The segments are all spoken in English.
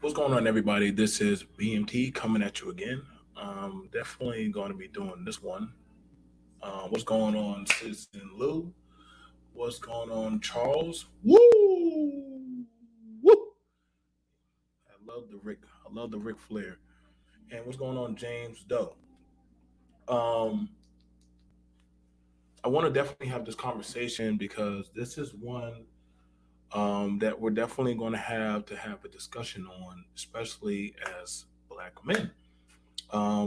What's going on, everybody? This is BMT coming at you again. Definitely going to be doing this one. What's going on, Citizen Lou? What's going on, Charles? Woo! Woo! I love the Ric Flair. And what's going on, James Doe? Um, I want to definitely have this conversation because this is one that we're definitely going to have a discussion on, especially as Black men.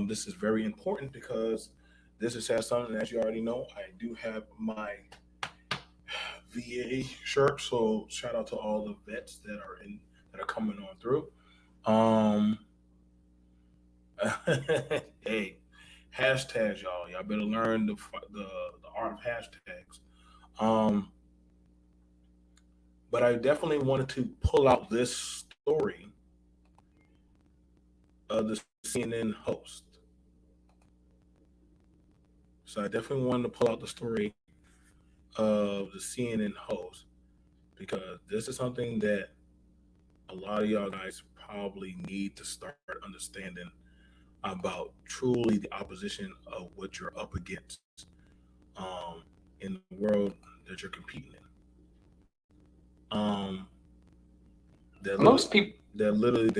This is very important because this is something, as you already know, I do have my VA shirt. So shout out to all the vets that are coming on through. Um, hey, hashtags, y'all. Y'all better learn the art of hashtags. Um, but I definitely wanted to pull out this story of the CNN host. So I definitely wanted to pull out the story of the CNN host because this is something that a lot of y'all guys probably need to start understanding about truly the opposition of what you're up against um, in the world that you're competing in. That Most literally, people, that literally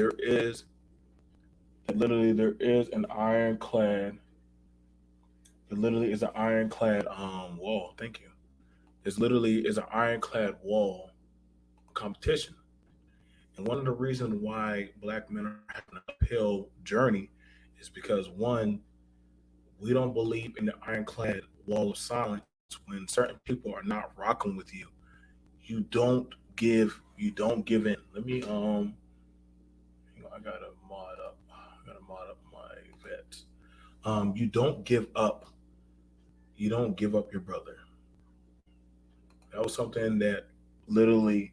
there is an ironclad. It literally is an ironclad wall. Thank you. It's literally is an ironclad wall competition. And one of the reasons why Black men are having an uphill journey is because one, we don't believe in the ironclad wall of silence when certain people are not rocking with you. You don't give in. Let me I gotta mod up. I gotta mod up my vets. You don't give up. You don't give up your brother. That was something that literally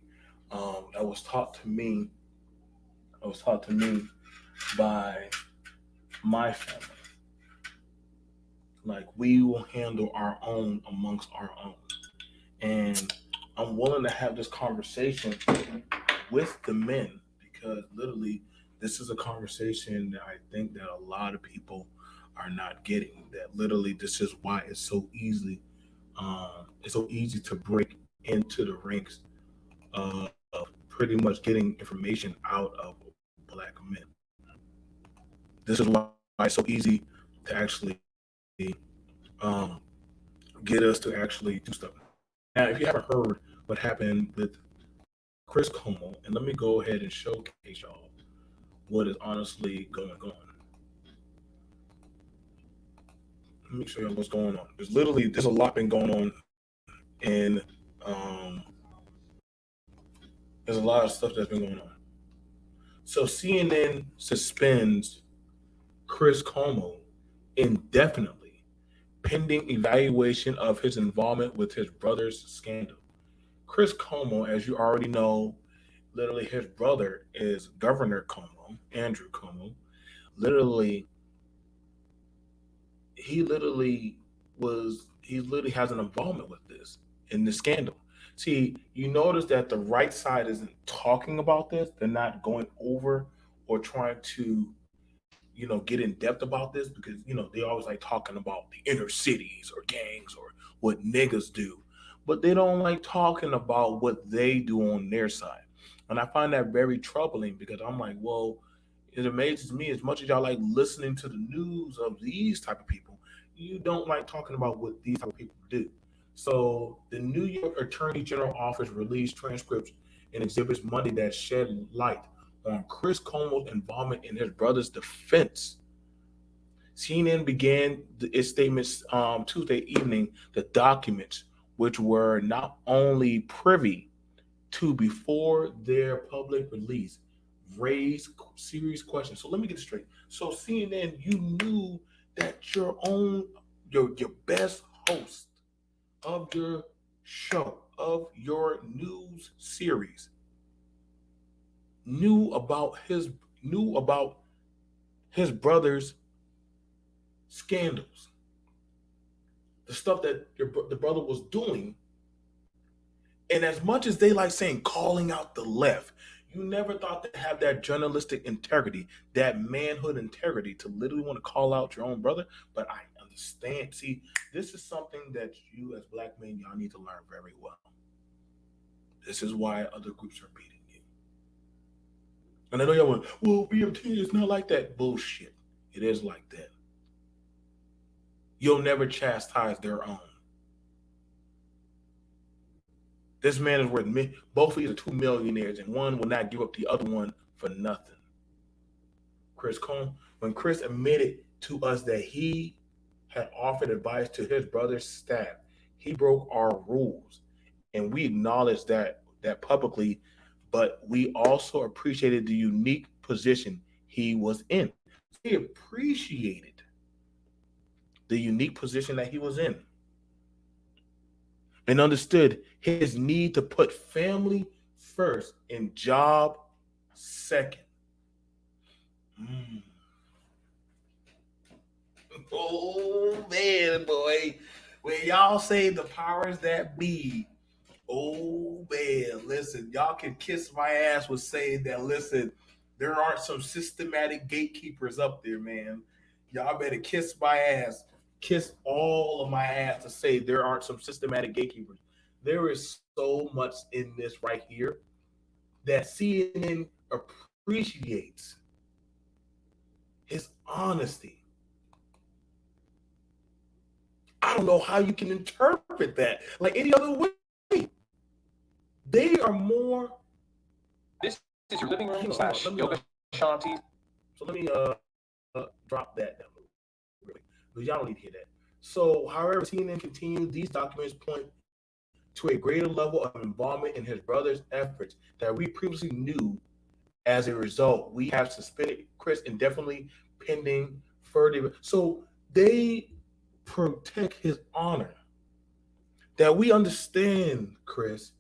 that was taught to me. That was taught to me by my family. Like we will handle our own amongst our own. And I'm willing to have this conversation with the men because literally this is a conversation that I think that a lot of people are not getting. That literally this is why it's so easy to break into the ranks of pretty much getting information out of black men. This is why it's so easy to actually um, get us to actually do stuff. Now, if you haven't heard what happened with Chris Cuomo, and let me go ahead and showcase y'all what is honestly going on. Let me show y'all what's going on. There's a lot been going on, and um, there's a lot of stuff that's been going on. So CNN suspends Chris Cuomo indefinitely, pending evaluation of his involvement with his brother's scandal. Chris Cuomo, as you already know, literally his brother is Governor Cuomo, Andrew Cuomo. Literally, he literally he literally has an involvement with this in this scandal. See, you notice that the right side isn't talking about this. They're not going over or trying to, get in depth about this because, they always like talking about the inner cities or gangs or what niggas do. But they don't like talking about what they do on their side. And I find that very troubling because I'm like, well, it amazes me as much as y'all like listening to the news of these type of people, you don't like talking about what these type of people do. So the New York Attorney General office released transcripts and exhibits Monday that shed light on Chris Cuomo's involvement in his brother's defense. CNN began its statements Tuesday evening. The documents, which were not only privy to before their public release, raised serious questions. So let me get this straight. So CNN, you knew that your best host of your show, of your news series, knew about his brother's scandals, the stuff that the brother was doing. And as much as they like saying calling out the left, you never thought to have that journalistic integrity, that manhood integrity to literally want to call out your own brother. But I understand. See, this is something that you as black men, y'all need to learn very well. This is why other groups are beating you. And I know y'all went, well, BMT is not like that. Bullshit. It is like that. You'll never chastise their own. This man is worth me. Both of these are two millionaires, and one will not give up the other one for nothing. Chris Cohn, when Chris admitted to us that he had offered advice to his brother's staff, he broke our rules, and we acknowledged that publicly. But we also appreciated the unique position he was in. We appreciated the unique position that he was in and understood his need to put family first and job second. Mm. Oh man, boy. When y'all say the powers that be, oh man, listen, y'all can kiss my ass with saying that, listen, there aren't some systematic gatekeepers up there, man. Y'all better kiss my ass, kiss all of my ass to say there aren't some systematic gatekeepers. There is so much in this right here that CNN appreciates his honesty. I don't know how you can interpret that like any other way. They are more. This is your living room / yoga shanti. So let me drop that down really, because y'all don't need to hear that. So, however, CNN continued, these documents point to a greater level of involvement in his brother's efforts that we previously knew. As a result, we have suspended Chris indefinitely pending further. So they protect his honor. That we understand, Chris.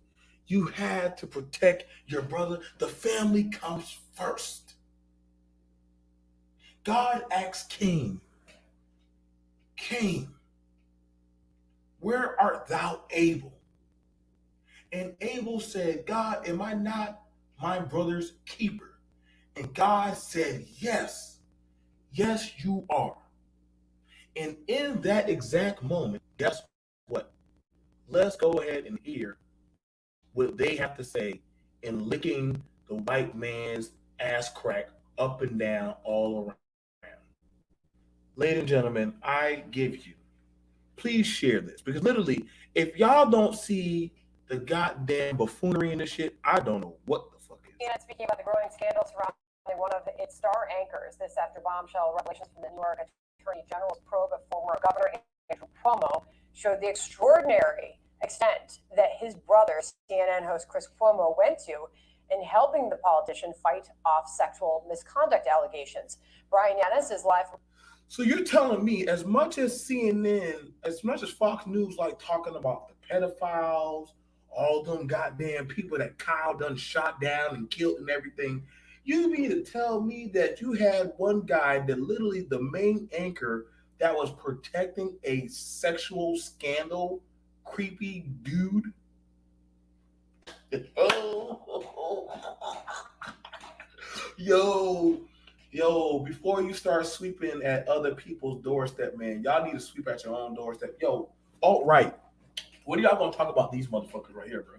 You had to protect your brother. The family comes first. God asked Cain, Cain, where art thou, Abel? And Abel said, God, am I not my brother's keeper? And God said, yes, yes, you are. And in that exact moment, guess what? Let's go ahead and hear what they have to say in licking the white man's ass crack up and down all around. Ladies and gentlemen, I give you, please share this because literally, if y'all don't see the goddamn buffoonery in this shit, I don't know what the fuck is. CNN speaking about the growing scandal surrounding one of its star anchors. This after bombshell revelations from the New York Attorney General's probe of former Governor Andrew Cuomo showed the extraordinary extent that his brother, CNN host Chris Cuomo, went to in helping the politician fight off sexual misconduct allegations. Brian Yanis is live. So you're telling me, as much as CNN, as much as Fox News like talking about the pedophiles, all them goddamn people that Kyle done shot down and killed and everything, you mean to tell me that you had one guy that literally the main anchor that was protecting a sexual scandal, creepy dude? Yo, yo, before you start sweeping at other people's doorstep, man, y'all need to sweep at your own doorstep. Yo, alt right. What are y'all gonna talk about these motherfuckers right here, bro?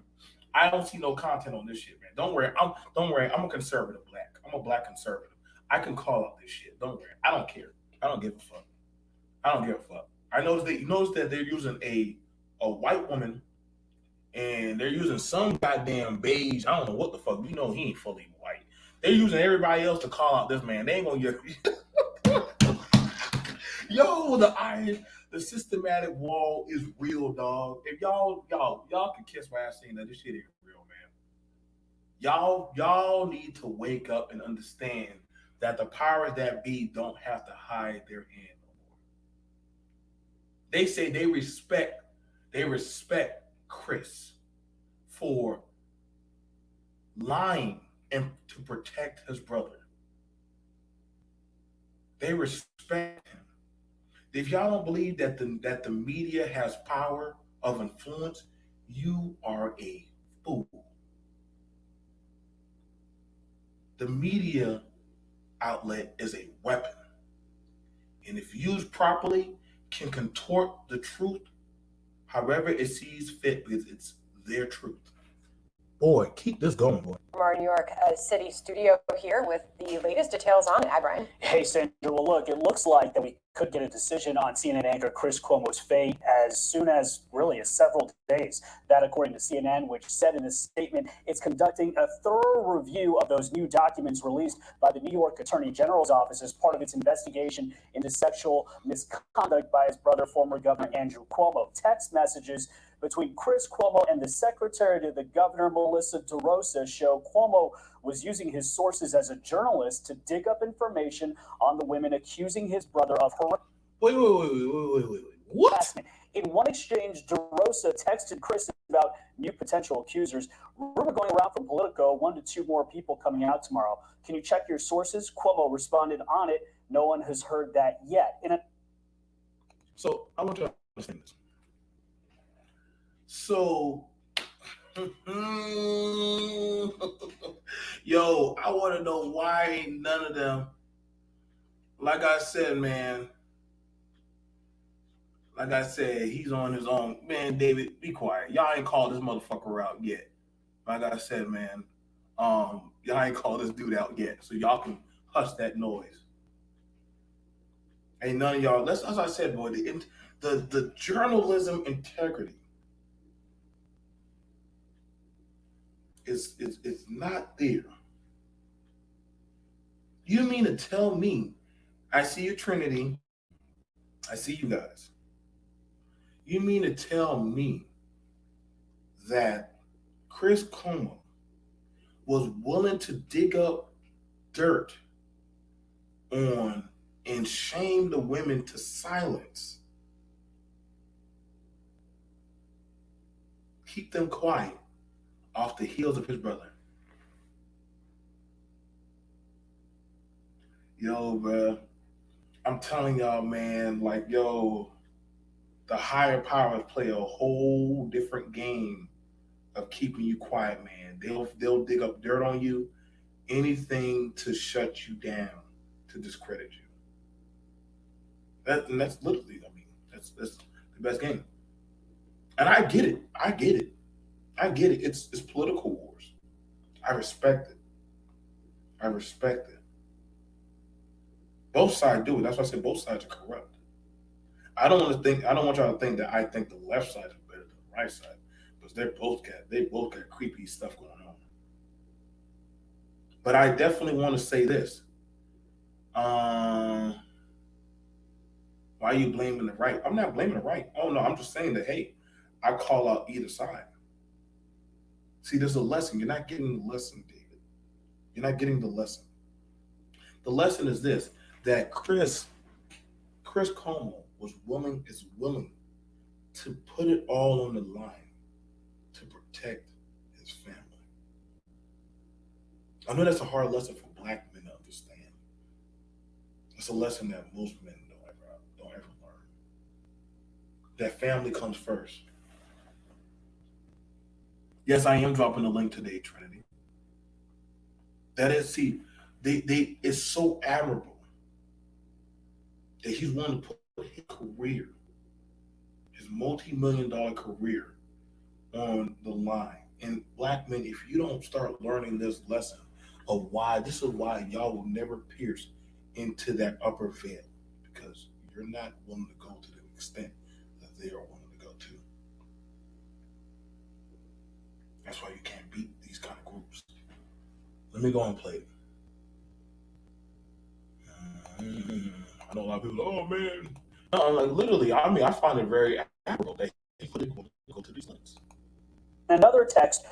I don't see no content on this shit, man. Don't worry, I'm a conservative black. I'm a black conservative. I can call out this shit. Don't worry. I don't care. I don't give a fuck. I don't give a fuck. I noticed that you notice that they're using a white woman and they're using some goddamn beige. I don't know what the fuck. You know he ain't fully white. They're using everybody else to call out this man. They ain't gonna get yo, the systematic wall is real, dog. If y'all can kiss my ass saying that this shit ain't real, man. Y'all need to wake up and understand that the powers that be don't have to hide their hand no more. They say they respect Chris for lying and to protect his brother. They respect him. If y'all don't believe that the media has power of influence, you are a fool. The media outlet is a weapon, and if used properly, can contort the truth however it sees fit because it's their truth. Boy, keep this going, boy. From our New York City studio here with the latest details on that, Brian. Hey, Sandra. Well, look, it looks like that we could get a decision on CNN anchor Chris Cuomo's fate as soon as really as several days. That, according to CNN, which said in a statement, it's conducting a thorough review of those new documents released by the New York Attorney General's office as part of its investigation into sexual misconduct by his brother, former Governor Andrew Cuomo. Text messages between Chris Cuomo and the secretary to the governor, Melissa DeRosa, show Cuomo was using his sources as a journalist to dig up information on the women accusing his brother of harassment. Wait. What? In one exchange, DeRosa texted Chris about new potential accusers. Rumor going around from Politico, 1 to 2 more people coming out tomorrow. Can you check your sources? Cuomo responded on it. No one has heard that yet. So I want you to understand this. So, yo, I want to know why ain't none of them, like I said, man, like I said, he's on his own. Man, David, be quiet. Y'all ain't called this motherfucker out yet. Like I said, man, y'all ain't called this dude out yet. So y'all can hush that noise. Ain't none of y'all, as I said, boy, the journalism integrity is not there. You mean to tell me I see you, Trinity. I see you guys. You mean to tell me that Chris Cuomo was willing to dig up dirt on and shame the women to silence, keep them quiet off the heels of his brother? Yo, bruh, I'm telling y'all, man, like, yo, the higher powers play a whole different game of keeping you quiet, man. They'll dig up dirt on you, anything to shut you down, to discredit you. That's literally, I mean, that's the best game. And I get it. I get it. I get it. It's political wars. I respect it. I respect it. Both sides do it. That's why I say both sides are corrupt. I don't want y'all to think that I think the left side is better than the right side. Because they both got creepy stuff going on. But I definitely want to say this. Why are you blaming the right? I'm not blaming the right. Oh no, I'm just saying that, hey, I call out either side. See, there's a lesson. You're not getting the lesson, David. You're not getting the lesson. The lesson is this: that Chris Cuomo is willing to put it all on the line to protect his family. I know that's a hard lesson for black men to understand. It's a lesson that most men don't ever learn. That family comes first. Yes, I am dropping the link today, Trinity. That is, see, they it's so admirable that he's willing to put his career, his multi-million-dollar career, on the line. And black men, if you don't start learning this lesson of why, this is why y'all will never pierce into that upper veil, because you're not willing to go to the extent that they are willing to go to. That's why you can't beat these kind of groups. Let me go and play it. I know a lot of people, oh man. No, like literally, I mean, I find it very admirable that he put it go to these links. Another text,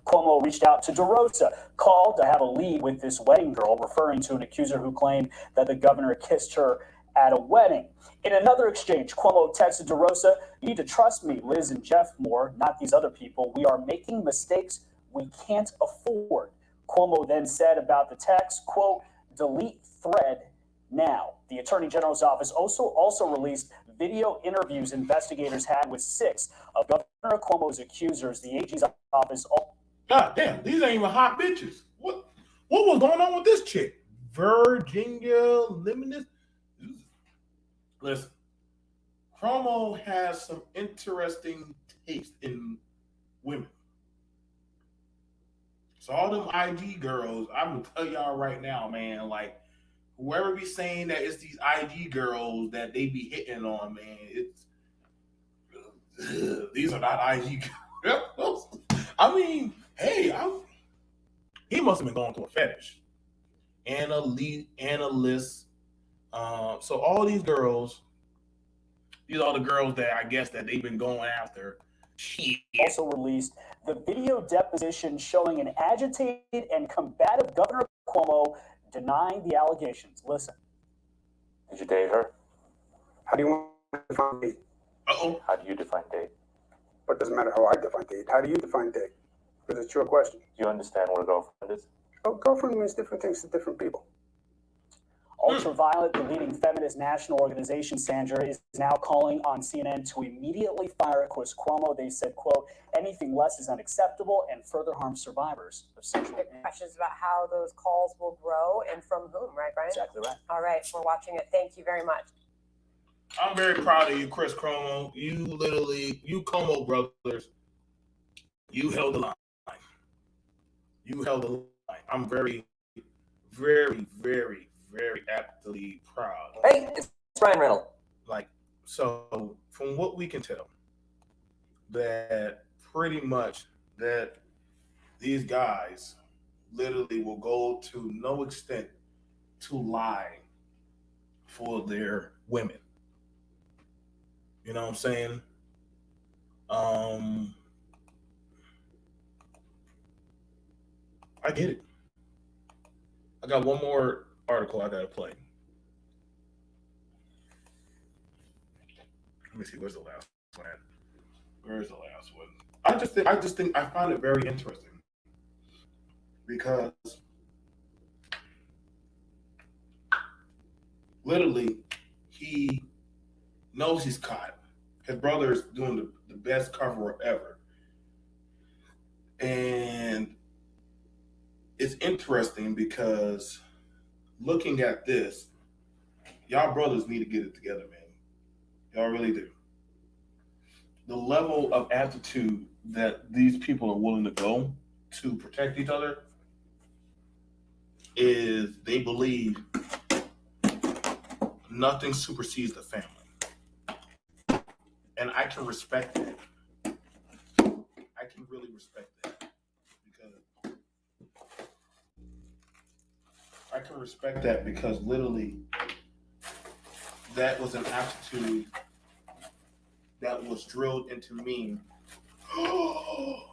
Cuomo reached out to DeRosa, called to have a lead with this wedding girl, referring to an accuser who claimed that the governor kissed her at a wedding. In another exchange, Cuomo texted DeRosa, "You need to trust me, Liz and Jeff more, not these other people. We are making mistakes we can't afford." Cuomo then said about the text, quote, "Delete thread now." The Attorney General's office also released video interviews investigators had with 6 of Governor Cuomo's accusers. The AG's office. God damn, these ain't even hot bitches. What was going on with this chick? Virginia Limited? Listen, Cuomo has some interesting taste in women. So all them IG girls, I'm gonna tell y'all right now, man, like whoever be saying that it's these IG girls that they be hitting on, man, it's these are not IG girls. I mean, hey, he must have been going through a fetish. Analysts. So all these girls, these are the girls that I guess that they've been going after. Shit. Also released the video deposition showing an agitated and combative Governor Cuomo denying the allegations. Listen. Did you date her? How do you want to define date? Uh-oh. How do you define date? But it doesn't matter how I define date. How do you define date? Because it's your question. Do you understand what a girlfriend is? Oh, girlfriend means different things to different people. Ultraviolet, the leading feminist national organization, Sandra, is now calling on CNN to immediately fire Chris Cuomo. They said, quote, "Anything less is unacceptable and further harms survivors of sexual abuse." Questions about how those calls will grow and from whom, right, Brian? Exactly right. All right, we're watching it. Thank you very much. I'm very proud of you, Chris Cuomo. You Cuomo brothers, you held the line. You held the line. I'm very, very, very, very aptly proud. Hey, it's Brian Reynolds. Like, so from what we can tell, that pretty much that these guys literally will go to no extent to lie for their women. You know what I'm saying? Um, I get it. I got one more article I gotta play. Let me see. Where's the last one at? Where's the last one? I find it very interesting because literally he knows he's caught. His brother is doing the best cover up ever, and it's interesting because looking at this, y'all brothers need to get it together, man. Y'all really do. The level of aptitude that these people are willing to go to protect each other is they believe nothing supersedes the family. And I can respect that. I can really respect that because literally that was an attitude that was drilled into me. Oh,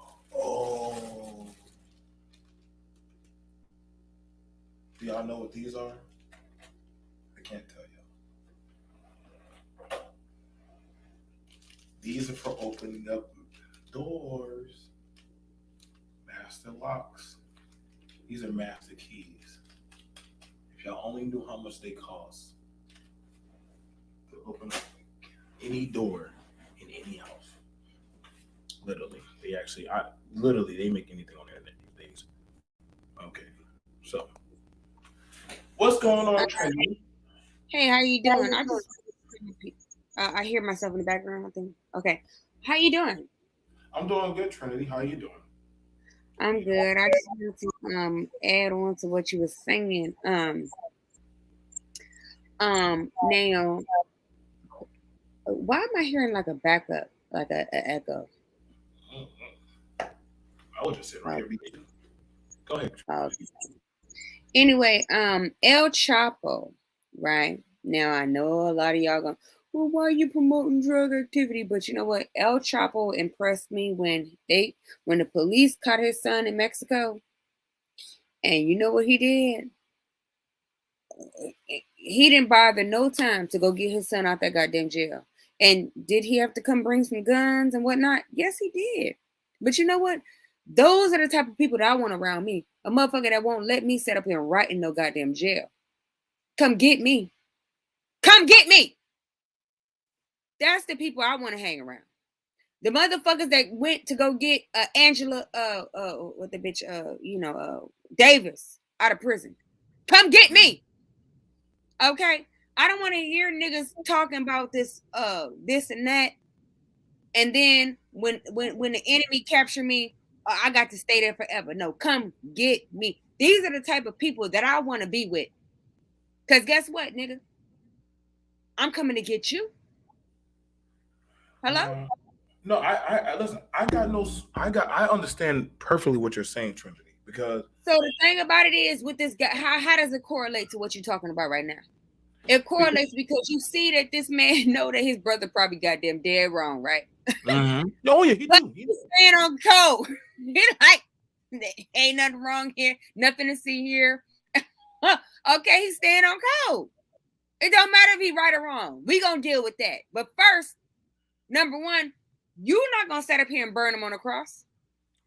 do y'all know what these are? I can't tell you. These are for opening up doors, master locks. These are master keys. If y'all only knew how much they cost to open up any door in any house. Literally, they make anything on the internet these days. Okay, so what's going on, Trendy? Hey, how you doing? I hear myself in the background. I think. Okay, how you doing? I'm doing good, Trinity. How you doing? I'm good. I just wanted to add on to what you were saying. Now, why am I hearing like a backup, like a echo? I would just sit right here. Go ahead. Uh, anyway, El Chapo, right? Now I know a lot of y'all going, well, why are you promoting drug activity? But you know what? El Chapo impressed me when the police caught his son in Mexico. And you know what he did? He didn't bother no time to go get his son out that goddamn jail. And did he have to come bring some guns and whatnot? Yes, he did. But you know what? Those are the type of people that I want around me. A motherfucker that won't let me sit up here and rot in no goddamn jail. Come get me. Come get me. That's the people I want to hang around. The motherfuckers that went to go get Angela, what the bitch, Davis out of prison. Come get me. Okay? I don't want to hear niggas talking about this and that. And then when the enemy capture me, I got to stay there forever. No, come get me. These are the type of people that I want to be with. Cause guess what, nigga? I'm coming to get you. Hello? No, I listen. I understand perfectly what you're saying, Trinity, because So the thing about it is with this guy, how does it correlate to what you're talking about right now? It correlates because you see that this man know that his brother probably goddamn dead wrong, right? mm-hmm. Oh yeah, he do. He's staying on code. He's like, ain't nothing wrong here, nothing to see here. Okay, he's staying on code. It don't matter if he right or wrong. We gonna deal with that. But first, number one, you're not gonna sit up here and burn him on the cross.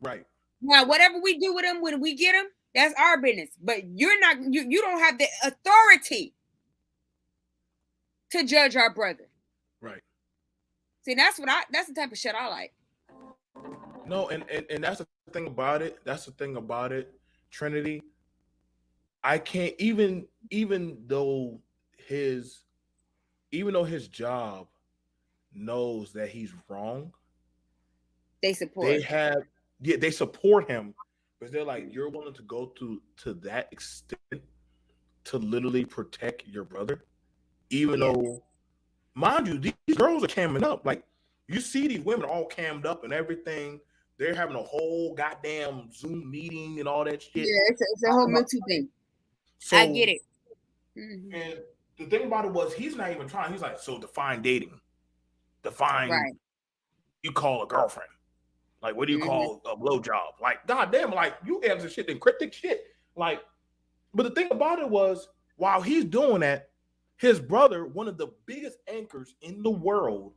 Right. Now, whatever we do with him when we get him, that's our business. But you're not. You don't have the authority to judge our brother. Right. See, that's the type of shit I like. No, and that's the thing about it. That's the thing about it, Trinity. I can't even though his job knows that he's wrong. They support. They support him, but they're like, you're willing to go to that extent to literally protect your brother, even though, mind you, these girls are camming up. Like, you see these women all cammed up and everything. They're having a whole goddamn Zoom meeting and all that shit. Yeah, it's a whole mental thing. So, I get it. Mm-hmm. And the thing about it was he's not even trying. He's like, so define dating. Define Right. you call a girlfriend. Like, what do you Mhm. call a blowjob? Like, goddamn, like you answer shit in cryptic shit. Like, but the thing about it was, while he's doing that, his brother, one of the biggest anchors in the world,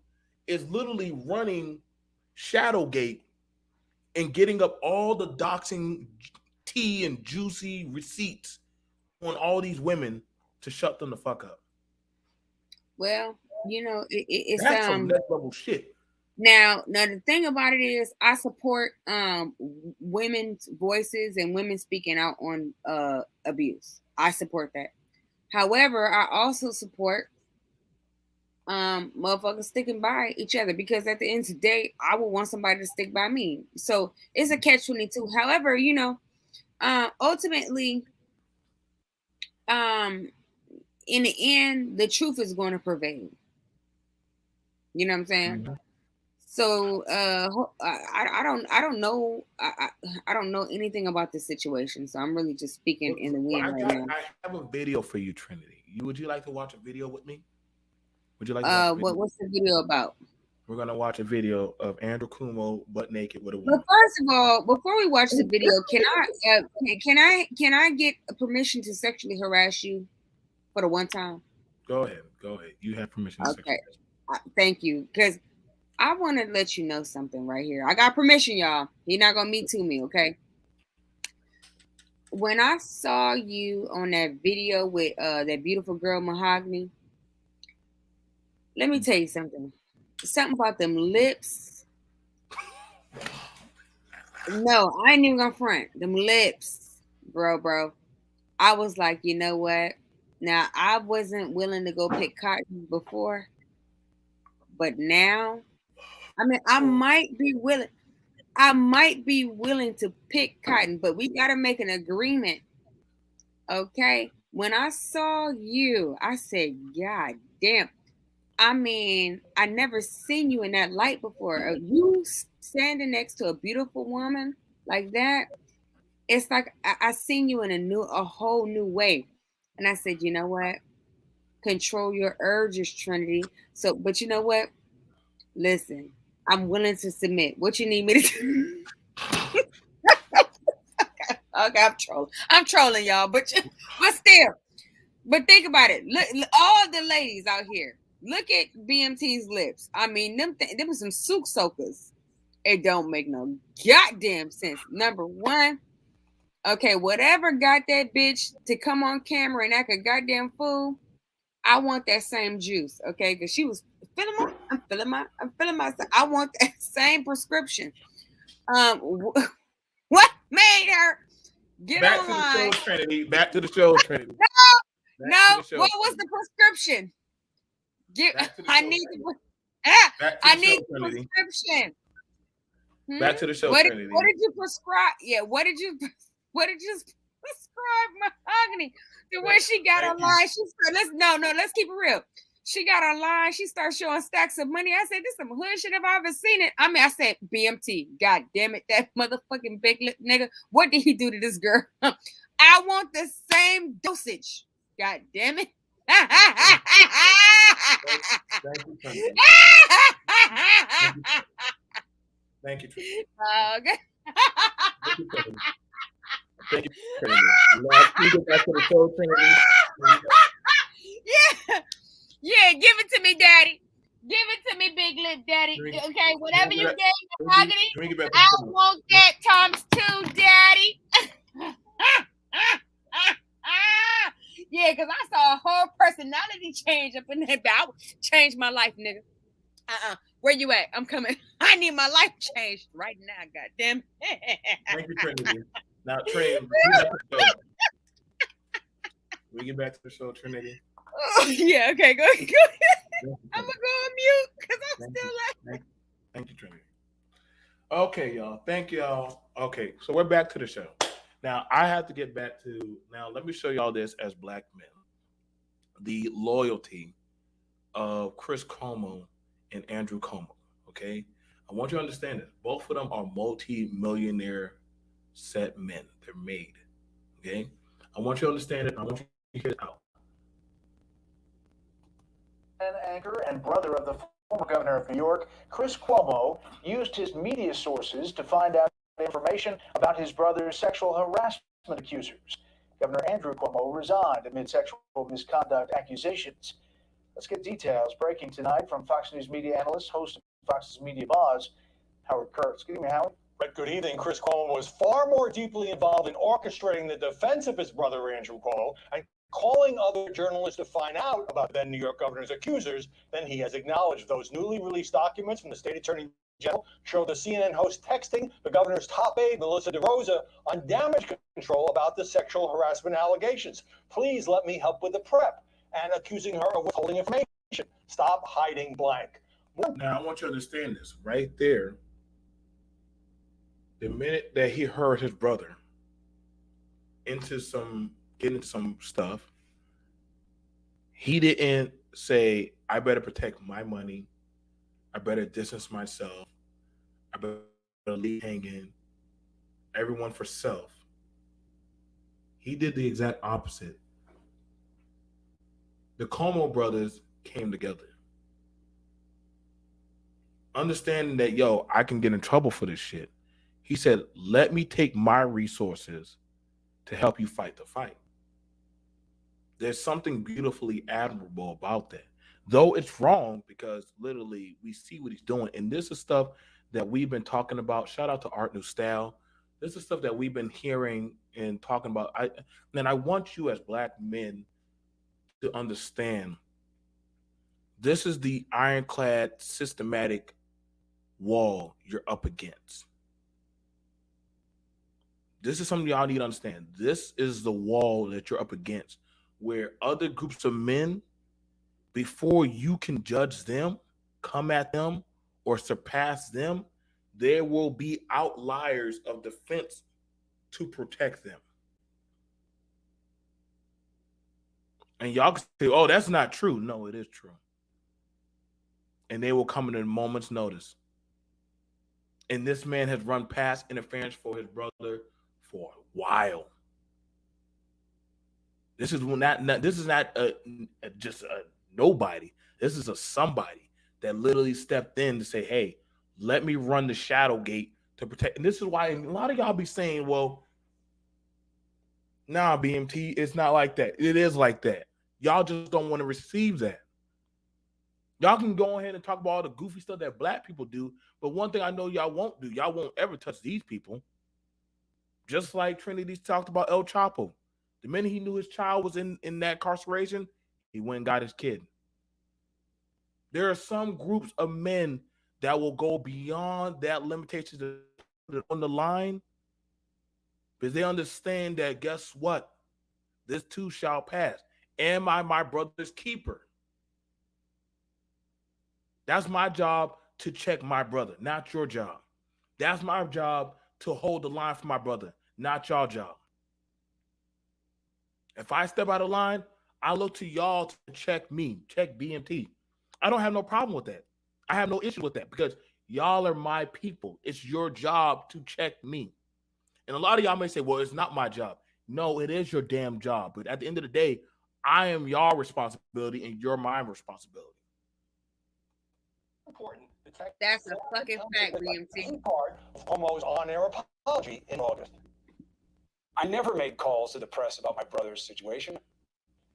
is literally running Shadowgate and getting up all the doxing tea and juicy receipts on all these women to shut them the fuck up. Well, it's That's some next level shit. Now the thing about it is, I support women's voices and women speaking out on abuse. I support that. However, I also support motherfuckers sticking by each other, because at the end of the day, I would want somebody to stick by me. So it's a catch-22. However, ultimately, in the end, the truth is going to prevail. You know what I'm saying? Mm-hmm. So I don't know I don't know anything about this situation. So I'm really just speaking in the wind right now. I have a video for you, Trinity. Would you like to watch a video with me? Would you like to watch a video? What's the video about? We're gonna watch a video of Andrew Cuomo butt naked with a woman. But first of all, before we watch the video, can I get permission to sexually harass you for the one time? Go ahead. You have permission. Okay. Thank you, because I want to let you know something right here. I got permission, y'all. You're not gonna Me Too me, okay? When I saw you on that video with that beautiful girl Mahogany, let me tell you something. Something about them lips. No, I ain't even gonna front. Them lips, bro. I was like, you know what? Now, I wasn't willing to go pick cotton before, but now, I mean, I might be willing to pick cotton, but we got to make an agreement. Okay? When I saw you, I said, God damn. I mean, I never seen you in that light before. You standing next to a beautiful woman like that, it's like I seen you in a whole new way. And I said, you know what? Control your urges, Trinity. So, but you know what? Listen, I'm willing to submit. What you need me to do? Okay, I'm trolling y'all, but still. But think about it. Look, all the ladies out here. Look at BMT's lips. I mean, them were some souk soakers. It don't make no goddamn sense. Number one, okay, whatever got that bitch to come on camera and act a goddamn fool, I want that same juice, okay? Because she was I'm feeling myself. I want that same prescription. What made her get back online? To the show, Trinity. Back to the show, Trinity. No. What was the prescription? I need the prescription. Back to the show, Trinity. What did you prescribe? Yeah, what did you prescribe Mahogany? The way she got online, let's keep it real. She got online, she started showing stacks of money. I said, this is some hood shit if I ever seen it. I mean, I said, BMT, god damn it, that motherfucking big lip nigga. What did he do to this girl? I want the same dosage. God damn it. Thank you. Okay. Thank you. Let's get back to the show, Trinity. Yeah, give it to me, Daddy. Give it to me, big lip daddy. Okay, whatever you gave Mahogany, I want that times 2, Daddy. Yeah, because I saw a whole personality change up in there. I would change my life, nigga. Where you at? I'm coming. I need my life changed right now, goddamn. Thank you, Trinity. Now, Trinity, we get back to the show, Trinity. Oh, yeah, okay, go ahead. I'm gonna go on mute because I'm still like. Thank you, Trinity. Okay, y'all. Thank y'all. Okay, so we're back to the show. Now, I have to get back to, let me show y'all this as black men. The loyalty of Chris Cuomo and Andrew Cuomo, okay? I want you to understand this. Both of them are multi-millionaire set men. They're made, okay? I want you to understand it. I want you to hear it out. anchor and brother of the former governor of New York, Chris Cuomo, used his media sources to find out information about his brother's sexual harassment accusers. Governor Andrew Cuomo resigned amid sexual misconduct accusations. Let's get details breaking tonight from Fox News media analyst, host of Fox's Media Buzz, Howard Kurtz. Good evening, Howard. Good evening. Chris Cuomo was far more deeply involved in orchestrating the defense of his brother, Andrew Cuomo, and calling other journalists to find out about then New York governor's accusers than he has acknowledged. Those newly released documents from the state attorney general show the CNN host texting the governor's top aide, Melissa DeRosa, on damage control about the sexual harassment allegations. Please let me help with the prep, and accusing her of withholding information. Stop hiding blank. Now, I want you to understand this right there. The minute that he heard his brother getting into some stuff, he didn't say, I better protect my money. I better distance myself. I better leave hanging. Everyone for self. He did the exact opposite. The Cuomo brothers came together. Understanding that, I can get in trouble for this shit. He said, let me take my resources to help you fight the fight. There's something beautifully admirable about that. Though it's wrong, because literally we see what he's doing. And this is stuff that we've been talking about. Shout out to Art New Style. This is stuff that we've been hearing and talking about. I want you as Black men to understand this is the ironclad systematic wall you're up against. This is something y'all need to understand. This is the wall that you're up against, where other groups of men, before you can judge them, come at them, or surpass them, there will be outliers of defense to protect them. And y'all can say, oh, that's not true. No, it is true. And they will come in a moment's notice. And this man has run past interference for his brother for a while. This is not just a nobody. This is a somebody that literally stepped in to say, hey, let me run the shadow gate to protect. And this is why a lot of y'all be saying, well, nah, BMT, it's not like that. It is like that. Y'all just don't want to receive that. Y'all can go ahead and talk about all the goofy stuff that Black people do, but one thing I know y'all won't do, y'all won't ever touch these people. Just like Trinity talked about El Chapo. The minute he knew his child was in that incarceration, he went and got his kid. There are some groups of men that will go beyond that limitation to put it on the line because they understand that, guess what? This too shall pass. Am I my brother's keeper? That's my job to check my brother, not your job. That's my job to hold the line for my brother, not your job. If I step out of line, I look to y'all to check me, check BMT. I don't have no problem with that. I have no issue with that because y'all are my people. It's your job to check me. And a lot of y'all may say, well, it's not my job. No, it is your damn job. But at the end of the day, I am your responsibility and you're my responsibility. Important. That's a fucking fact, BMT. Part of Cuomo's on-air apology in August. I never made calls to the press about my brother's situation.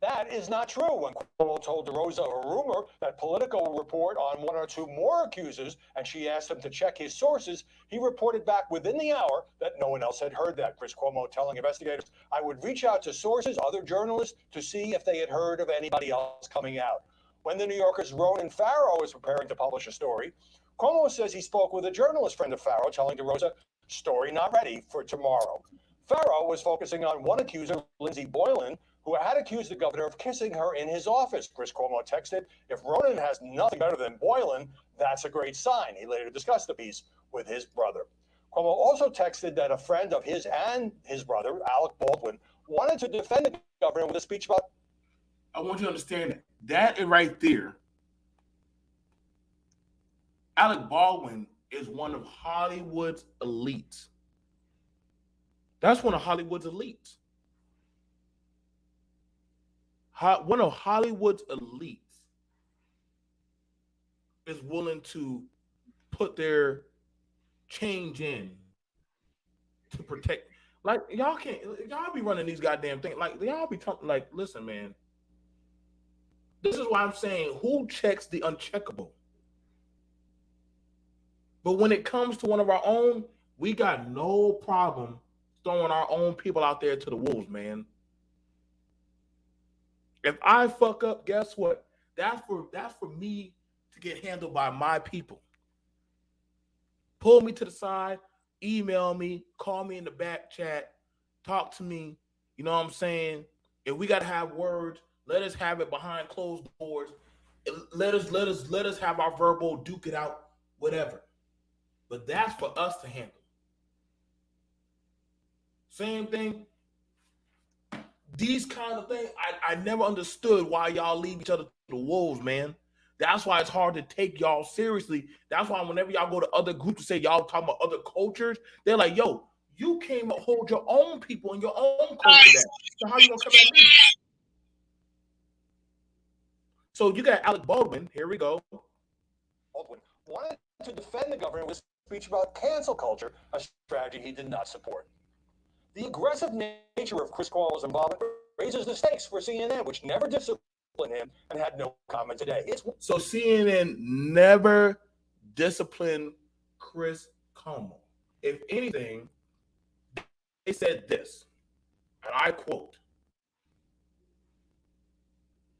That is not true. When Cuomo told DeRosa a rumor that Politico would report on one or two more accusers, and she asked him to check his sources, he reported back within the hour that no one else had heard that. Chris Cuomo telling investigators, I would reach out to sources, other journalists, to see if they had heard of anybody else coming out. When the New Yorker's Ronan Farrow is preparing to publish a story, Cuomo says he spoke with a journalist friend of Farrow, telling DeRosa, story not ready for tomorrow. Farrow was focusing on one accuser, Lindsey Boylan, who had accused the governor of kissing her in his office. Chris Cuomo texted, if Ronan has nothing better than Boylan, that's a great sign. He later discussed the piece with his brother. Cuomo also texted that a friend of his and his brother, Alec Baldwin, wanted to defend the governor with a speech about... I want you to understand that. That right there, Alec Baldwin is one of Hollywood's elites. That's one of Hollywood's elites. One of Hollywood's elites is willing to put their change in to protect. Like y'all can't, y'all be running these goddamn things. Like y'all be talking. Like, listen, man. This is why I'm saying, who checks the uncheckable? But when it comes to one of our own, we got no problem throwing our own people out there to the wolves, man. If I fuck up, guess what? That's for me to get handled by my people. Pull me to the side, email me, call me in the back chat, talk to me. You know what I'm saying? If we gotta have words, let us have it behind closed doors. Let us have our verbal duke it out, whatever. But that's for us to handle. Same thing. These kind of things, I never understood why y'all leave each other to the wolves, man. That's why it's hard to take y'all seriously. That's why whenever y'all go to other groups to say y'all talking about other cultures, they're like, yo, you came to hold your own people and your own culture down. So how you gonna come at me? So you got Alec Baldwin. Here we go. Baldwin wanted to defend the governor with a speech about cancel culture, a strategy he did not support. The aggressive nature of Chris Cuomo's involvement raises the stakes for CNN, which never disciplined him and had no comment today. So CNN never disciplined Chris Cuomo. If anything, they said this, and I quote: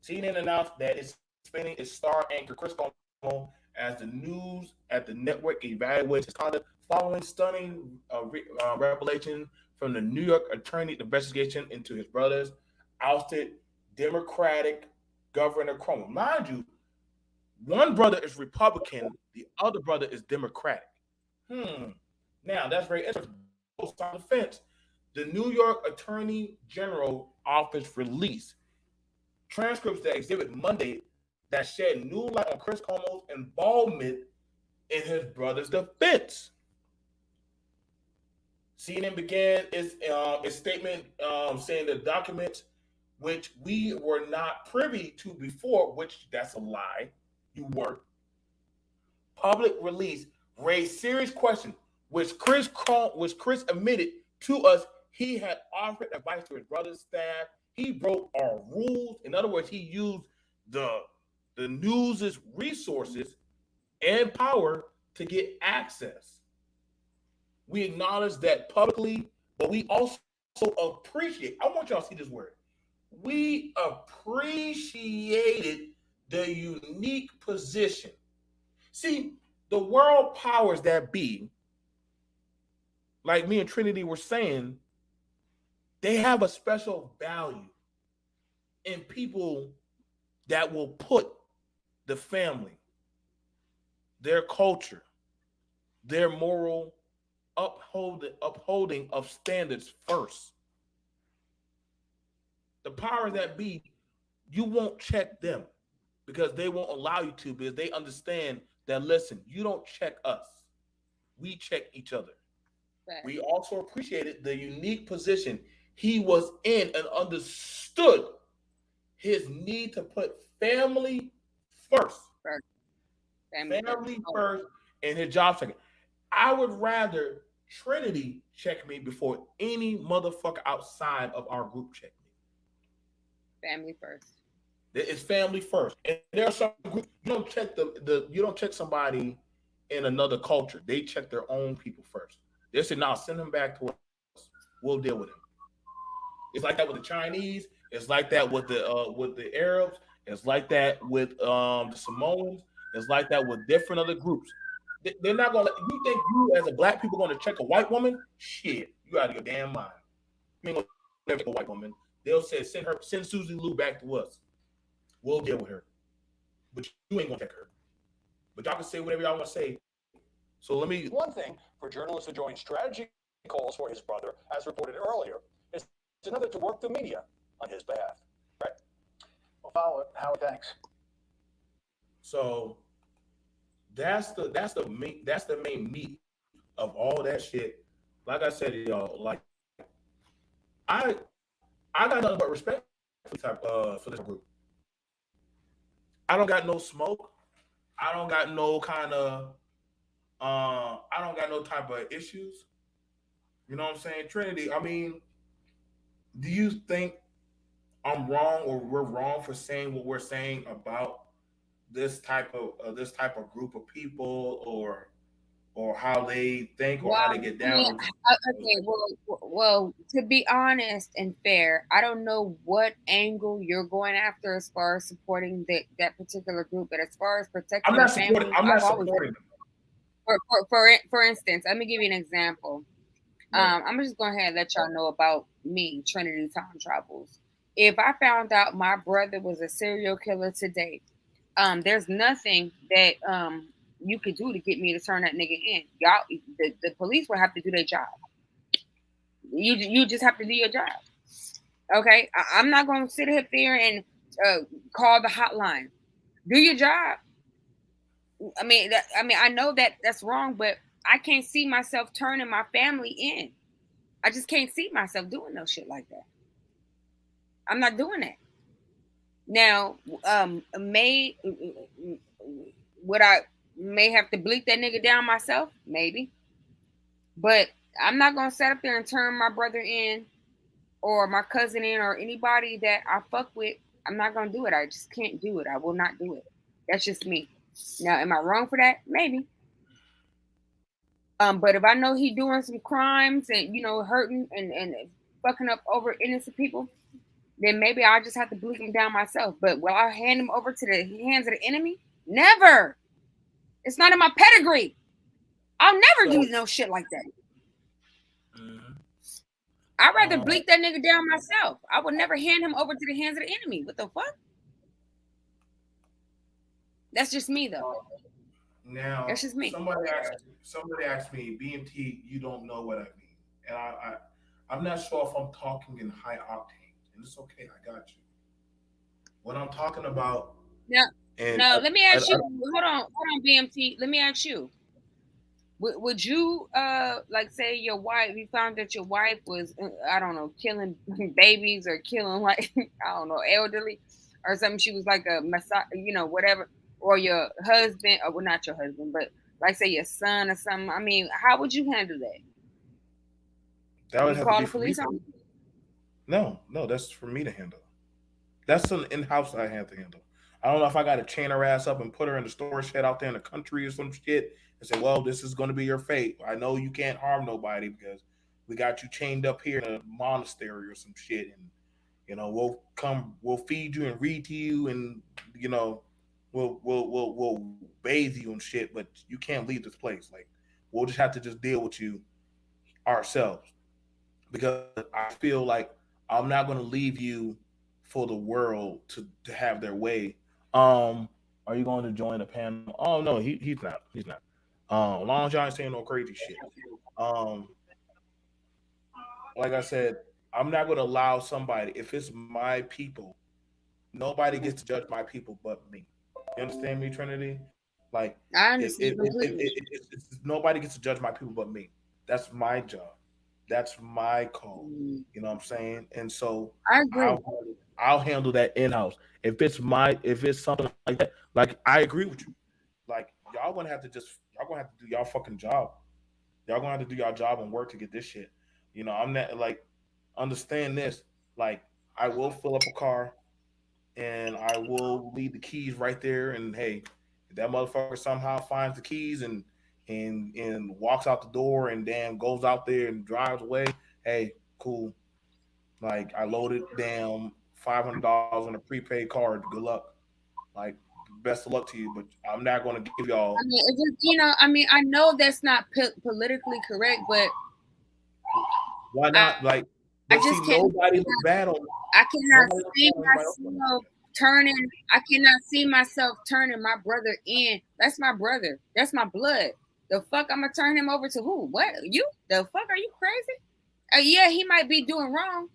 CNN announced that it's spinning its star anchor Chris Cuomo as the news at the network evaluates his conduct following stunning revelation from the New York attorney investigation into his brother's ousted Democratic Governor Cuomo. Mind you, one brother is Republican, the other brother is Democratic. Now that's very interesting. Both sides of the fence. The New York Attorney General Office released transcripts that exhibit Monday that shed new light on Chris Cuomo's involvement in his brother's defense. CNN began its statement saying the documents, which we were not privy to before, which that's a lie, you weren't, public release raised serious questions, which Chris admitted to us he had offered advice to his brother's staff. He broke our rules. In other words, he used the news's resources and power to get access. We acknowledge that publicly, but we also appreciate, I want y'all to see this word. We appreciated the unique position. See, the world powers that be, like me and Trinity were saying, they have a special value in people that will put the family, their culture, their moral upholding of standards first. The powers that be, you won't check them because they won't allow you to, because they understand that, listen, you don't check us. We check each other. Right. We also appreciated the unique position he was in and understood his need to put family first. Family first and his job second. I would rather Trinity check me before any motherfucker outside of our group check me. Family first. It's family first. And there are some groups, you don't check you don't check somebody in another culture. They check their own people first. They say, "Now send him back to us. We'll deal with him." It's like that with the Chinese. It's like that with the Arabs. It's like that with the Samoans. It's like that with different other groups. They're not gonna. You think you as a black people going to check a white woman? Shit, you out of your damn mind. You ain't gonna never check a white woman. They'll say send Susie Lou back to us. We'll deal with her. But you ain't gonna check her. But y'all can say whatever y'all want to say. So let me. One thing for journalists to join strategy calls for his brother, as reported earlier, is another to work the media on his behalf. Right? We'll follow it. Howard, thanks. So that's the main meat of all that shit. Like I said, y'all, like I got nothing but respect for this group. I don't got no smoke I don't got no kind of I don't got no type of issues. You know what I'm saying? Trinity, I mean, do you think I'm wrong or we're wrong for saying what we're saying about this type of group of people or how they think or Well, how they get I mean, down or just okay. Well, to be honest and fair, I don't know what angle you're going after as far as supporting that particular group, but as far as protecting your family, I'm I've not always. supporting them. For instance, let me give you an example. Right. I'm just going ahead and let y'all know about me, Trinity Time Travels. If I found out my brother was a serial killer today, there's nothing that you could do to get me to turn that nigga in. Y'all, the police will have to do their job. You just have to do your job. Okay, I'm not going to sit up there and call the hotline. Do your job. I know that that's wrong, but I can't see myself turning my family in. I just can't see myself doing no shit like that. I'm not doing that. Now, may would I may have to bleep that nigga down myself? Maybe. But I'm not gonna sit up there and turn my brother in or my cousin in or anybody that I fuck with. I'm not gonna do it. I just can't do it. I will not do it. That's just me. Now, am I wrong for that? Maybe. But if I know he doing some crimes and hurting and fucking up over innocent people, then maybe I'll just have to bleep him down myself. But will I hand him over to the hands of the enemy? Never. It's not in my pedigree. I'll never So do no shit like that. mhm. I'd rather um, bleep that nigga down myself. I would never hand him over to the hands of the enemy. What the fuck? That's just me, though. That's now just me. somebody asked me, BMT, you don't know what I mean. And I'm not sure if I'm talking in high octane. And it's okay, I got you. What I'm talking about Now, and now let me ask I you. Hold on, BMT. Let me ask you. Would you like say your wife? You found that your wife was I don't know killing babies or killing like I don't know elderly or something. She was like a whatever, or your husband or well, not your husband, but like say your son or something. I mean, how would you handle that? that would You have to call be the for me police to on? no, that's for me to handle. That's an in-house I have to handle. I don't know if I got to chain her ass up and put her in the storage shed out there in the country or some shit and say, "Well, this is going to be your fate. I know you can't harm nobody because we got you chained up here in a monastery or some shit, and we'll feed you and read to you, and you know, we'll bathe you and shit, but you can't leave this place. Like, we'll just have to just deal with you ourselves because I feel like I'm not going to leave you for the world to have their way. Um, are you going to join the panel? Oh no, he's not. He's not. As long as y'all ain't saying no crazy shit. Um, like I said, I'm not going to allow somebody. If it's my people, nobody gets to judge my people but me. You understand me, Trinity? Like I understand completely. nobody gets to judge my people but me. That's my job. That's my call. Mm, You know what I'm saying? And so I agree. I'll I'll handle that in house. If it's something like that, like I agree with you. Like y'all gonna have to do y'all fucking job. Y'all gonna have to do y'all job and work to get this shit. I'm not like understand this. Like I will fill up a car and I will leave the keys right there. And hey, if that motherfucker somehow finds the keys and walks out the door and damn goes out there and drives away, hey, cool. Like I loaded damn $500 on a prepaid card. Good luck. Like best of luck to you, but I'm not going to give y'all. I mean, it just I know that's not politically correct, but Why I not? Like, I but see, just can't. nobody look bad on I cannot nobody look see bad on anybody else. myself turning. I cannot see myself turning my brother in. That's my brother. That's my blood. The fuck I'm gonna turn him over to who? What? You? The fuck? Are you crazy? Yeah, he might be doing wrong,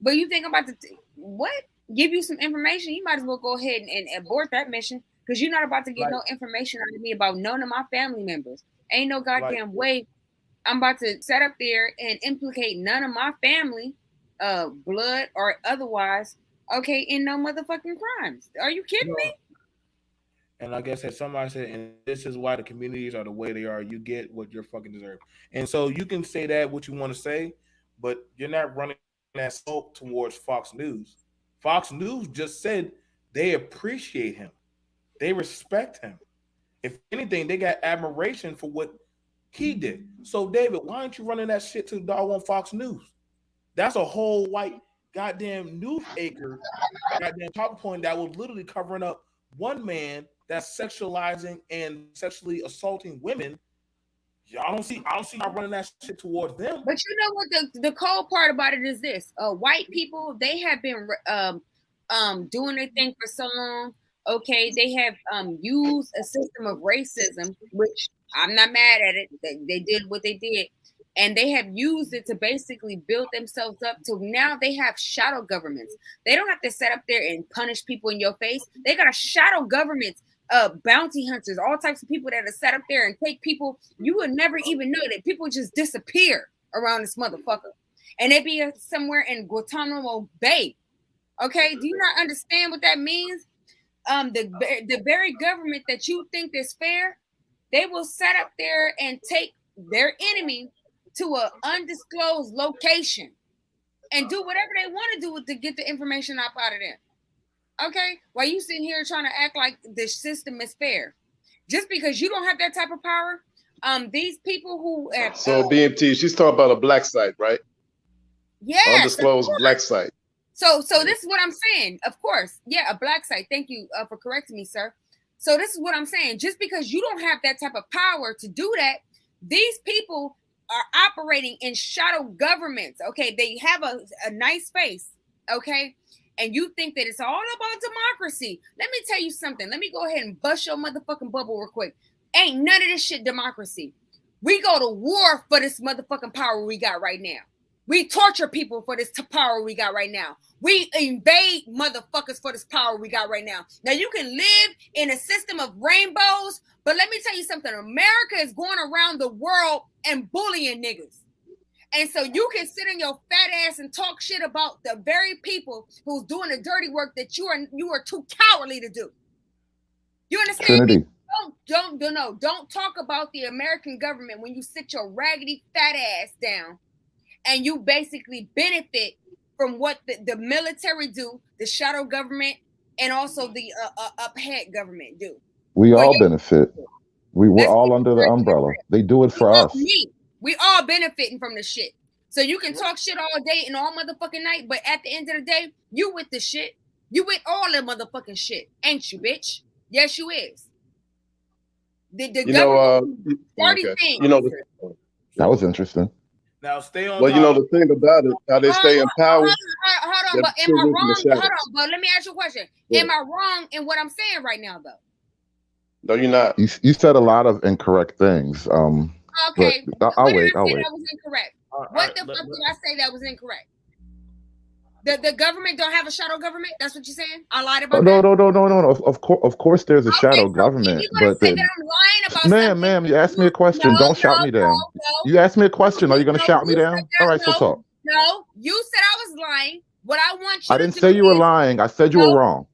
but you think I'm about to what? Give you some information? You might as well go ahead and abort that mission because you're not about to get Like, no information out of me about none of my family members. Ain't no like, goddamn way I'm about to set up there and implicate none of my family, blood or otherwise, okay, in no motherfucking crimes. Are you kidding you know, me? And like I said, somebody said, and this is why the communities are the way they are. You get what you're fucking deserve. And so you can say that what you want to say, but you're not running that smoke towards Fox News. Fox News just said they appreciate him. They respect him. If anything, they got admiration for what he did. So, David, why aren't you running that shit to doggone Fox News? That's a whole white goddamn news acre, goddamn talking point that was literally covering up one man that's sexualizing and sexually assaulting women. I don't see y'all running that shit towards them. But you know what the cold part about it is this: white people, they have been doing their thing for so long. Okay, they have used a system of racism, which I'm not mad at it. They did what they did, and they have used it to basically build themselves up to now they have shadow governments. They don't have to sit up there and punish people in your face. They got a shadow government, bounty hunters, all types of people that are set up there and take people. You would never even know that people just disappear around this motherfucker, and they be somewhere in Guantanamo Bay. Okay, do you not understand what that means? The very government that you think is fair, they will set up there and take their enemy to an undisclosed location and do whatever they want to do to get the information up out of them. Okay, while you sitting here trying to act like the system is fair, just because you don't have that type of power, these people who have So BMT, she's talking about a black site, right? yes, Undisclosed black site. So this is what I'm saying. Of course, yeah, a black site. Thank you for correcting me, sir. So this is what I'm saying. Just because you don't have that type of power to do that, these people are operating in shadow governments. Okay, they have a nice face. Okay, and you think that it's all about democracy. Let me tell you something. Let me go ahead and bust your motherfucking bubble real quick. Ain't none of this shit democracy. We go to war for this motherfucking power we got right now. We torture people for this power we got right now. We invade motherfuckers for this power we got right now. Now, you can live in a system of rainbows, but let me tell you something. America is going around the world and bullying niggas. And so you can sit in your fat ass and talk shit about the very people who's doing the dirty work that you are too cowardly to do. You understand Trinity. me? Don't talk about the American government when you sit your raggedy fat ass down and you basically benefit from what the military do, the shadow government, and also the uphead government do. We all benefit. We're all under the umbrella. They do it for us. We all benefiting from the shit. So you can talk shit all day and all motherfucking night, but at the end of the day, you with the shit. You with all the motherfucking shit, ain't you, bitch? Yes, you is. The government dirty thing. That was interesting. Now stay on. Well, the thing about it, how they stay in power. Hold on, but am I wrong? Hold on, but let me ask you a question. Yeah. Am I wrong in what I'm saying right now, though? No, you're not. You said a lot of incorrect things. Okay. I'll wait. That was incorrect. What the fuck did I say that was incorrect? The government don't have a shadow government? That's what you're saying? I lied about that? No. Of course there's a shadow government. But then, that I'm lying about ma'am, you asked me a question. Don't shout me down. You asked me a question. Are you going to shout me down? All right, so talk. No, you said I was lying. What I want you I didn't say you were lying. I said you were wrong.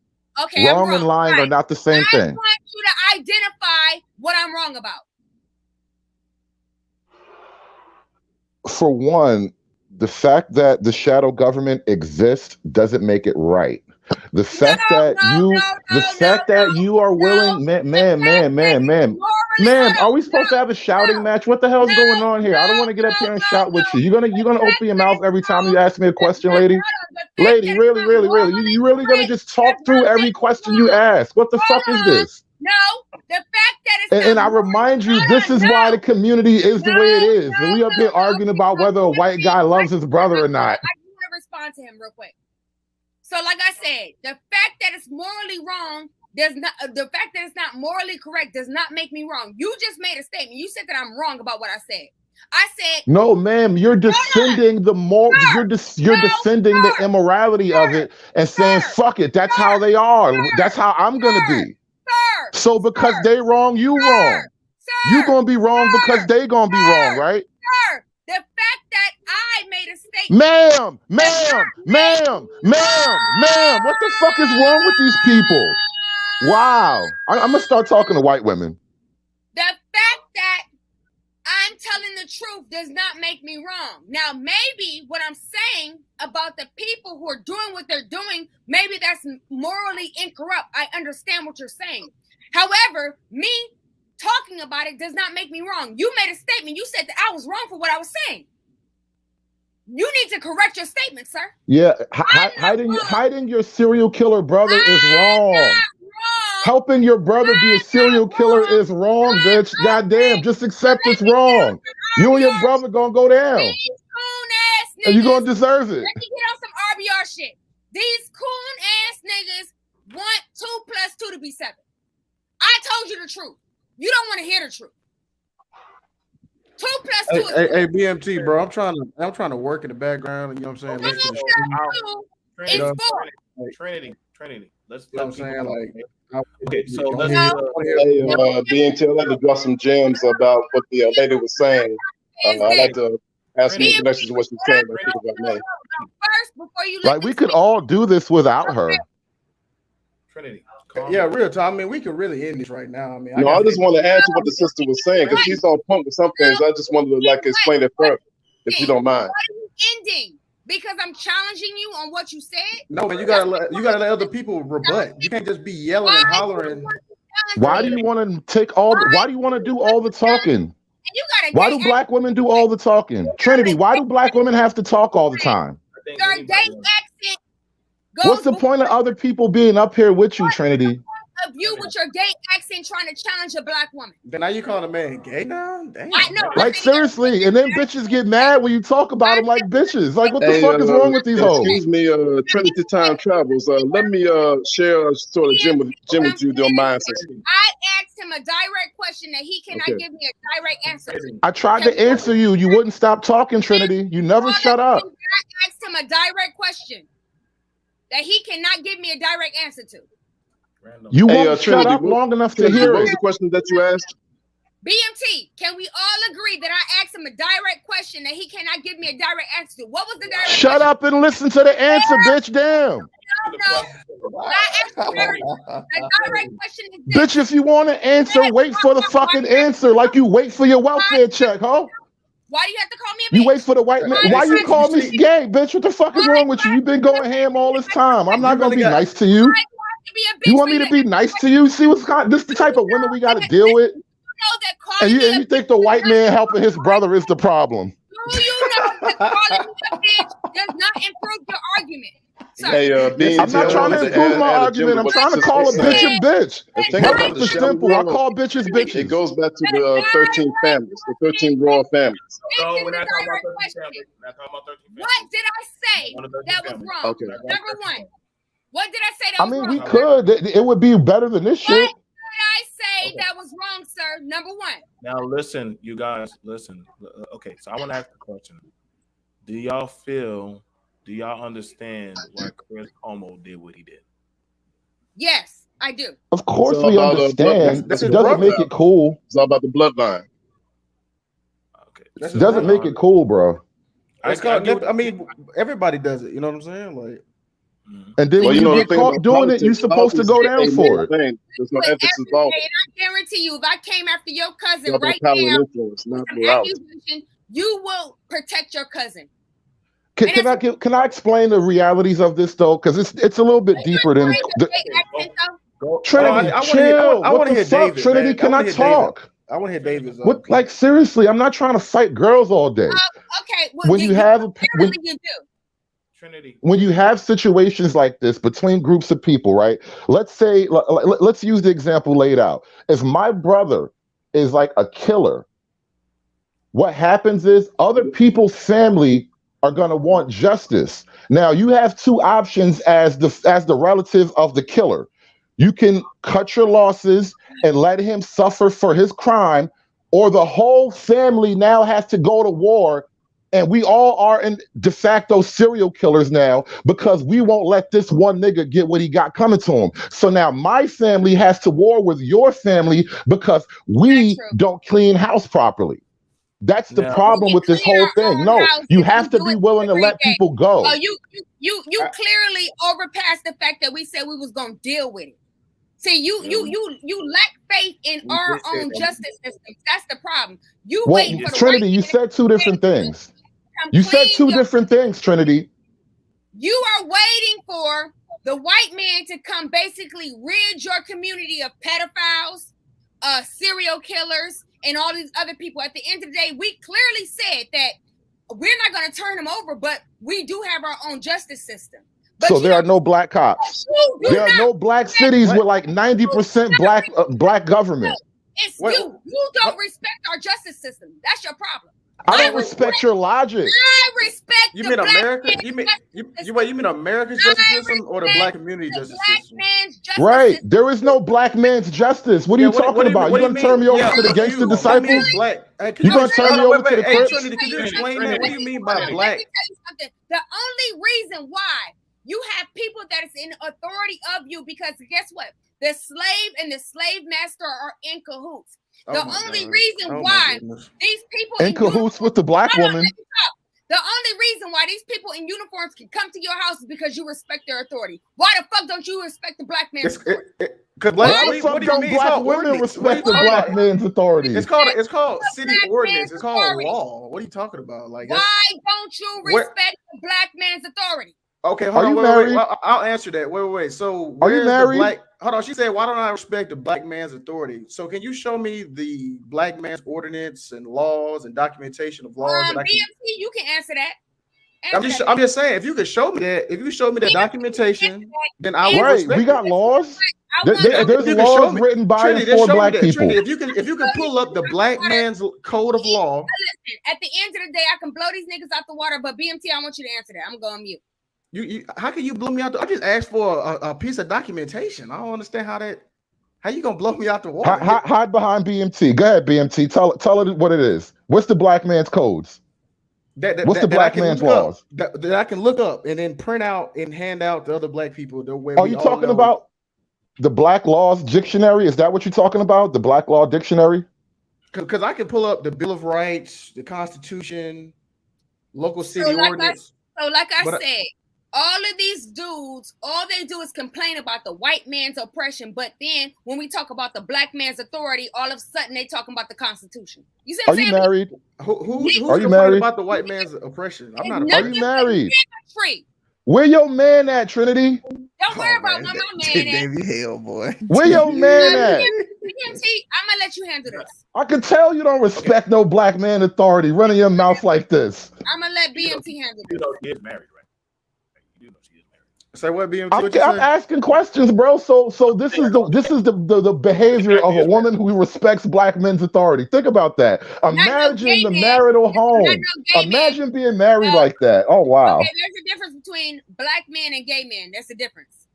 Okay, wrong and lying are not the same thing. I want you to identify what I'm wrong about. For one, the fact that the shadow government exists doesn't make it right. The fact that you are willing, ma'am, are we supposed to have a shouting match? What the hell's going on here? I don't want to get up here and shout with you. You're gonna open your mouth every time you ask me a question, lady? Lady, really? You really gonna just talk through every question you ask? What the fuck is this? No, the fact that it's and I remind you, this is why the community is the way it is. And we up here arguing about whether a white guy loves his brother or not. I want to respond to him real quick. So, like I said, the fact that it's morally wrong the fact that it's not morally correct does not make me wrong. You just made a statement. You said that I'm wrong about what I said. I said no, ma'am. You're descending the descending the immorality of it and saying fuck it. That's how they are. That's how I'm gonna be. So because they wrong, you wrong. You gonna be wrong because they gonna be wrong, right? Sir, the fact that I made a statement. Ma'am, what the fuck is wrong with these people? Wow. I'm gonna start talking to white women. The fact that I'm telling the truth does not make me wrong. Now, maybe what I'm saying about the people who are doing what they're doing, maybe that's morally incorrect. I understand what you're saying. However, me talking about it does not make me wrong. You made a statement. You said that I was wrong for what I was saying. You need to correct your statement, sir. Yeah, hiding your serial killer brother is wrong. Helping your brother be a serial killer is wrong, bitch. Goddamn, just accept it's wrong. You and your brother gonna go down. These coon ass niggas. And you gonna deserve it. Let me get on some RBR shit. These coon ass niggas want 2 + 2 to be 7. I told you the truth. You don't want to hear the truth. 2 + 2 is Hey, BMT, bro. I'm trying to work in the background. You know what I'm saying? Listen to the Trinity. Let's. You know what I'm saying? Like, okay, so let's. BNT, I'd like to drop some gems about what the lady was saying. I'd like to ask you in connection to what she's saying. First, before you like, we could all do this without her. Trinity. Yeah, real time. I mean, we could really end this right now. I mean, I just want to add to what the sister was saying because she's on point with some things. I just wanted to explain it further, if you don't mind. Ending because I'm challenging you on what you said. No, man, you gotta let other people rebut. You can't just be yelling and hollering. Why do you want to why do you want to do all the talking? Why do black women do all the talking? Trinity, why do black women have to talk all the time? Your gay accent. What's the point of other people being up here with you, Trinity? Of you with your gay accent trying to challenge a black woman. Then now you calling a man gay now? Damn. Like, seriously, and then bitches get mad when you talk about them like bitches. Like, what the fuck is wrong with these hoes? Excuse me, Trinity Time Travels. Let me share a sort of gem with you, don't mind. I asked him a direct question that he cannot give me a direct answer to. I tried to answer you. You wouldn't stop talking, Trinity. You never shut up. I asked him a direct question that he cannot give me a direct answer to. You won't shut up long enough to hear it. What was the question that you asked? BMT, can we all agree that I asked him a direct question that he cannot give me a direct answer to? What was the direct question? Shut up and listen to the answer, bitch. Damn. No. I asked the direct question is this. Bitch, if you want to answer, wait for the fucking answer like you wait for your welfare check, huh? Why do you have to call me a bitch? You wait for the white man. Why you call me gay, bitch? What the fuck is wrong with you? You've been going ham all this time. I'm not going to be nice to you. You want me to be nice to you? See what's this the type of women we got to deal with? And you think the white man helping his brother is the problem? Do you know that calling me a bitch does not improve your argument? Hey, I'm not trying to improve my argument. I'm trying to call a bitch a bitch. It's simple. I call bitches bitches. It goes back to the 13 families, the 13 royal families. No, we're not talking about 13 families. We're not talking about 13 families. What did I say that was wrong? Okay. Number one. What did I say that was wrong? I mean, we could. It would be better than this shit. What did I say that was wrong, sir? Number one. Now listen, you guys, listen. Okay, so I want to ask the question. Do y'all understand why Chris Cuomo did what he did? Yes, I do. Of course we understand. It doesn't make it cool. It's all about the bloodline. Okay. It doesn't make it cool, bro. I mean, everybody does it. You know what I'm saying? Like, and then when you get caught doing it, you're supposed to go down for it. There's no ethics involved. And I guarantee you, if I came after your cousin It's right power now, and influence, not morality. you will protect your cousin. Can I explain the realities of this though? Because it's a little bit deeper than Trinity. Chill. I want to hear David. Trinity, can I talk? I want to hear David's. Like, seriously, I'm not trying to fight girls all day. Okay. Well, when you do. Trinity. When you have situations like this between groups of people, right? Let's say, let's use the example laid out. If my brother is like a killer, what happens is other people's family are going to want justice. Now, you have two options as the relative of the killer. You can cut your losses and let him suffer for his crime, or the whole family now has to go to war. And we all are in de facto serial killers now because we won't let this one nigga get what he got coming to him. So now my family has to war with your family because we don't clean house properly. That's the problem with this whole thing. No, you have to be willing to let people go. Oh, you clearly overpassed the fact that we said we was gonna deal with it. See, you lack faith in our own justice systems. That's the problem. You Well, waiting for the Trinity, white you said two different things. You said two different things, Trinity. You are waiting for the white man to come basically rid your community of pedophiles, serial killers, and all these other people. At the end of the day, we clearly said that we're not going to turn them over, but we do have our own justice system. But so there are no black cops. There are no black cities with like 90% black government. It's you. You don't respect our justice system. That's your problem. I don't respect your logic. I respect. You mean America? You mean America's justice system or the black community justice system? Right. There is no black man's justice. What are you talking about? You gonna turn me over to the gangster disciples? You gonna turn me over to the Crips? Trinity, could you explain that? What do you mean by black? Let me tell you something. The only reason why you have people that is in authority of you, because guess what? The slave and the slave master are in cahoots. The only reason why these people in cahoots with the black woman. The only reason why these people in uniforms can come to your house is because you respect their authority. Why the fuck don't you respect the black man's authority? Why the fuck don't black women respect the black man's authority? It's called city ordinance. It's called law. What are you talking about? Like, why don't you respect the black man's authority? Okay, hold on. Wait. I'll answer that. Wait. So are you married? Hold on. She said, "Why don't I respect the black man's authority?" So can you show me the black man's ordinance and laws and documentation of laws? That BMT, you can answer that. I'm just saying, if you could show me that, if you show me the documentation, then I will respect we got laws. There's laws written by and for black people. Trinity, if you can pull up the black man's code of law. Listen, at the end of the day, I can blow these niggas out the water, but BMT, I want you to answer that. I'm going on mute. You how can you blow me out? I just asked for a piece of documentation. I don't understand how you gonna blow me out the water. Hide behind BMT. Go ahead, BMT. Tell it what it is. What's the black man's codes? What's the black man's laws? That I can look up and then print out and hand out to other black people. Are you talking about the Black Laws Dictionary? Is that what you're talking about? The Black Law Dictionary? Because I can pull up the Bill of Rights, the Constitution, local city ordinance. Like I said, all of these dudes, all they do is complain about the white man's oppression. But then when we talk about the black man's authority, all of a sudden they talking about the Constitution. You see what I'm saying? Are you married? Who's are you married about the white man's oppression? I'm not. Are you married? Free. Where your man at, Trinity? Don't worry about where my man at. Baby hell, boy. Where your man at? BMT, I'm gonna let you handle this. I can tell you don't respect no black man authority running your mouth like this. I'm gonna let BMT handle this. You know she is married, right? You know she is married. Say what, BMT? I'm asking questions, bro. So this is the behavior of a woman who respects black men's authority. Think about that. Imagine the marital home. Imagine being married like that. Oh wow. Okay, there's a difference between black men and gay men. That's the difference.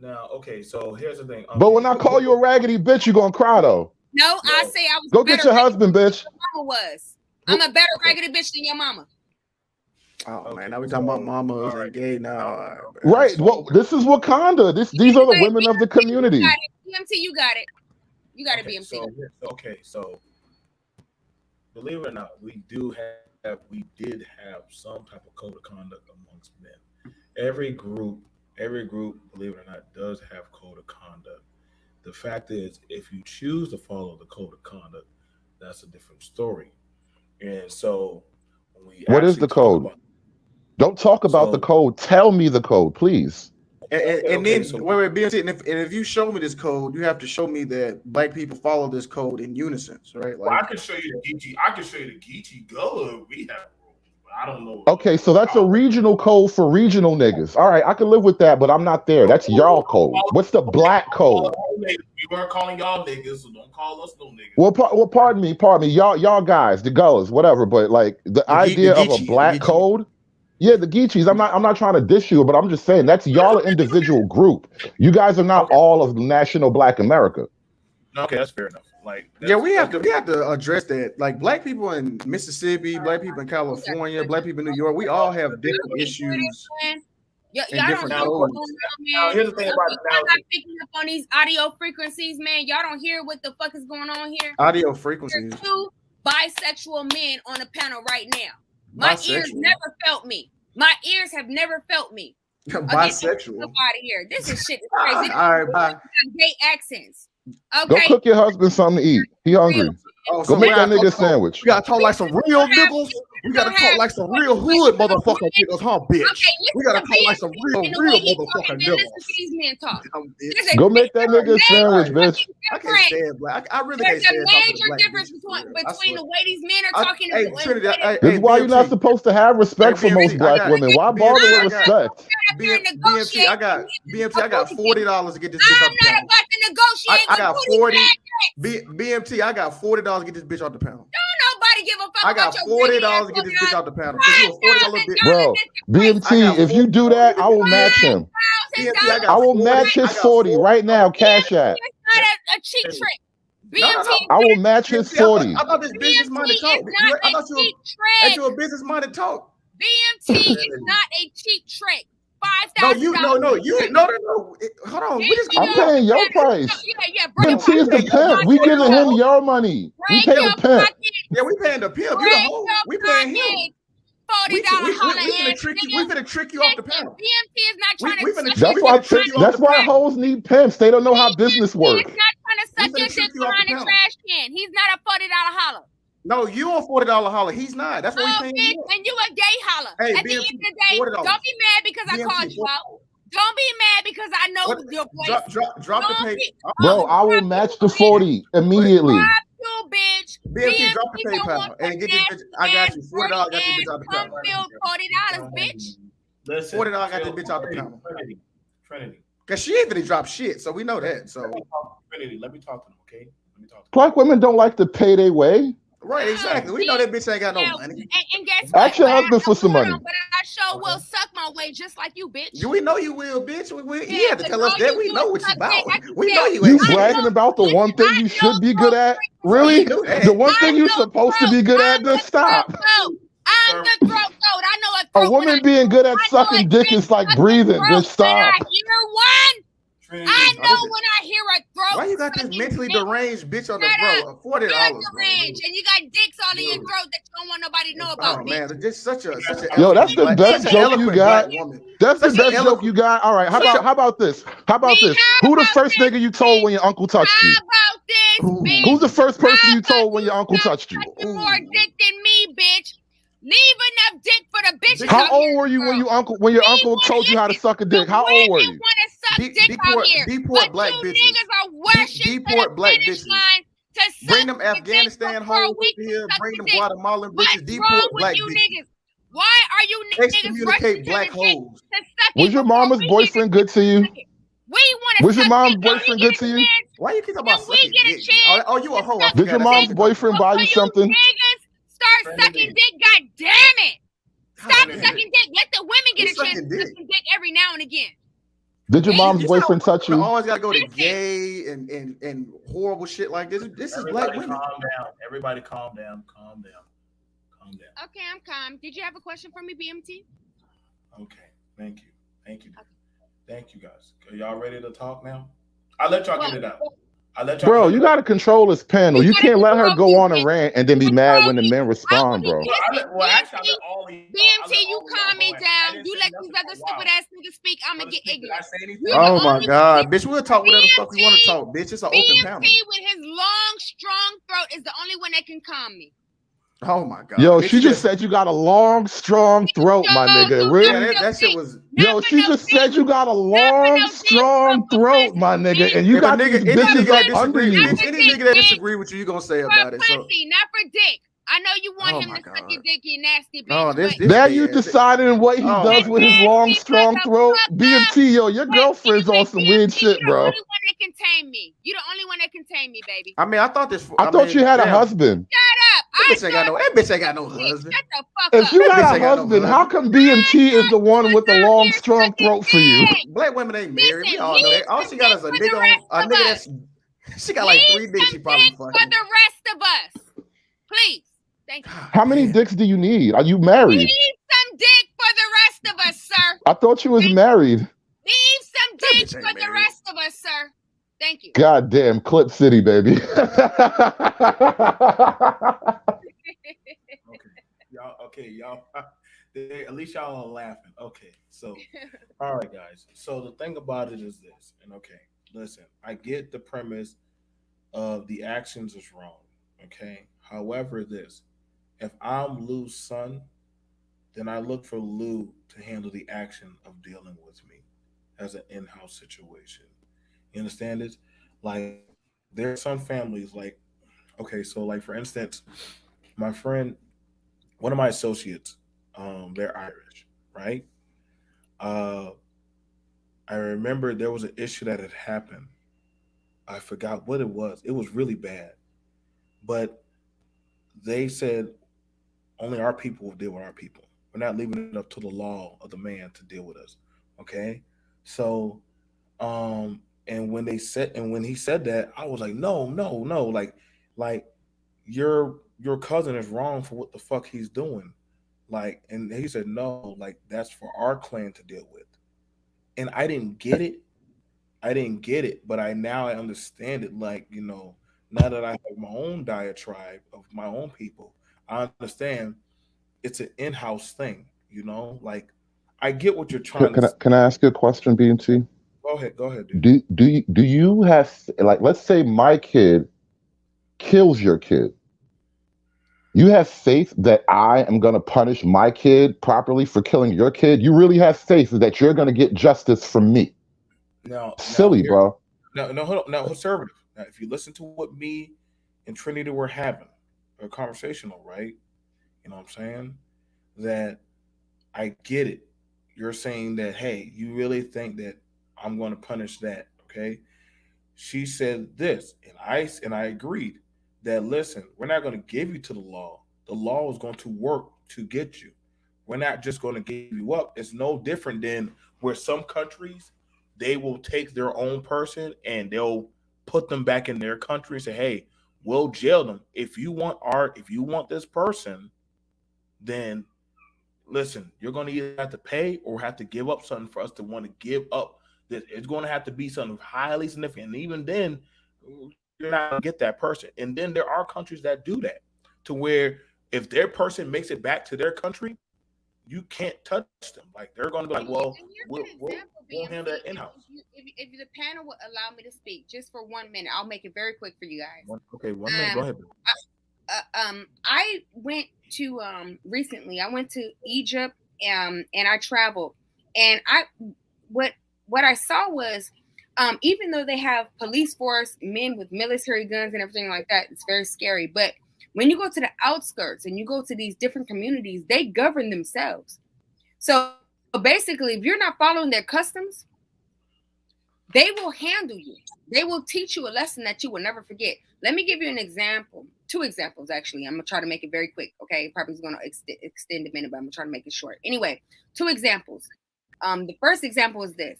Now, okay, so here's the thing. But when I call you a raggedy bitch, you're gonna cry though. No, I say I was. Go get your husband, bitch. Mama was. I'm a better raggedy bitch than your mama. Oh man, now we talking about mamas and gay now. Right. Well, this is Wakanda. These are the women of the community. BMT, you got it. You got it, BMT. So believe it or not, we did have some type of code of conduct amongst men. Every group, believe it or not, does have code of conduct. The fact is, if you choose to follow the code of conduct, that's a different story. And so, what is the code? Don't talk about the code. Tell me the code, please. And then, wait, BMT, and if you show me this code, you have to show me that black people follow this code in unison, right? Well, I can show you the Geechee. I can show you the Geechee Gullah. We have rules, but I don't know. Okay, so that's a regional code for regional niggas. All right, I can live with that, but I'm not there. That's y'all code. What's the black code? We weren't calling y'all niggas, so don't call us no niggas. Well, pardon me, y'all guys, the Gullahs, whatever. But like the idea of a black code. Yeah, the Geechees. I'm not trying to dish you, but I'm just saying that's y'all an individual group. You guys are not all of national Black America. Okay, that's fair enough. Like, we have to address that. Like black people in Mississippi, black people in California, black people in New York, we all have different issues. Y'all don't know what's going on, man. Here's the thing about it. I'm not picking up on these audio frequencies, man. Y'all don't hear what the fuck is going on here. Audio frequencies. There's 2 bisexual men on the panel right now. My ears never felt me. My ears have never felt me. Bisexual. Up out of here. This is shit. Is crazy. All right, bye. Gay accents. Go Okay. cook your husband something to eat. He hungry. Oh, Go make that nigga a sandwich. We gotta talk like some real niggas. We gotta talk like some real hood motherfucker niggas, huh, bitch? Okay, We gotta talk like some real motherfucker niggas. Listen to these men talk. Go make that nigga a sandwich, bitch. I can't stand black. I really can't There's a stand talking to major black difference between the way these men are talking. Hey, Trinity, This is why you're not supposed to have respect for most black women. Why bother with respect? BMT, I got $40 to get this bitch off the panel. I'm not about to negotiate. I got 40. BMT, I got $40 to get this bitch off the panel. Don't nobody give a fuck. I got $40 to get this bitch off the panel. Cause you a $40 bitch. Bro, BMT, if you do that, I will match him. BMT, I will match his 40 right now, cash app. It's not a cheap trick. BMT, I will match his 40. I thought this business minded talk. I thought you were a business minded talk. BMT is not a cheap trick. No, $5,000. no. Hold on. I'm paying your price. BMT is the pimp. We giving him your money. We pay the pimp. Yeah, we paying the pimp. You the hoe. We paying him. $40 we finna trick you off the panel. BMT is not trying to. That's why hoes need pimps. They don't know how business works. He's not trying to suck your dick behind the trash can. He's not a $40 holler. No, you a $40 holler. He's not. That's what we paying you. And you a gay holler. Hey, at the end of the day, $40. don't be mad because I called you out. Don't be mad because I know your voice. Drop the paper. Bro, I will match the 40 immediately. You bitch. BMT, drop the PayPal and get this bitch. I got you. $40. Got this bitch out the panel. $40, bitch. Listen, $40 got this bitch out the panel. Trinity. Cause she ain't finna drop shit, so we know that. So Trinity, let me talk to them, okay? Let me talk to them. Black women don't like to pay their way. Right, exactly. We know that bitch ain't got no money. And guess what? Ask your husband for some money. But I sure will suck my way just like you, bitch. We know you will, bitch. You have to tell us that. We know what you about. We know you. You bragging about the one thing you should be good at? Really? The one thing you're supposed to be good at? Then stop. I'm the throat goat. I know a woman being good at sucking dick is like breathing. Just stop. I know when I hear a throat. Why you got this mentally deranged bitch on the bro? $40. Deranged, and you got dicks all in your throat that you don't want nobody to know about. Oh man, it's just such a yo. That's the best joke you got. That's the best joke you got. All right, how about this? How about this? Who the first nigga you told when your uncle touched you? How about this? Who's the first person you told when your uncle touched you? More dick than me, bitch. Leave enough dick for the bitches. How old were you when your uncle told you how to suck a dick? How old were you? Deport black bitches. Deport black bitches. Bring them Afghanistan hoes here. Bring them Guatemalan bitches. Deport black bitches. Why are you niggas excommunicate black hoes? Was your mama's boyfriend good to you? Was your mom's boyfriend good to you? Why you keep talking about sucking dick? Oh, you a hoe? Did your mom's boyfriend buy you something? Start sucking dick, god damn it! Stop sucking dick. Let the women get a chance to suck some dick every now and again. Did your mom's boyfriend touch you? Always gotta go to gay and horrible shit like this. This is black women. Calm down. Everybody calm down. Calm down. Calm down. Okay, I'm calm. Did you have a question for me, BMT? Okay. Thank you. Thank you. Thank you guys. Are y'all ready to talk now? I'll let y'all get it out. Bro, you got to control this panel. You can't let her go on a rant and then be mad when the men respond, bro. BMT, you calm me down. You let these other stupid ass niggas speak. I'm gonna get ignorant. Oh my god, bitch, we'll talk whatever the fuck we want to talk, bitch. It's an open panel. BMT with his long, strong throat is the only one that can calm me. Oh my god. Yo, she just said you got a long, strong throat, my nigga. Really? Yeah, that shit was. Yo, she just said you got a long, strong throat, my nigga, and you got these bitches under you. Any nigga that disagree with you gonna say about it. So. Not for dick. I know you want him to suck your dick, you nasty bitch. Now you deciding what he does with his long, strong throat. BMT, yo, your girlfriend's on some weird shit, bro. You're the only one that can tame me. You're the only one that can tame me, baby. I mean, I thought you had a husband. Shut up. That bitch ain't got no husband. Shut the fuck if you up. got a husband, how come BMT is the one with the long, strong throat for you? Black women ain't married. We all know that. All she got is a nigga that's. She got like 3 dicks. She probably fucking. For the rest of us, please. Thank you. How many dicks do you need? Are you married? We need some dick for the rest of us, sir. I thought you was married. Leave some dick for the rest of us, sir. Thank you. Goddamn, Clip City, baby. Y'all. At least y'all are laughing. Okay, so all right, guys. So the thing about it is this, and okay, listen, I get the premise of the actions is wrong. Okay, however, this if I'm Lou's son, then I look for Lou to handle the action of dealing with me as an in-house situation. You understand this? Like there are some families like okay, so like for instance, my friend, one of my associates, they're Irish, right? Uh, I remember there was an issue that had happened. I forgot what it was. It was really bad, but they said only our people will deal with our people. We're not leaving it up to the law of the man to deal with us. Okay, so and when he said that, I was like, no, no, no, like your cousin is wrong for what the fuck he's doing. Like, and he said, no, like that's for our clan to deal with. And I didn't get it. I didn't get it, but I understand it. Like, now that I have my own diatribe of my own people, I understand it's an in-house thing. Like I get what you're trying to say. Can I ask you a question, BNT? Go ahead, dude. Do you have, like, let's say my kid kills your kid? You have faith that I am going to punish my kid properly for killing your kid? You really have faith that you're going to get justice from me? Now Silly, here, bro. no, hold on. Now, conservative. Now, if you listen to what me and Trinity were having, a conversational, right? You know what I'm saying? That I get it. You're saying that, hey, you really think that I'm going to punish that, okay? She said this, and I agreed that listen, we're not going to give you to the law. The law is going to work to get you. We're not just going to give you up. It's no different than where some countries they will take their own person and they'll put them back in their country and say, hey, we'll jail them. If you want this person, then listen, you're going to either have to pay or have to give up something for us to want to give up. That it's going to have to be something highly significant. And even then, you're not going to get that person. And then there are countries that do that to where if their person makes it back to their country, you can't touch them. Like they're going to be like, well, And here's an example, we'll handle that BMC. in house. If the panel would allow me to speak just for 1 minute, I'll make it very quick for you guys. Okay, 1 minute. Go ahead. I went to recently. I went to Egypt, and I traveled, and what I saw was, even though they have police force, men with military guns and everything like that, it's very scary. But when you go to the outskirts and you go to these different communities, they govern themselves. So basically, if you're not following their customs, they will handle you. They will teach you a lesson that you will never forget. Let me give you an example. 2 examples, actually. I'm going to try to make it very quick. Okay. Probably is going to extend a minute, but I'm going to try to make it short. Anyway, 2 examples. The first example is this.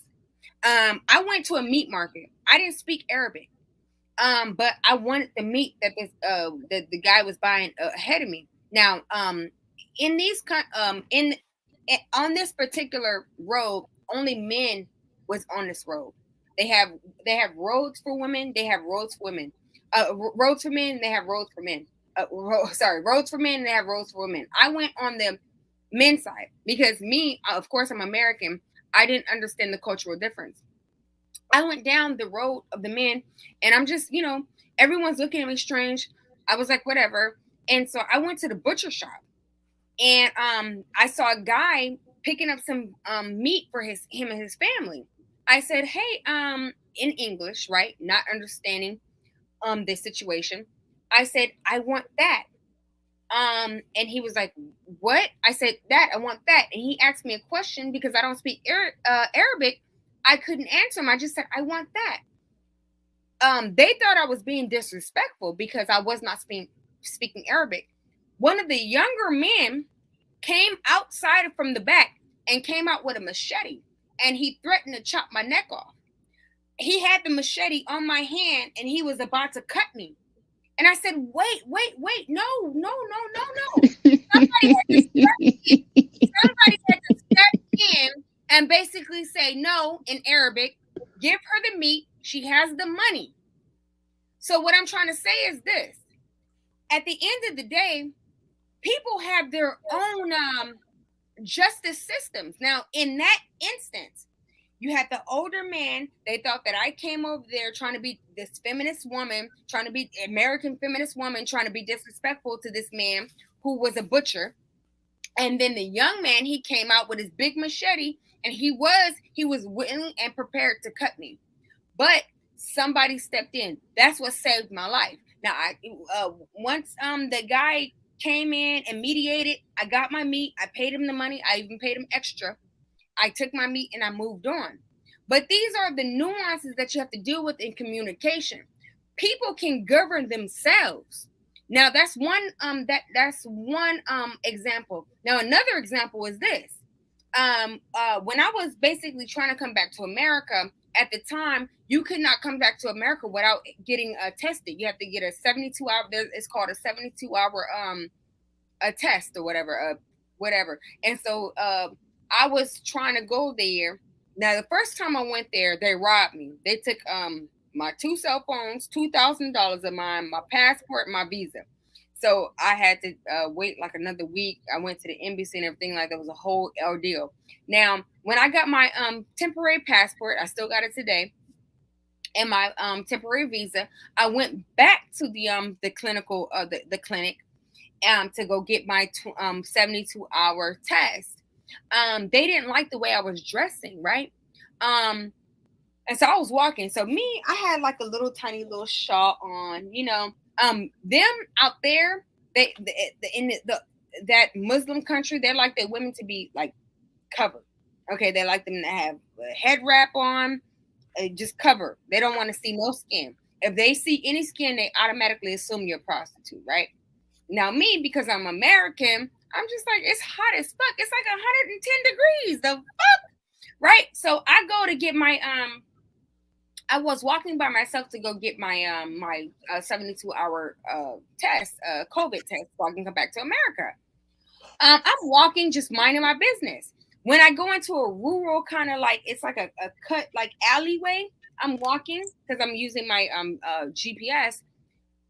I went to a meat market. I didn't speak Arabic. But I wanted the meat that the guy was buying ahead of me. Now, in these on this particular road, only men was on this road. They have roads for women. They have roads for women. Roads for men. They have roads for men. Roads for men. They have roads for women. I went on the men's side because me, of course, I'm American. I didn't understand the cultural difference. I went down the road of the men, and I'm just, everyone's looking at me strange. I was like, whatever. And so I went to the butcher shop, and I saw a guy picking up some meat for him and his family. I said, hey, in English, right? Not understanding this situation. I said, I want that. And he was like, what? I said, that, I want that. And he asked me a question because I don't speak Arabic. I couldn't answer him. I just said, I want that. They thought I was being disrespectful because I was not speaking Arabic. One of the younger men came outside from the back and came out with a machete, and he threatened to chop my neck off. He had the machete on my hand, and he was about to cut me. And I said, wait, no. Somebody had to step in and basically say no in Arabic, give her the meat, she has the money. So what I'm trying to say is this. At the end of the day, people have their own justice systems. Now, in that instance, you had the older man. They thought that I came over there trying to be this feminist woman, trying to be American feminist woman, trying to be disrespectful to this man who was a butcher. And then the young man, he came out with his big machete, and he was willing and prepared to cut me. But somebody stepped in. That's what saved my life. Now, once the guy came in and mediated, I got my meat. I paid him the money. I even paid him extra. I took my meat and I moved on. But these are the nuances that you have to deal with in communication. People can govern themselves. Now, that's one example. Now, another example is this. When I was basically trying to come back to America, at the time, you could not come back to America without getting tested. You have to get a 72-hour. It's called a 72-hour a test or whatever. And so I was trying to go there. Now, the first time I went there, they robbed me. They took my 2 cell phones, $2,000 of mine, my passport, my visa. So I had to wait like another week. I went to the embassy and everything like that. It was a whole ordeal. Now, when I got my temporary passport, I still got it today, and my temporary visa, I went back to the clinic to go get my 72-hour test. They didn't like the way I was dressing, right? And so I was walking. So me, I had like a little tiny little shawl on, you know. Them out there, they in that Muslim country, they like their women to be like covered. Okay, they like them to have a head wrap on, just cover. They don't want to see no skin. If they see any skin, they automatically assume you're a prostitute, right? Now me, because I'm American, I'm just like, it's hot as fuck. It's like 110 degrees. The fuck, right? So I go to get my I was walking by myself to go get my my 72-hour test, COVID test, so I can come back to America. I'm walking, just minding my business. When I go into a rural kind of like, it's like a cut like alleyway, I'm walking because I'm using my GPS.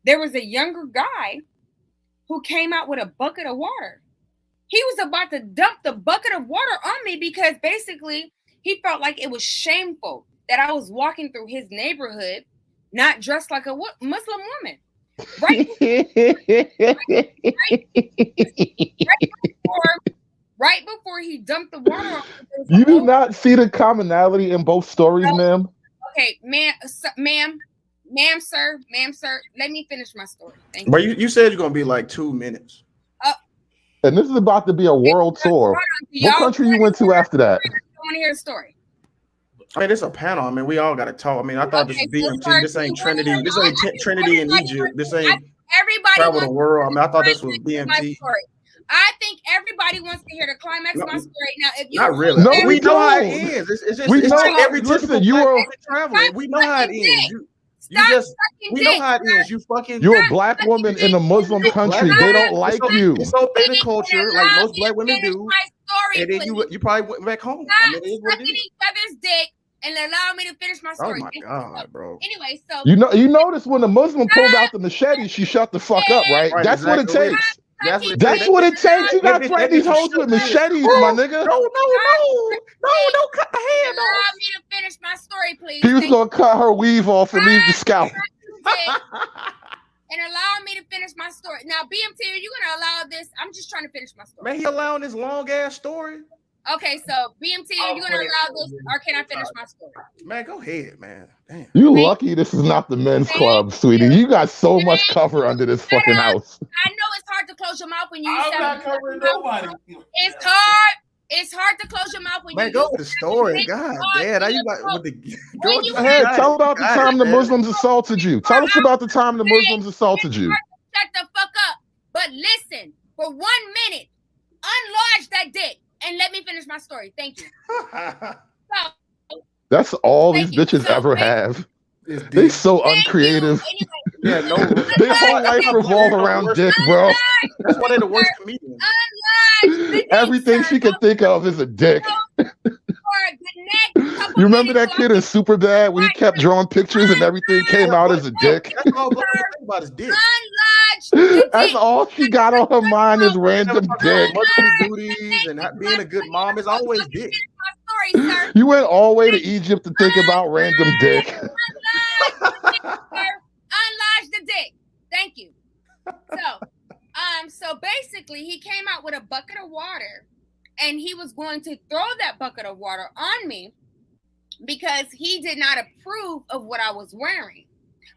There was a younger guy who came out with a bucket of water. He was about to dump the bucket of water on me because basically he felt like it was shameful that I was walking through his neighborhood, not dressed like a Muslim woman. Right before he dumped the water on me. You do not see the commonality in both stories, ma'am? Okay, ma'am, sir, let me finish my story. Thank you. But you said you're going to be like 2 minutes. And this is about to be a world tour. What country you went to after that? I want to hear the story. I mean, it's a panel. I mean, we all got to talk. I mean, I thought this was BMT. This ain't Trinity. This ain't Trinity in Egypt. This ain't Travel the World. I mean, I thought this was BMT. I think everybody wants to hear the climax of my story. Now, if you not really, no, we know how it ends. It's just we know like every listen, you are traveling. We know how it ends. We know how it ends. You fucking. You're a black woman in a Muslim country. They don't like you. It's obey the culture, like most black women do. And then you probably went back home. I mean, it is what it is. Each other's dick and allow me to finish my story. Oh my god, bro. Anyway, so you notice when the Muslim pulled out the machete, she shut the fuck up, right? That's what it takes. That's what it takes. You gotta threaten these hoes with machetes, my nigga. No, don't cut the hand off. Allow me to finish my story, please. He was gonna cut her weave off and leave the scalp. And allow me to finish my story. Now, BMT, are you gonna allow this? I'm just trying to finish my story. Man, he allowing this long ass story. Okay, so BMT, are you gonna allow this, or can I finish my story? Man, go ahead, man. Damn. You lucky this is not the men's club, sweetie. You got so much cover under this fucking house. I know it's hard to close your mouth when you. I'm not covering nobody. It's hard. It's hard to close your mouth when man, you. go with the story. God damn, now you got with the. Go ahead, tell about the time the Muslims assaulted you. Tell us about the time the Muslims assaulted you. Shut the fuck up. But listen, for 1 minute, unlodge that dick and let me finish my story. Thank you. That's all these bitches ever have. They so uncreative. Yeah, no. Their whole life revolve around dick, bro. That's why they're the worst comedians. Everything she can think of is a dick. You remember that kid in Superbad when he kept drawing pictures and everything came out as a dick? That's all about his dick. Unlodge That's all she got on her mind is random dick. Motherly duties and not being a good mom is always dick. My story, sir. You went all the way to Egypt to think about random dick. Unlodge the dick. Thank you. So basically, he came out with a bucket of water, and he was going to throw that bucket of water on me because he did not approve of what I was wearing.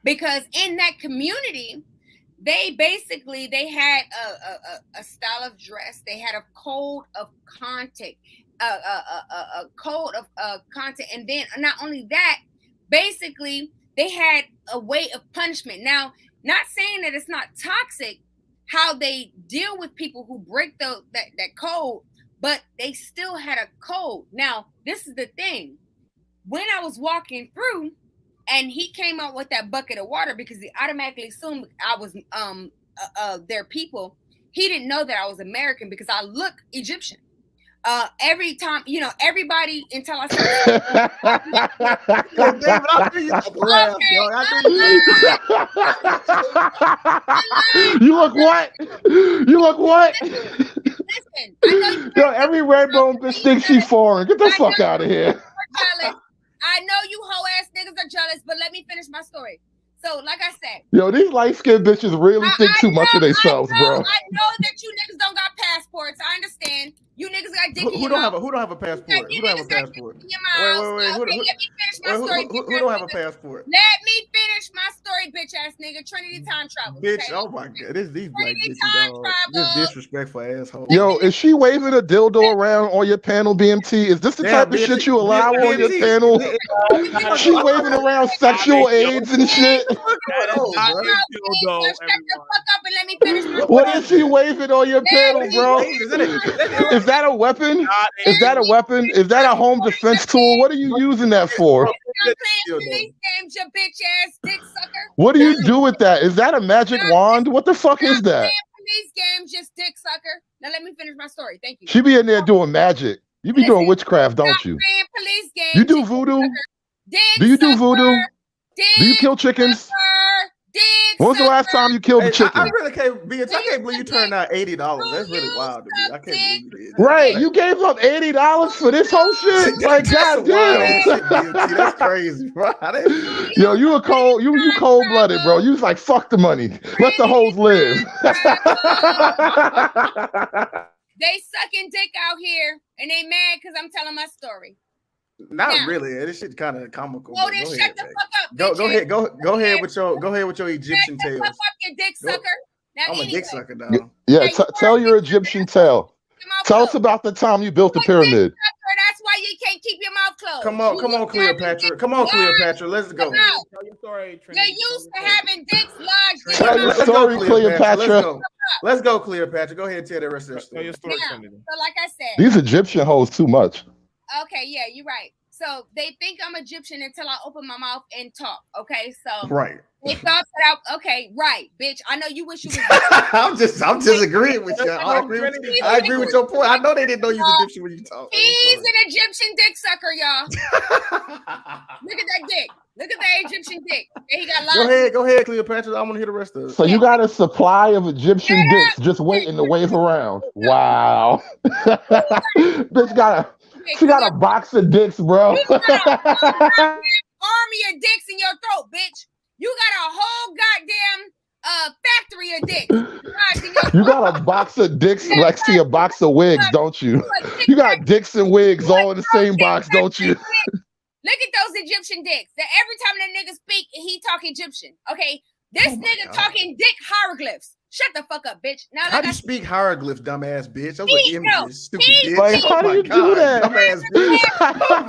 Because in that community, they had a style of dress. They had a code of content, a code of content, and then not only that, basically they had a way of punishment. Now, not saying that it's not toxic how they deal with people who break that code, but they still had a code. Now, this is the thing. When I was walking through and he came out with that bucket of water because he automatically assumed I was their people, he didn't know that I was American because I look Egyptian. Every time, everybody until I started. You look what? You look what? Listen, yo, every red bone bitch thinks she's foreign. Get the fuck out of here. I know you hoe ass niggas are jealous, but let me finish my story. So, like I said, yo, these light skinned bitches really think too much of themselves, bro. I know that you niggas don't got passports. I understand. You niggas got dick in your mouth. Who don't have a passport? Who don't have a passport? Wait. Let me finish my story. Who don't have a passport? Let me finish my story, bitch ass nigga. Trinity time travel. Bitch, okay? Oh my god, these black bitches, this disrespectful asshole. Yo, is she waving a dildo around on your panel, BMT? Is this the type of shit you allow on your panel? She waving around sexual aids and shit. What is she waving on your panel, bro? Is that a weapon? Is that a weapon? Is that a home defense tool? What are you using that for? What do you do with that? Is that a magic wand? What the fuck is that? Police games, just dick sucker. Now let me finish my story. Thank you. She be in there doing magic. You be doing witchcraft, don't you? Police games, you do voodoo? Do you do voodoo? Do you kill chickens? When was the last time you killed a chicken? I really can't believe you turned out $80. That's really wild to me. I can't believe you did. Right, you gave up $80 for this whole shit. Like, goddamn, that's crazy, bro. Yo, you cold blooded, bro. You was like, fuck the money. Let the hoes live. They sucking dick out here, and they mad because I'm telling my story. Not really. This shit kind of comical. Oh, then shut the fuck up. Go ahead with your Egyptian tales. Fuck your dick sucker. Now, I'm a dick sucker, dog. Yeah, tell your Egyptian tale. Tell us about the time you built the pyramid. That's why you can't keep your mouth closed. Come on, Cleopatra. Come on, Cleopatra. Let's go. Tell your story, You're used to having dicks lodged. Tell your story, Cleopatra. Let's go, Cleopatra. Go ahead and tell the rest of the story. Tell your story, Trinity. So, like I said, these Egyptian hoes too much. Okay, yeah, you're right. So they think I'm Egyptian until I open my mouth and talk. Okay, so right. They thought that okay, right, bitch. I know you wish you was. I'm just agreeing with you. I agree with your point. I know they didn't know you was Egyptian when you talk. He's an Egyptian dick sucker, y'all. Look at that dick. Look at that Egyptian dick. He got lots. Go ahead, Cleopatra. I'm gonna hear the rest of it. So you got a supply of Egyptian dicks just waiting to wave around. Wow. Bitch she got a box of dicks, bro. You got an army of dicks in your throat, bitch. You got a whole goddamn factory of dicks. You got a box of dicks next to your box of wigs, don't you? You got dicks and wigs all in the same box, don't you? Look at those Egyptian dicks. That every time that nigga speak, he talk Egyptian. Okay, this nigga talking dick hieroglyphs. Shut the fuck up, bitch. Now, how do you speak hieroglyphs, dumbass bitch? Those are images, stupid bitch. Like, how do you do that? Dumbass bitch.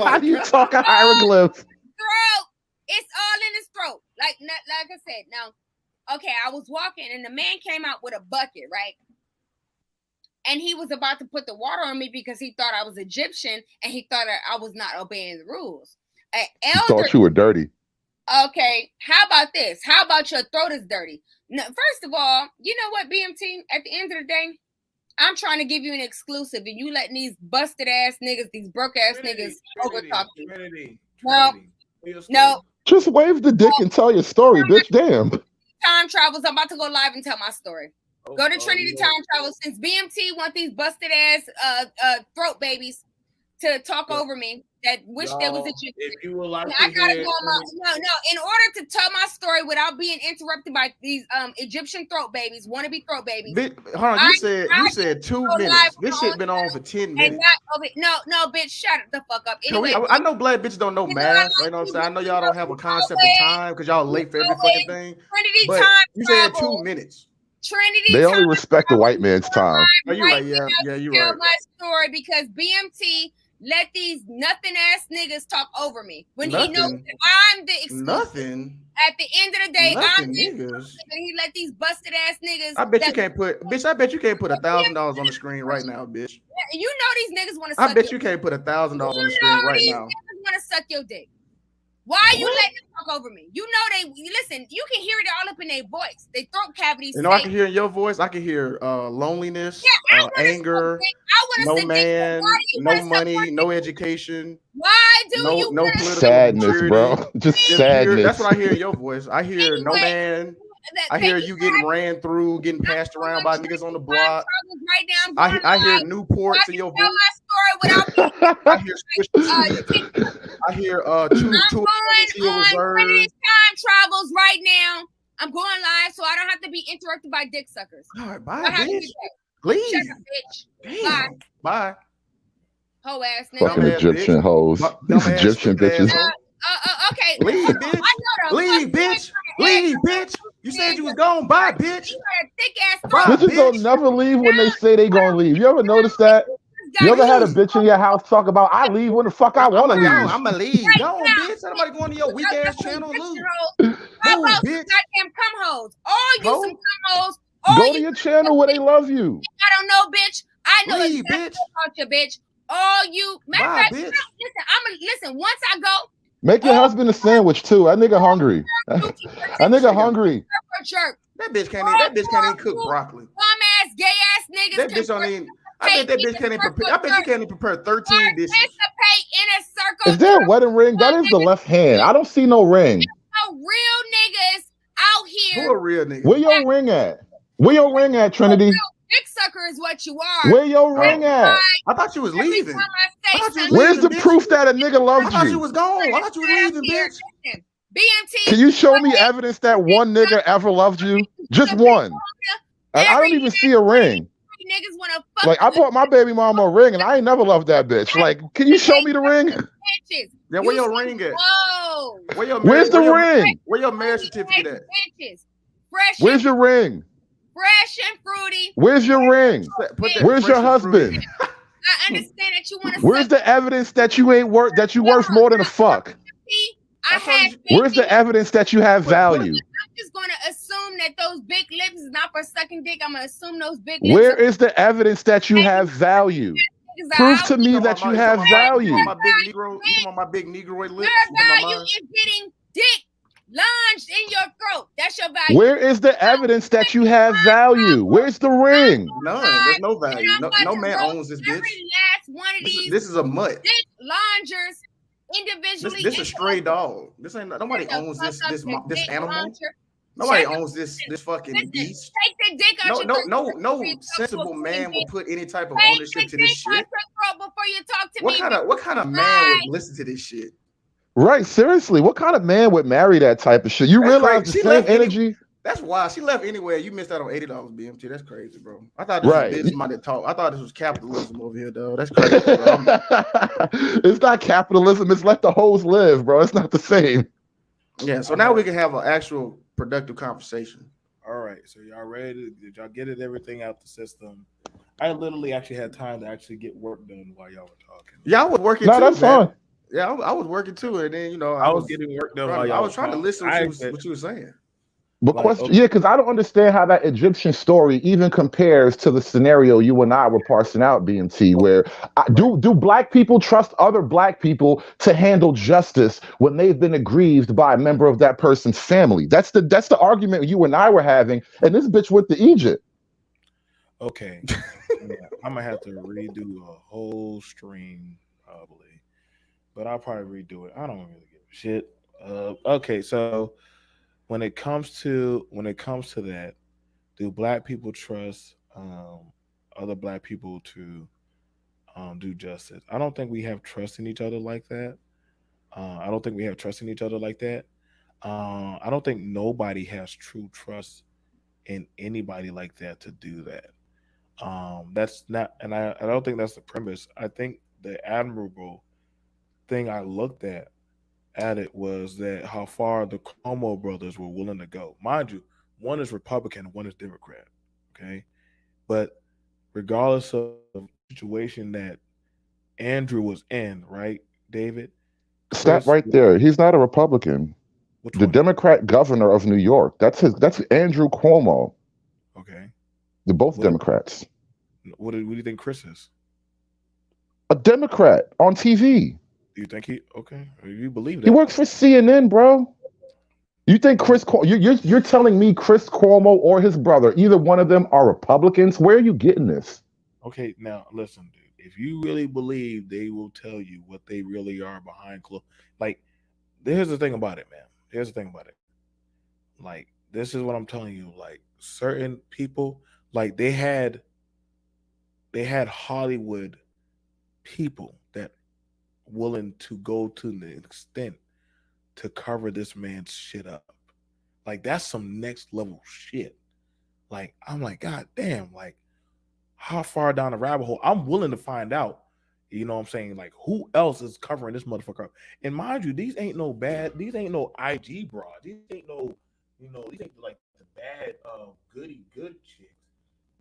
How do you talk hieroglyphs? Throat. It's all in his throat. Like I said. Now, okay, I was walking and the man came out with a bucket, right? And he was about to put the water on me because he thought I was Egyptian and he thought I was not obeying the rules. He thought you were dirty. Okay, how about this? How about your throat is dirty? No, first of all, you know what, BMT? At the end of the day, I'm trying to give you an exclusive, and you letting these busted ass niggas, these broke ass niggas, overtalk you. No. Just wave the dick and tell your story, bitch. Damn. Time Travels. I'm about to go live and tell my story. Go to Trinity yeah. Time Travels. Since BMT want these busted ass throat babies to talk over me that wish they was Egyptian. If you would like I gotta go on in order to tell my story without being interrupted by these Egyptian throat babies, wannabe throat babies. Hold on, you said 2 minutes. This shit been on for 10 minutes. No, bitch, shut the fuck up. Anyway, I know black bitches don't know math. You know what I'm saying? I know y'all don't have a concept of time because y'all late for every fucking thing. Trinity but Time you said Travel. 2 minutes. Trinity. They only respect the white man's time. Oh, you're right. Yeah, you're right. Tell my story because BMT let these nothing ass niggas talk over me when he knows that I'm the exclusive. Nothing. At the end of the day, Nothing, I'm the niggas. and he let these busted ass niggas. I bet you can't put $1,000 on the screen right now, bitch. You know these niggas want to suck. I bet you can't put $1,000 on the screen right now. Niggas want to suck your dick. Why are you letting them talk over me? You know listen. You can hear it all up in their voice. They throat cavities. You know, I can hear in your voice. I can hear loneliness, anger, no man, no money, no education. Why do you no political sadness, maturity. bro? Just sadness. That's what I hear in your voice. I hear no man. I hear you getting ran through, getting passed around by niggas on the block. I hear Newports in your voice. I hear I hear two Trinity Time Travels right now. I'm going live, so I don't have to be interrupted by dick suckers. All right, bye, bitch. Leave. Shut up, bitch. Damn. Bye. Hoe ass nigga. Fucking Egyptian hoes. These Egyptian bitches. Okay. Leave, bitch. Leave, bitch. Leave, bitch. You said you was gone. Bye, bitch. You got a thick ass Bitches throat. don't never leave when they say they gonna leave. You ever notice that? You ever had a bitch in your house talk about I leave when the fuck I want to leave? I'm gonna leave. Go on, bitch. Somebody going to your weak ass channel. Move, bitch. Goddamn cum hoes. All you some cum hoes. Go to your channel where they love you. I don't know, bitch. I know Leave, exactly about you, bitch. All you. Matter of fact, bitch. listen. Once I go, make your husband a sandwich too. That nigga hungry. That nigga hungry. That bitch can't even cook broccoli. Bum ass, gay ass niggas. That bitch don't even. I bet that bitch can't even prepare. I bet you can't even prepare 13 dishes. Participate in a circle. Is there a wedding ring? That is the left hand. I don't see no ring. No real niggas out here. Who a real nigga? Where your ring at? Where your ring at, Trinity? Dick sucker is what you are. Where your ring at? I thought you was leaving. Where's the proof that a nigga loves you? I thought you was gone. I thought you was leaving, bitch. BMT. Can you show me evidence that one nigga ever loved you? Just one. I don't even see a ring. Niggas want to fuck. Like I bought my baby mama a ring and I ain't never loved that bitch. Like, can you show me the ring? Yeah, where your ring at? Whoa. Where's the ring? Where your marriage certificate at? Fresh. Where's your ring? Fresh and fruity. Where's your ring? Where's your husband? I understand that you want to. Where's the evidence that you ain't worth that you worth more than a fuck? Where's the evidence that you have value? I'm just going to assume that those big lips is not for sucking dick. I'm going to assume those big lips. Where is the evidence that you have value? Prove to me that you have value. My big Negro, you want my big Negroid lips? Your value is getting dick lunged in your throat. That's your value. Where is the evidence that you have value? Where's the ring? None. There's no value. No man owns this bitch. Every last one of these. This is a mutt. Dick lungers individually. This is a stray dog. This ain't nobody owns this animal. Nobody owns this fucking beast. Take the dick out No sensible man will put any type of ownership to this shit. Before you talk to me. What kind of man would listen to this shit? Right, seriously, what kind of man would marry that type of shit? You realize the same energy? That's why she left anywhere. You missed out on $80 BMT. That's crazy, bro. I thought this was business talk. I thought this was capitalism over here, though. That's crazy, bro. It's not capitalism. It's let the hoes live, bro. It's not the same. Yeah. So now we can have an actual productive conversation. All right. So y'all ready? Did y'all get everything out the system? I literally actually had time to actually get work done while y'all were talking. Yeah, I was working. No, that's fine. Yeah, I was working too, and then I was getting work done while y'all. I was trying to listen to what you were saying. But yeah, because I don't understand how that Egyptian story even compares to the scenario you and I were parsing out, BMT, where do black people trust other black people to handle justice when they've been aggrieved by a member of that person's family? That's the argument you and I were having, and this bitch went to Egypt. Okay, yeah, I'm gonna have to redo a whole stream probably, but I'll probably redo it. I don't really give a shit. Okay, so when it comes to that, do black people trust other black people to do justice? I don't think we have trust in each other like that. I don't think we have trust in each other like that. I don't think nobody has true trust in anybody like that to do that. That's not, and I don't think that's the premise. I think the admirable thing I looked at it was that how far the Cuomo brothers were willing to go. Mind you, one is Republican, one is Democrat. Okay, but regardless of the situation that Andrew was in, right, David, Stop Chris, right there. He's not a Republican. which The one? Democrat governor of New York. That's Andrew Cuomo. Okay, They're both what Democrats. what do you think Chris is? A Democrat on TV. Do you think he okay? You believe He that? works for CNN, bro. You think You you're telling me Chris Cuomo or his brother, either one of them are Republicans? Where are you getting this? okay? Now listen, dude. If you really believe, they will tell you what they really are behind closed. Like, here's the thing about it, man. Here's the thing about it. Like, this is what I'm telling you. Like, certain people, like they had Hollywood people that willing to go to the extent to cover this man's shit up. Like, that's some next level shit. Like, I'm like, God damn, like, how far down the rabbit hole? I'm willing to find out. You know what I'm saying? Like, who else is covering this motherfucker up? And mind you, these ain't no IG broad. These ain't no, these ain't like the bad goody good chicks.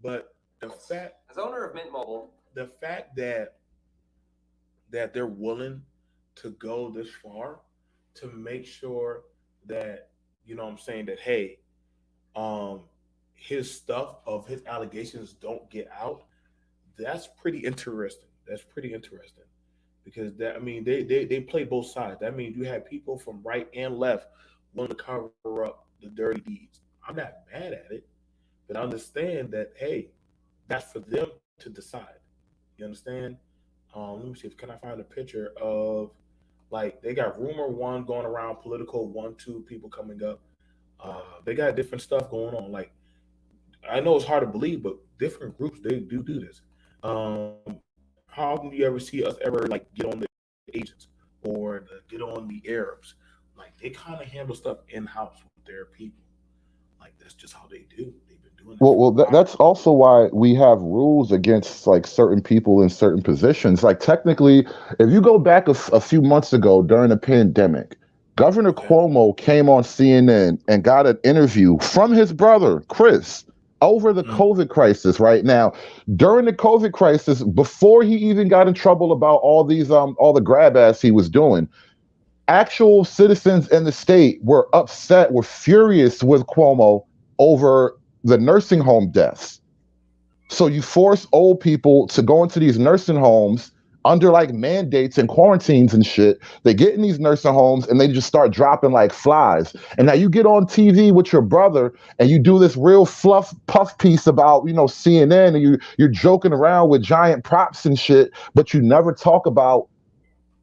But As owner of Mint Mobile, the fact that they're willing to go this far to make sure that, you know what I'm saying, that hey, um his stuff of his allegations don't get out, that's pretty interesting. That's pretty interesting. Because that, I mean, they play both sides. That means you have people from right and left willing to cover up the dirty deeds. I'm not mad at it, but understand that hey, that's for them to decide. You understand? Let me see if can I find a picture of, like, they got rumor one going around, political one, two people coming up. They got different stuff going on. Like, I know it's hard to believe, but different groups they do this. Um, how often do you ever see us ever like get on the agents or get on the Arabs? Like, they kind of handle stuff in house with their people. Like, that's just how they do. They've been doing it for Well, a while. that's also why we have rules against like certain people in certain positions. Like technically, if you go back a few months ago during the pandemic, Governor Okay. Cuomo came on CNN and got an interview from his brother Chris over the Mm, COVID crisis. Right now, during the COVID crisis, before he even got in trouble about all the grab ass he was doing, actual citizens in the state were upset, were furious with Cuomo over the nursing home deaths. So you force old people to go into these nursing homes under like mandates and quarantines and shit. They get in these nursing homes and they just start dropping like flies. And now you get on TV with your brother and you do this real fluff puff piece about, CNN, and you're joking around with giant props and shit, but you never talk about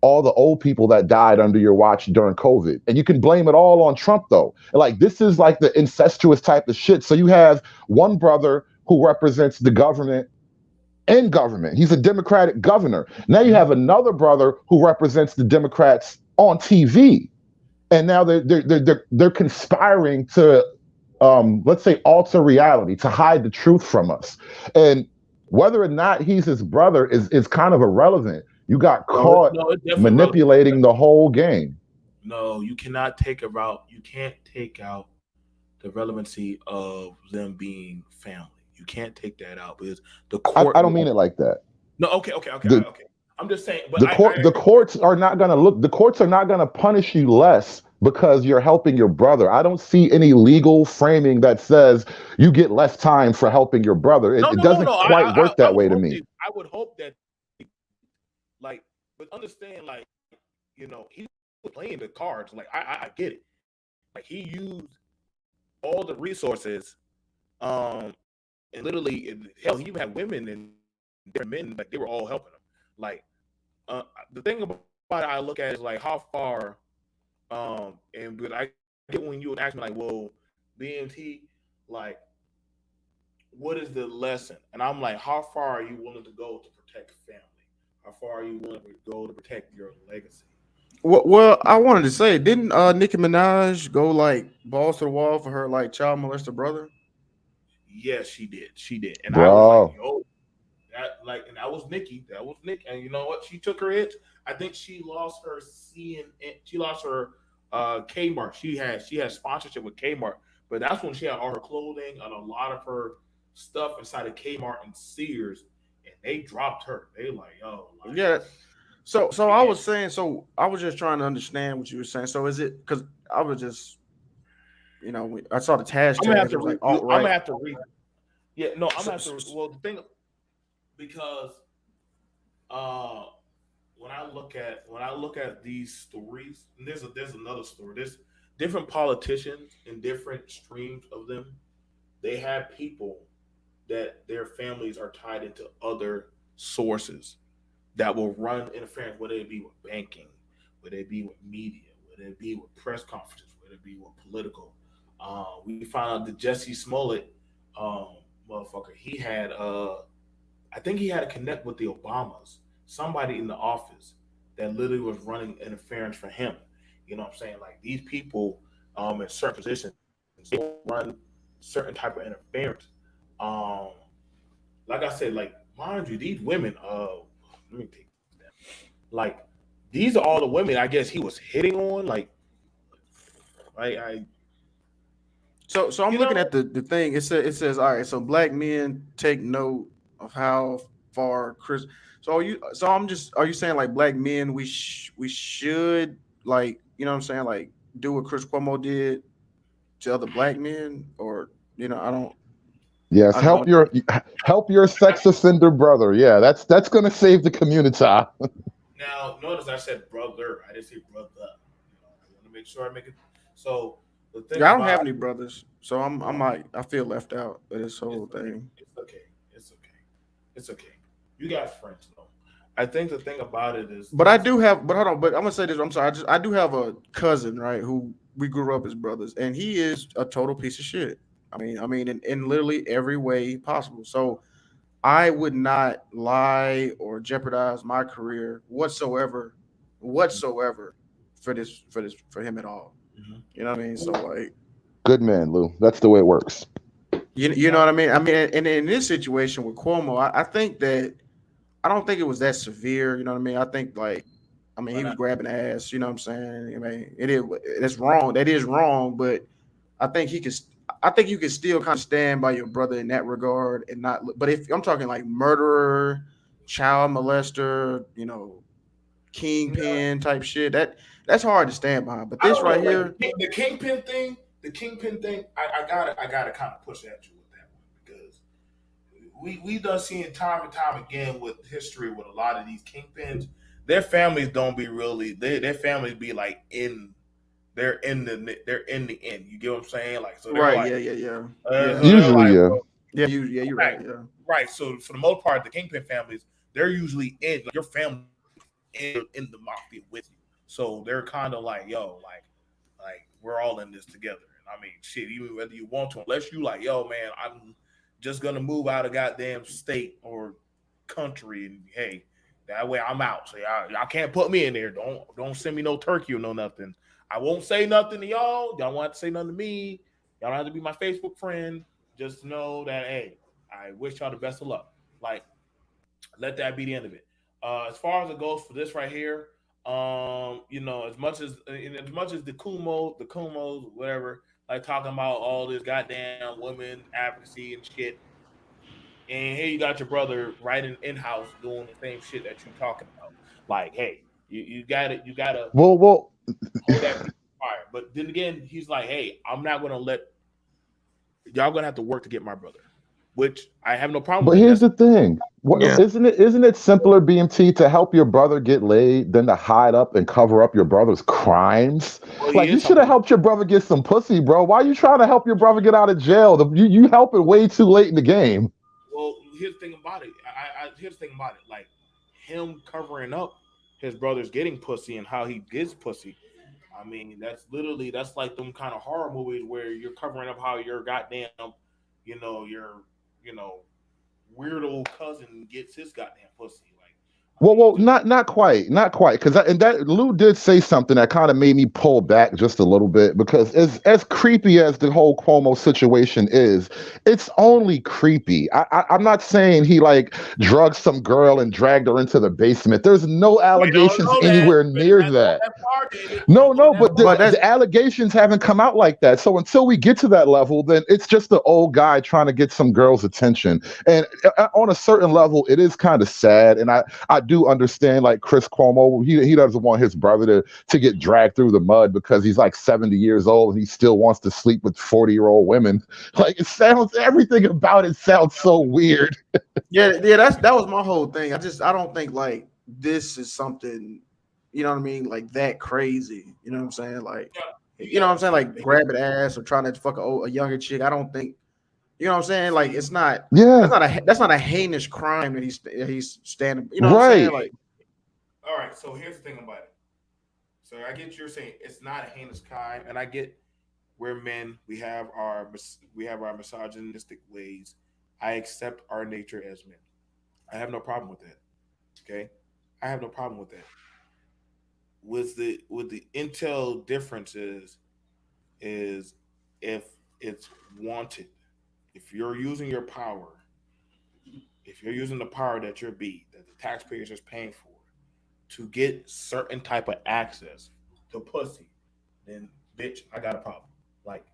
all the old people that died under your watch during COVID. And you can blame it all on Trump, though. Like, this is like the incestuous type of shit. So you have one brother who represents the government and government. He's a Democratic governor. Now you have another brother who represents the Democrats on TV. And now they're conspiring to, let's say, alter reality, to hide the truth from us. And whether or not he's his brother is kind of irrelevant. You got caught no, it's definitely relevant. manipulating the whole game. No, you cannot take about you can't take out the relevancy of them being family. You can't take that out because the court I don't mean won't. it like that. No, okay. The Okay. I'm just saying, but the court the courts are not going to look. The courts are not going to punish you less because you're helping your brother. I don't see any legal framing that says you get less time for helping your brother. It doesn't no. quite work I that would way to hope me. I would hope that, like, but understand, like, he was playing the cards. Like, I get it. Like, he used all the resources, and literally, hell, he even had women and different men, like, they were all helping him. Like, the thing about it I look at is like how far, and but I get when you would ask me like, well, BMT, like, what is the lesson? And I'm like, how far are you willing to go to protect family? How far are you willing to go to protect your legacy? Well, I wanted to say, didn't Nicki Minaj go like balls to the wall for her like child molester brother? Yes, she did. She did. And I was like, Bro. yo, that like, and that was Nikki. That was Nick. And you know what? She took her hits. I think she lost her CNN. She lost her Kmart. She had sponsorship with Kmart, but that's when she had all her clothing and a lot of her stuff inside of Kmart and Sears, and they dropped her. They like, yo, like, Yeah. So we I can't. was saying, so I was just trying to understand what you were saying. So is it because I was just, I saw the I'm gonna have hashtags. It to was like read. alt I'm right. gonna have to read. Yeah, no, I'm So, gonna have to. Well, the thing because uh when I look at these stories, and there's another story. There's different politicians and different streams of them. They have people that their families are tied into other sources that will run interference, whether it be with banking, whether it be with media, whether it be with press conferences, whether it be with political. We found out that Jesse Smollett, um, motherfucker, he had I think he had to connect with the Obamas, somebody in the office that literally was running interference for him. You know what I'm saying? Like these people in certain positions, they run certain type of interference. Um, like I said, like mind you, these women, let me take that. Like these are all the women I guess he was hitting on. Like I so I'm you looking know, at the thing. It says all right. So black men take note of how far Chris. So are you? So I'm just. Are you saying like black men we should like what I'm saying like do what Chris Cuomo did to other black men or I don't Yes, I don't. help your sex offender brother. Yeah, that's gonna save the community. now notice I said brother. I didn't say brother. I want to make sure I make it. So the thing Yeah, I don't have about any brothers, so I feel left out of this it's whole okay. thing. It's okay. It's okay. It's okay. You got friends though. I think the thing about it is But I this. do have, but hold on, but I'm gonna say this. I'm sorry. I do have a cousin, right, who we grew up as brothers, and he is a total piece of shit. I mean, in literally every way possible. So I would not lie or jeopardize my career whatsoever for him at all. Mhm. You know what I mean? So like, Good man, Lou. That's the way it works. you know Now, what I mean? I mean, and in this situation with Cuomo, I think that I don't think it was that severe. You know what I mean? I think like, I mean, why he was not? grabbing ass. You know what I'm saying? I mean, that's wrong. That is wrong. But I think he could. I think you can still kind of stand by your brother in that regard and not. But if I'm talking like murderer, child molester, No, kingpin type shit, that's hard to stand behind. But I this don't know. right Like here, the kingpin thing. The kingpin thing. I gotta kind of push at you with that one because we done seen time and time again with history with a lot of these kingpins. Their families don't be really. Their families be like in. They're in the end. You get what I'm saying? Like so they're right? like Yeah, yeah, yeah, so yeah, they're Usually, like yeah. well, yeah. You're right, right. Yeah. right. So for the most part, the kingpin families they're usually in like, your family in the mafia with you. So they're kind of like yo like we're all in this together. And I mean shit, even whether you want to, unless you like yo man, I'm just gonna move out of goddamn state or country and hey. That way I'm out. So y'all can't put me in there. Don't send me no turkey or no nothing. I won't say nothing to y'all. Y'all want to say nothing to me. Y'all don't have to be my Facebook friend. Just know that hey, I wish y'all the best of luck. Like, let that be the end of it. As far as it goes for this right here, as much as the Kumos, whatever, like talking about all this goddamn women advocacy and shit, and here you got your brother right in house doing the same shit that you talking about. Like, hey, you gotta Well, hold that fire. But then again, he's like, hey, I'm not gonna let y'all gonna have to work to get my brother, which I have no problem but with that. here's That's the thing. Yeah. Isn't it simpler, BMT, to help your brother get laid than to hide up and cover up your brother's crimes? well, he Like you is should have helping. helped your brother get some pussy, bro. Why are you trying to help your brother get out of jail? You helping way too late in the game. Well, here's the thing about it. Here's the thing about it. Like him covering up his brother's getting pussy and how he gets pussy. I mean, that's like them kind of horror movies where you're covering up how your goddamn, your you know weirdo cousin gets his goddamn pussy. Like, I Well, mean, well, not quite, because and that Lou did say something that kind of made me pull back just a little bit, because as creepy as the whole Cuomo situation is, it's only creepy. I'm not saying he like drugged some girl and dragged her into the basement. There's no we don't allegations know that. anywhere We near don't go that. that far, David. No, Don't go no, that but far. But that's the allegations haven't come out like that. So until we get to that level, then it's just the old guy trying to get some girl's attention. And on a certain level, it is kind of sad. And I do understand, like Chris Cuomo, he doesn't want his brother to get dragged through the mud because he's like 70 years old and he still wants to sleep with 40-year-old women. Like, it sounds, everything about it sounds so weird. yeah. That was my whole thing. I don't think like this is something, you know what I mean, like that crazy. You know what I'm saying? Like, you know what I'm saying? Like grabbing ass or trying to fuck a younger chick. I don't think, you know what I'm saying? Like, it's not. Yeah, That's not a heinous crime that he's standing. You know what I'm saying? right. Like, All right. So here's the thing about it. So I get you're saying it's not a heinous crime, and I get we're men. We have our misogynistic ways. I accept our nature as men. I have no problem with that. Okay, I have no problem with that. With the intel differences is if it's wanted. If you're using your power, if you're using the power that you're that the taxpayers is paying for to get certain type of access to pussy, then bitch, I got a problem. Like,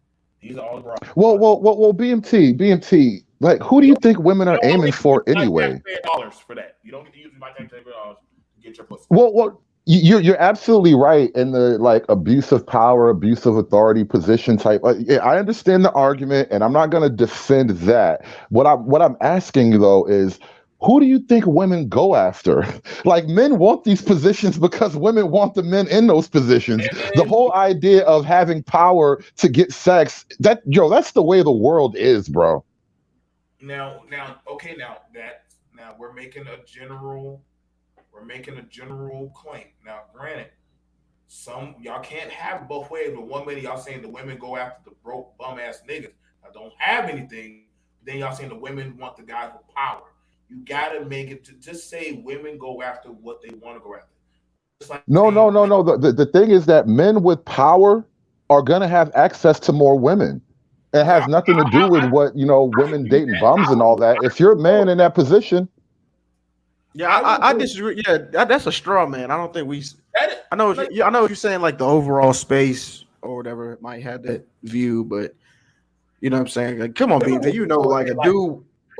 these are all the problems. Well, BMT. Like, who do You you don't think women you are don't aiming get to use for my anyway? taxpayer dollars for that. You don't get to use my taxpayer dollars to get your pussy. Well, you're absolutely right in the like abuse of power, abuse of authority position type. Yeah, I understand the argument, and I'm not going to defend that. What I'm asking though is, who do you think women go after? Like, men want these positions because women want the men in those positions. The And whole idea of having power to get sex, that's the way the world is, bro. okay, now we're making a general claim. Now, granted, some y'all can't have both ways. But one minute y'all saying the women go after the broke bum ass niggas that don't have anything. Then y'all saying the women want the guys with power. You gotta make it to just say women go after what they want to go after. Just like No, no, saying no, men. no. The thing is that men with power are gonna have access to more women. It Okay, has nothing to do with what, I women agree with dating that. bums and all that. If you're a man in that position, yeah, I will I agree. disagree. Yeah, that's a straw man. I don't think we. That I know like I know what you're saying, like the overall space or whatever might have that view, but you know what I'm saying? Like, come on, BJ. You know, like a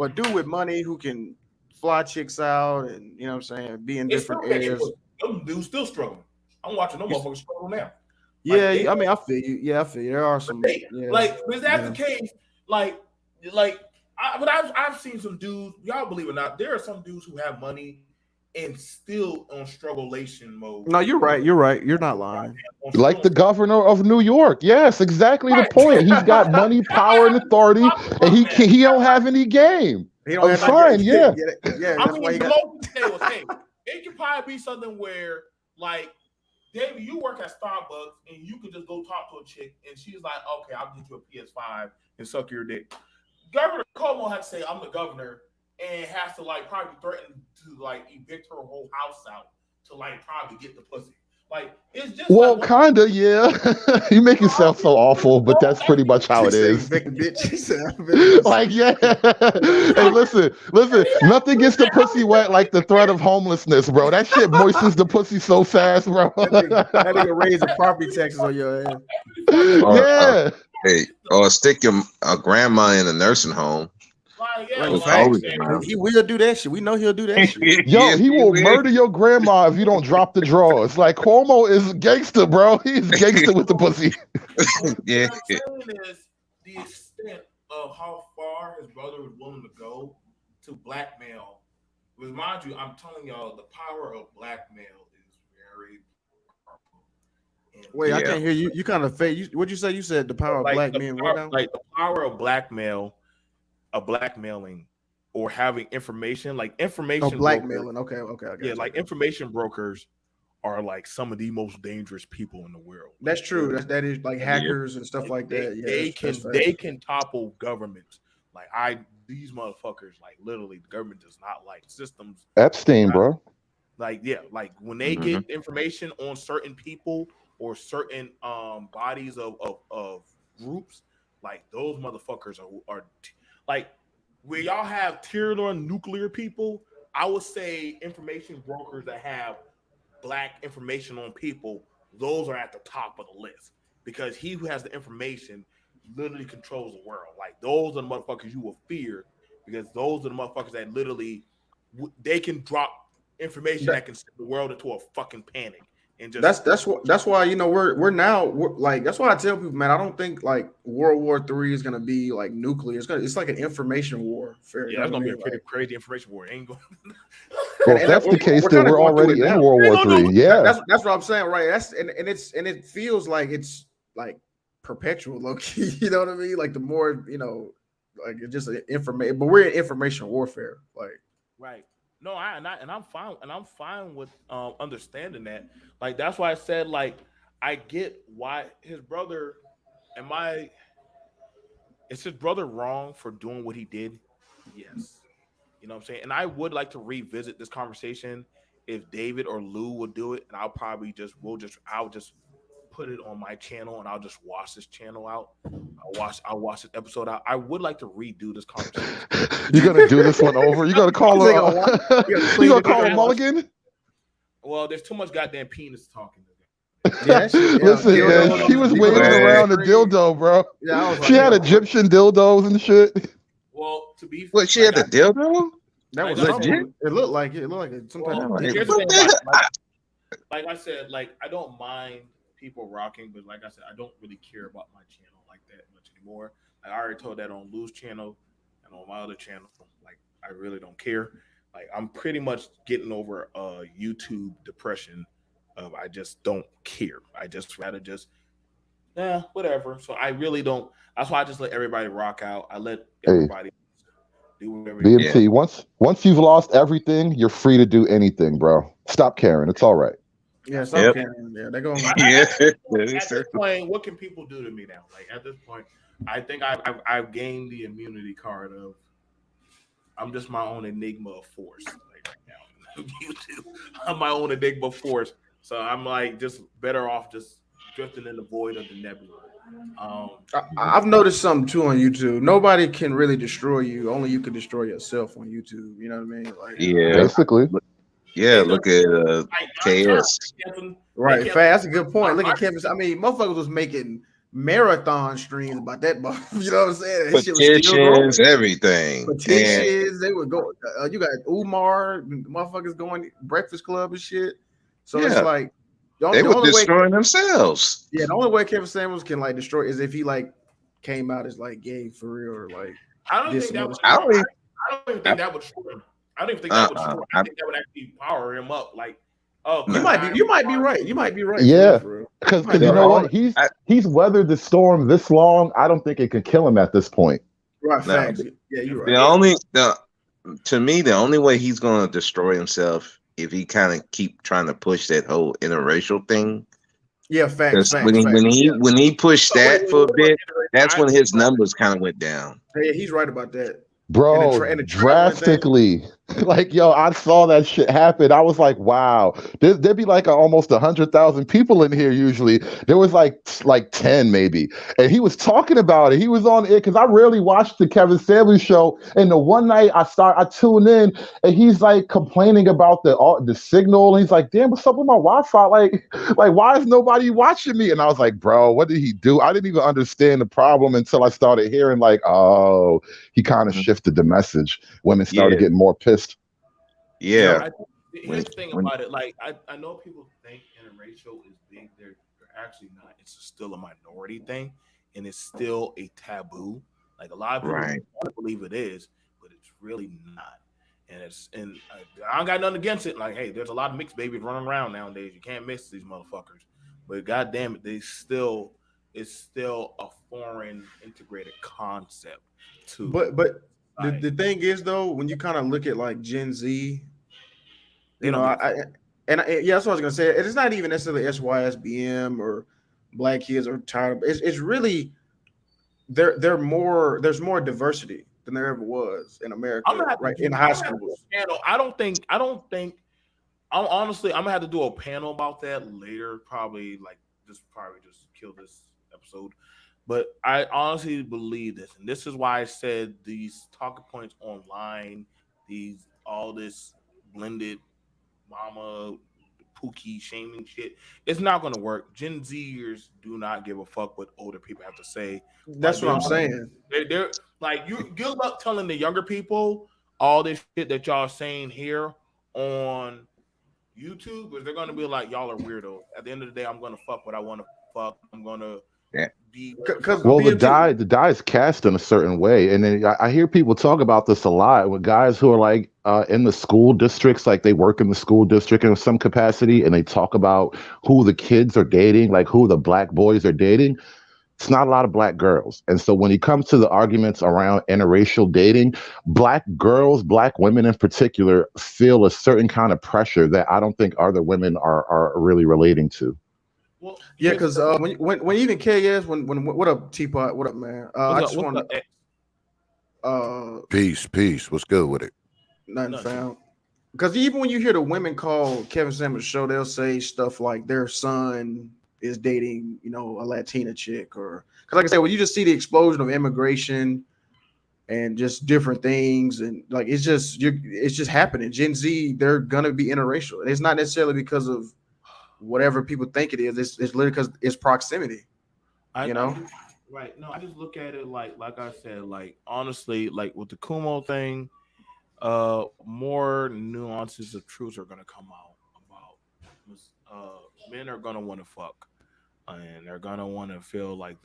dude with money who can fly chicks out and you know what I'm saying, be in it's still different catching areas. pussy. Them dudes still struggling. I'm watching them You, motherfuckers struggle now. Like they yeah, I mean, I feel you. Yeah, I feel you. There are some. Hey, Yeah, like, if that's the yeah. case, like, but I've seen some dudes. Y'all believe it or not, there are some dudes who have money and still on strugglation mode. No, you're right. You're right. You're not lying. like the governor of New York. Yes, exactly the Right. point. He's got money, power, and authority, and he don't have any game. He don't have no. Fine, yeah. Yeah, I that's why mean, he the got. most they was, hey, it could probably be something where, like, David, you work at Starbucks and you can just go talk to a chick and she's like, okay, I'll get you a PS5 and suck your dick. Governor Cuomo has to say, I'm the governor, and has to like probably threaten to like evict her whole house out to like probably get the pussy. Like, it's just Well, like kinda, yeah. You make it sound so awful, but that's pretty much how She it said, is. bitch. She said, bitch. Like, yeah. Hey, listen, nothing gets the pussy wet like the threat of homelessness, bro. That shit moistens the pussy so fast, bro. That nigga raised the property taxes on your ass. Yeah. Or stick your grandma in a nursing home. Like, yeah, Like, It's like, always man, around. he will do that shit. We know he'll do that shit. Yo, Yeah, he will murder your grandma if you don't drop the drawers. Like, Cuomo is gangster, bro. He's gangster with the pussy. Yeah. what I'm saying is the extent of how far his brother was willing to go to blackmail. Because mind you, I'm telling y'all, the power of blackmail is very powerful. And Wait, I Yeah. can't hear you. You kind of fake. What'd you say? You said the power of black men. What now? like the power of blackmailing, or having information, like Oh, information brokers. blackmailing. Okay, I got Yeah, you. like information brokers are like some of the most dangerous people in the world. That's true. That is like hackers and stuff like that. Yeah, they can topple governments. Like these motherfuckers, like literally, the government does not like systems. Epstein, bro. Like like when they get information on certain people or certain bodies of groups, like those motherfuckers are like where y'all have tier one nuclear people. I would say information brokers that have black information on people, those are at the top of the list because he who has the information literally controls the world. Like those are the motherfuckers you will fear because those are the motherfuckers that literally they can drop information that can send the world into a fucking panic. And just that's why we're now like that's why I tell people, man, I don't think like World War III is gonna be like nuclear. It's like an information war. Yeah, it's gonna be a pretty crazy information war. It ain't going. Well, if that's the case, then we're already in World War III. Yeah, that's what I'm saying, right? And it feels like it's like perpetual, low key. You know what I mean? Like the more like it's just information. But we're in information warfare, like right. No, I'm fine with understanding that. Like that's why I said like I get why his brother is his brother wrong for doing what he did? Yes. You know what I'm saying? And I would like to revisit this conversation if David or Lou will do it, and I'll just put it on my channel and I'll just watch this channel out. I'll watch this episode out. I would like to redo this conversation. You're gonna do this one over? You gotta call you gonna call him Mulligan? Well, there's too much goddamn penis talking. Listen, man, she was waving around a dildo, bro. Yeah, she had Egyptian dildos and shit. Well, to be what she had a dildo? That was legit. It looked like it. Sometimes like I said, like I don't mind people rocking, but like I said, I don't really care about my channel like that much anymore. Like, I already told that on Lou's channel and on my other channel. Like I really don't care. Like I'm pretty much getting over YouTube depression of I just don't care. I just rather just whatever. So I really don't. That's why I just let everybody rock out. I let everybody do whatever. BMT, once you've lost everything, you're free to do anything, bro. Stop caring. It's all right. Yeah, stop caring. Yeah, they're going. At this point, what can people do to me now? Like at this point, I think I've gained the immunity card of I'm just my own enigma of force. Like right now, YouTube, I'm my own enigma of force. So I'm like just better off just drifting in the void of the nebula. I've noticed something too on YouTube. Nobody can really destroy you. Only you can destroy yourself on YouTube. You know what I mean? Like basically. Yeah, look at KS. Right, that's a good point. Look at Kevin. I mean, motherfuckers was making marathon streams about that. You know what I'm saying? Petitions, everything. Petitions. They would go. You got Umar, motherfuckers going Breakfast Club and shit. So it's like they were destroying themselves. Yeah, the only way Kevin Samuels can like destroy is if he like came out as like gay for real or like. I don't think that would. I don't even think that would. I don't even think that would. I think that would actually power him up. Like, you might be right. You might be right. Yeah, because you know what? He's weathered the storm this long. I don't think it could kill him at this point. Right. Facts. Yeah, you're right. To me, the only way he's going to destroy himself if he kind of keep trying to push that whole interracial thing. Yeah, facts. When he pushed that for a bit, that's when his numbers kind of went down. Yeah, he's right about that. Bro, drastically. Like, yo, I saw that shit happen. I was like, wow. There'd be like almost 100,000 people in here usually. There was like 10 maybe. And he was talking about it. He was on it because I rarely watched the Kevin Samuels show. And the one night I tuned in and he's like complaining about the signal. And he's like, damn, what's up with my Wi-Fi? Like why is nobody watching me? And I was like, bro, what did he do? I didn't even understand the problem until I started hearing like, oh, he kind of shifted the message. Women started getting more pissed. Yeah. Here's the thing about it. Like, I know people think interracial is big. They're actually not. It's still a minority thing, and it's still a taboo. Like a lot of people don't believe it is, but it's really not. And I don't got nothing against it. Like, hey, there's a lot of mixed babies running around nowadays. You can't miss these motherfuckers. But goddamn it, it's still a foreign integrated concept too. But the thing is though, when you kind of look at like Gen Z, you know, And yeah, that's what I was gonna say. It's not even necessarily SYSBM or black kids are tired of it's really they're more there's more diversity than there ever was in America, I'm gonna have to right? do. In I'm high gonna have to do schools. a panel. I don't think. I'm honestly. I'm gonna have to do a panel about that later. Probably like just kill this episode. But I honestly believe this, and this is why I said these talking points online, these all this blended mama pookie shaming shit. It's not gonna work. Gen Zers do not give a fuck what older people have to say. Like That's what I'm saying. they're like you. Good luck telling the younger people all this shit that y'all saying here on YouTube, because they're gonna be like, y'all are weirdos. At the end of the day, I'm gonna fuck what I want to fuck. I'm gonna Yeah. be Well, the die is cast in a certain way, and then I hear people talk about this a lot with guys who are like in the school districts, like they work in the school district in some capacity, and they talk about who the kids are dating, like who the black boys are dating. It's not a lot of black girls, and so when it comes to the arguments around interracial dating, black girls, black women in particular, feel a certain kind of pressure that I don't think other women are really relating to. Well, yeah, because when even KS when what up Teapot, what up, man? I just want peace. What's good with it? Nothing found. Because even when you hear the women call Kevin Samuels show, they'll say stuff like their son is dating, a Latina chick, or because like I said, when you just see the explosion of immigration and just different things, and like it's just happening. Gen Z, they're gonna be interracial. And it's not necessarily because of whatever people think it is. It's literally because it's proximity. Right. No, I just look at it like I said, like honestly, like with the Kumo thing, more nuances of truths are gonna come out about men are gonna want to fuck, and they're gonna want to feel like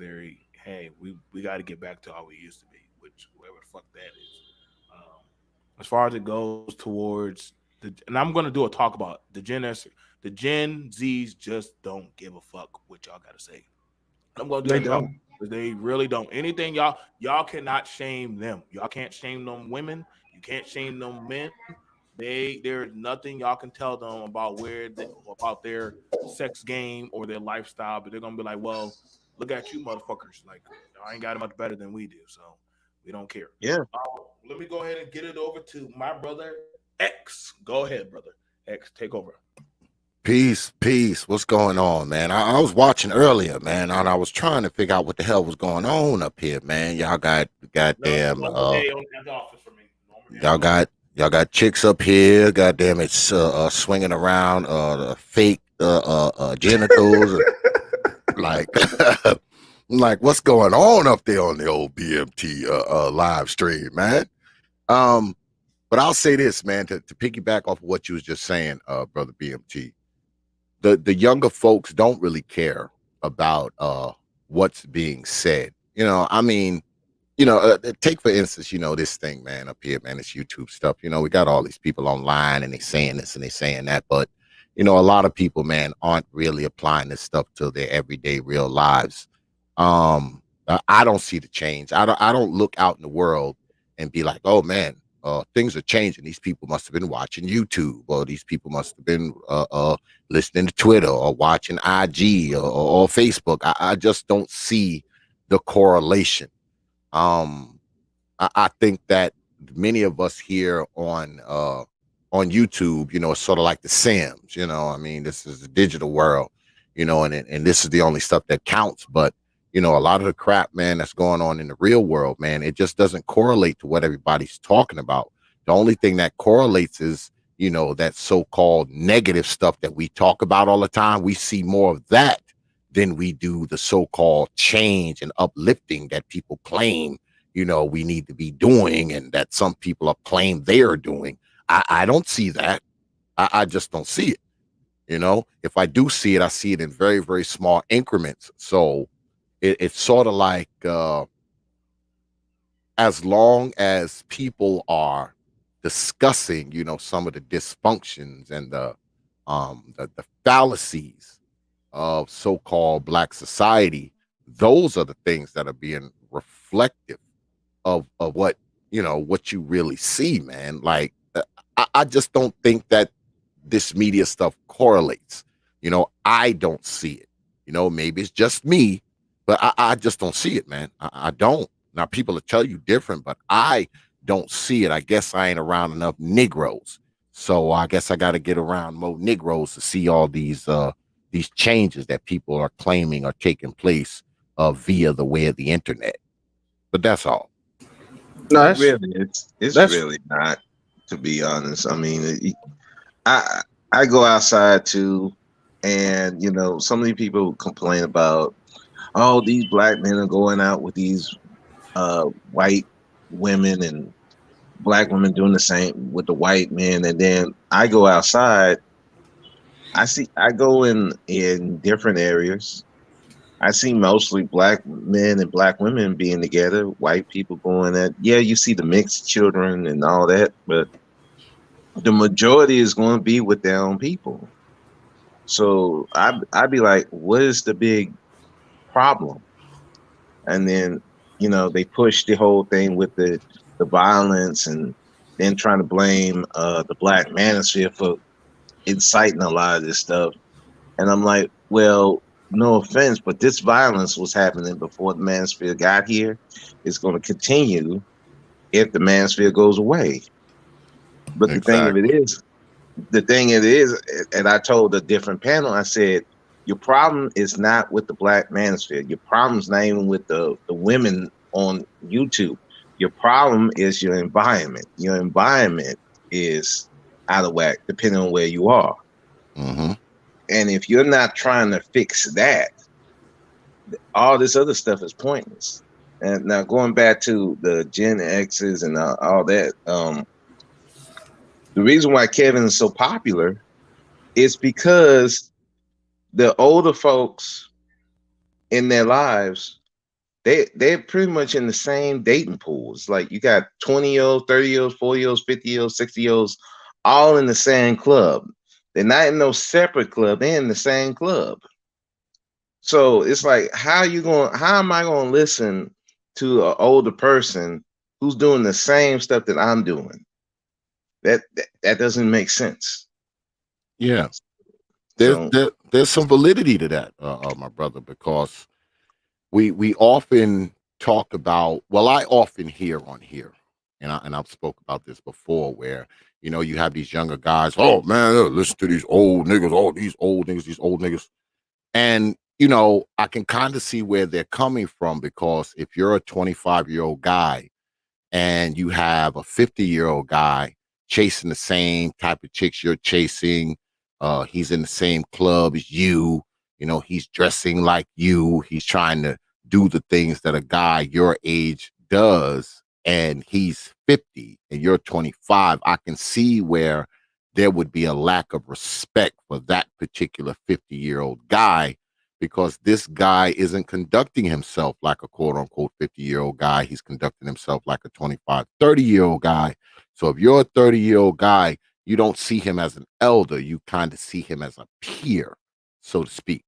hey, we got to get back to how we used to be, which whatever the fuck that is. As far as it goes towards and I'm gonna do a talk about the Gen Zs just don't give a fuck what y'all gotta say. I'm gonna do They that talk. don't. They really don't. Anything y'all cannot shame them. Y'all can't shame them women. You can't shame them men. There's nothing y'all can tell them about about their sex game or their lifestyle. But they're gonna be like, well, look at you, motherfuckers. Like y'all ain't got it much better than we do, so we don't care. Yeah. Let me go ahead and get it over to my brother X. Go ahead, brother X. Take over. Peace. What's going on, man? I was watching earlier, man, and I was trying to figure out what the hell was going on up here, man. Y'all got goddamn y'all got chicks up here, goddamn it's swinging around the fake genitals, like like what's going on up there on the old BMT live stream, man. But I'll say this, man, to piggyback off of what you was just saying, brother BMT. The younger folks don't really care about what's being said. I mean, take for instance, this thing, man, up here, man, this YouTube stuff. We got all these people online and they saying this and they saying that, but a lot of people, man, aren't really applying this stuff to their everyday real lives. I don't see the change. I don't look out in the world and be like, oh man, things are changing. These people must have been watching YouTube, or these people must have been listening to Twitter or watching IG or Facebook. I just don't see the correlation. I think that many of us here on YouTube, it's sort of like the Sims. I mean, this is the digital world, and this is the only stuff that counts. But a lot of the crap, man, that's going on in the real world, man, it just doesn't correlate to what everybody's talking about. The only thing that correlates is, that so-called negative stuff that we talk about all the time. We see more of that than we do the so-called change and uplifting that people claim, we need to be doing, and that some people are claim they are doing. I don't see that. I just don't see it. If I do see it, I see it in very, very small increments. So it's sort of like as long as people are discussing, some of the dysfunctions and the fallacies of so-called Black society, those are the things that are being reflective of what what you really see, man. Like I just don't think that this media stuff correlates. I don't see it. Maybe it's just me, but I just don't see it, man. I don't. Now people will tell you different, but I don't see it. I guess I ain't around enough Negroes. So I guess I got to get around more Negroes to see all these changes that people are claiming are taking place via the way of the internet. But that's all. No, it's really not, to be honest. I mean, I go outside too, and some of these people complain about, oh, these black men are going out with these white women, and black women doing the same with the white men. And then I go outside, I go in different areas. I see mostly black men and black women being together, white people going at, yeah, you see the mixed children and all that, but the majority is going to be with their own people. So I'd be like, what is the big problem? And then, they push the whole thing with the violence, and then trying to blame the black manosphere for inciting a lot of this stuff. And I'm like, well, no offense, but this violence was happening before the manosphere got here. It's going to continue if the manosphere goes away. But exactly. the thing it is, and I told a different panel, I said, your problem is not with the black manosphere. Your problem is not even with the women on YouTube. Your problem is your environment. Your environment is out of whack, depending on where you are. Mm-hmm. And if you're not trying to fix that, all this other stuff is pointless. And now going back to the Gen X's and all that, the reason why Kevin is so popular is because the older folks in their lives, they're pretty much in the same dating pools. Like you got 20-year-olds, 30-year-olds, 40-year-olds, 50-year-olds, 60-year-olds, all in the same club. They're not in no separate club. They're in the same club. So it's like, how am I going to listen to an older person who's doing the same stuff that I'm doing? That doesn't make sense. Yeah. There's some validity to that, my brother, because we often talk about, well, I often hear on here, and I've spoke about this before, where you have these younger guys, oh man, listen to these old niggas, oh these old niggas, and I can kind of see where they're coming from, because if you're a 25-year-old guy and you have a 50-year-old guy chasing the same type of chicks you're chasing, he's in the same club as you, he's dressing like you, he's trying to do the things that a guy your age does, and he's 50 and you're 25, I can see where there would be a lack of respect for that particular 50-year-old guy, because this guy isn't conducting himself like a quote unquote 50-year-old guy. He's conducting himself like a 25, 30-year-old guy. So if you're a 30-year-old guy, you don't see him as an elder. You kind of see him as a peer, so to speak.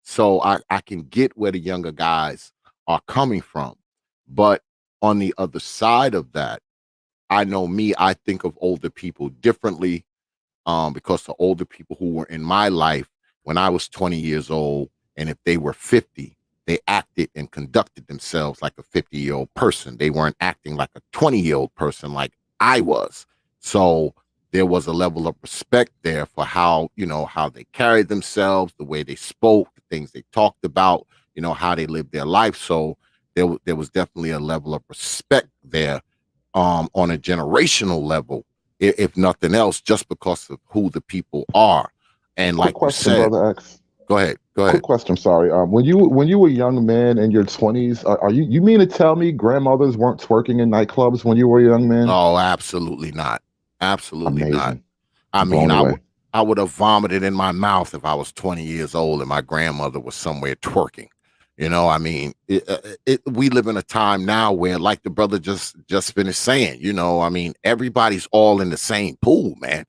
So I can get where the younger guys are coming from. But on the other side of that, I know me, I think of older people differently, because the older people who were in my life when I was 20 years old, and if they were 50, they acted and conducted themselves like a 50-year-old person. They weren't acting like a 20-year-old person like I was. So there was a level of respect there for how they carried themselves, the way they spoke, the things they talked about, how they lived their life. So there was definitely a level of respect there, on a generational level, if nothing else, just because of who the people are. And like Quick question, you said, Brother X. Go ahead. Quick question. Sorry. When you were a young man in your 20s, are you mean to tell me grandmothers weren't twerking in nightclubs when you were a young man? Oh, absolutely not. Absolutely not. Amazing. I mean, Blown away. I would have vomited in my mouth if I was 20 years old and my grandmother was somewhere twerking. I mean, we live in a time now where, like the brother just finished saying, I mean, everybody's all in the same pool, man.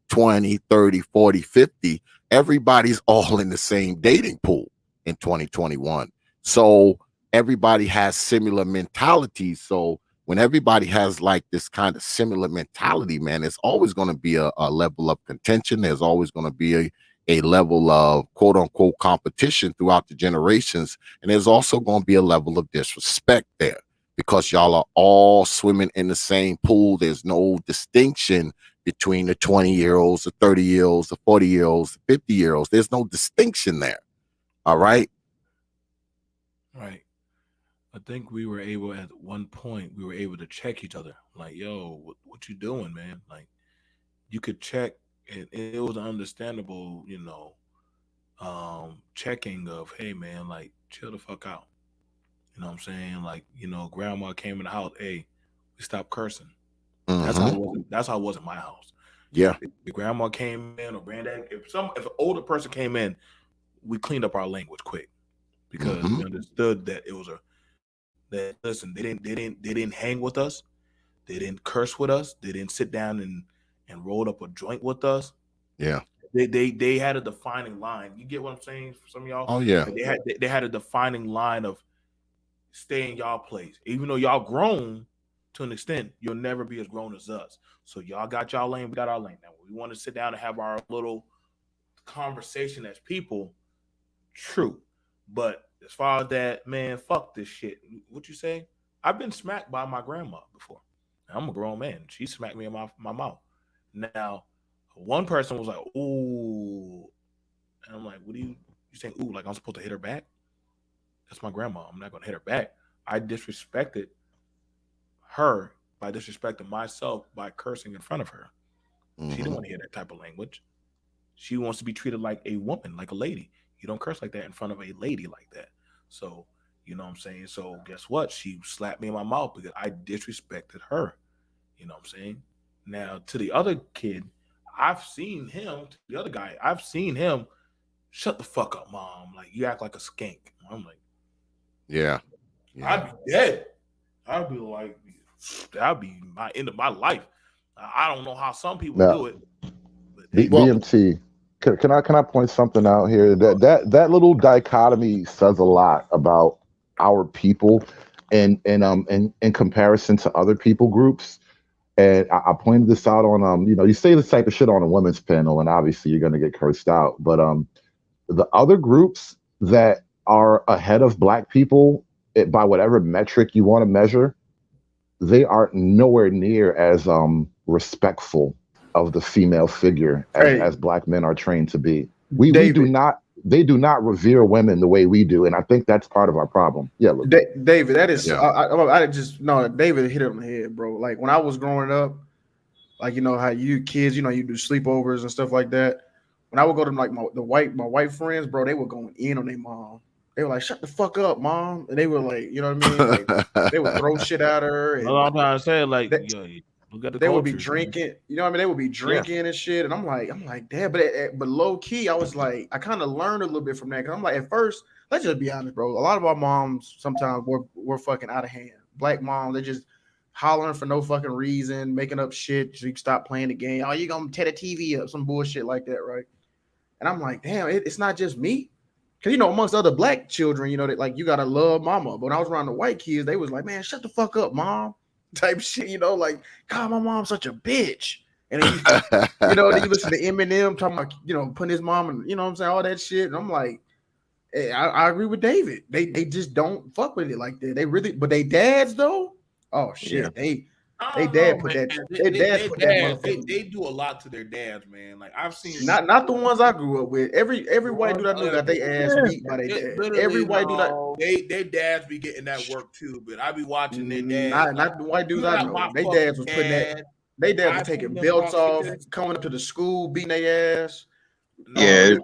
20, 30, 40, 50. Everybody's all in the same dating pool in 2021. So everybody has similar mentalities. So when everybody has like this kind of similar mentality, man, it's always going to be a level of contention. There's always going to be a level of quote unquote competition throughout the generations. And there's also going to be a level of disrespect there because y'all are all swimming in the same pool. There's no distinction between the 20-year-olds, the 30-year-olds, the 40-year-olds, the 50-year-olds. There's no distinction there. All right. Right. I think we were able at one point, we were able to check each other. Like, yo, what you doing, man? Like, you could check, and it was understandable, checking of, hey, man, like, chill the fuck out. You know what I'm saying? Like, grandma came in the house, hey, we stopped cursing. That's how it wasn't. That's how it was in my house. Yeah. If grandma came in or granddad, if an older person came in, we cleaned up our language quick because we understood that it was that listen, they didn't hang with us, they didn't curse with us, they didn't sit down and roll up a joint with us. Yeah. They had a defining line. You get what I'm saying? For some of y'all, oh yeah, like they had a defining line of stay in y'all place. Even though y'all grown to an extent, you'll never be as grown as us. So y'all got y'all lane, we got our lane. Now we want to sit down and have our little conversation as people. True, but as far as that, man, fuck this shit. What you say? I've been smacked by my grandma before. I'm a grown man. She smacked me in my mouth. Now, one person was like, "Ooh," and I'm like, "What are you saying? Ooh, like I'm supposed to hit her back?" That's my grandma. I'm not gonna hit her back. I disrespected her by disrespecting myself by cursing in front of her. She didn't want to hear that type of language. She wants to be treated like a woman, like a lady. You don't curse like that in front of a lady like that. So, you know what I'm saying? So, guess what? She slapped me in my mouth because I disrespected her. You know what I'm saying? Now, to the other kid, I've seen him, to the other guy, I've seen him shut the fuck up, mom. Like, you act like a skank. I'm like, yeah. I'd be dead. I'd be like, that'd be my end of my life. I don't know how some people do it. But BMT, can I point something out here? That little dichotomy says a lot about our people and in comparison to other people groups. And I pointed this out on you say this type of shit on a women's panel, and obviously you're gonna get cursed out. But the other groups that are ahead of Black people by whatever metric you want to measure, they are nowhere near as respectful of the female figure as Black men are trained to be. They do not revere women the way we do, and I think that's part of our problem. Yeah, David, that is I just no, David hit it on the head, bro. Like when I was growing up, like how you kids, you do sleepovers and stuff like that. When I would go to like my white friends, bro, they were going in on their mom. They were like, "Shut the fuck up, mom," and they were like, you know what I mean? Like, they would throw shit at her. And I'm trying to say, like, they would be drinking, you know what I mean? They would be drinking and shit, and I'm like, damn. But low key, I was like, I kind of learned a little bit from that because I'm like, at first, let's just be honest, bro. A lot of our moms sometimes were fucking out of hand. Black moms, they just hollering for no fucking reason, making up shit so you can stop playing the game. Oh, you gonna tear the TV up, some bullshit like that, right? And I'm like, damn, it's not just me. Because, amongst other Black children, that like, you got to love mama. But when I was around the white kids, they was like, man, shut the fuck up, mom. Type shit, like, God, my mom's such a bitch. And then then you listen to Eminem talking about, putting his mom and, you know what I'm saying, all that shit. And I'm like, hey, I agree with David. They just don't fuck with it like that. They really, but they dads, though, oh, shit. Yeah. They dad put that. They dads put that motherfucker. They do a lot to their dads, man. Like I've seen, not the ones I grew up with. Every white dude I know got their ass beat by their dad. Every white dude, their dads be getting that work too. But I be watching their dads. Not the white dudes I know. They dads was putting that. They dads was taking belts off, coming up to the school, beating their ass. Yeah,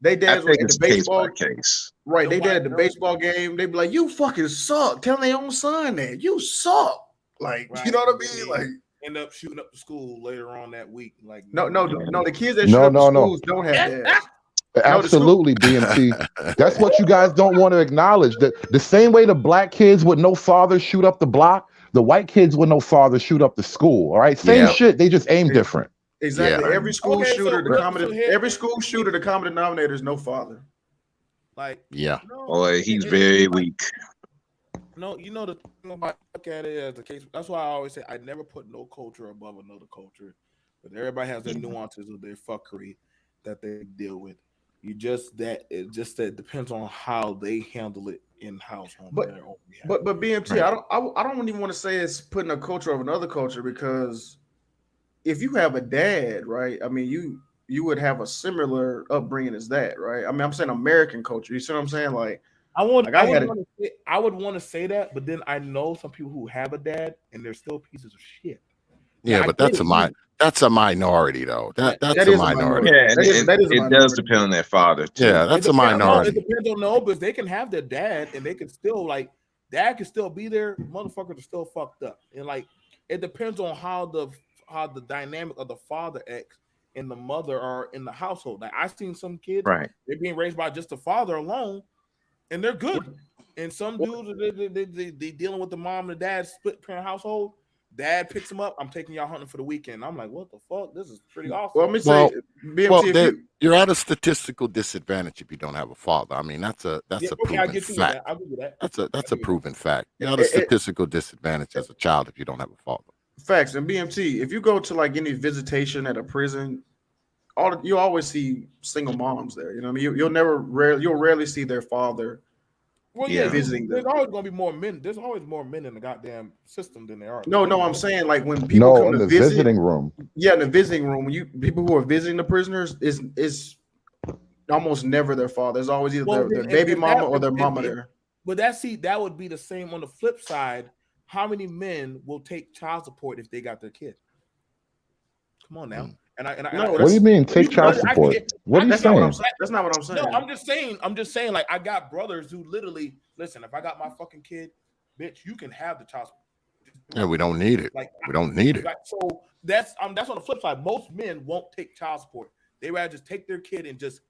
they dads were at the baseball case. Right, they dad at the baseball game. They be like, "You fucking suck." Telling their own son that you suck. Like, you know what I mean? Like, end up shooting up the school later on that week. Like, no, the kids that shoot up the schools don't have that. Absolutely, BMT. That's what you guys don't want to acknowledge. The same way the Black kids with no father shoot up the block, the white kids with no father shoot up the school. All right, same shit. They just aim different. Exactly. Yeah. Every school shooter, the common denominator is no father. Like, yeah. Boy, he's very weak. No, the thing about look at it as the case. That's why I always say I never put no culture above another culture, but everybody has their nuances of their fuckery that they deal with. You just that it just that depends on how they handle it in house on But their own behalf. but BMT, I don't even want to say it's putting a culture of another culture because if you have a dad, right? I mean, you would have a similar upbringing as that, right? I mean, I'm saying American culture. You see what I'm saying? Like I would I had it. I would want to say that, but then I know some people who have a dad and they're still pieces of shit. Yeah, Now, but that's a minority though. That's That a is a minority. minority. Yeah, That is a it does minority. depend on that father too. Yeah, that's a No, it minority. depends on no, but they can have their dad and they can still like dad can still be there. Motherfuckers are still fucked up, and like it depends on how the dynamic of the father acts and the mother are in the household. Like I've seen some kids Right. they're being raised by just the father alone, and they're good. And some dudes they dealing with the mom and the dad split parent household. Dad picks them up. I'm taking y'all hunting for the weekend. I'm like, what the fuck? This is pretty awesome. Well, let me say, BMT, you're at a statistical disadvantage if you don't have a father. I mean, that's a proven fact. I'll give you that. That's a proven fact. You're at a statistical disadvantage as a child if you don't have a father. Facts. And BMT, if you go to like any visitation at a prison, you always see single moms there. You know what I mean? You'll rarely see their father. Well, yeah, there's always gonna be more men. There's always more men in the goddamn system than there are. No, I'm saying like when people come in to the visit, visiting room. Yeah, in the visiting room, when people who are visiting the prisoners is almost never their father. There's always either their baby mama or their mama there. But that would be the same on the flip side. How many men will take child support if they got their kid? Come on now. What do you mean take child support? What are you saying? That's not what I'm saying. No, I'm just saying. Like I got brothers who literally listen. If I got my fucking kid, bitch, you can have the child support. Yeah, we don't need it. Like we don't need it. So that's on the flip side. Most men won't take child support. They rather just take their kid and just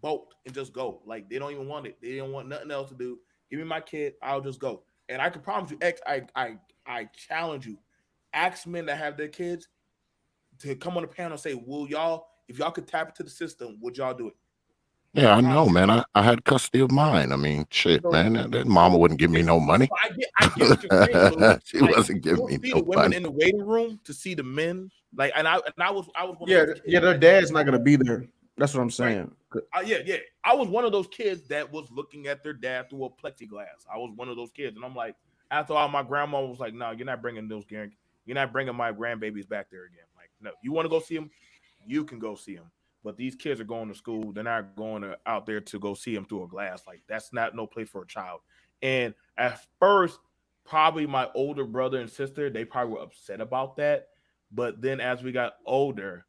bolt and just go. Like they don't even want it. They don't want nothing else to do. Give me my kid. I'll just go. And I can promise you, I challenge you. Ask men that have their kids to come on the panel and say, will y'all, if y'all could tap into the system, would y'all do it? Yeah, I know, man. I had custody of mine. I mean, shit, man. That mama wouldn't give me no money. I get what you're saying. She wasn't giving me see no the women money. in the waiting room to see the men. Like, and I was one of Yeah, those kids. their dad's not gonna be there. That's what I'm saying. Yeah. I was one of those kids that was looking at their dad through a plexiglass. I was one of those kids, and I'm like, after all, my grandma was like, "No, you're not bringing my grandbabies back there again." Like, no, you want to go see them, you can go see them. But these kids are going to school; they're not going out there to go see them through a glass. Like, that's not no place for a child. And at first, probably my older brother and sister, they probably were upset about that. But then as we got older,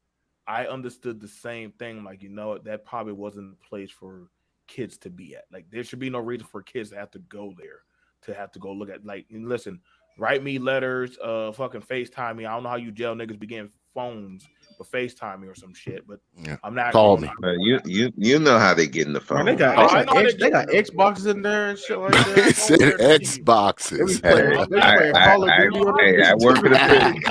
I understood the same thing. Like, that probably wasn't a place for kids to be at. Like, there should be no reason for kids to have to go there, to have to go look at. Like, and listen, write me letters, fucking FaceTime me. I don't know how you jail niggas be getting phones, but FaceTime me or some shit. But yeah. I'm not call going me. You know how they get in the phone. Man, they got Xboxes in there and shit like that. They said Xboxes. They playing Call of Duty on the I work in a prison.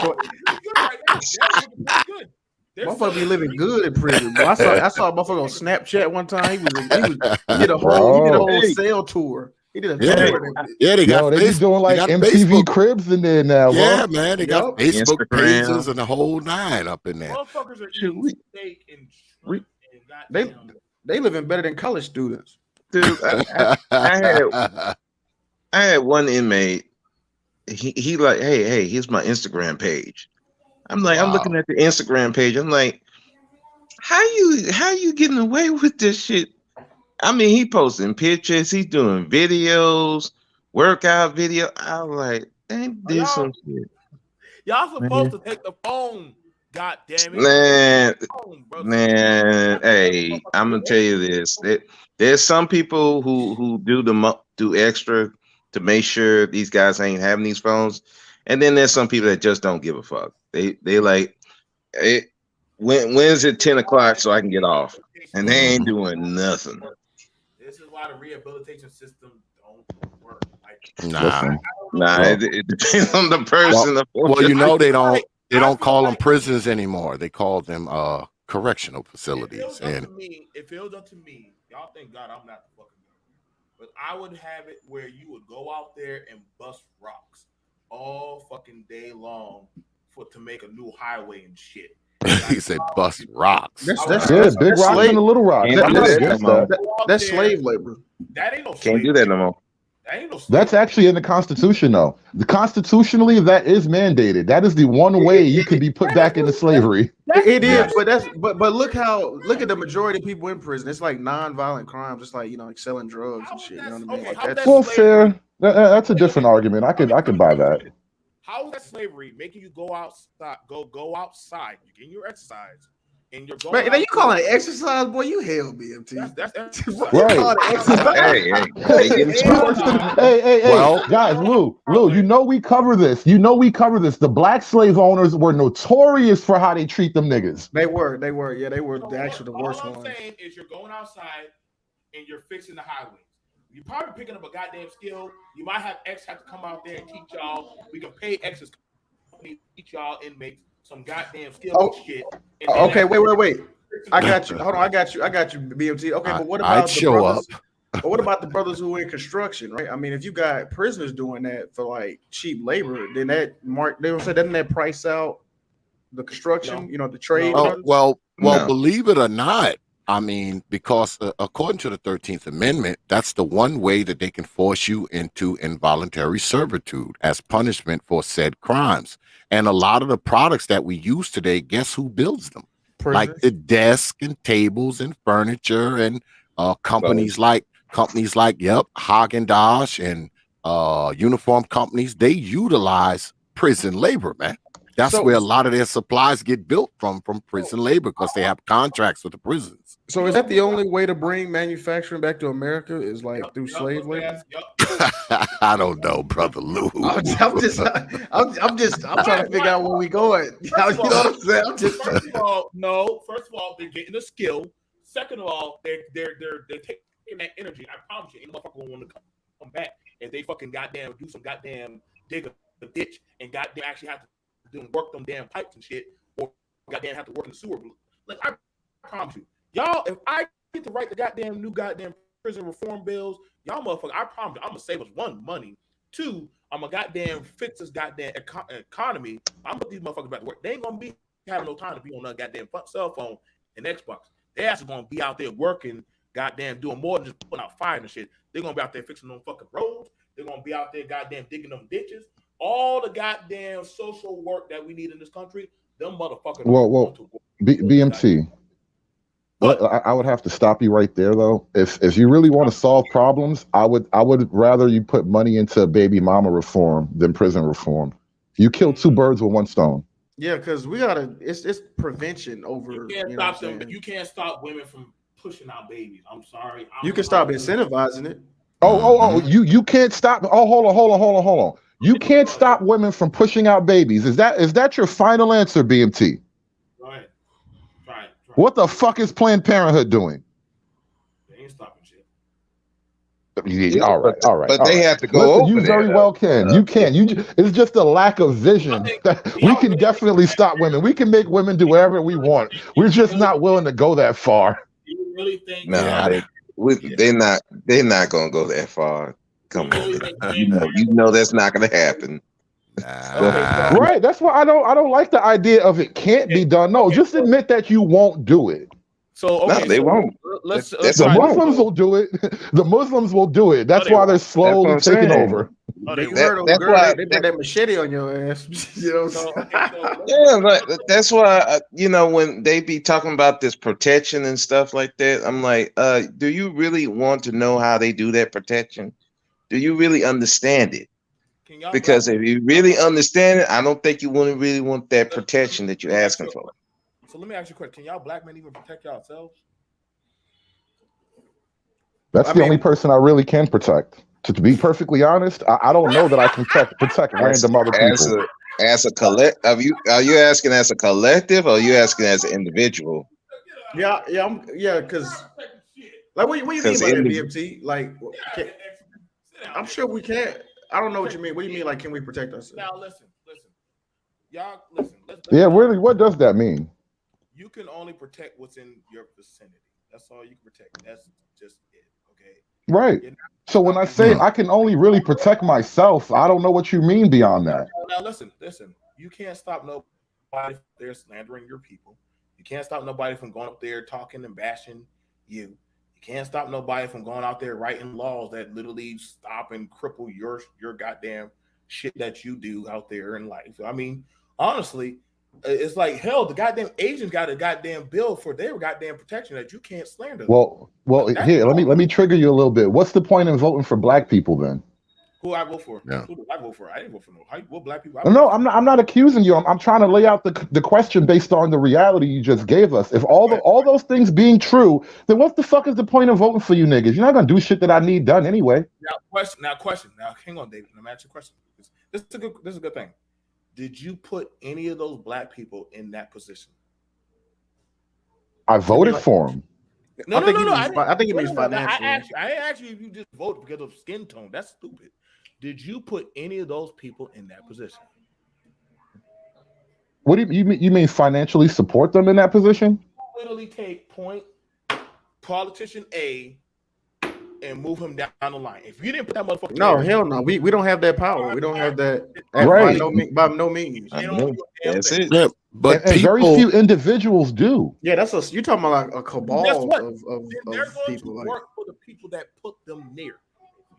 Motherfucker be living good in prison. Bro. I saw a motherfucker on Snapchat one time. He did a whole cell tour. He did a tour. Yeah, they got they be doing like MTV Cribs in there now. Yeah, bro. man, they got Facebook pages and the whole nine up in there. Motherfuckers are eating steak and shrimp and they living better than college students. Dude, I had one inmate. He like, hey, here's my Instagram page. I'm like, I'm looking at the Instagram page. I'm like, how you getting away with this shit? I mean, he posting pictures, he's doing videos, workout video. I was like, ain't this some shit? Y'all supposed to take the phone. God damn it. Man, hey, I'm gonna tell you this. There's some people who do extra to make sure these guys ain't having these phones. And then there's some people that just don't give a fuck. They like, when's it 10 o'clock so I can get off? And they ain't doing nothing. This is why the rehabilitation system don't work. Nah, it depends on the person. Well, they don't call them prisons anymore. They call them correctional facilities. If it was up to me, y'all thank God I'm not the fucking but I would have it where you would go out there and bust rocks all fucking day long to make a new highway and shit. He said bust rocks. Yeah, big rocks slave. and the little rocks. Can't I'm do not that against no more. that. That's slave labor. That ain't no Can't slave. do that no more. That ain't no slave. That's actually in the Constitution, though. The constitutionally, that is mandated. That is the one way you could be put back into slavery. It is, but look at the majority of people in prison. It's like non-violent crimes. It's like like selling drugs and shit. You know what I mean? Okay, Like that's Well, fair. That's a different argument. I could buy that. How is that slavery making you go outside? Go outside. You're getting your exercise, and you're going. Man, now you calling it exercise, boy? You hell, BMT. That's Right. Hey, Well, guys, Lou, you know we cover this. The black slave owners were notorious for how they treat them niggas. They were. Yeah, they were actually the worst All I'm ones. saying is you're going outside and you're fixing the highways. You're probably picking up a goddamn skill. You might have X have to come out there and teach y'all. We can pay X's company to teach y'all inmates some goddamn skill shit. Okay, wait. I got you. Hold on, I got you, BMT. Okay, but what about the brothers? But what about the brothers who are in construction, right? I mean, if you got prisoners doing that for like cheap labor, then they will say, doesn't that price out the construction? The trade. Well, believe it or not, I mean, because according to the 13th Amendment, that's the one way that they can force you into involuntary servitude as punishment for said crimes. And a lot of the products that we use today, guess who builds them? Like the desk and tables and furniture and companies like Haagen-Dazs and uniform companies. They utilize prison labor, man. That's where a lot of their supplies get built from prison labor because they have contracts with the prisons. So is that the only way to bring manufacturing back to America is like through slave labor? I don't know, brother Lou. I'm trying to figure out where we going. You know what I'm saying? First of all, they're getting a skill. Second of all, they're taking that energy. I promise you, ain't no motherfucker want to come back if they fucking goddamn do some goddamn dig a ditch and goddamn actually have to work them damn pipes and shit, or goddamn have to work in the sewer. Like I promise you, y'all, if I get to write the new prison reform bills, y'all motherfucker, I promise you, I'm gonna save us one, money. Two, I'm gonna goddamn fix this goddamn economy. I'm gonna put these motherfuckers back to work. They ain't gonna be having no time to be on that goddamn cell phone and Xbox. They actually gonna be out there working, goddamn doing more than just putting out fire and shit. They're gonna be out there fixing them fucking roads. They're gonna be out there goddamn digging them ditches. All the goddamn social work that we need in this country, them motherfuckers. BMT. I would have to stop you right there, though. If you really want to solve problems, I would rather you put money into baby mama reform than prison reform. You kill two birds with one stone. Yeah, because we gotta. It's prevention over. You can't stop them. You can't stop women from pushing out babies. I'm sorry. You can stop incentivizing it. You can't stop. Oh, hold on. You can't stop women from pushing out babies. Is that your final answer, BMT? Right. What the fuck is Planned Parenthood doing? They ain't stopping shit. Yeah, all right. But they have to go over you there. very well can. You can. It's just a lack of vision. We can definitely stop women. We can make women do whatever we want. We're just not willing to go that far. You really think? They're not gonna go that far. Come on, you know that's not gonna happen. Right. That's why I don't like the idea of it can't be done. No, just admit that you won't do it. So no, they won't. The Muslims will do it. The Muslims will do do it. That's why they're slowly taking over. You heard them, girl, they put that machete on your ass. That's why when they be talking about this protection and stuff like that, I'm like, do you really want to know how they do that protection? Do you really understand it? Because if you really understand it, I don't think you wouldn't really want that protection that you're asking for. So let me ask you a question. Can y'all black men even protect yourselves? That's the only person I really can protect. To be perfectly honest, I don't know that I can protect random other people. As a collect, are you asking as a collective, or are you asking as an individual? Yeah, because like what do you mean by that, BMT? Like, I'm sure we can't. I don't know what you mean. What do you mean? Like, can we protect ourselves? Now listen, y'all, listen. Yeah, really, what does that mean? You can only protect what's in your vicinity. That's all you can protect. That's just it. Okay. Right. So when I say I can only really protect myself, I don't know what you mean beyond that. Now listen. You can't stop nobody from there slandering your people. You can't stop nobody from going up there talking and bashing you. You can't stop nobody from going out there writing laws that literally stop and cripple your goddamn shit that you do out there in life. I mean, honestly, it's like hell. The goddamn Asians got a goddamn bill for their goddamn protection that you can't slander them. Well, here, let me trigger you a little bit. What's the point in voting for black people then? Who I vote for? Yeah. Who do I vote for? I didn't vote for no. What black people? No, I'm not accusing you. I'm trying to lay out the question based on the reality you just gave us. If all those things being true, then what the fuck is the point of voting for you niggas? You're not gonna do shit that I need done anyway. Question. Now, hang on, David. Let me ask you a question. This is a good thing. Did you put any of those black people in that position? I voted for them. No. I think it means financially. I asked you if you just voted because of skin tone. That's stupid. Did you put any of those people in that position? What do you mean financially support them in that position? Literally take politician A and move him down the line. If you didn't put that motherfucker, no, hell no. We don't have that power. We don't have that. Right. By no means. That's it. Yeah, but and very few individuals do. Yeah, you're talking about like a cabal of they're going people. to work for the people that put them there.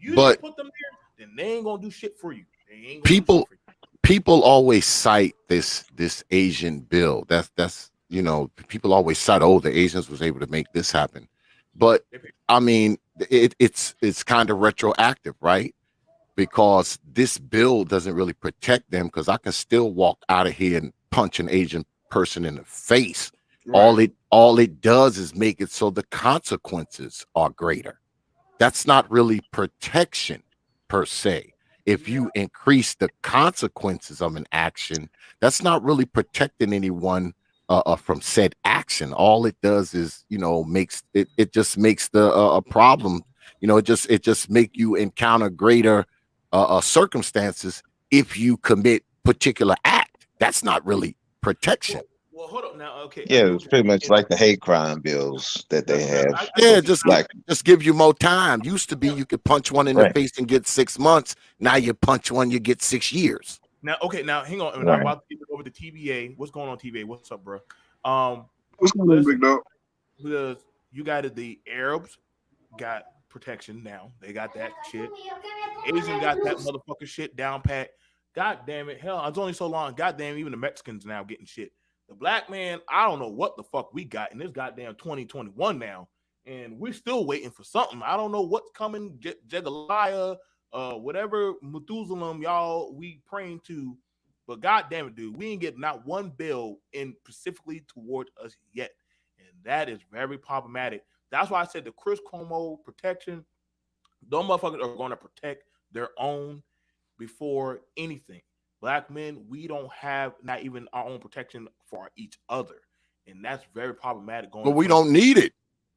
You But put them there, then they ain't gonna do shit for you. People always cite this Asian bill. That's people always cite, oh, the Asians was able to make this happen. But I mean, it's kind of retroactive, right? Because this bill doesn't really protect them, because I can still walk out of here and punch an Asian person in the face. Right. All it does is make it so the consequences are greater. That's not really protection per se. If you increase the consequences of an action, that's not really protecting anyone from said action. All it does is, makes it just makes the a problem. It just make you encounter greater circumstances if you commit particular act. That's not really protection. Well, hold up now. Okay. Yeah, it was pretty much like the hate crime bills that they have. Yeah, just give you more time. Used to be you could punch one in the face and get 6 months. Now you punch one, you get 6 years. Now, hang on. Right. I'm about to get over to TBA. What's going on, TBA? What's up, bro? What's going on, big dog? Because you got the Arabs got protection now. They got that shit. Asian got that motherfucker shit down pat. God damn it. Hell, it's only so long. God damn, even the Mexicans now getting shit. The black man, I don't know what the fuck we got in this goddamn 2021 now, and we're still waiting for something. I don't know what's coming, Jegaliah, whatever Methuselah y'all we praying to, but goddamn it, dude, we ain't getting not one bill in specifically toward us yet, and that is very problematic. That's why I said the Chris Cuomo protection, those motherfuckers are going to protect their own before anything. Black men, we don't have not even our own protection for each other. And that's very problematic. But we don't need it.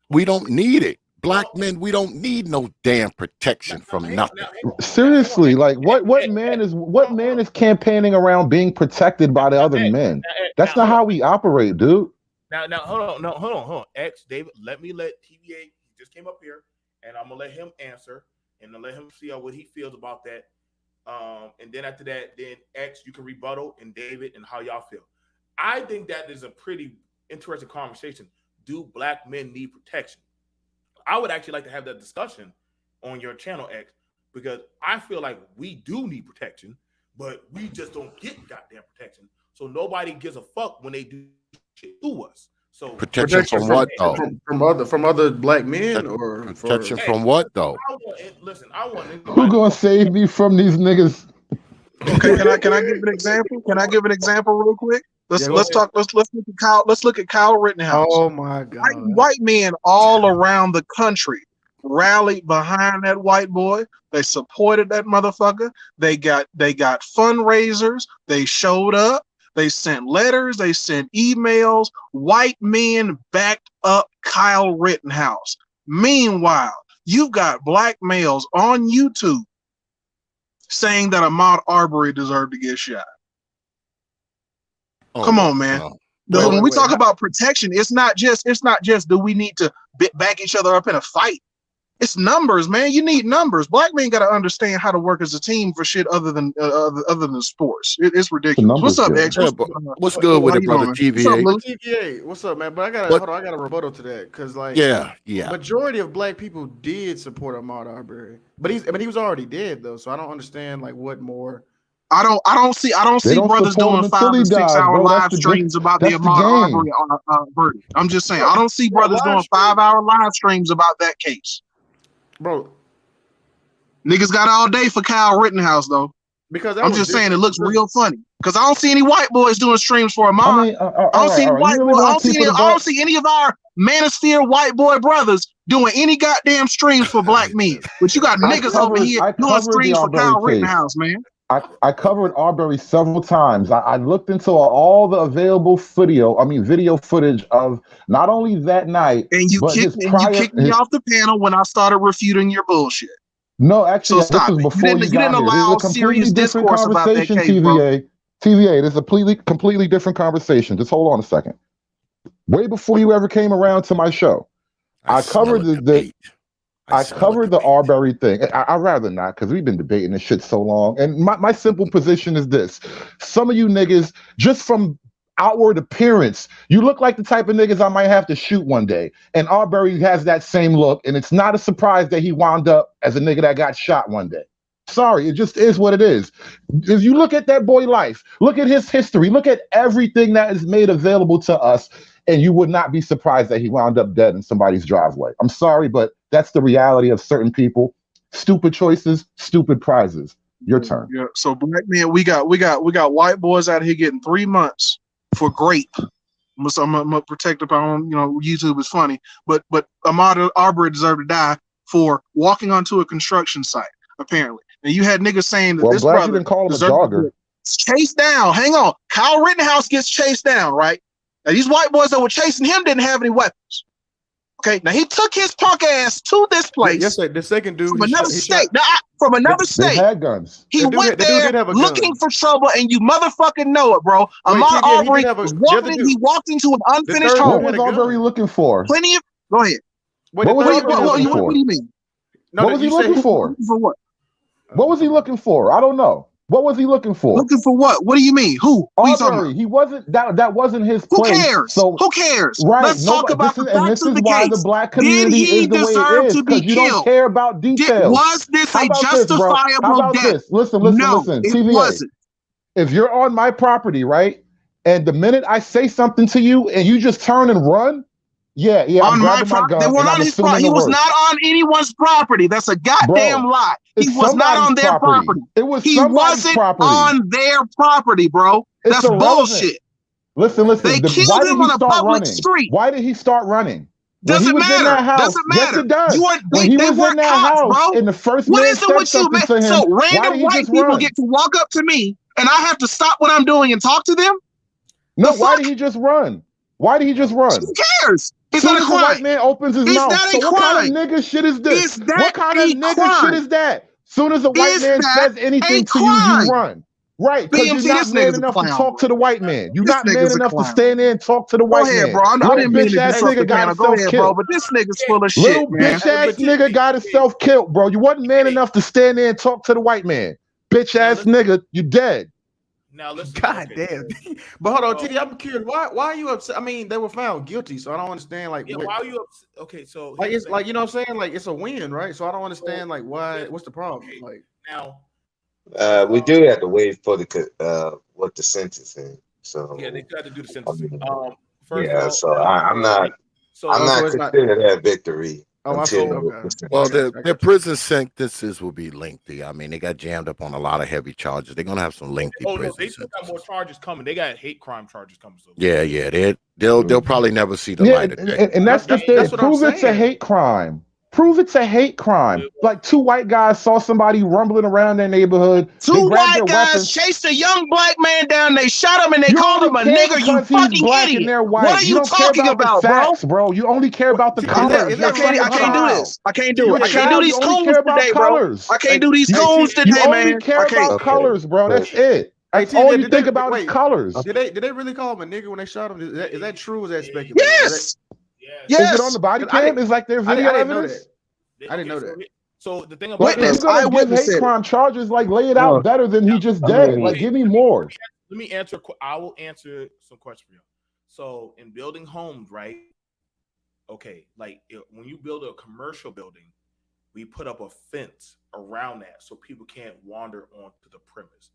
We don't need it. Black men, we don't need no damn protection from nothing. Seriously, like what man is campaigning around being protected by the other men? That's not how we operate, dude. Now, hold on. X, David, let TBA, he just came up here, and I'm gonna let him answer, and I'll let him see what he feels about that. And then after that, then X, you can rebuttal, and David, and how y'all feel. I think that is a pretty interesting conversation. Do black men need protection? I would actually like to have that discussion on your channel, X, because I feel like we do need protection, but we just don't get goddamn protection. So nobody gives a fuck when they do shit to us. So protection from what though? From other black men, or protection from what though? I want who gonna save me from these niggas? Okay, can I give an example? Can I give an example real quick? Let's look at Kyle Rittenhouse. Oh my God! White men all around the country rallied behind that white boy. They supported that motherfucker. They got fundraisers. They showed up. They sent letters. They sent emails. White men backed up Kyle Rittenhouse. Meanwhile, you've got black males on YouTube saying that Ahmaud Arbery deserved to get shot. Come on, man. When we talk about protection, it's not just do we need to back each other up in a fight. It's numbers, man. You need numbers. Black men got to understand how to work as a team for shit other than sports. It's ridiculous. What's up, X? What's good with it, brother? TVA. TVA. What's up, man? But I got a rebuttal to that because, like, majority of black people did support Ahmaud Arbery, but he was already dead though, so I don't understand like what more. I don't see brothers doing 5 and 6 hour live streams about the Ahmaud Arbery verdict. I'm just saying, I don't see brothers doing 5-hour live streams about that case. Bro, niggas got all day for Kyle Rittenhouse though. Because I'm just saying it looks real funny. Because I don't see any white boys doing streams for Ahmaud. I don't see any of our manosphere white boy brothers doing any goddamn streams for black men. But you got niggas over here doing streams for Kyle Rittenhouse, man. I covered Arbery several times. I looked into all the available video footage of not only that night, and you kicked me off the panel when I started refuting your bullshit. No, actually, this was before you didn't allow serious discourse about that case, TVA. TVA, this is a completely different conversation. Just hold on a second. Way before you ever came around to my show, I covered the Arbery thing. I'd rather not, because we've been debating this shit so long. And my simple position is this. Some of you niggas, just from outward appearance, you look like the type of niggas I might have to shoot one day. And Arbery has that same look, and it's not a surprise that he wound up as a nigga that got shot one day. Sorry, it just is what it is. If you look at that boy life, look at his history, look at everything that is made available to us, and you would not be surprised that he wound up dead in somebody's driveway. I'm sorry, but that's the reality of certain people. Stupid choices, stupid prizes. Your turn. Yeah. So black men, we got white boys out here getting 3 months for grape. I'm gonna protect upon, YouTube is funny, but Ahmaud Arbery deserved to die for walking onto a construction site, apparently. And you had niggas saying that this brother didn't call him a jogger. Chased down. Hang on. Kyle Rittenhouse gets chased down, right? Now these white boys that were chasing him didn't have any weapons. Okay, now he took his punk ass to this place. Yes, sir. The second dude from another state. From another state. They had guns. He went there looking for trouble, and you motherfucking know it, bro. Ahmaud Arbery he walked into an unfinished home. What was Arbery looking for? Plenty of. Go ahead. What do you mean? No, what was he looking for? For what? What was he looking for? I don't know. What was he looking for? Looking for what? What do you mean? Who? Arbery. He wasn't. That wasn't his place. Who cares? So who cares? Right. Let's talk about the facts of the case. The black community is the way it is, because you don't care about details. Was this a justifiable death? Listen. No, it TVA. wasn't. If you're on my property, right, and the minute I say something to you and you just turn and run, yeah, on my property. They weren't on his property. He was not on anyone's property. That's a goddamn lie. He was not on their property. He wasn't on their property, bro. That's bullshit. Listen. They killed him on a public street. Why did he start running? Doesn't matter. Doesn't matter. Yes, it does. They weren't cops, bro. In the first what is it with you, man? So random white people get to walk up to me, and I have to stop what I'm doing and talk to them? No, why did he just run? Why did he just run? Who cares? It's not a crime. The white man opens his mouth. So what kind of nigga shit is this? What kind of nigga shit is that? Soon as a white man says anything to you, you run. Right, because you're not man enough to talk to the white man. You're not man enough to stand there and talk to the white man. Go ahead, bro. I didn't mean to disrupt the panel. Go ahead, bro. But this nigga's full of shit, Little bitch ass nigga got himself killed, bro. You wasn't man enough to stand there and talk to the white man. Bitch ass nigga, you dead. Now listen. God damn. But hold on, TD, I'm curious. Why are you upset? I mean, they were found guilty, so I don't understand. Like, why are you upset? Okay, so like it's like, you know what I'm saying? Like, it's a win, right? So I don't understand like why. What's the problem? Like now, we do have to wait for the what the sentencing. So yeah, they got to do the sentencing. I'm not considering that victory. Well, their prison sentences will be lengthy. I mean, they got jammed up on a lot of heavy charges. They're gonna have some lengthy prison they still got more charges coming. They got hate crime charges coming. So. Yeah. They'll probably never see the light of day. And that's the thing. Prove it's a hate crime. Prove it's a hate crime. Like 2 white guys saw somebody rumbling around their neighborhood. 2 white guys chased a young black man down. They shot him and they called him a nigger. You fucking idiot. What are you talking about, bro? You only care about the colors. I can't do this. I can't do it. I can't do these coons today, bro. I can't do these coons today, man. You only care about colors, bro. That's it. That's all you think about is colors. Did they really call him a nigger when they shot him? Is that true or is that speculation? Yes. Is it on the body cam? It's like their video evidence. I didn't know that. So the thing about Like, if you're gonna give hate crime charges, like lay it out better than he just did. Like, give me more. Let me answer. I will answer some questions for you. So in building homes, right? Okay, like when you build a commercial building, we put up a fence around that so people can't wander onto the premise.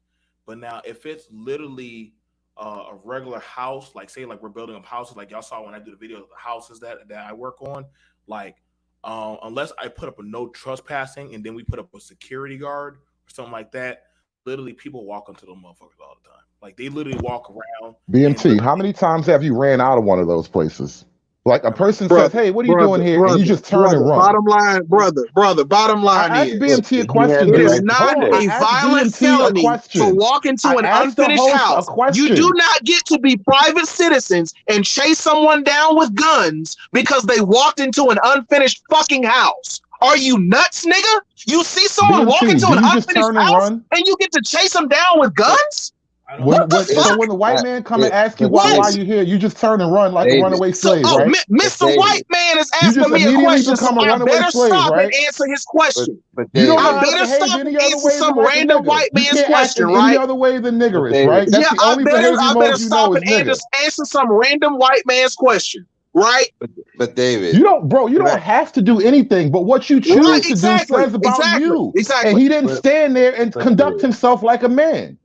But now, if it's literally a regular house, like say, like we're building up houses, like y'all saw when I do the video of the houses that I work on, like unless I put up a no trespassing and then we put up a security guard or something like that, literally people walk into the motherfuckers all the time. Like they literally walk around. BMT, how many times have you ran out of one of those places? Like a person says, "Hey, what are you doing here?" and you just turn and run. Bottom line, bottom line I asked BMT a question. It is not a violent felony to walk into an unfinished house. You do not get to be private citizens and chase someone down with guns because they walked into an unfinished fucking house. Are you nuts, nigga? You see someone walk into an unfinished house and you get to chase them down with guns? When the white man come and ask you why you here, you just turn and run like a runaway slave, right? Mr. White Man is asking me a question, so I better stop and answer his question. You don't know I how better to behave stop any and other answer way some than like random a nigga. white You man's can't question, act right? any other way than niggerish, right? That's the only behavior I better mode you know stop is and nigga. answer some random white man's question, right? But David, you don't have to do anything, but what you choose to do says about you. Exactly. And he didn't stand there and conduct himself like a man.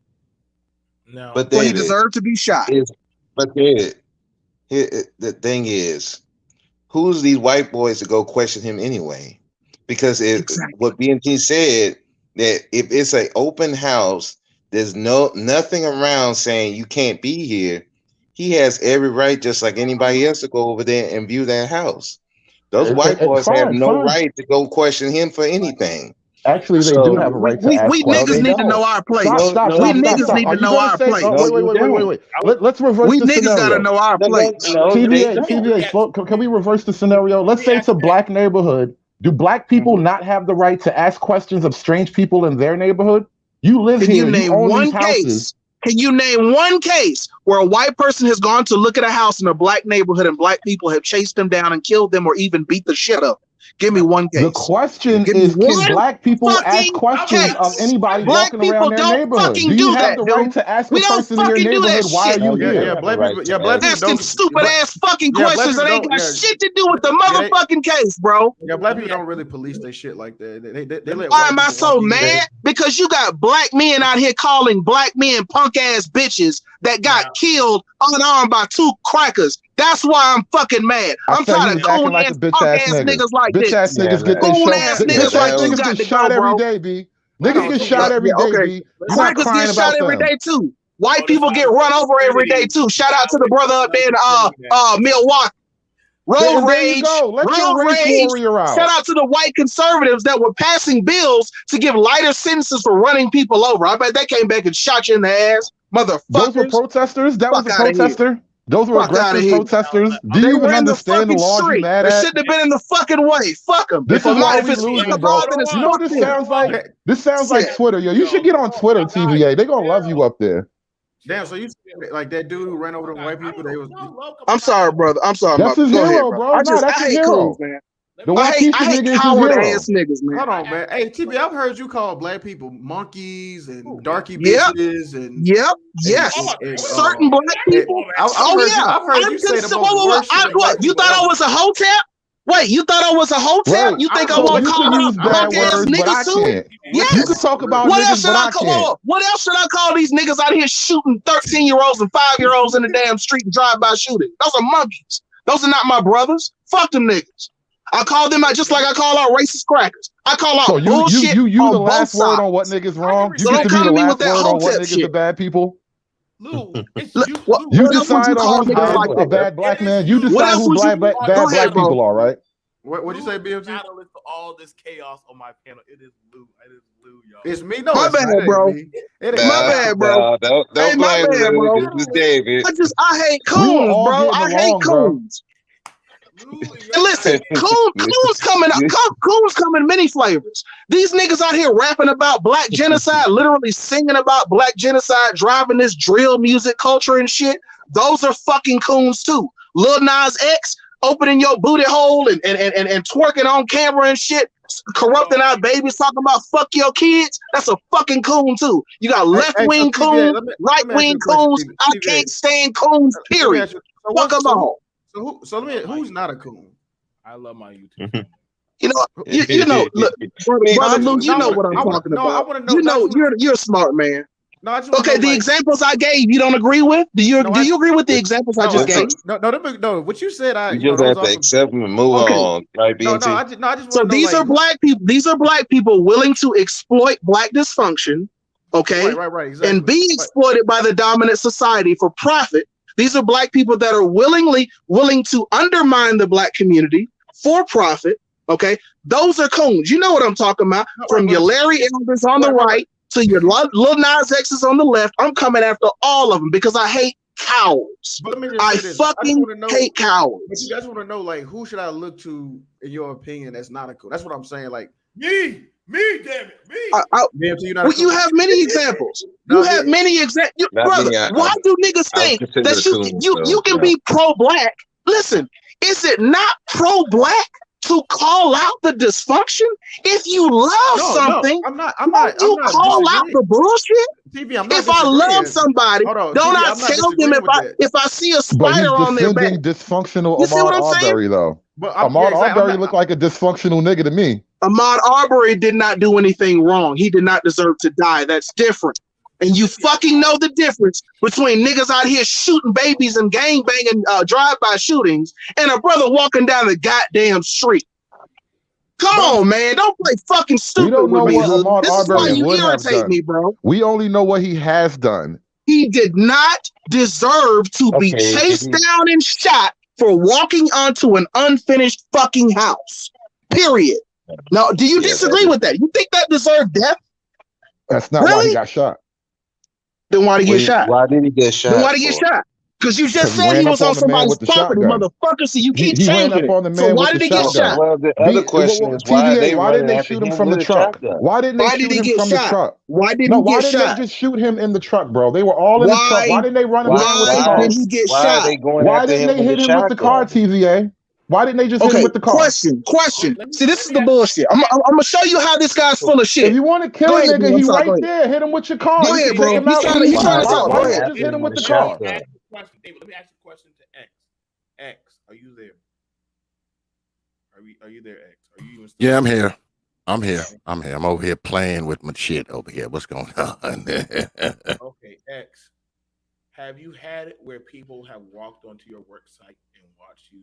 No. But David, he deserved to be shot. But David, the thing is, who's these white boys to go question him anyway? Because what BNT said, that if it's an open house, there's nothing around saying you can't be here. He has every right, just like anybody else, to go over there and view that house. Those white boys have no right to go question him for anything. Actually, they do have a right to ask we questions. niggas need to know our place. Stop. We niggas need to know our place. Wait. Let's reverse we the niggas scenario. gotta know our place. TVA, can we reverse the scenario? Let's say it's a black neighborhood. Do black people not have the right to ask questions of strange people in their neighborhood? You live here. You own these houses. Can you name one case where a white person has gone to look at a house in a black neighborhood and black people have chased them down and killed them or even beat the shit up? Give me one case. The question is, can black people ask questions of anybody walking around their neighborhood? Do you have the right to ask a person in your neighborhood, why are you here? Black people asking stupid ass fucking questions that ain't got shit to do with the motherfucking case, bro. Yeah, black people don't really police their shit like that. They let Why am I so mad? Because you got black men out here calling black men punk ass bitches that got killed unarmed by two crackers. That's why I'm fucking mad. I'm tired of coon ass punk ass niggas like this. Bitch ass niggas get niggas like you got to shot go, bro. every day, B. Niggas get shot every day, B. Crackers get shot every day too. White people get run over every day too. Shout out to the brother up there in Milwaukee. Road rage. Shout out to the white conservatives that were passing bills to give lighter sentences for running people over. I bet they came back and shot you in the ass, motherfuckers. Those were protesters? That was a protester? Those were aggressive protesters? Do you even understand the laws you mad at? They shouldn't have been in the fucking way. Fuck them. This is why we losing, bro. You know what this sounds like? This sounds like Twitter. Yo, you should get on Twitter, TVA. They're going to love you up there. Damn, so you like that dude who ran over the white people? I'm sorry, brother. I'm sorry. That's his hero, bro. No, that's his hero. Man. I hate coward ass niggas, man. Hold on, man. Hey, TB, I've heard you call black people monkeys and darky bitches and certain black people. I've heard you say the most worst. You thought I was a hotep? Wait, you thought I was a hotep? Right. You think I want to call out punk ass niggas too? Yes. You can talk about niggas, but I can't. What else should I call these niggas out here shooting 13-year-olds and 5-year-olds in the damn street and drive-by shooting? Those are monkeys. Those are not my brothers. Fuck them niggas. I call them out just like I call out racist crackers. I call out bullshit. You the last word on what niggas wrong? You get to be the last word on what niggas are bad people? Lou, you decide on who's a bad black man. You decide who bad black people are, right? What'd you say, BMT? Analyst for all this chaos on my panel. It is Lou. Y'all. It's me. No, my bad, bro. My bad, bro. Don't blame Lou. This is David. I hate coons, bro. I hate coons. Listen, coons come in many flavors. These niggas out here rapping about black genocide, literally singing about black genocide, driving this drill music culture and shit. Those are fucking coons too. Lil Nas X opening your booty hole and twerking on camera and shit. corrupting our babies, talking about fuck your kids. That's a fucking coon too. You got left wing coons, right wing coons. I can't stand coons. Period. Fuck them all. Who's not a coon? I love my YouTube. You know, look, brother Lou, you know what I'm talking about. You know, you're a smart man. Okay, the examples I gave, you don't agree with? Do you agree with the examples I just gave? No. What you said, you just have to accept them and move on. Right, So these are black people. These are black people willing to exploit black dysfunction. Okay, right, exactly. And being exploited by the dominant society for profit. These are black people that are willing to undermine the black community for profit. Okay, those are coons. You know what I'm talking about. From your Larry Elders on the right to your Lil Nas X's on the left. I'm coming after all of them because I hate cowards. I fucking hate cowards. But you guys want to know, like, who should I look to in your opinion that's not a coon? That's what I'm saying. Like me, damn it, me. Well, you have many examples. You have many examples, brother. Why do niggas think that you can be pro-black? Listen, is it not pro-black to call out the dysfunction? If you love something, I'm not call out the bullshit? If I love somebody, don't I tell them if I see a spider on their back? Dysfunctional You see Ahmaud what I'm saying? Arbery though. Ahmaud Arbery looked like a dysfunctional nigga to me. Ahmaud Arbery did not do anything wrong. He did not deserve to die. That's different. And you fucking know the difference between niggas out here shooting babies and gangbanging drive-by shootings and a brother walking down the goddamn street. Come on, man. Don't play fucking stupid. We don't know with me, what Ahmaud This is why Arbery you would have irritate done. me, bro. We only know what he has done. He did not deserve to be chased down and shot for walking onto an unfinished fucking house. Period. Now, do you disagree with that? You think that deserved death? That's not why he got shot. Then why did he get shot? Why did he get shot? Then why did he get shot? Because you just said he was on somebody's property, motherfucker. So you keep changing it. So why did he get shot? Well, the other question is why didn't they shoot him from the truck? Why didn't they shoot him from the truck? Why did he get shot? Why didn't they just shoot him in the truck, bro? They were all in the truck. Why didn't they run him down with the car? Why did he get shot? Why didn't they hit him with the car, TVA? Why didn't they just hit him with the car? Question. See, this is the bullshit. I'm gonna show you how this guy's full of shit. If you want to kill a nigga, he right there. Hit him with your car. Go ahead, bro. He's trying to talk. Go ahead. Just hit him with the car. David, let me ask you a question to X. X, are you there? Are you there, X? Are you even still Yeah, I'm here. I'm over here playing with my shit over here. What's going on? Okay, X. Have you had it where people have walked onto your work site and watched you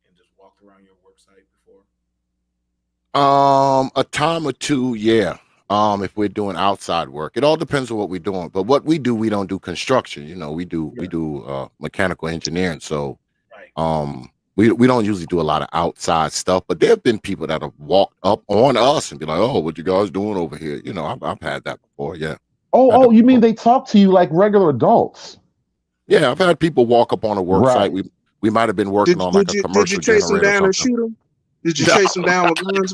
and just walked around your work site before? A time or two, yeah. If we're doing outside work, it all depends on what we're doing. But what we do, we don't do construction. You know, we do mechanical engineering. So, we don't usually do a lot of outside stuff. But there have been people that have walked up on us and be like, "Oh, what you guys doing over here?" You know, I've had that before. Yeah. Oh, you mean they talk to you like regular adults? Yeah, I've had people walk up on a work site. We might have been working on like a commercial generator. Did you chase him down and shoot him? Did you chase him down with guns?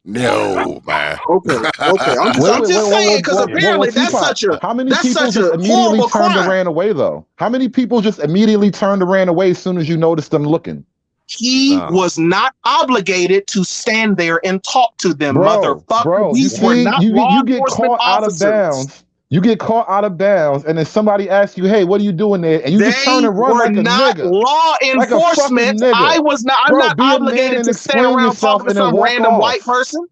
No, man. Okay. I'm just saying because apparently that's such a how many people just immediately turned and ran away though? How many people just immediately turned and ran away as soon as you noticed them looking? He was not obligated to stand there and talk to them, motherfucker. Bro, you get caught out of bounds. You get caught out of bounds, and then somebody asks you, "Hey, what are you doing there?" And you just turn and run like a nigga. Law enforcement. I'm not obligated to stand around talking to some random white person.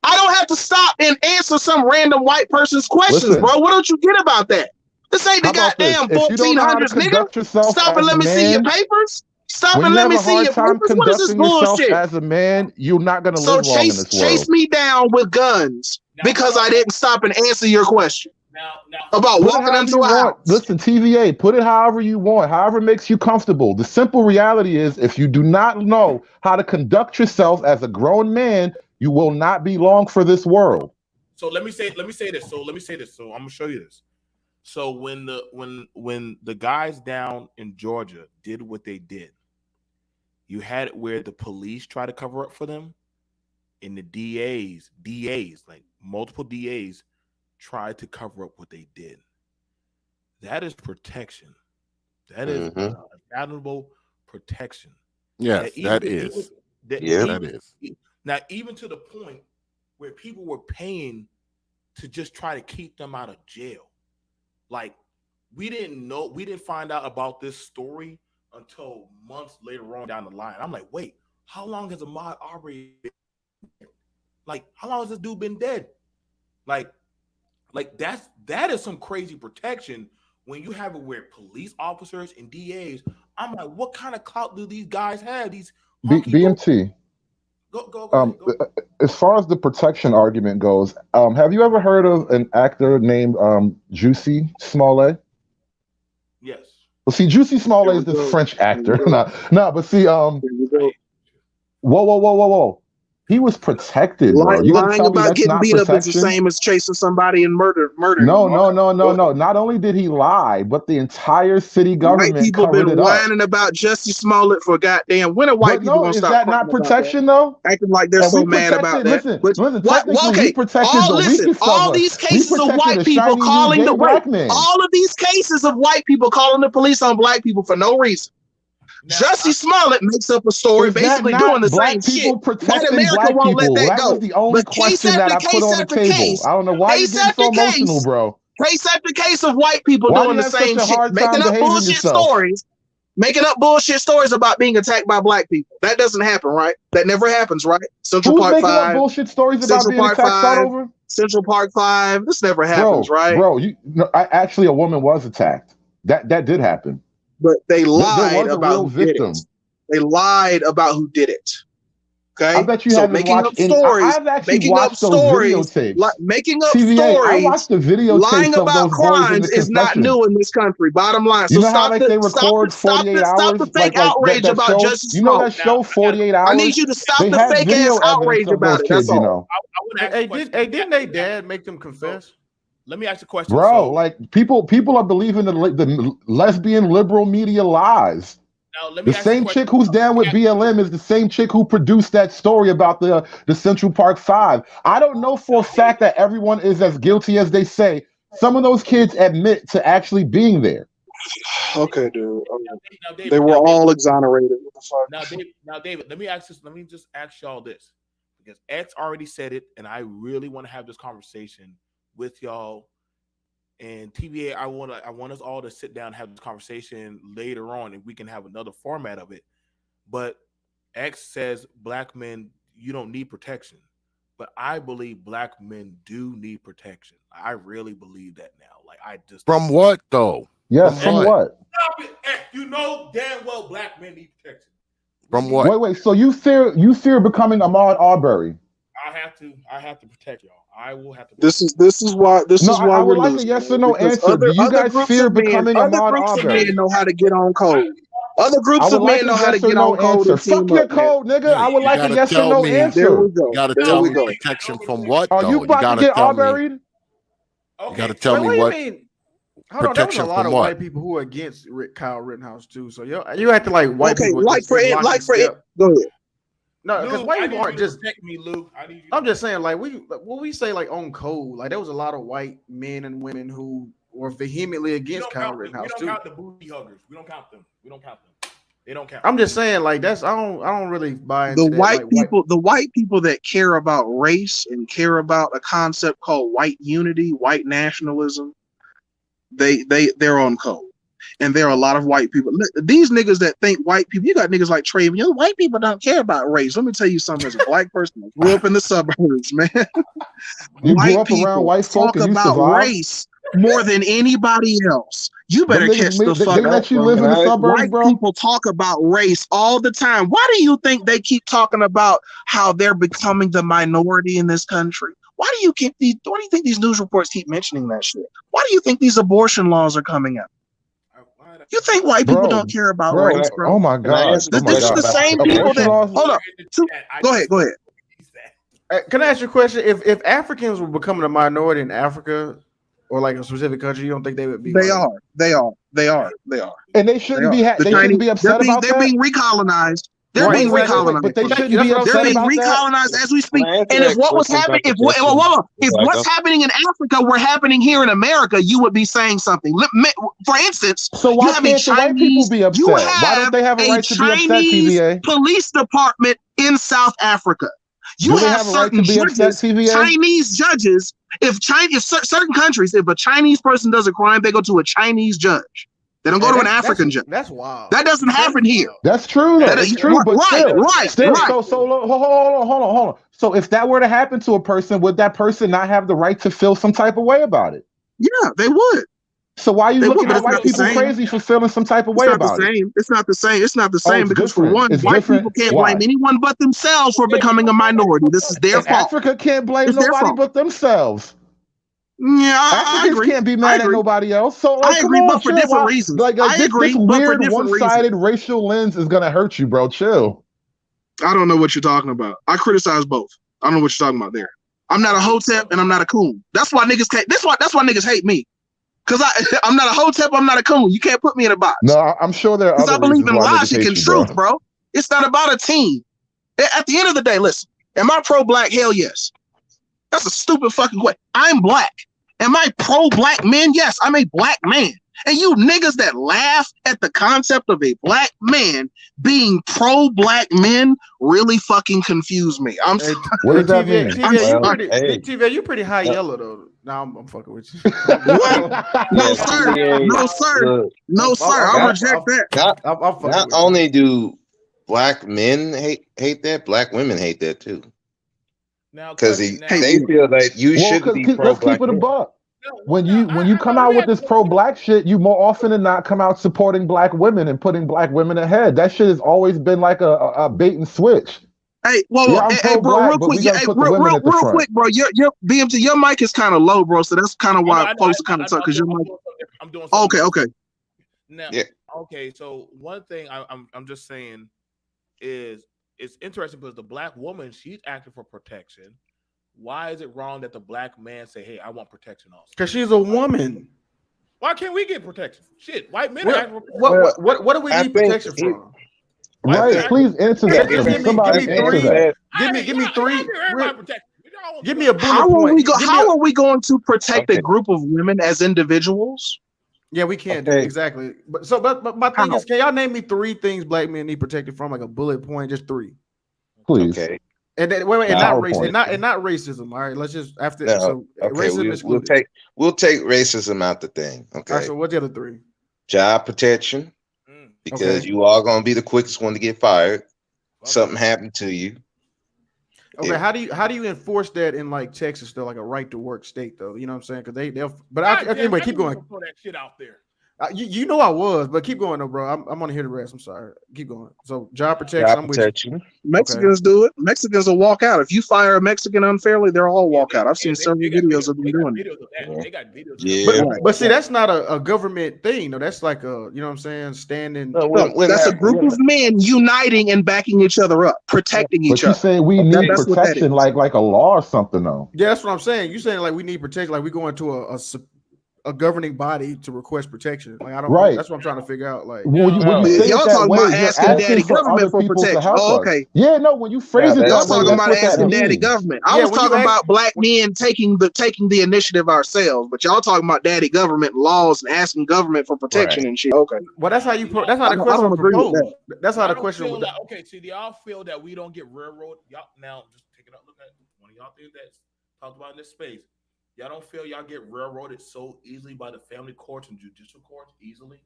I don't have to stop and answer some random white person's questions, bro. What don't you get about that? This ain't the goddamn 1400s, nigga. Stop and let me see your papers. Stop and let me see your papers. What is this bullshit? As a man, you're not gonna live long in this world. Chase me down with guns because I didn't stop and answer your question. About walking into a house. Listen, TVA, put it however you want, however makes you comfortable. The simple reality is, if you do not know how to conduct yourself as a grown man, you will not be long for this world. So let me say this. So I'm gonna show you this. So when the guys down in Georgia did what they did, you had it where the police try to cover up for them, and the DAs, like multiple DAs, tried to cover up what they did. That is protection. That is accountable protection. Yes, that is. Yeah. That is. Now, even to the point where people were paying to just try to keep them out of jail. Like, we didn't find out about this story until months later on down the line. I'm like, wait, how long has Ahmaud Arbery been dead? Like, how long has this dude been dead? Like that is some crazy protection when you have it where police officers and DAs. I'm like, what kind of clout do these guys have? These BMT. Go. As far as the protection argument goes, have you ever heard of an actor named Juicy Smollett? Yes. Well, see, Juicy Smollett is this French actor. No, but see, whoa. He was protected, bro. You gonna lying tell me about that's getting not beat up is the protection? same as chasing somebody and murdering No. them. Not only did he lie, but the entire city White government people covered been it up. whining about Jussie Smollett for goddamn. When are white But people no, gonna is stop that crying not about that? protection though? Acting like they're And so we mad about protected. that. Listen, But technically, we protected the weakest all of us. these We cases of protected white a people shiny new calling gay the black man. all of these cases of white people calling the police on black people for no reason. Jussie Smollett makes up a story Is that basically not doing the black same people shit. protecting White America black won't let people? that That was go. the only But case question that after I put case on the after table. case, I don't know why you case getting after so emotional, case, bro. case after case of white people Why do doing you the have such same a shit, hard making time up behaving bullshit yourself? stories, making up bullshit stories about being attacked by black people. That doesn't happen, right? That never happens, right? Central Who's Park making up 5, bullshit stories about Central being Park attacked? Start 5, over, Central Park 5. This never happens, right? bro. Actually, a woman was attacked. That did happen. But they There lied was a about real who did victim. it. They lied about who did it. Okay, I bet you so haven't making watched up any. stories, I've actually making up watched those stories, videotapes. making up TVA, I stories, watched the lying videotapes of about those boys in the crimes is not confession. new in this country. Bottom line. You So know how stop like they record 48 hours, the fake like outrage that about show. Jussie You know Smollett. that show 48 I hours. need you to stop They the have fake ass video evidence outrage of about those it. That's kids. You all. know, Didn't they dad make them confess? Let me ask a question. bro. So Like people are believing the lesbian liberal media lies. now let The me ask you a same question. chick who's down with BLM is the same chick who produced that story about the Central Park 5. I don't know for a fact that everyone is as guilty as they say. Some of those kids admit to actually being there. Okay, dude. David, They were all exonerated. What the fuck? Now, David, let me just ask y'all this, because X already said it, and I really want to have this conversation with y'all. And TVA, I want us all to sit down and have this conversation later on, and we can have another format of it. But X says black men, you don't need protection, but I believe black men do need protection. I really believe that now. Like I just From what though? Yes, from what? Stop it, X. You know damn well black men need protection. From what? Wait. So you fear becoming Ahmaud Arbery? I have to protect y'all. I will have to. This is why I would we're like losing. a yes or no Because answer. Do you other guys groups fear of men, becoming other Ahmaud groups of Arbery? men know how to get on code. Other I groups would of like men a know how to yes or get no on code answer. and team Fuck your up, man. code, nigga. I would like a gotta yes or tell no me. answer. There we go. You gotta There tell we me go. protection from what Are though? you about to gotta get tell me. Arbery'd? You gotta tell me what what. Do you mean? Hold on, there was a Protection lot from of what? white people who are against Kyle Rittenhouse too. So you have to like white Okay, people like just for in it, lock and step. go ahead. No, because Lou, white I people need aren't you to just. protect me, Lou. I need you. I'm just saying, like when we say like on code, like there was a lot of white men and women who were vehemently against Kyle Rittenhouse We too. don't count the booty huggers. We don't count them. They don't count. I'm just saying, like that's I don't really buy into The that. white Like, the white people that care about race and care about a concept called white unity, white nationalism, they're on code. And there are a lot of white people. These niggas that think white people, you got niggas like Traven, white people don't care about race. Let me tell you something as a black person that grew up in the suburbs, man. You grew White up around people white folk talk and you about survived? race more than anybody else. You better Them catch niggas, the fuck they up, let you bro. live in the suburbs, White bro? people talk about race all the time. Why do you think they keep talking about how they're becoming the minority in this country? Why do you think these news reports keep mentioning that shit? Why do you think these abortion laws are coming out? You think white people don't care about race, bro? Oh my God. This is the same people that. Hold up. Go ahead. Can I ask you a question? If Africans were becoming a minority in Africa or like a specific country, you don't think they would be? They like, are. And they shouldn't be. They shouldn't be upset about that. They're being recolonized. They're Right, being right, right, recolonized. but they bro. shouldn't be They're upset being about that. recolonized as we speak. Can I answer And if that what was question, happening, Dr. if Christian? what's happening in Africa were happening here in America, you would be saying something. For instance, So you why have a can't the white people Chinese, be you upset? Why don't have they have a a right to be upset, Chinese TVA? police department in South Africa. You Do they have have a right certain to be upset, judges, TVA? Chinese judges. If certain countries, if a Chinese person does a crime, they go to a Chinese judge. They don't go to an African judge. That's wild. That doesn't happen here. That's true, though. It's true, but still. Hold on. So if that were to happen to a person, would that person not have the right to feel some type of way about it? Yeah, they would. So why are you They looking would, at white people crazy for feeling some type of way about it? It's not the same. It's not the Oh, same it's because for different. one, It's white different. people can't Why? blame anyone but themselves for becoming a minority. This is their And fault. Africa can't blame It's their nobody fault. but themselves. Yeah, I Africans agree. can't be I mad at agree. nobody else. So like, I come agree, on, but for chill. different Why? reasons. Like I this agree, but for weird different one-sided reasons. racial lens is gonna hurt you, bro. Chill. I don't know what you're talking about. I criticize both. I don't know what you're talking about there. I'm not a hotep and I'm not a coon. That's why niggas can't. That's why niggas hate me. Cause I'm not a hotep. I'm not a coon. You can't put me in a box. No, I'm sure there are Because other I believe reasons in why niggas logic hate and you, truth, bro. bro. It's not about a team. At the end of the day, listen. Am I pro-black? Hell yes. That's a stupid fucking question. I'm black. Am I pro-black men? Yes, I'm a black man. And you niggas that laugh at the concept of a black man being pro-black men really fucking confuse me. I'm sorry. What does that mean? TVA, you pretty high yellow though. Now I'm fucking with you. No, sir. No, sir. Look, No, sir. I'll reject that. Not only do black men hate that, black women hate that too. Because they feel that you shouldn't be pro let's black keep it a men. buck. When you come out with this pro-black shit, you more often than not come out supporting black women and putting black women ahead. That shit has always been like a bait and switch. Hey, bro, real quick, real quick, bro. Your BMT, your mic is kind of low, bro. So that's kind of why folks are kind of talking because your mic. I'm doing something. Okay. Now, okay. So one thing I'm just saying is it's interesting because the black woman, she's acting for protection. Why is it wrong that the black man say, "Hey, I want protection also"? Because she's a woman. Why can't we get protection? Shit, white men. What do we need protection from? Right, please answer that. Somebody answer that. Give me three. Give me a bullet How point. are we going to protect a group of women as individuals? Yeah, we can't do it. Exactly. But my thing is, can y'all name me 3 things black men need protected from, like a bullet point, just 3? Please. Okay. And then, wait, and not racism, and not racism. All right, let's just after. No. So Okay, we'll take racism out the thing. Okay. All right, so what's the other 3? Job protection, because you are going to be the quickest one to get fired. Something happened to you. Okay, how do you enforce that in like Texas though, like a right to work state though? You know what I'm saying? Because they'll. But anyway, keep going. Throw that shit out there. You know I was, but keep going though, bro. I'm gonna hear the rest. I'm sorry. Keep going. So job protection. I'm with you. Mexicans do it. Mexicans will walk out. If you fire a Mexican unfairly, they'll all walk out. I've seen several videos of them doing it. They got videos. Yeah. But see, that's not a government thing. No, that's like a, you know what I'm saying, standing. That's a group of men uniting and backing each other up, protecting each other. But you say we need protection like a law or something though. Yeah, that's what I'm saying. You saying like we need protection, like we go into a governing body to request protection. Like I don't. Right. That's what I'm trying to figure out. Like when you say y'all it that talking way, about you're asking daddy government for protection. Oh, okay. Yeah, no. When you phrase it, y'all that way, talking about that's what asking that daddy means. government. I was talking about black men taking the initiative ourselves, but y'all talking about daddy government laws and asking government for protection and shit. Okay. Well, that's how you. That's how the question was proposed. That's how the question was. Okay, see, y'all feel that we don't get railroad. Y'all now just take it up. Look at one of y'all things that's talked about in this space. Y'all don't feel y'all get railroaded so easily by the family courts and judicial courts easily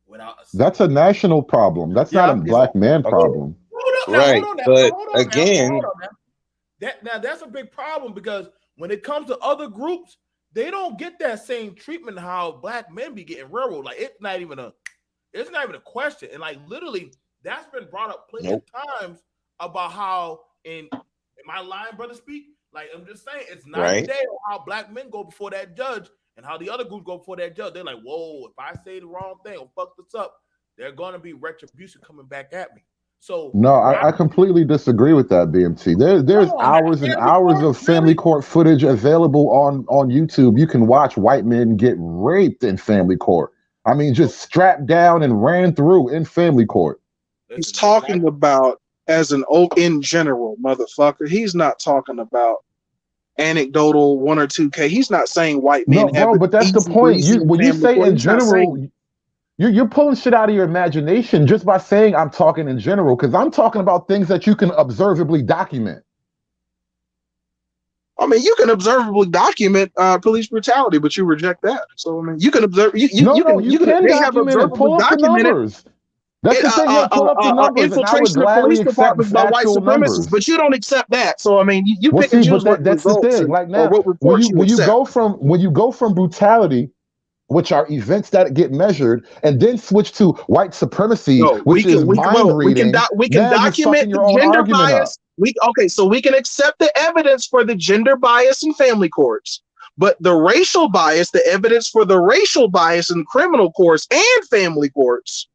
without a. That's a national problem. That's not a black man problem. Right, but again, that's a big problem because when it comes to other groups, they don't get that same treatment how black men be getting railroaded. Like it's not even a question. And like literally, that's been brought up plenty of times about how in my line, brother, speak. Like I'm just saying, it's not a day on how black men go before that judge and how the other groups go before that judge. They're like, whoa, if I say the wrong thing or fuck this up, there's gonna be retribution coming back at me. So no, I completely disagree with that, BMT. There's hours and hours of family court footage available on YouTube. You can watch white men get raped in family court. I mean, just strapped down and ran through in family court. He's talking about as an oak in general, motherfucker. He's not talking about anecdotal 1 or 2K. He's not saying white men No, have bro, it but that's the easy, point. breezy You in when you family say court. in He's not saying general, you're pulling shit out of your imagination just by saying I'm talking in general, because I'm talking about things that you can observably document. I mean, you can observably document police brutality, but you reject that. So I mean, you can observe. You You can. can They have document it. observably Pull up the documented numbers. That's the thing. Yeah, pull up the numbers, and I would infiltration of gladly police accept departments by white factual supremacists. numbers. But you don't accept that. So I mean, you Well, pick and see, but choose what that's the results thing. Like or now, what reports you accept. when you go from brutality, which are events that get measured, and then switch to white supremacy, No, which is mind reading. we can Now you're document fucking the your own gender argument up. bias. So we can accept the evidence for the gender bias in family courts, but the racial bias, the evidence for the racial bias in criminal courts and family courts,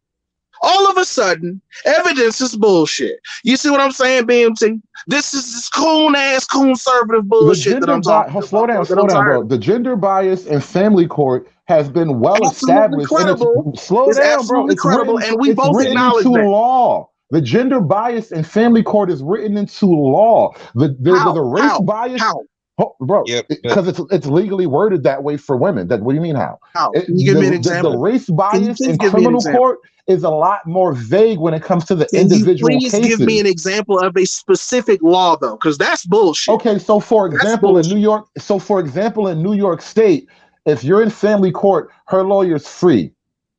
all of a sudden, evidence is bullshit. You see what I'm saying, BMT? This is this coon-ass, conservative bullshit that I'm talking about. Slow down, bro. The gender bias in family court has been well Absolutely established, and credible. slow It's down, bro. absolutely credible, and we It's both written acknowledge into that. law. The gender bias in family court is written into law. The race bias. How? Oh, bro, Yep, because it's legally worded that way for women. What do you mean how? How? Can you give me an example? The race bias in give me an criminal example? court is a lot more vague when it comes to the Can you individual please cases. give me an example of a specific law, though? Because that's bullshit. Okay, so for example, in New York State, if you're in family court, her lawyer's free.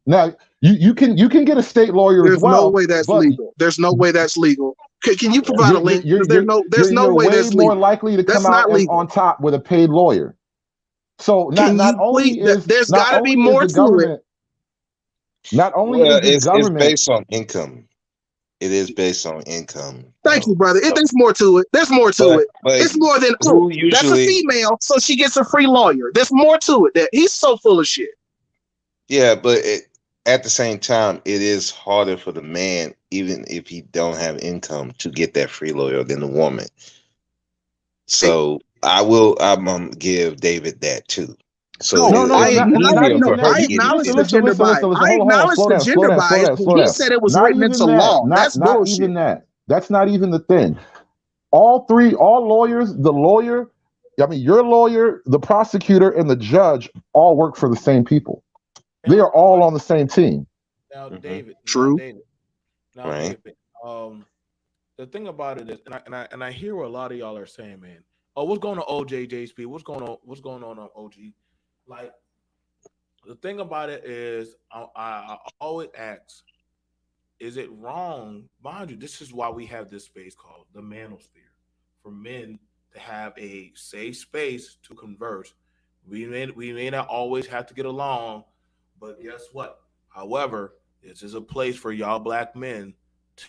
Now you can get a state lawyer as well. There's no way that's legal. There's no way that's legal. Can you provide a link? There's no way that's legal. You're more likely to come out on top with a paid lawyer. So there's got to be more to it. Not only is the government, it's based on income. It is based on income. Thank you, brother. There's more to it. There's more to it. It's more than that's a female, so she gets a free lawyer. There's more to it. That he's so full of shit. Yeah, but at the same time, it is harder for the man, even if he don't have income, to get that free lawyer than the woman. So I'm give David that too. So I acknowledge the gender bias. I acknowledge the gender bias, but he said it was written into law. That's bullshit. Even that. That's not even the thing. All lawyers, your lawyer, the prosecutor, and the judge all work for the same people. They are all on the same team. Now, David. True. Right. David, the thing about it is, and I hear what a lot of y'all are saying, man. Oh, what's going on, OJ, JSP? What's going on OG? Like, the thing about it is, I always ask, is it wrong? Mind you, this is why we have this space called the manosphere, for men to have a safe space to converse. We may not always have to get along, but guess what? However, this is a place for y'all black men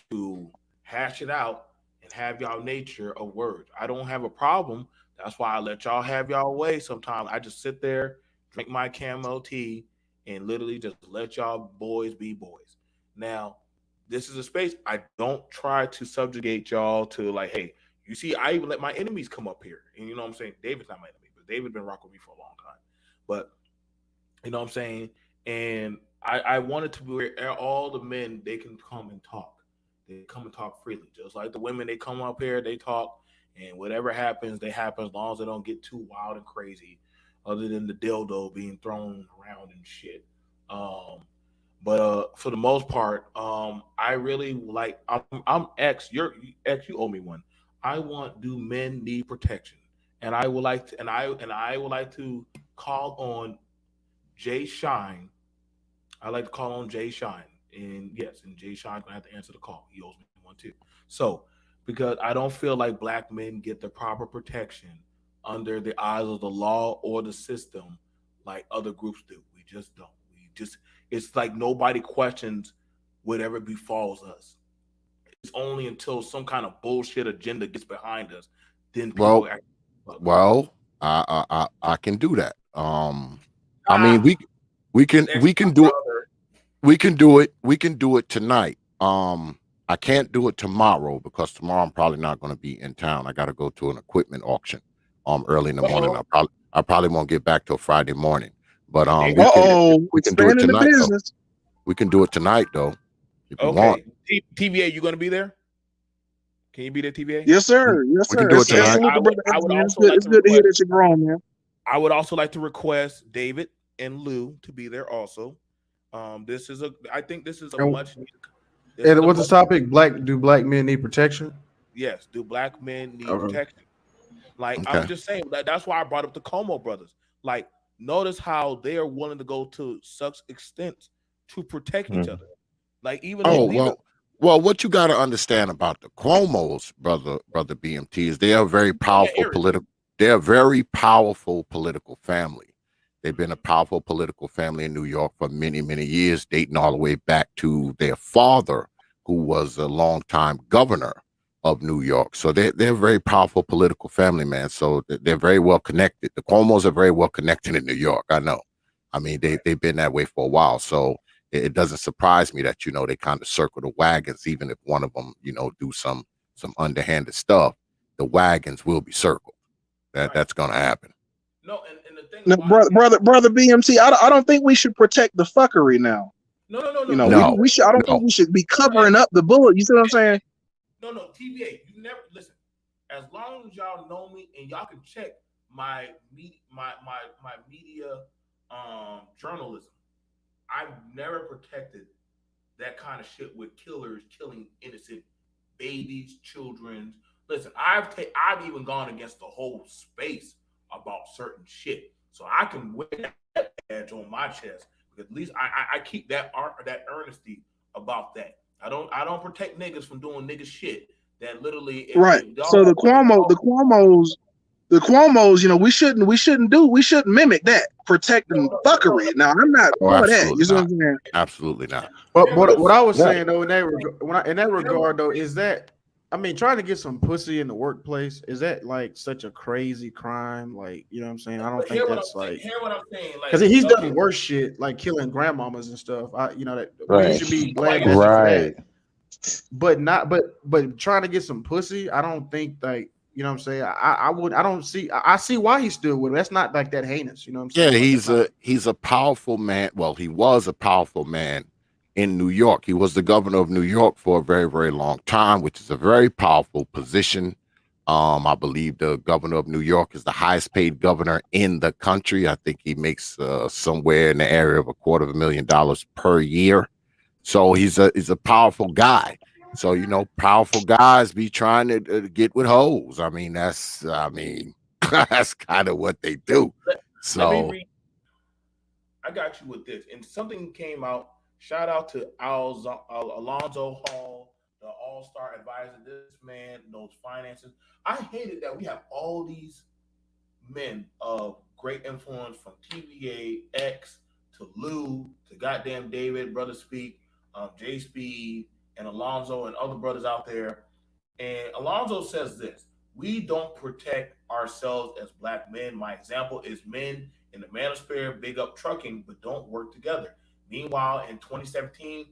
to hash it out and have y'all nature of words. I don't have a problem. That's why I let y'all have y'all way sometimes. I just sit there, drink my camo tea, and literally just let y'all boys be boys. Now, this is a space I don't try to subjugate y'all to, like, hey, you see, I even let my enemies come up here. And you know what I'm saying? David's not my enemy, but David's been rocking with me for a long time. But you know what I'm saying? And I wanted to be where all the men, they can come and talk. They come and talk freely. Just like the women, they come up here, they talk, and whatever happens, they happen, as long as they don't get too wild and crazy, other than the dildo being thrown around and shit. But for the most part, I really like. I'm X. You're X. You owe me one. Do men need protection? And I would like to. And I would like to call on Jay Shine. I like to call on Jay Shine. And yes, and Jay Shine's gonna have to answer the call. He owes me one too. So, because I don't feel like black men get the proper protection under the eyes of the law or the system like other groups do. We just don't. It's like nobody questions whatever befalls us. It's only until some kind of bullshit agenda gets behind us, then people act. Well, I can do that. I mean, we can do it. We can do it. We can do it tonight. I can't do it tomorrow because tomorrow I'm probably not going to be in town. I got to go to an equipment auction early in the morning. I probably won't get back till Friday morning. But we can do it tonight. We can do it tonight though. If you want. TVA, you going to be there? Can you be there, TVA? Yes, sir. Yes, We can sir. do it tonight. Salute the brother. I would It's also good, like it's to good to hear request. that you're grown, man. I would also like to request David and Lou to be there also. This is a. I think this is a And- much needed. And what's the topic? Do black men need protection? Yes. Do black men need Okay. protection? Like Okay. I'm just saying that's why I brought up the Cuomo brothers. Like, notice how they are willing to go to such extent to protect each other. Like even Oh though well, what you got to understand about the Cuomo's brother BMT is they are very powerful political. They're a very powerful political family. They've been a powerful political family in New York for many, many years, dating all the way back to their father, who was a longtime governor of New York. So they're a very powerful political family, man. So they're very well connected. The Cuomos are very well connected in New York. I know. I mean, they've been that way for a while. So it doesn't surprise me that, they kind of circle the wagons, even if one of them, do some underhanded stuff, the wagons will be circled. That's going to happen. No, and the thing, No, brother BMT, I don't think we should protect the fuckery now. No. We should. I don't think we should be covering up the bullet. You see what I'm saying? No, TVA, you never listen. As long as y'all know me and y'all can check my media journalism, I've never protected that kind of shit with killers killing innocent babies, children. Listen, I've even gone against the whole space about certain shit, so I can wear that badge on my chest. Because at least I keep that earnesty about that. I don't protect niggas from doing nigga shit that literally right. So the Cuomos, we shouldn't mimic that protecting fuckery. Now I'm not for that. You see what I'm saying? Absolutely not. But what I was saying though in that regard though is that trying to get some pussy in the workplace, is that like such a crazy crime? Like, you know what I'm saying? I don't think that's like. Hear what I'm saying? Because he's done worse shit, like killing grandmamas and stuff. We should be glad for that. But trying to get some pussy, I don't think like, you know what I'm saying? I see why he stood with him. That's not like that heinous, you know what I'm saying? Yeah, he's a powerful man. Well, he was a powerful man in New York. He was the governor of New York for a very, very long time, which is a very powerful position. I believe the governor of New York is the highest paid governor in the country. I think he makes somewhere in the area of $250,000 per year. So he's a powerful guy. So, powerful guys be trying to get with hoes. That's kind of what they do. I got you with this. And something came out. Shout out to Alonzo Hall, the all-star advisor. This man knows finances. I hated that we have all these men of great influence, from TVA, X, to Lou, to goddamn David, Brother Speak, Jay Speed, and Alonzo, and other brothers out there. And Alonzo says this: we don't protect ourselves as black men. My example is men in the manosphere, big up trucking, but don't work together. Meanwhile, in 2017,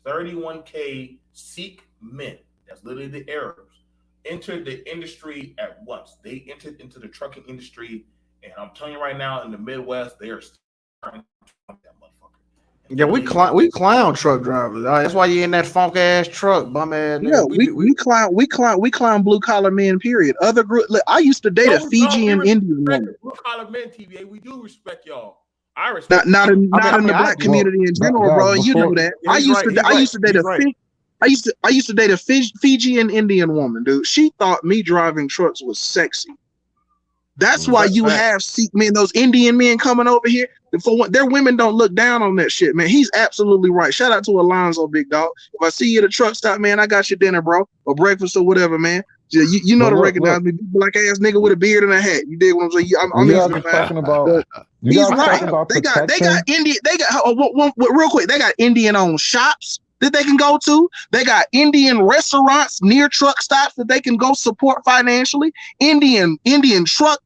31K Sikh men, that's literally the Arabs, entered the industry at once. They entered into the trucking industry, and I'm telling you right now, in the Midwest, they are starting to that motherfucker. Yeah, we clown truck drivers. That's why you in that funk ass truck, bum ass. Yeah, we clown blue collar men. Period. Other group. Look, I used to date a Fijian Indian woman. Blue collar men, TVA. We do respect y'all. I respect not in the black community in general, bro. You know that. I used to date a Fijian Indian woman, dude. She thought me driving trucks was sexy. That's why you have Sikh men, those Indian men coming over here. For one, their women don't look down on that shit, man. He's absolutely right. Shout out to Alonzo, big dog. If I see you at a truck stop, man, I got your dinner, bro, or breakfast or whatever, man. You know to recognize me, black ass nigga with a beard and a hat. You dig what I'm saying? He's right. They got Indian. They got real quick. They got Indian-owned shops that they can go to. They got Indian restaurants near truck stops that they can go support financially. Indian truck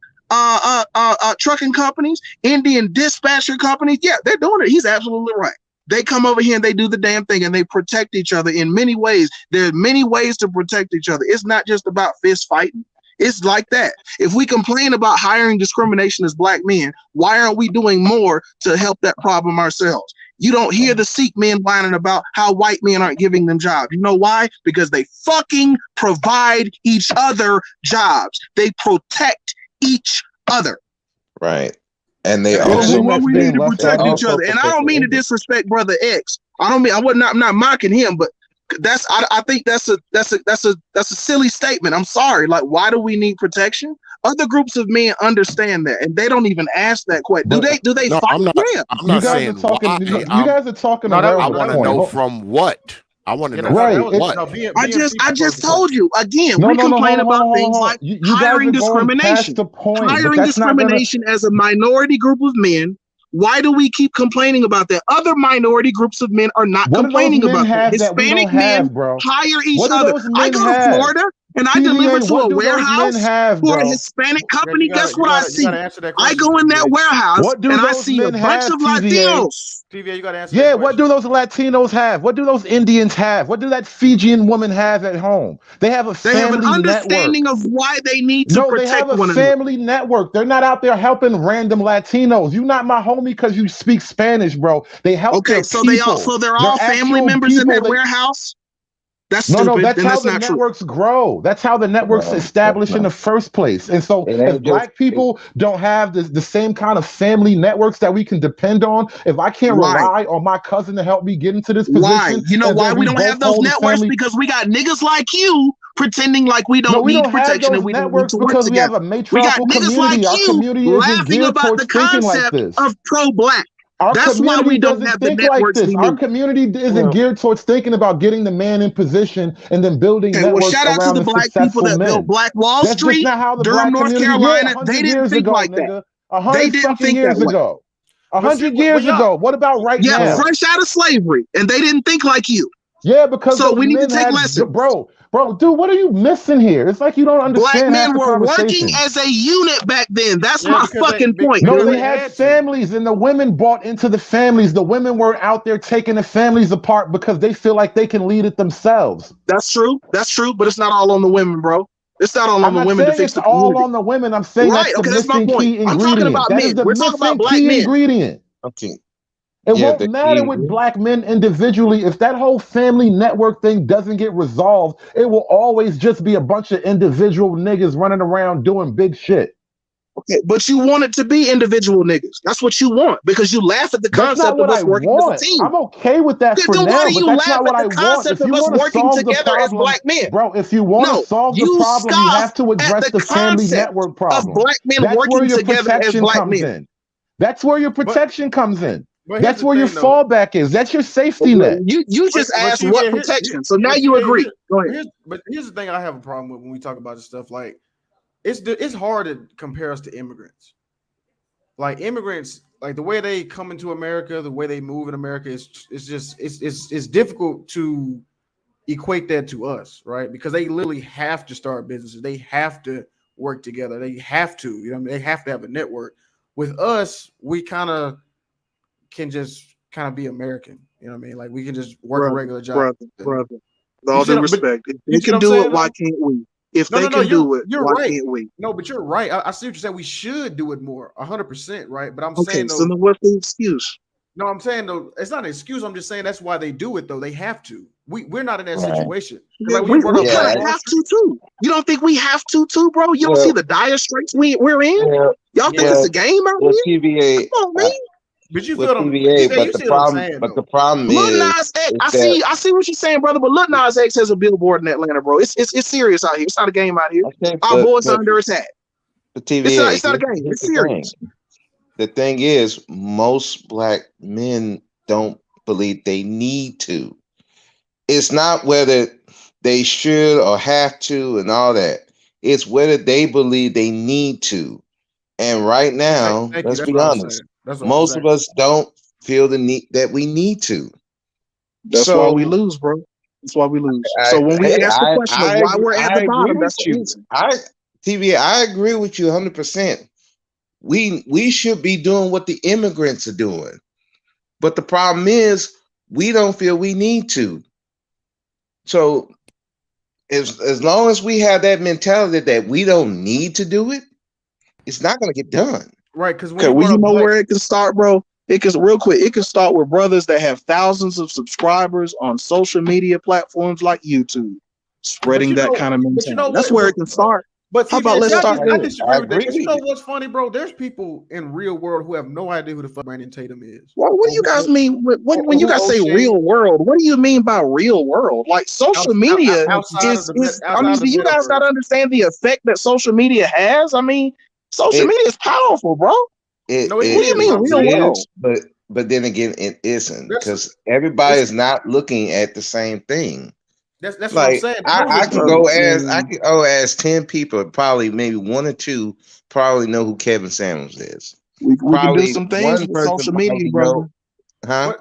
trucking companies, Indian dispatcher companies. Yeah, they're doing it. He's absolutely right. They come over here and they do the damn thing and they protect each other in many ways. There are many ways to protect each other. It's not just about fist fighting. It's like that. If we complain about hiring discrimination as black men, why aren't we doing more to help that problem ourselves? You don't hear the Sikh men whining about how white men aren't giving them jobs. You know why? Because they fucking provide each other jobs. They protect each other. Right. And they It's also been What that's we need being to left protect out. each other. And I don't mean to disrespect Brother X. I don't mean I'm not mocking him, but I think that's a silly statement. I'm sorry. Like, why do we need protection? Other groups of men understand that, and they don't even ask that question. Do they No, fight? I'm not. Yeah. I'm You not guys are saying talking. why. You guys are talking No, that, around I the want to point. know from what. I want to know Right. from what. no, being I just told you again. No, We no, no. complain Hold on, about hold on, things hold on. like You guys hiring are going discrimination. past the point, but Hiring that's not gonna. discrimination as a minority group of men. Why do we keep complaining about that? Other minority groups of men are not What do those complaining men about that. have that we Hispanic don't men have, bro? hire each What do other. those I men go to have? Florida and I TVA, deliver to what a do those men warehouse have, for a bro? Hispanic Yeah, company. you gotta, Guess what I you see? gotta answer that I question. go in that TVA. warehouse What do and I those see a men bunch have, of TVA? Latinos. TVA, you gotta answer Yeah, that what question. do those Latinos have? What do those Indians have? What do that Fijian woman have at home? They have a They have an family network. understanding of why they need to No, they have protect a one another. family network. They're not out there helping random Latinos. You not my homie because you speak Spanish, bro. They help Okay, their so people. they're They're all family actual members in people. that warehouse. That's No, stupid. that's Then how that's the not true. networks grow. That's how the networks No, that's establish in not. the first place. And so It if ain't just black people don't have the same kind of family networks that we can depend on, if I can't Why? rely on my cousin to help me get into this Why? position, You know and why then we we don't both have those hold the networks? family. Because we got niggas like you pretending like we No, don't we need don't have protection those and we don't need networks to work because we have together. a We got matriarchal niggas like community. Our you community isn't laughing geared about the towards thinking like concept this. of pro-black. Our That's why community we don't doesn't have the think like networks this. we Our need. community isn't well, geared towards thinking about getting the man in position and then building Okay, well, networks shout out to around the the black people successful that built men. Black Wall That's just Street, not how the Durham, black North community. Yeah, Carolina. They 100 didn't years think ago, like that. nigga. They 100 didn't fucking think that years way. ago. But see, 100 years y'all, ago. What about right Yeah, now? fresh out of slavery, and they didn't think like you. Yeah, because So those we need to men take had, lessons. bro, dude, what are you missing here? It's like you don't Black understand half men the were working conversation. as a unit back then. That's yeah, my because fucking point, No, because they dude. they had had to. families, and the women bought into the families. The women were out there taking the families apart because they feel like they can lead it themselves. That's true. That's true, but it's not all on the women, bro. It's not all on I'm the not women to saying fix it's the all community. on the women. I'm saying that's Right. the Okay, that's my missing point. key I'm talking ingredient. about That is men. the We're talking about missing black key men. ingredient. okay. It Yeah, won't the matter key. with black men individually. If that whole family network thing doesn't get resolved, it will always just be a bunch of individual niggas running around doing big shit. Okay, but you want it to be individual niggas. That's what you want because you laugh at the That's not concept of what I us working as a want. team. I'm okay with that for Then why now, do but you that's laugh not what at I the want. concept If of you us want to working solve the together as problem, black men? bro, if you want to No, solve the you problem, you scoff have to at address the the family concept network of problem. black men That's where working your together as protection black comes men. in. That's where your But protection comes in. but here's That's the where your thing though. fallback is. That's your safety net. You just But asked what TVA, protection, so now but you TVA, agree. Go ahead. here's the thing I have a problem with when we talk about this stuff. Like it's hard to compare us to immigrants. Like immigrants, like the way they come into America, the way they move in America it's difficult to equate that to us, right? Because they literally have to start businesses, they have to work together, they have to, you know, what I mean? They have to have a network. With us, we kind of can just kind of be American, you know what I mean? Like we can just work a regular job. Brother. With You all see, due but respect, if you they see what can I'm do saying? it, why Though? can't we? If No, they no, no. can do it, You're why right. can't we? No, but you're right. I see what you're saying. We should do it more, 100%, right? But I'm Okay, saying so though, then what's the excuse? no, I'm saying though, it's not an excuse. I'm just saying that's why they do it though. They have to. We're not in that Right. situation. Yeah, Like when we you brought up kind Black of Wall have Street, to too. You don't think we have to too, bro? You don't see Well, the dire straits we're in? yeah, Y'all think yeah. it's a game out With here? TVA, Come on, man. but you with feel them. TVA, You see what I'm saying but the though. problem Lil is Nas X, that I see what you're saying, brother. But Lil Nas X has a billboard in Atlanta, bro. It's serious out here. It's not a game out here. okay, Our boys are under attack. the TVA. It's not a game. Here's It's the thing. serious. The thing is, most black men don't believe they need to. It's not whether they should or have to and all that. It's whether they believe they need to. And right now, Thank you. let's That's be what I was honest, saying. That's what most of exactly. us don't feel the need that we need to. That's why we lose, bro. That's why we lose. So when we ask the question of why we're at the agree bottom, with that's the you. answer. TVA, I agree with you 100%. We should be doing what the immigrants are doing. But the problem is we don't feel we need to. So as long as we have that mentality that we don't need to do it, it's not going to get done. Right, because when Okay, you well, brought you up know Black, where it can start, bro? It can real quick. It can start with brothers that have thousands of subscribers on social media platforms like YouTube, spreading that kind of mentality. That's where it can start. But see, how about let's start I there? disagree with that. You know what's funny, bro? There's people in real world who have no idea who the fuck Brandon Tatum is. What do you guys mean when you guys say real world? What do you mean by real world? Like social media is I mean, do you guys not understand the effect that social media has? I mean, social media is powerful, bro. What do you mean real world? But then again, it isn't, because everybody is not looking at the same thing. That's like, what I'm saying. I could go ask 10 people, probably maybe 1 or 2 probably know who Kevin Samuels is. We can do some things with social media, brother. Huh?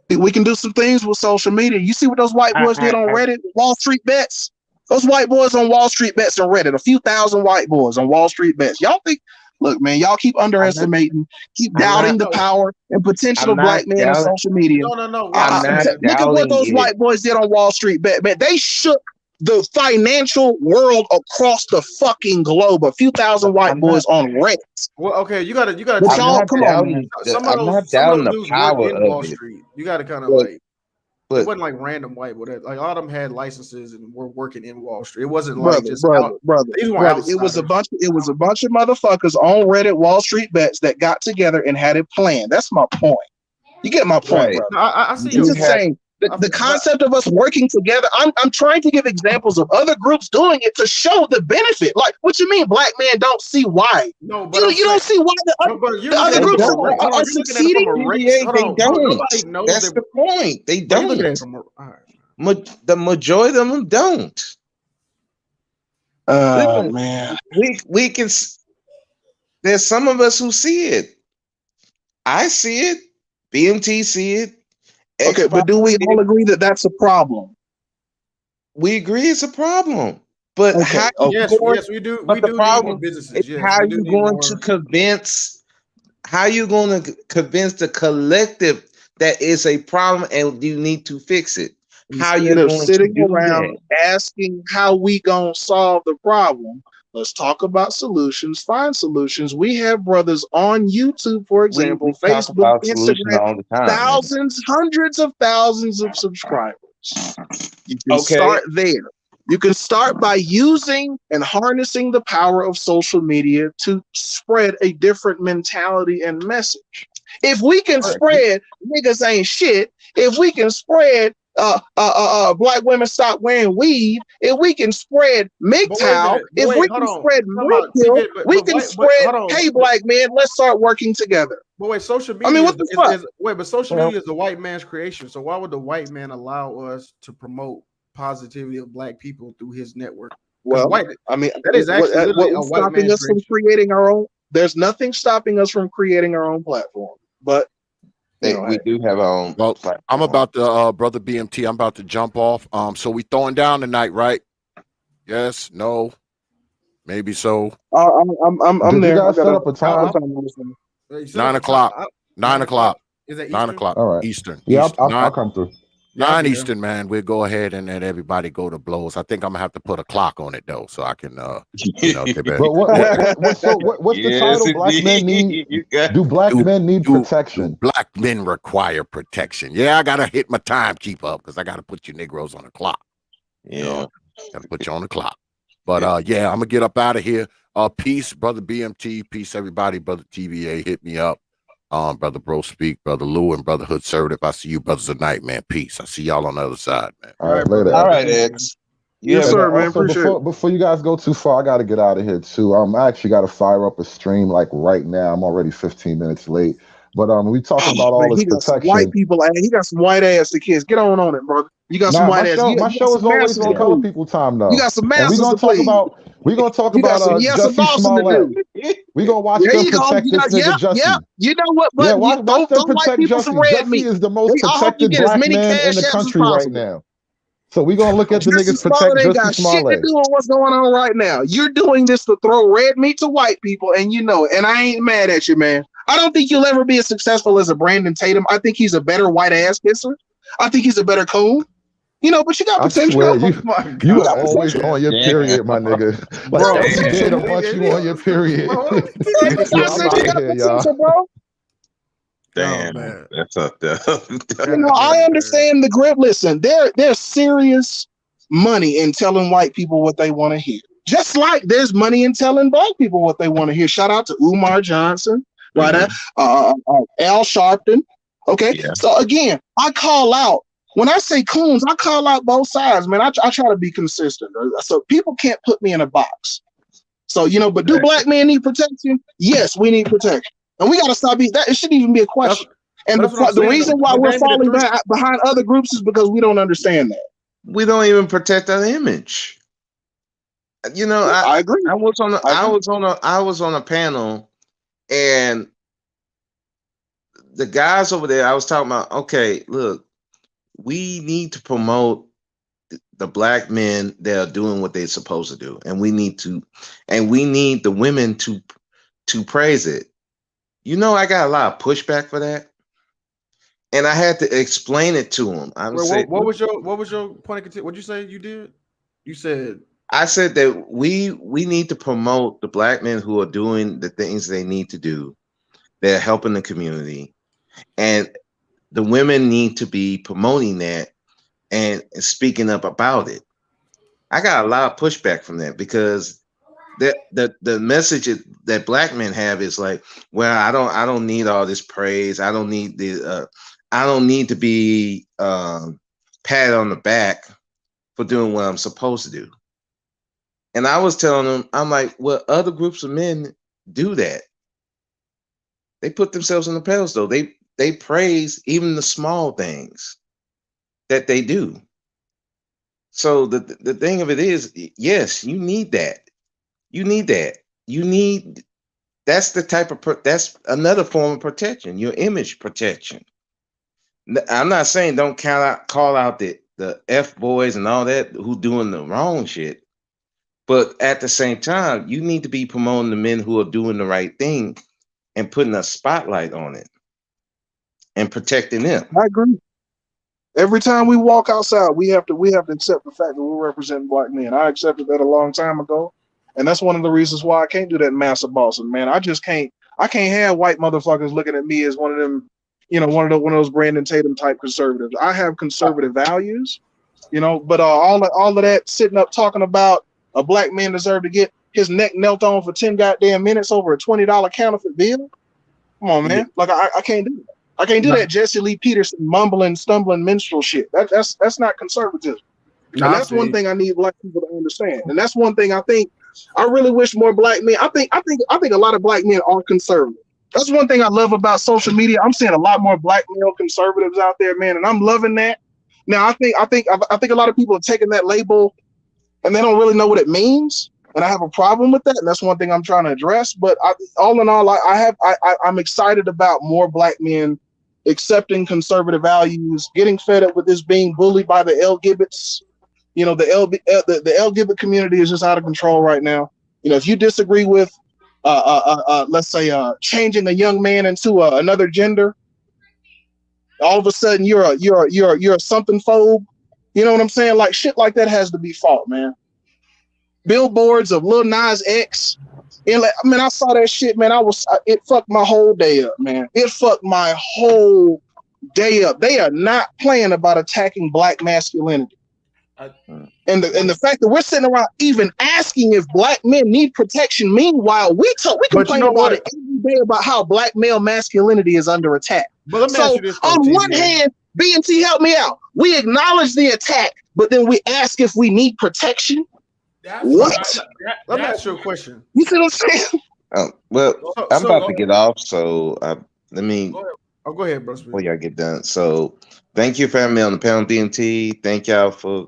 We can do some things with social media. You see what those white boys did on Reddit? Wall Street Bets. Those white boys on Wall Street Bets on Reddit. A few thousand white boys on Wall Street Bets. Y'all think? Look, man, y'all keep underestimating, keep doubting the power and potential of black men on social media. No. Look at what those white boys did on Wall Street Bet. Man, they shook the financial world across the fucking globe. A few thousand white boys on Reddit. Well, okay, you gotta. Come on, man. I'm not doubting the power of Wall it. Street. You gotta kind of like. It wasn't like random white, but like all of them had licenses and were working in Wall Street. It wasn't like brother. It was a bunch of motherfuckers on Reddit, Wall Street Bets that got together and had it planned. That's my point. You get my point, brother. No, I see. I'm just saying the concept of us working together. I'm trying to give examples of other groups doing it to show the benefit. Like, what you mean, black men don't see why? No, but you don't see why the other groups are succeeding. They don't. That's the point. They don't. The majority of them don't. Man, we can. There's some of us who see it. I see it. BMT see it. Okay, but do we all agree that that's a problem? We agree it's a problem. But how yes, we do. But the problem is how you going to convince? How you going to convince the collective that it's a problem and you need to fix it? How you going sitting to do around asking how we gonna solve the problem? Let's talk about solutions. Find solutions. We have brothers on YouTube, for example, Facebook, Instagram, thousands, hundreds of thousands of subscribers. You can start there. You can start by using and harnessing the power of social media to spread a different mentality and message. If we can spread niggas ain't shit, if we can spread black women stop wearing weave, if we can spread MGTOW, if we can spread MGTOW, we can spread, hey, black men, let's start working together. But wait, social media. I mean, what the fuck? But social media is the white man's creation. So why would the white man allow us to promote positivity of black people through his network? Well, I mean, that is actually what's stopping us from creating our own. There's nothing stopping us from creating our own platform, but. We do have our own. Well, I'm about to, brother BMT. I'm about to jump off. So we throwing down tonight, right? Yes, no, maybe so. I'm there. You guys set up a time. 9 o'clock. 9 o'clock. Is that 9 o'clock? All right. Eastern. Yeah, Eastern. I'll come through. 9 Eastern, man. We'll go ahead and let everybody go to blows. I think I'm gonna have to put a clock on it though, so I can, But what's the title? Black men need. Do black men need protection? Do black men require protection? Yeah, I gotta hit my time keep up because I gotta put you Negroes on the clock. Gotta put you on the clock. But yeah, I'm gonna get up out of here. Peace, brother BMT. Peace, everybody. Brother TVA, hit me up. Brother Bro Speak, Brother Lou, and Brother Hood Serve. I see you brothers tonight, man. Peace. I see y'all on the other side, man. All right, later. All right, X. Yes, sir, man. Before you guys go too far, I got to get out of here too. I actually got to fire up a stream like right now. I'm already 15 minutes late. But we talking about all this protection. White people, he got some white ass to kids. Get on it, brother. You got some white ass. My show is always on color people time though. You got some masters to play. We're gonna talk about Jussie Smollett. We're gonna watch them protect this nigga Jussie. Yeah, you know what? But watch them protect Jussie. Jussie is the most protected black man in the country right now. So we're gonna look at the niggas protect Jussie Smollett. Shit to do with what's going on right now. You're doing this to throw red meat to white people, and you know it. And I ain't mad at you, man. I don't think you'll ever be as successful as a Brandon Tatum. I think he's a better white ass kisser. I think he's a better coon. You know, but you got potential. You are always on your period, my nigga. Like you did a bunch, you on your period. I said you got potential, bro. Damn, man. that's up there. I understand the grip. Listen, there's serious money in telling white people what they want to hear. Just like there's money in telling black people what they want to hear. Shout out to Umar Johnson, right? Al Sharpton. Okay. Yeah. So again, I call out when I say coons, I call out both sides, man. I try to be consistent. So people can't put me in a box. So, but do black men need protection? Yes, we need protection. And we got to stop that. It shouldn't even be a question. And the reason why we're falling behind other groups is because we don't understand that. We don't even protect our image. I agree. I was on a panel, and the guys over there, I was talking about, okay, look, we need to promote the black men that are doing what they're supposed to do, and we need the women to praise it. I got a lot of pushback for that, and I had to explain it to them. What was your point of contention? What'd you say you did? You said I said that we need to promote the black men who are doing the things they need to do. They're helping the community, and the women need to be promoting that and speaking up about it. I got a lot of pushback from that because the message that black men have is like, well, I don't need all this praise. I don't need to be patted on the back for doing what I'm supposed to do. And I was telling them, I'm like, well, other groups of men do that. They put themselves on the pedestal. They praise even the small things that they do. So the thing of it is, yes, you need that. You need that. That's the type of that's another form of protection, your image protection. I'm not saying don't call out the F boys and all that who doing the wrong shit. But at the same time, you need to be promoting the men who are doing the right thing and putting a spotlight on it and protecting them. I agree. Every time we walk outside, we have to accept the fact that we're representing black men. I accepted that a long time ago, and that's one of the reasons why I can't do that massive bossing, man. I can't have white motherfuckers looking at me as one of them, one of those Brandon Tatum type conservatives. I have conservative values, but all of that sitting up talking about a black man deserve to get his neck knelt on for 10 goddamn minutes over a $20 counterfeit bill. Come on, man. Like I can't do that. I can't do that Jesse Lee Peterson mumbling, stumbling minstrel shit. That's not conservatism. And that's one thing I need black people to understand. And that's one thing I really wish more black men. I think a lot of black men are conservative. That's one thing I love about social media. I'm seeing a lot more black male conservatives out there, man, and I'm loving that. Now I think a lot of people are taking that label and they don't really know what it means. And I have a problem with that, and that's one thing I'm trying to address. But all in all, I'm excited about more black men accepting conservative values, getting fed up with this being bullied by the L-Gibbets. The L-Gibbet community is just out of control right now. If you disagree with, let's say, changing a young man into another gender, all of a sudden you're a something phobe. You know what I'm saying? Like shit like that has to be fought, man. Billboards of Lil Nas X. And I saw that shit, man. It fucked my whole day up, man. It fucked my whole day up. They are not playing about attacking black masculinity. And the fact that we're sitting around even asking if black men need protection, meanwhile we complain about it every day about how black male masculinity is under attack. But let me ask you this, on one hand, B&T, help me out. We acknowledge the attack, but then we ask if we need protection. What? Let me ask you a question. You see what I'm saying? Well, I'm about to get off, so let me. Go ahead, bro. Before y'all get done, so thank you for having me on the panel, B&T. Thank y'all for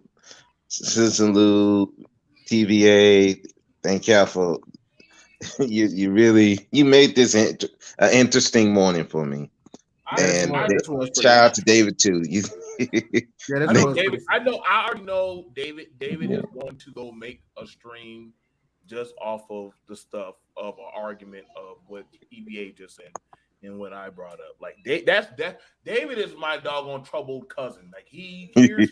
Citizen Lou, TVA. Thank y'all for you made this an interesting morning for me. And shout out to David too. David, I already know David. David is going to go make a stream just off of the stuff of an argument of what EBA just said and what I brought up. Like David is my doggone troubled cousin. Like he hears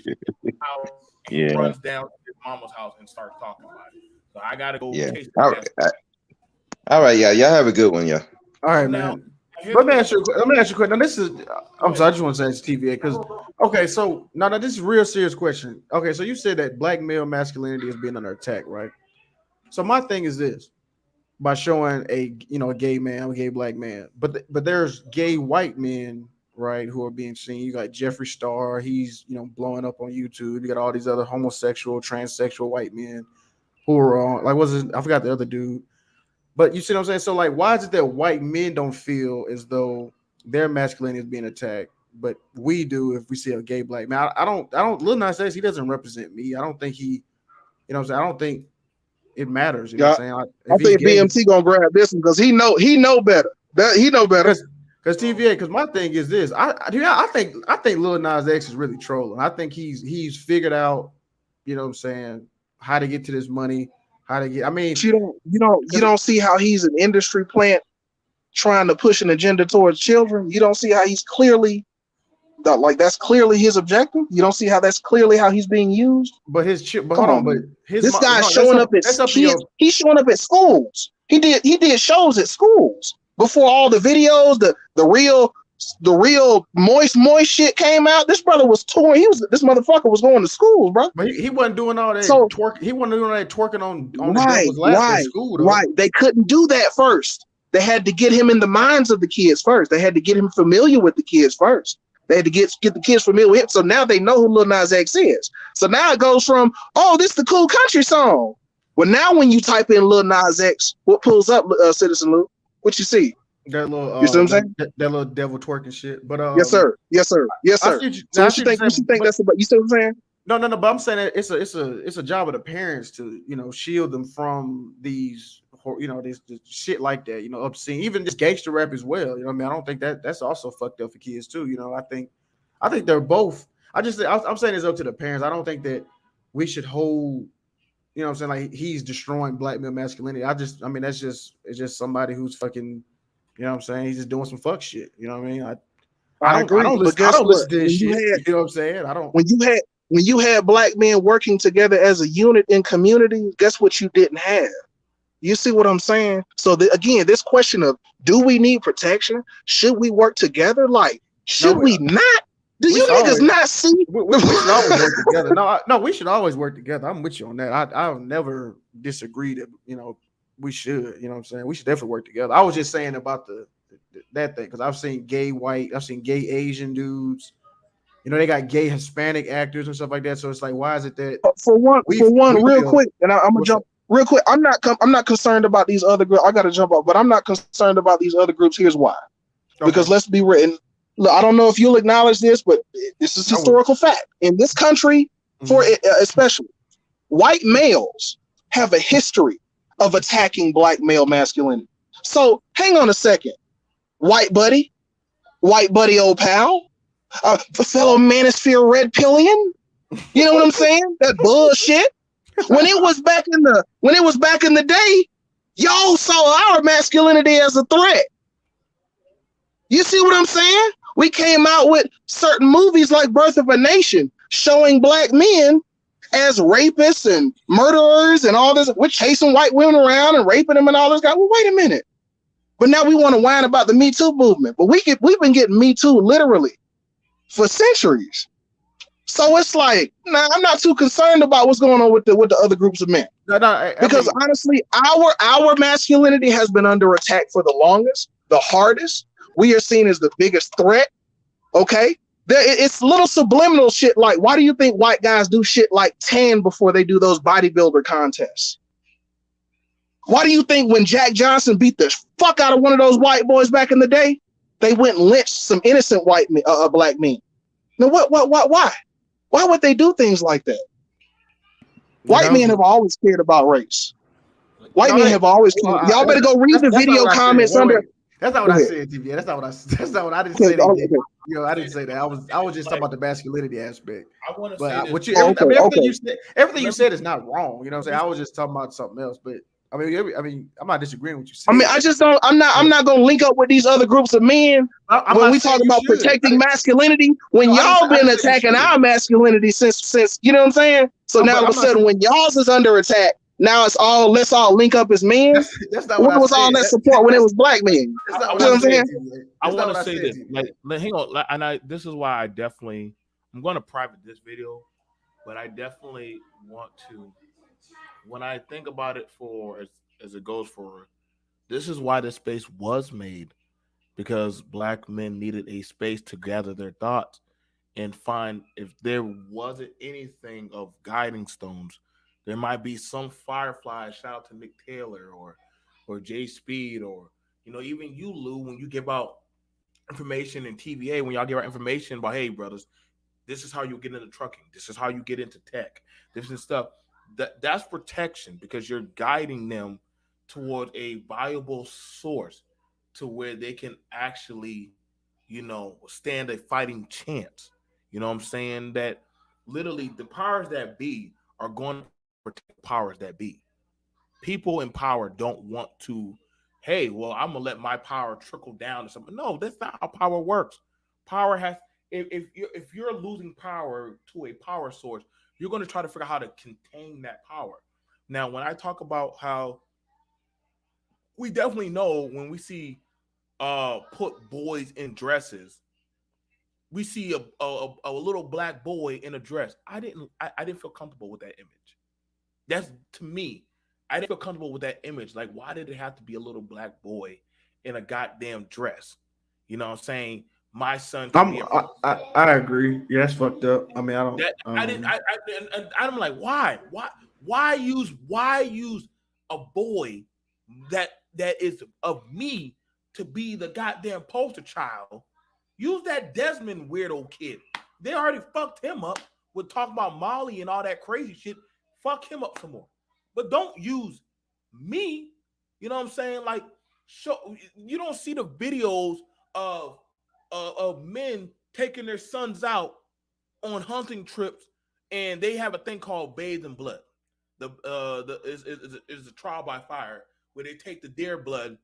how he runs down to his mama's house and starts talking about it. So I gotta go chase All right, y'all have a good one, y'all. All right, man. Let me ask you a question. Now, this is, I'm sorry, I just want to say it's TVA because, okay, so now this is a real serious question. Okay, so you said that black male masculinity is being under attack, right? So my thing is this: by showing a gay man, a gay black man, but there's gay white men, right, who are being seen. You got Jeffree Star, he's blowing up on YouTube. You got all these other homosexual, transsexual white men who are on, like, I forgot the other dude. But you see what I'm saying? So, like, why is it that white men don't feel as though their masculinity is being attacked, but we do if we see a gay black man? I don't. Lil Nas X, he doesn't represent me. I don't think he, what I'm saying? I don't think it matters. You know what I'm saying? I think BMT gonna grab this one because he know better. He know better. Because TVA, because my thing is this. I think Lil Nas X is really trolling. I think he's figured out, you know what I'm saying, how to get to this money. How to get? I mean, you don't see how he's an industry plant trying to push an agenda towards children. You don't see how he's clearly that's clearly his objective. You don't see how that's clearly how he's being used. But this guy's showing up at kids. He's showing up at schools. He did shows at schools before all the videos, the real moist shit came out. This brother was touring. This motherfucker was going to schools, bro. But he wasn't doing all that twerk. He wasn't doing all that twerking on the devil's lap in school, though. Right. They couldn't do that first. They had to get him in the minds of the kids first. They had to get him familiar with the kids first. They had to get the kids familiar with him. So now they know who Lil Nas X is. So now it goes from, oh, this is the cool country song. Well, now when you type in Lil Nas X, what pulls up, Citizen Luke? What you see? That little, you see what I'm saying? That little devil twerking shit. But yes, sir. So what you think that's about? You see what I'm saying? No. But I'm saying that it's a job of the parents to shield them from these this shit like that. Obscene, even this gangster rap as well. I mean, I don't think that's also fucked up for kids too. I think they're both. I'm saying it's up to the parents. I don't think that we should hold. What I'm saying, like, he's destroying black male masculinity. It's just somebody who's fucking. You know what I'm saying? He's just doing some fuck shit. You know what I mean? I don't listen to this shit. You know what I'm saying? I don't. When you had black men working together as a unit in community, guess what you didn't have? You see what I'm saying? So again, this question of, do we need protection? Should we work together? Like, should we not? Do you niggas not see? We should always work together. No, we should always work together. I'm with you on that. I'll never disagree that we should. You know what I'm saying? We should definitely work together. I was just saying about that thing because I've seen gay white, I've seen gay Asian dudes. They got gay Hispanic actors and stuff like that. So it's like, why is it that for one, real quick, and I'm gonna jump real quick. I'm not concerned about these other groups. I gotta jump up, but I'm not concerned about these other groups. Here's why. Because let's be real. Look, I don't know if you'll acknowledge this, but this is historical fact. In this country, especially, white males have a history of attacking black male masculinity. So hang on a second. White buddy, old pal, fellow manosphere red pillion. You know what I'm saying? That bullshit. When it was back in the day, y'all saw our masculinity as a threat. You see what I'm saying? We came out with certain movies like Birth of a Nation showing black men as rapists and murderers and all this. We're chasing white women around and raping them and all this. Well, wait a minute. But now we want to whine about the Me Too movement. But we've been getting Me Too literally for centuries. So it's like, I'm not too concerned about what's going on with the other groups of men. Because honestly, our masculinity has been under attack for the longest, the hardest. We are seen as the biggest threat. Okay, it's little subliminal shit. Like, why do you think white guys do shit like tan before they do those bodybuilder contests? Why do you think when Jack Johnson beat the fuck out of one of those white boys back in the day, they went and lynched some innocent black men? Now, why? Why would they do things like that? White men have always cared about race. White men have always cared. Y'all better go read the video comments under. That's not what I said, TVA. That's not what I didn't say. That. I didn't say that. I was just talking about the masculinity aspect. I want to say what everything you said is not wrong. You know what I'm saying? I was just talking about something else. But I mean, I'm not disagreeing with you. I mean, I just don't. I'm not going to link up with these other groups of men when we talk about protecting masculinity. When y'all been attacking our masculinity since you know what I'm saying. So now all of a sudden, when y'all's is under attack, Now it's all let's all link up as men. That's not Where what I was all said. that support when it was black men? That's I not what You know I what I'm said. saying? TJ. I That's not want what to I say said. this. TJ. Hang on, and this is why I'm going to private this video, but I definitely want to. When I think about it, as it goes forward, this is why this space was made, because black men needed a space to gather their thoughts and find if there wasn't anything of guiding stones, there might be some fireflies. Shout out to Nick Taylor or Jay Speed, or even you, Lou, when you give out information in TVA, when y'all give out information about, hey brothers, this is how you get into trucking, this is how you get into tech, this is stuff that's protection, because you're guiding them toward a viable source to where they can actually stand a fighting chance. You know what I'm saying? That literally the powers that be are going to protect powers that be. People in power don't want to, hey, well, I'm gonna let my power trickle down to something. No, that's not how power works. Power has, if you're losing power to a power source, you're going to try to figure out how to contain that power. Now, when I talk about how we definitely know when we see put boys in dresses, we see a little black boy in a dress. I didn't feel comfortable with that image. That's, to me, I didn't feel comfortable with that image. Like, why did it have to be a little black boy in a goddamn dress? You know what I'm saying? My son can be I agree. Yeah, that's fucked up. I mean, I don't. I didn't. I'm like, why use a boy that is of me to be the goddamn poster child? Use that Desmond weirdo kid. They already fucked him up with talking about Molly and all that crazy shit. Fuck him up some more. But don't use me. You know what I'm saying? Like, you don't see the videos of men taking their sons out on hunting trips, and they have a thing called bathed in blood. The is a trial by fire where they take the deer blood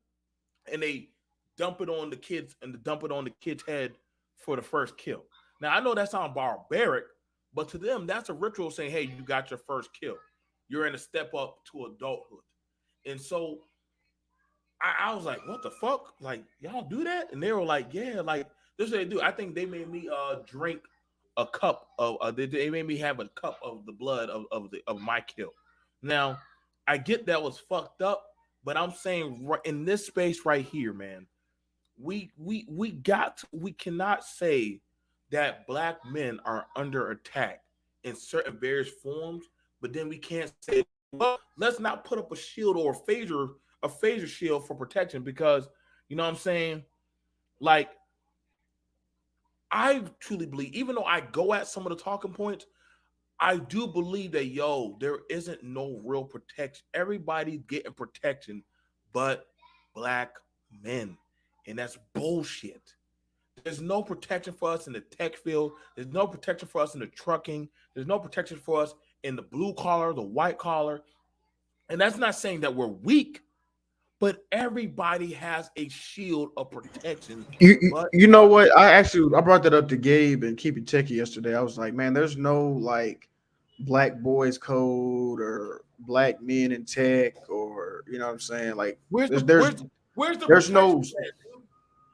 and they dump it on the kid's head for the first kill. Now I know that sounds barbaric, but to them that's a ritual saying, "Hey, you got your first kill. You're in a step up to adulthood." And so I was like, "What the fuck? Like, y'all do that?" And they were like, "Yeah, like this is what they do." I think they made me drink a cup of they made me have a cup of the blood of my kill. Now I get that was fucked up, but I'm saying in this space right here, man, we cannot say that black men are under attack in certain various forms, but then we can't say, well, let's not put up a shield or a phaser shield for protection, because you know what I'm saying? Like, I truly believe, even though I go at some of the talking points, I do believe that there isn't no real protection. Everybody's getting protection, but black men, and that's bullshit. There's no protection for us in the tech field. There's no protection for us in the trucking. There's no protection for us in the blue collar, the white collar. And that's not saying that we're weak, but everybody has a shield of protection. You know what? I brought that up to Gabe and Keep It Techie yesterday. I was like, man, there's no like black boys code or black men in tech, or you know what I'm saying? Like, where's the there's no at?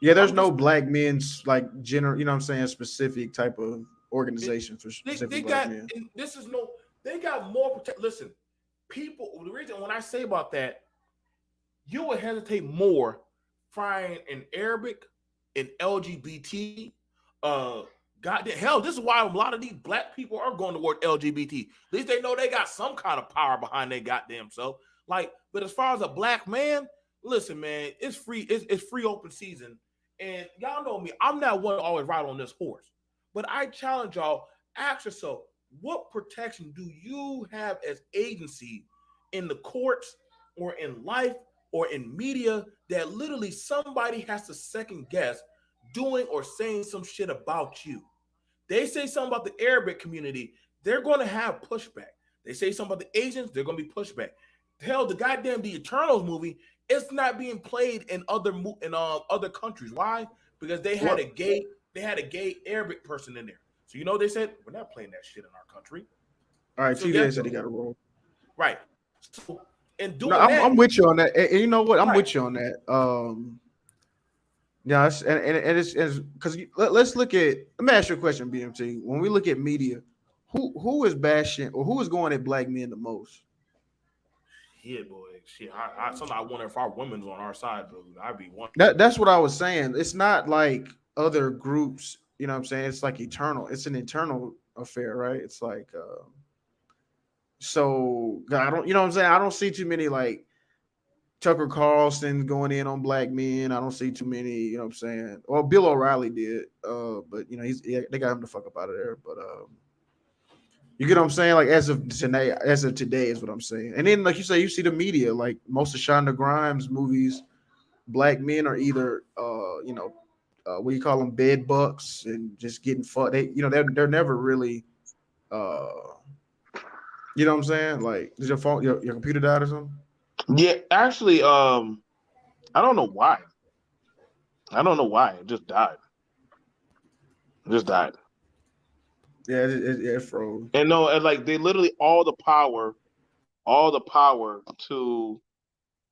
there's no black men's like general, you know what I'm saying, specific type of organization for specific black men. They got more protection. Listen, people, the reason when I say about that, you would hesitate more frying in Arabic and LGBT. Goddamn hell, this is why a lot of these black people are going toward LGBT. At least they know they got some kind of power behind their goddamn self. Like, but as far as a black man, listen, man, it's free. It's free open season, and y'all know me. I'm not one to always ride on this horse, but I challenge y'all. Ask yourself, what protection do you have as agency in the courts or in life or in media that literally somebody has to second guess doing or saying some shit about you? They say something about the Arabic community, they're going to have pushback. They say something about the Asians, they're going to be pushback. Hell, the goddamn The Eternals movie, it's not being played in other countries. Why? Because they had a gay Arabic person in there. So you know they said, we're not playing that shit in our country. All right, So TJ said he got a roll. Right. So in doing No, that, I'm with you on that. And you know what? I'm right. with you on that. Yeah, and it's because let's look at. Let me ask you a question, BMT. When we look at media, who is bashing or who is going at black men the most? Yeah, boy. Shit, sometimes I wonder if our women's on our side, bro. I'd be one. That's what I was saying. It's not like other groups. You know what I'm saying? It's like eternal. It's an internal affair, right? It's like so I don't. You know what I'm saying? I don't see too many like Tucker Carlson going in on black men. I don't see too many, you know what I'm saying? Well, Bill O'Reilly did, but you know, they got him the fuck up out of there. But you get what I'm saying? Like as of today is what I'm saying. And then like you say, you see the media, like most of Shonda Rhimes movies, black men are either what do you call them, bed bucks and just getting fucked. They're never really you know what I'm saying? Like, did your phone your computer died or something? Yeah, actually, I don't know why. I don't know why. It just died. It just died. Yeah, it froze. And no, and like they literally all the power to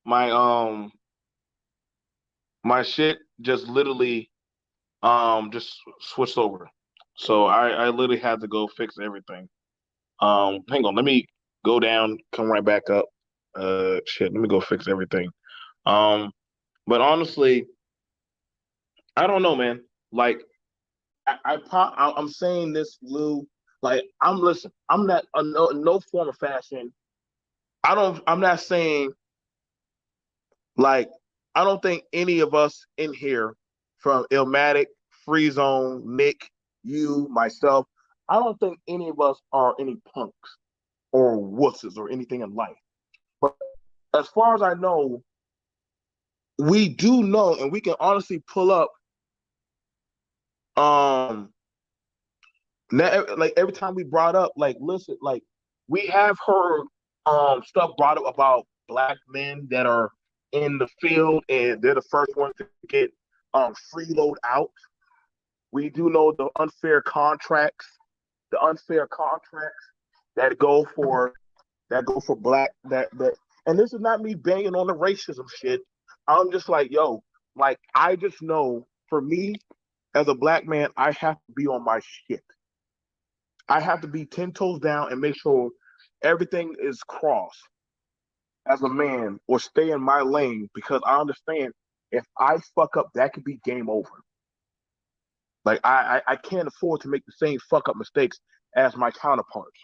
my my shit just literally just switched over. So I literally had to go fix everything. Hang on, let me go down, come right back up. Shit, let me go fix everything. Um, but honestly, I don't know, man. Like I'm saying this, Lou. Like listen. I'm not no form of fashion. I'm not saying like I don't think any of us in here from Illmatic, Free Zone, Nick, you, myself. I don't think any of us are any punks or wusses or anything in life. But as far as I know, we do know, and we can honestly pull up. Like every time we brought up, like listen, like we have heard stuff brought up about black men that are in the field and they're the first ones to get freeload out. We do know the unfair contracts that go for black that and this is not me banging on the racism shit. I'm just like, yo, like I just know for me as a black man, I have to be on my shit. I have to be 10 toes down and make sure everything is crossed as a man or stay in my lane because I understand if I fuck up, that could be game over. Like I can't afford to make the same fuck up mistakes as my counterparts.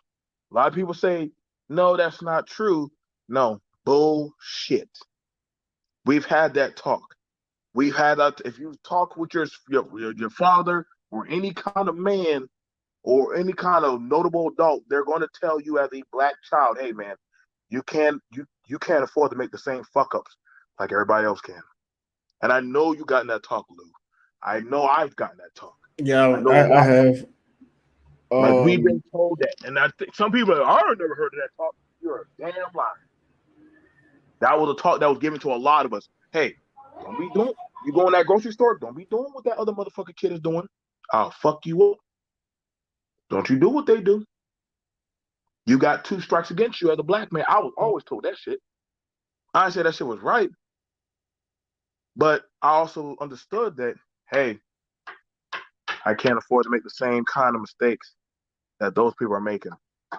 A lot of people say, no, that's not true. No, bullshit. We've had that talk. We've had that. If you talk with your father or any kind of man or any kind of notable adult, they're going to tell you as a black child, hey man, you can't afford to make the same fuck ups like everybody else can. And I know you gotten that talk, Lou. I know I've gotten that talk. Yeah, I have. Like we've been told that, and I think some people are, I've never heard of that talk. You're a damn liar. That was a talk that was given to a lot of us. Hey, don't be doing. You go in that grocery store, don't be doing what that other motherfucking kid is doing. I'll fuck you up. Don't you do what they do. You got 2 strikes against you as a black man. I was always told that shit. I said that shit was right. But I also understood that, hey, I can't afford to make the same kind of mistakes that those people are making.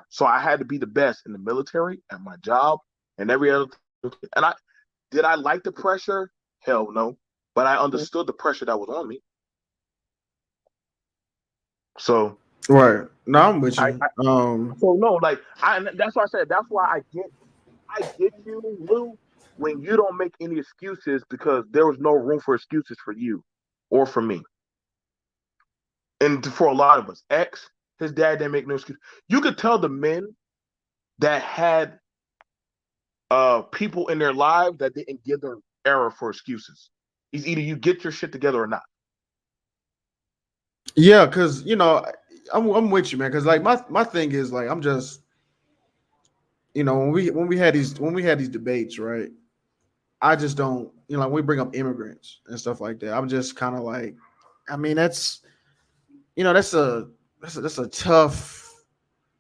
So I had to be the best in the military, at my job, and every other thing. And did I like the pressure? Hell no. But I understood the pressure that was on me. So right. No, I'm with you. So no, like that's why I said that's why I get you, Lou, when you don't make any excuses because there was no room for excuses for you or for me. And for a lot of us, X, his dad didn't make no excuse. You could tell the men that had people in their lives that didn't give them error for excuses. It's either you get your shit together or not. Yeah, because I'm with you, man. Because like my thing is like I'm just when we had these debates, right? I just don't like when we bring up immigrants and stuff like that. I'm just kind of like, I mean that's a tough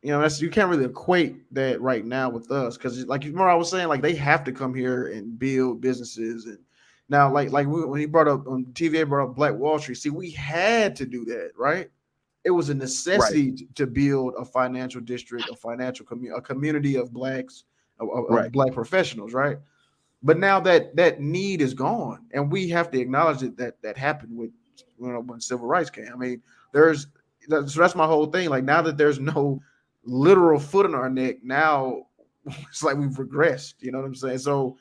You know, you can't really equate that right now with us because, like, remember I was saying, like, they have to come here and build businesses. And now, when he brought up on TV, brought up Black Wall Street. See, we had to do that, right? It was a necessity to build a financial district, a community of blacks, of black professionals, right? But now that need is gone, and we have to acknowledge that happened with, when civil rights came. I mean, so that's my whole thing. Like, now that there's no literal foot in our neck, now it's like we've regressed. You know what I'm saying? So,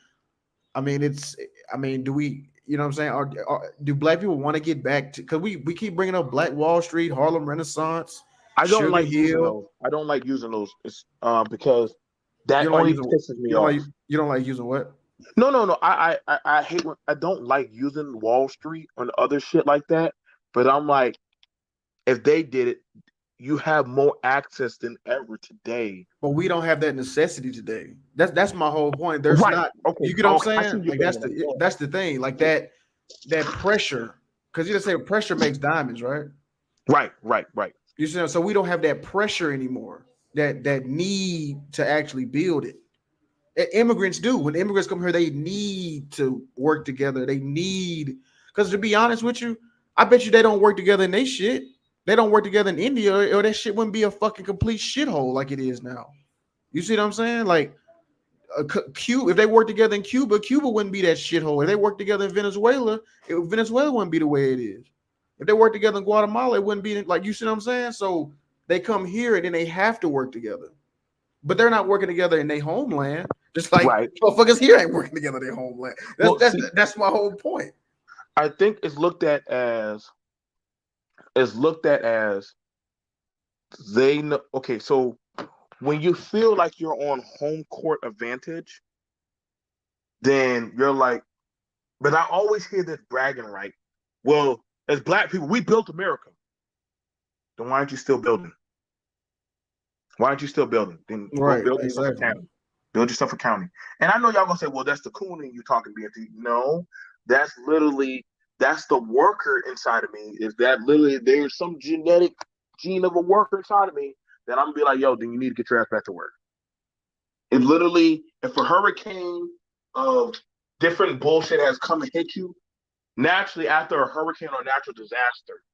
I mean, do we? You know what I'm saying? Do black people want to get back to? Because we keep bringing up Black Wall Street, Harlem Renaissance, I don't Sugar like using Hill. those. I don't like using those. It's, because that You don't only like using, pisses me off. you don't like using what? No. I hate when I don't like using Wall Street and other shit like that. But I'm like, if they did it, you have more access than ever today. But we don't have that necessity today. That's my whole point. There's not. Okay. You get what I'm I see saying? you Like, saying that's the thing. Like, that pressure, because you just say pressure makes diamonds, right? Right. You see, so we don't have that pressure anymore. That need to actually build it. Immigrants do. When immigrants come here, they need to work together. They need, because to be honest with you, I bet you they don't work together in they shit. They don't work together in India, or that shit wouldn't be a fucking complete shithole like it is now. You see what I'm saying? Like, Cuba, if they work together in Cuba, Cuba wouldn't be that shithole. If they work together in Venezuela, Venezuela wouldn't be the way it is. If they work together in Guatemala, it wouldn't be like, you see what I'm saying? So they come here and then they have to work together. But they're not working together in their homeland. Just like motherfuckers here ain't working together in their homeland. That's my whole point. I think it's looked at as they know. Okay, so when you feel like you're on home court advantage, then you're like, but I always hear this bragging, right? Well, as black people, we built America. Then why aren't you still building? Why aren't you still building? Then go build yourself a county. Build yourself a county. And I know y'all gonna say, well, that's the cooning you talking BFT. No, that's the worker inside of me. Is that literally there's some genetic gene of a worker inside of me that I'm gonna be like, yo, then you need to get your ass back to work. It literally, if a hurricane of different bullshit has come and hit you, naturally after a hurricane or natural disaster,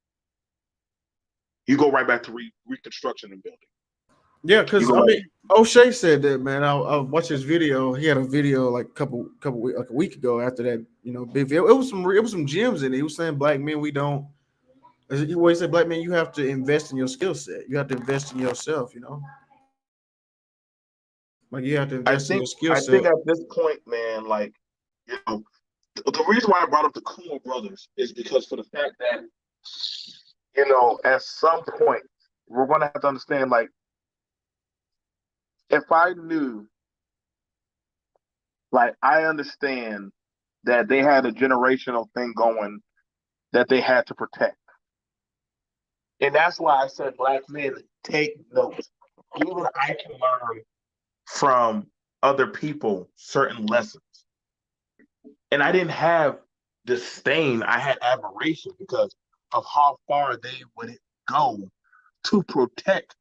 you go right back to reconstruction and building. Yeah, because I mean, O'Shea said that, man. I watched his video. He had a video like a week ago. After that, big video. It was some gems in it. He was saying black men, we don't. He said black men, you have to invest in your skill set. You have to invest in yourself. Like, you have to invest in your skill set. I think at this point, man, like, the reason why I brought up the Cuomo brothers is because for the fact that, at some point we're gonna have to understand, like, if I knew, like, I understand that they had a generational thing going that they had to protect. And that's why I said, black men, take notes. Even I can learn from other people certain lessons. And I didn't have disdain, I had admiration because of how far they would go to protect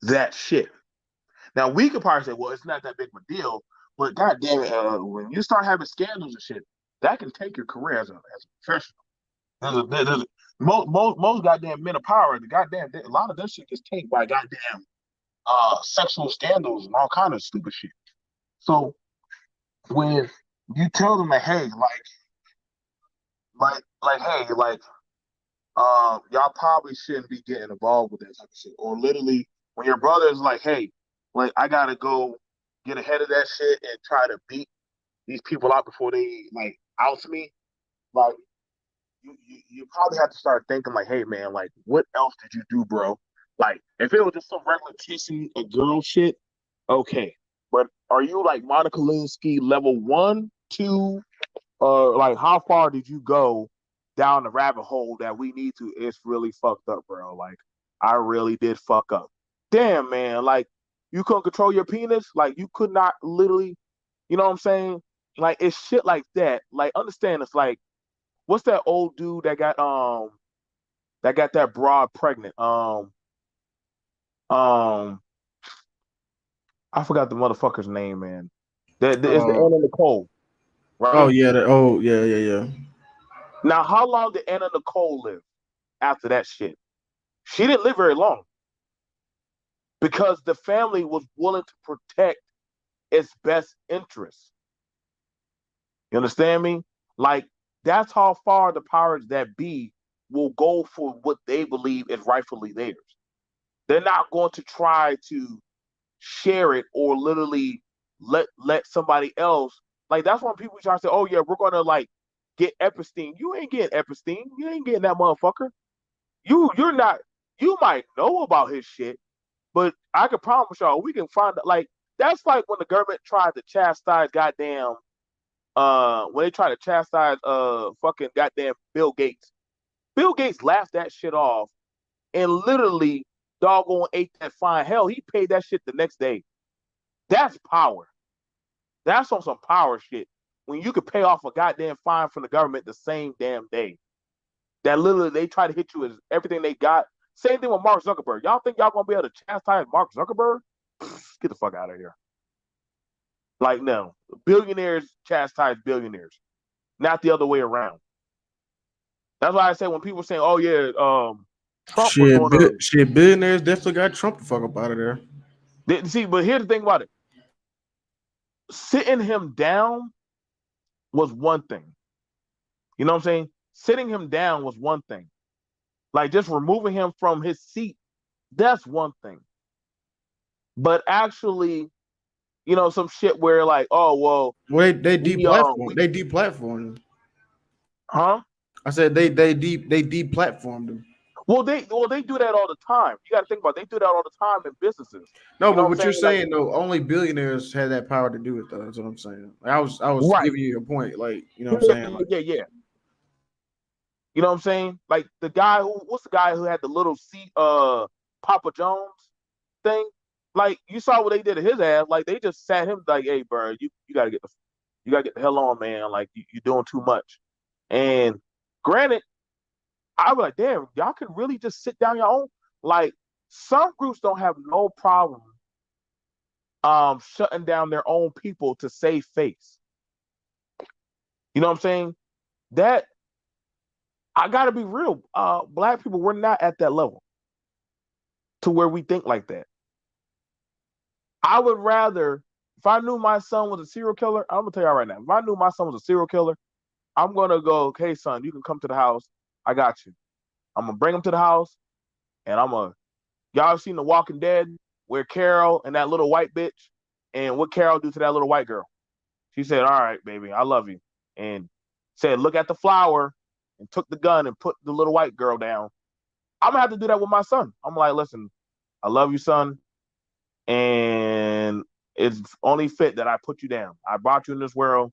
that shit. Now, we could probably say, well, it's not that big of a deal, but goddamn it, when you start having scandals and shit, that can take your career as a professional. Most goddamn men of power, a lot of that shit gets taken by goddamn sexual scandals and all kind of stupid shit. So when you tell them that, hey, y'all probably shouldn't be getting involved with that type of shit, or literally when your brother is like, hey, like, I gotta go get ahead of that shit and try to beat these people out before they like out me, like, you probably have to start thinking like, hey man, like, what else did you do, bro? Like, if it was just some regular kissing a girl shit, okay. But are you like Monica Lewinsky level 1, 2, or like how far did you go down the rabbit hole that we need to? It's really fucked up, bro. Like, I really did fuck up. Damn, man. Like, you couldn't control your penis. Like, you could not literally, you know what I'm saying? Like, it's shit like that. Like, understand, it's like, what's that old dude that got that broad pregnant? I forgot the motherfucker's name, man. It's the Uh, Anna Nicole, right? oh yeah, yeah. Now, how long did Anna Nicole live after that shit? She didn't live very long because the family was willing to protect its best interests. You understand me? Like, that's how far the powers that be will go for what they believe is rightfully theirs. They're not going to try to share it or literally let somebody else. Like, that's when people try to say, "Oh yeah, we're gonna like get Epstein." You ain't getting Epstein. You ain't getting that motherfucker. You're not. You might know about his shit, but I can promise y'all, we can find like that's like when the government tried to chastise goddamn when they tried to chastise fucking goddamn Bill Gates. Bill Gates laughed that shit off and literally doggone ate that fine. Hell, he paid that shit the next day. That's power. That's on some power shit. When you could pay off a goddamn fine from the government the same damn day. That literally they try to hit you with everything they got. Same thing with Mark Zuckerberg. Y'all think y'all gonna be able to chastise Mark Zuckerberg? Get the fuck out of here. Like, no. Billionaires chastise billionaires, not the other way around. That's why I say when people say, "Oh yeah, Trump was going to," billionaires definitely got Trump the fuck up out of there. See, but here's the thing about it: sitting him down was one thing. You know what I'm saying? Sitting him down was one thing. Like just removing him from his seat, that's one thing. But actually, you know, some shit where like, oh well, they deplatformed him. Huh? I said they deplatformed him. Well, they do that all the time. You got to think about it. They do that all the time in businesses. No, you know but what you're saying like, though, only billionaires had that power to do it though. That's what I'm saying. Like, I was right. giving you a point. Like, you know what I'm saying? Like, yeah. You know what I'm saying? Like the guy what's the guy who had the little seat Papa Jones thing? Like you saw what they did to his ass. Like they just sat him like, hey bro, you gotta get the hell on, man. Like you're doing too much. And granted, I was like, damn, y'all can really just sit down your own. Like some groups don't have no problem shutting down their own people to save face. You know what I'm saying? That I gotta be real. Black people, we're not at that level to where we think like that. I would rather, if I knew my son was a serial killer, I'm gonna tell y'all right now. If I knew my son was a serial killer, I'm gonna go, okay, son, you can come to the house. I got you. I'm gonna bring him to the house, and y'all seen The Walking Dead where Carol and that little white bitch, and what Carol do to that little white girl? She said, all right, baby, I love you. And said, look at the flower, and took the gun and put the little white girl down. I'm gonna have to do that with my son. I'm like, listen, I love you, son. And it's only fit that I put you down. I brought you in this world.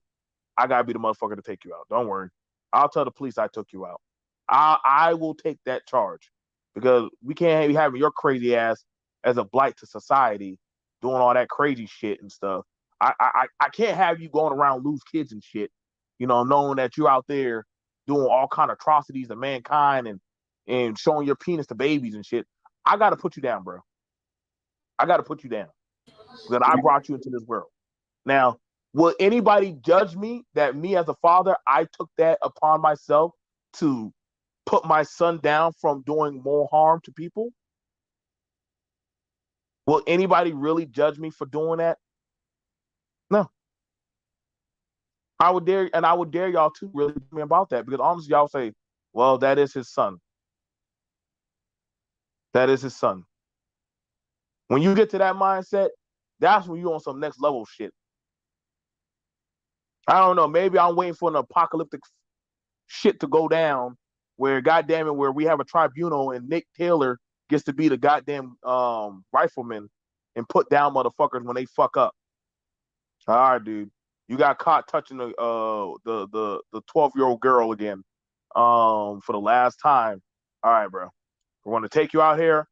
I gotta be the motherfucker to take you out. Don't worry. I'll tell the police I took you out. I will take that charge because we can't be having your crazy ass as a blight to society doing all that crazy shit and stuff. I can't have you going around loose kids and shit, you know, knowing that you're out there doing all kind of atrocities to mankind and showing your penis to babies and shit. I gotta put you down, bro. I gotta put you down because I brought you into this world. Now, will anybody judge me that me as a father, I took that upon myself to put my son down from doing more harm to people? Will anybody really judge me for doing that? No. I would dare y'all to really do me about that because honestly, y'all say, well, that is his son. That is his son. When you get to that mindset, that's when you're on some next level shit. I don't know. Maybe I'm waiting for an apocalyptic shit to go down where, goddamn it, where we have a tribunal and Nick Taylor gets to be the goddamn rifleman and put down motherfuckers when they fuck up. All right, dude. You got caught touching the 12-year-old girl again for the last time. All right, bro. We're gonna take you out here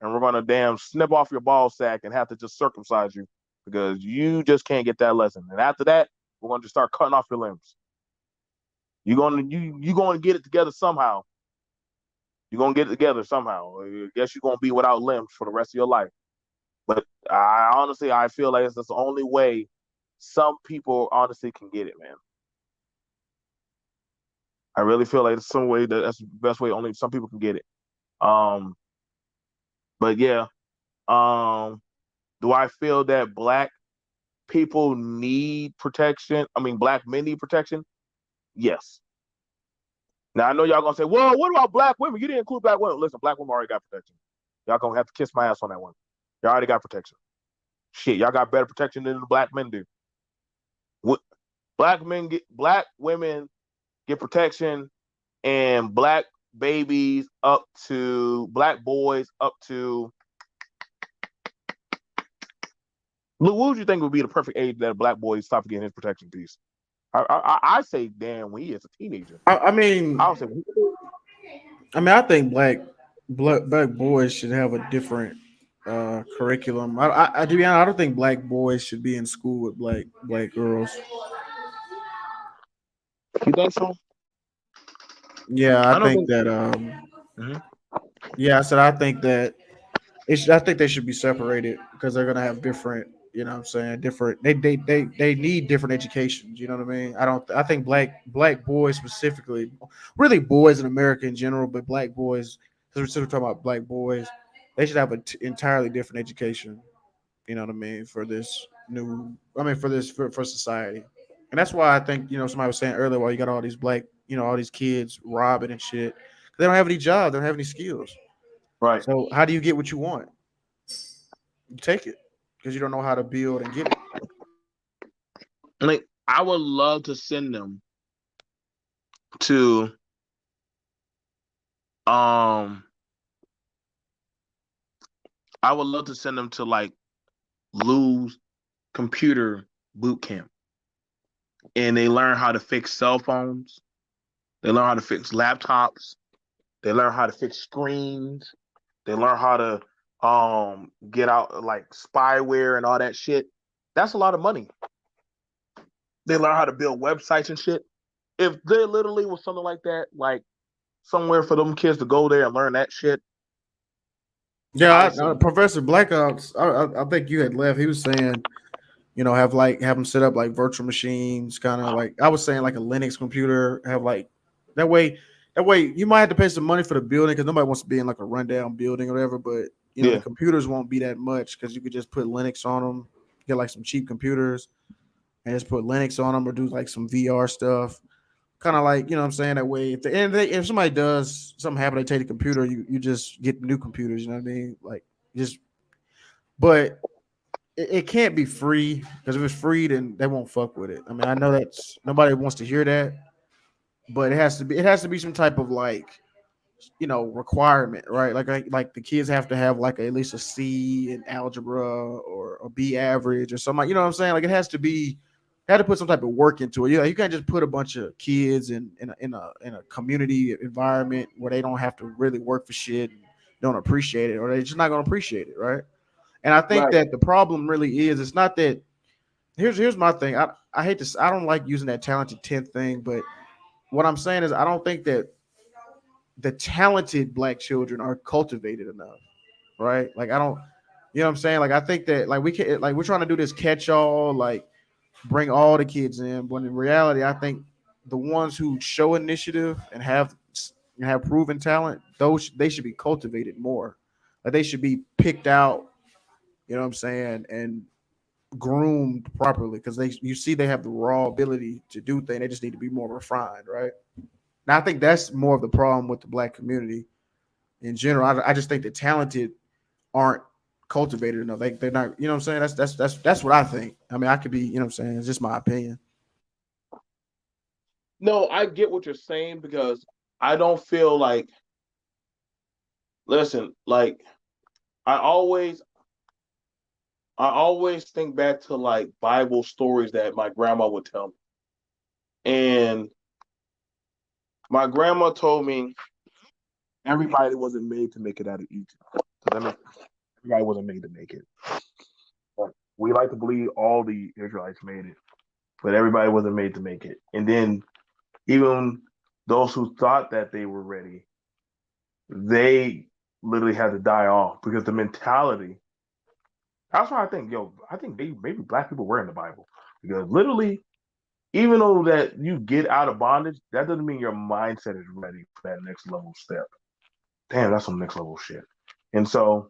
and we're gonna damn snip off your ball sack and have to just circumcise you because you just can't get that lesson. And after that, we're gonna just start cutting off your limbs. You're gonna get it together somehow. You're gonna get it together somehow. I guess you're gonna be without limbs for the rest of your life. But I honestly, I feel like that's the only way some people honestly can get it, man. I really feel like it's some way that's the best way only some people can get it. Um, but yeah, do I feel that black people need protection? I mean, black men need protection. Yes. Now I know y'all gonna say, "Well, what about black women? You didn't include black women." Listen, black women already got protection. Y'all gonna have to kiss my ass on that one. Y'all already got protection. Shit, y'all got better protection than the black men do. What black women get protection, and black babies up to black boys up to. Lou, what would you think would be the perfect age that a black boy stop getting his protection piece? I say, damn, when he is a teenager. I mean, I would say, I think black boys should have a different curriculum. To be honest, I don't think black boys should be in school with black girls. You think so? Yeah, I I don't think think. that. Mhm. Yeah, I said I think that I think they should be separated because they're gonna have different. You know what I'm saying? Different. They need different educations. You know what I mean? I think black boys specifically, really boys in America in general, but black boys, because we're still talking about black boys, they should have an entirely different education. You know what I mean? For this for society, and that's why I think somebody was saying earlier, why you got all these black, all these kids robbing and shit. They don't have any jobs, they don't have any skills. Right. So how do you get what you want? You take it because you don't know how to build and get it. Like, I would love to send them to um I would love to send them to like Lou's computer boot camp. And they learn how to fix cell phones. They learn how to fix laptops. They learn how to fix screens. They learn how to get out like spyware and all that shit. That's a lot of money. They learn how to build websites and shit. If there literally was something like that, like somewhere for them kids to go there and learn that shit. Yeah, Professor Blackops. I think you had left. He was saying, have them set up like virtual machines, kind of like I was saying, like a Linux computer. Have like that way. That way, you might have to pay some money for the building because nobody wants to be in like a rundown building or whatever. But the computers won't be that much because you could just put Linux on them, get like some cheap computers, and just put Linux on them or do like some VR stuff. Kind of like, what I'm saying, that way if somebody does something happen, they take the computer, you just get new computers, you know what I mean? Like just but it can't be free because if it's free then they won't fuck with it. I mean, I know that's nobody wants to hear that, but it has to be some type of like requirement, right? Like the kids have to have like at least a C in algebra or a B average or something. You know what I'm saying? Like it has to be had to put some type of work into it. You can't just put a bunch of kids in a community environment where they don't have to really work for shit, and don't appreciate it, or they're just not gonna appreciate it, right? And I think that the problem really is it's not that. Here's my thing. I hate this. I don't like using that talented 10th thing, but what I'm saying is I don't think that the talented black children are cultivated enough, right? Like I don't, what I'm saying? Like I think that like we can like we're trying to do this catch all, like bring all the kids in, but in reality, I think the ones who show initiative and have proven talent, those they should be cultivated more. Like they should be picked out, you know what I'm saying, and groomed properly because you see they have the raw ability to do things. They just need to be more refined, right? Now I think that's more of the problem with the black community in general. I just think the talented aren't cultivated enough. They're not, you know what I'm saying? That's what I think. I mean, I could be, you know what I'm saying? It's just my opinion. No, I get what you're saying because I don't feel like. Listen, like I always, I always think back to like Bible stories that my grandma would tell me, and my grandma told me everybody wasn't made to make it out of Egypt. Everybody wasn't made to make it. But we like to believe all the Israelites made it, but everybody wasn't made to make it. And then even those who thought that they were ready they literally had to die off because the mentality. That's why I think, maybe black people were in the Bible because literally, even though that you get out of bondage, that doesn't mean your mindset is ready for that next level step. Damn, that's some next level shit. And so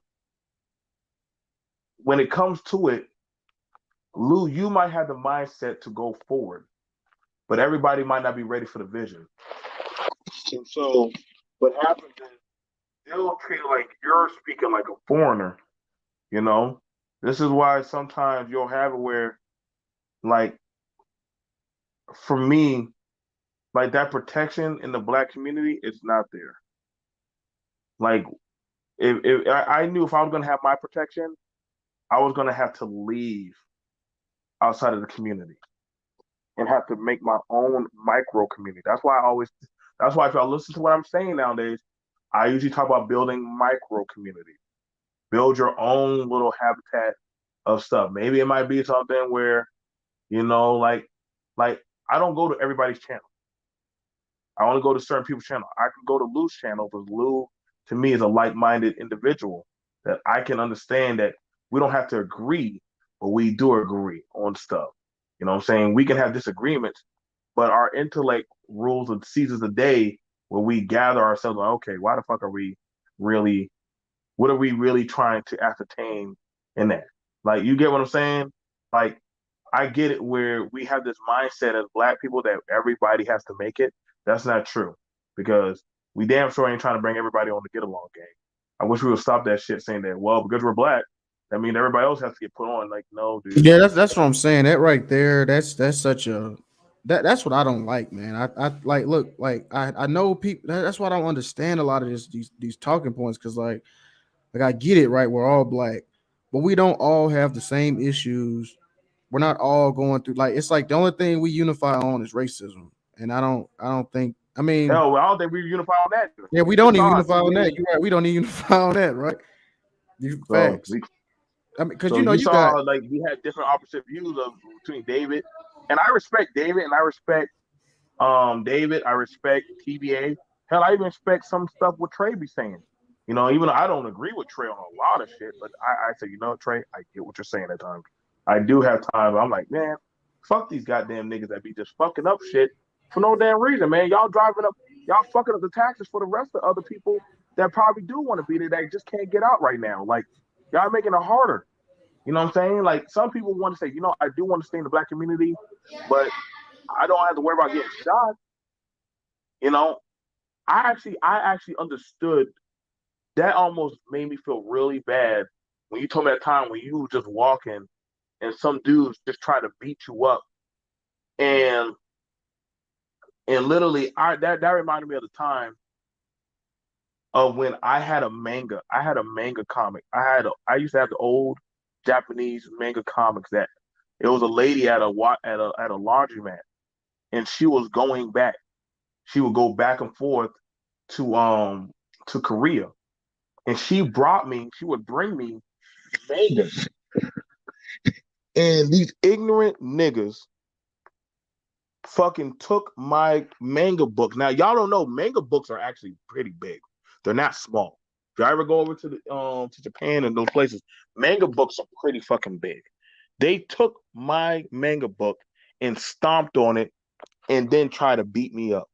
when it comes to it, Lou, you might have the mindset to go forward, but everybody might not be ready for the vision. And so what happens is they'll treat it like you're speaking like a foreigner, you know? This is why sometimes you'll have it where, like, for me, like that protection in the black community, it's not there. Like, if I knew if I was gonna have my protection, I was gonna have to leave outside of the community and have to make my own micro community. That's why if y'all listen to what I'm saying nowadays, I usually talk about building micro community. Build your own little habitat of stuff. Maybe it might be something where, like I don't go to everybody's channel. I only go to certain people's channel. I can go to Lou's channel because Lou, to me, is a like-minded individual that I can understand that we don't have to agree, but we do agree on stuff. You know what I'm saying? We can have disagreements, but our intellect rules and seizes the day where we gather ourselves like, okay, why the fuck are we really, what are we really trying to ascertain in that? Like, you get what I'm saying? Like, I get it where we have this mindset as black people that everybody has to make it. That's not true because we damn sure ain't trying to bring everybody on the get along game. I wish we would stop that shit saying that, well, because we're black, that means everybody else has to get put on. Like, no, dude. Yeah, that's what I'm saying. That right there, that's such a that's what I don't like, man. I like look like I know people. That's why I don't understand a lot of these talking points because like I get it, right? We're all black, but we don't all have the same issues. We're not all going through like it's like the only thing we unify on is racism, and I don't think. I mean, Hell, well, I don't think we unify on that. yeah, we don't even unify on that. You're right. We don't even unify on that, right? These So facts. I mean, because So you you saw got like we had different opposite views of between David, and I respect David, and I respect David. I respect TBA. Hell, I even respect some stuff what Trey be saying. Even though I don't agree with Trey on a lot of shit, but I say, Trey, I get what you're saying at times. I do have times where I'm like, man, fuck these goddamn niggas that be just fucking up shit for no damn reason, man. Y'all fucking up the taxes for the rest of the other people that probably do want to be there that just can't get out right now. Like, y'all making it harder. You know what I'm saying? Like, some people want to say, I do want to stay in the black community, but I don't have to worry about getting shot. You know, I actually understood that. Almost made me feel really bad when you told me that time when you were just walking and some dudes just try to beat you up. And literally that reminded me of the time of when I had a manga. I had a manga comic. I used to have the old Japanese manga comics that it was a lady at a laundromat, and she was going back. She would go back and forth to Korea, and she would bring me manga, and these ignorant niggas fucking took my manga book. Now y'all don't know manga books are actually pretty big. They're not small. If you ever go over to Japan and those places, manga books are pretty fucking big. They took my manga book and stomped on it and then tried to beat me up.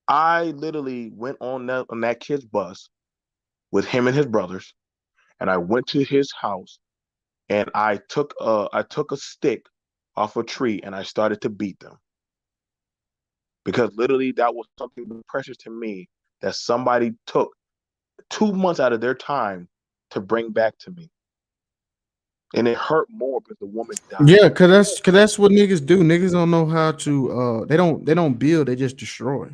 I literally went on that kid's bus with him and his brothers, and I went to his house and I took a stick off a tree and I started to beat them because literally that was something precious to me that somebody took 2 months out of their time to bring back to me, and it hurt more because the woman died. yeah, cause that's what niggas do. Niggas don't know how to. They don't build. They just destroy.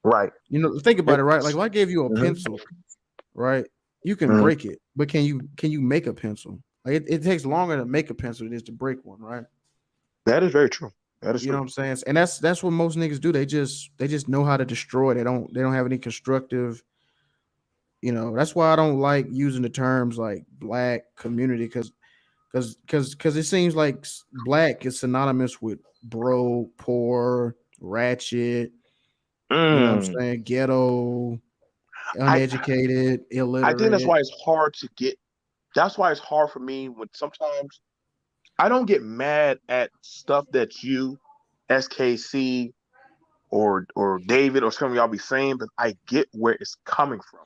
Right. Think about it, right? Like if I gave you a pencil, right? You can Mhm. break it, but can you make a pencil? Like it takes longer to make a pencil than it is to break one, right? That is very true. That is You know true. what I'm saying? And that's what most niggas do. They just know how to destroy. They don't have any constructive. That's why I don't like using the terms like black community because it seems like black is synonymous with broke, poor, ratchet. You know what I'm Mm. saying? Ghetto, uneducated, I think that's illiterate. why it's hard to get. That's why it's hard for me when sometimes I don't get mad at stuff that you, SKC, or David or some of y'all be saying, but I get where it's coming from.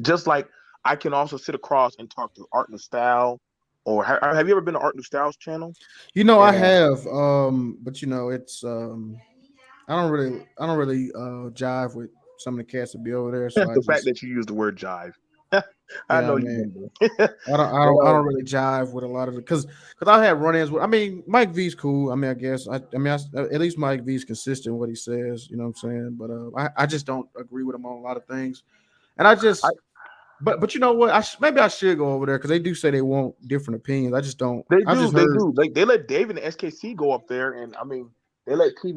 Just like I can also sit across and talk to Art and Style, or have you ever been to Art and Style's channel? You know, I And have, but you know, it's I don't really jive with some of the cats that be over there, so I the fact just, that you use the word jive, I yeah, I know you mean, do. I But don't really jive with a lot of it because I have run-ins with. I mean, Mike V's cool. I mean, I guess at least Mike V's consistent with what he says. You know what I'm saying? But I just don't agree with him on a lot of things, and I I, just. But you know what? Maybe I should go over there because they do say they want different opinions. I just don't. they I do, just they heard do. They let David and SKC go up there, and I mean they let Trey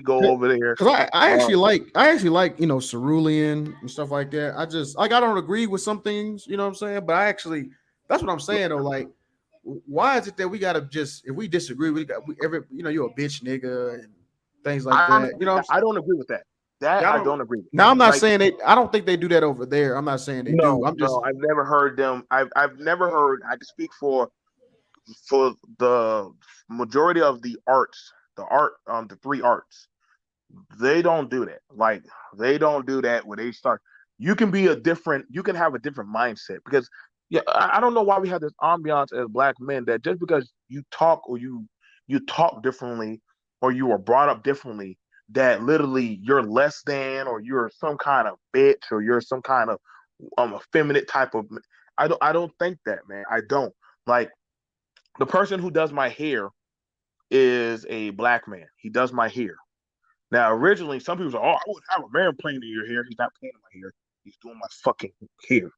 go over there. because Uh, I actually like cerulean and stuff like that. I just like I don't agree with some things. You know what I'm saying? But I actually that's what I'm saying though. Like, why is it that we gotta just if we disagree, every you're a bitch nigga and things like that. You know, I don't agree with that. That yeah, I I don't. don't agree with. Now I'm not Like, saying they. I don't think they do that over there. I'm not saying they do. no, I'm just no, I've never heard them. I've never heard. I can speak for the majority of the three arts. They don't do that. Like, they don't do that where they start. You can have a different mindset because yeah, I don't know why we have this ambiance as black men that just because you talk or you talk differently or you were brought up differently that literally you're less than or you're some kind of bitch or you're some kind of effeminate type of. I don't think that, man. I don't. Like, the person who does my hair is a black man. He does my hair. Now, originally, some people say, "Oh, I would have a man playing in your hair." He's not playing in my hair. He's doing my fucking hair.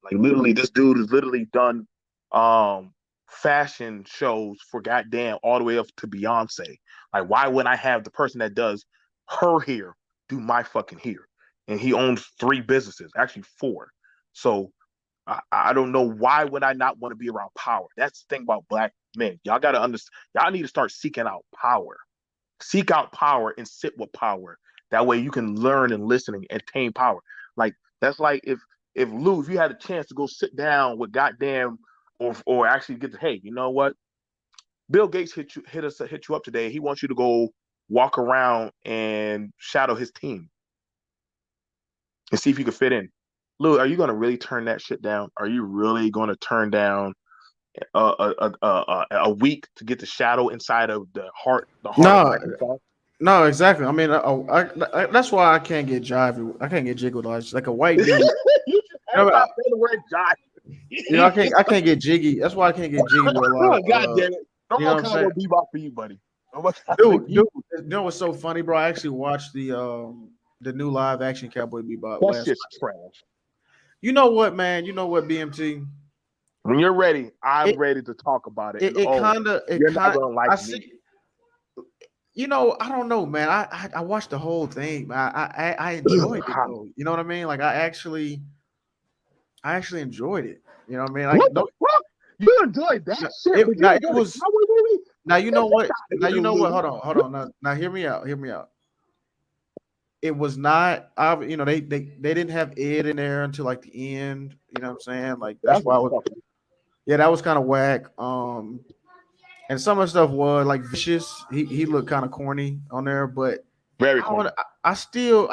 Like, literally, this dude has literally done um fashion shows for goddamn all the way up to Beyonce. Like, why would I have the person that does her hair do my fucking hair? And he owns 3 businesses, actually 4. So I don't know why would I not want to be around power. That's the thing about black men. Y'all gotta understand. Y'all need to start seeking out power. Seek out power and sit with power. That way you can learn and listen and attain power. Like, that's like if Lou, if you had a chance to go sit down with goddamn or actually get to, hey, you know what? Bill Gates hit you up today. He wants you to go walk around and shadow his team and see if you can fit in. Lou, are you gonna really turn that shit down? Are you really gonna turn down a week to get the shadow inside of the heart of no. Microsoft? No, exactly. I mean, that's why I can't get jivey. I can't get jiggy with like a white dude. You just had to stop saying the word jive. I can't get jiggy. That's why I can't get jiggy with a lot Oh, of. God damn it! No You know more what I'm saying? Cowboy Bebop for you, buddy. No more Dude, you know what's so funny, bro? I actually watched the new live action Cowboy Bebop That last shit's night. trash. You know what, man? You know what, BMT? When you're ready, I'm It ready to talk about it. And it kind of you're not gonna like I me. see. You know, I don't know, man. I watched the whole thing. I enjoyed it though. You know what I mean? Like I actually enjoyed it. You know what I mean? Like What the no, fuck? You enjoyed that shit, but you it enjoyed the was. Cowboy movie? Now you Get know the what. fuck out of Now here, you know what. Lou. Hold on. Now hear me out. Hear me out. It was not. They didn't have Ed in there until like the end. You know what I'm saying? Like that's That's why I a was. fucking. Yeah, that was kind of whack. And some of the stuff was like vicious. He looked kind of corny on there, but Very I want. corny. I still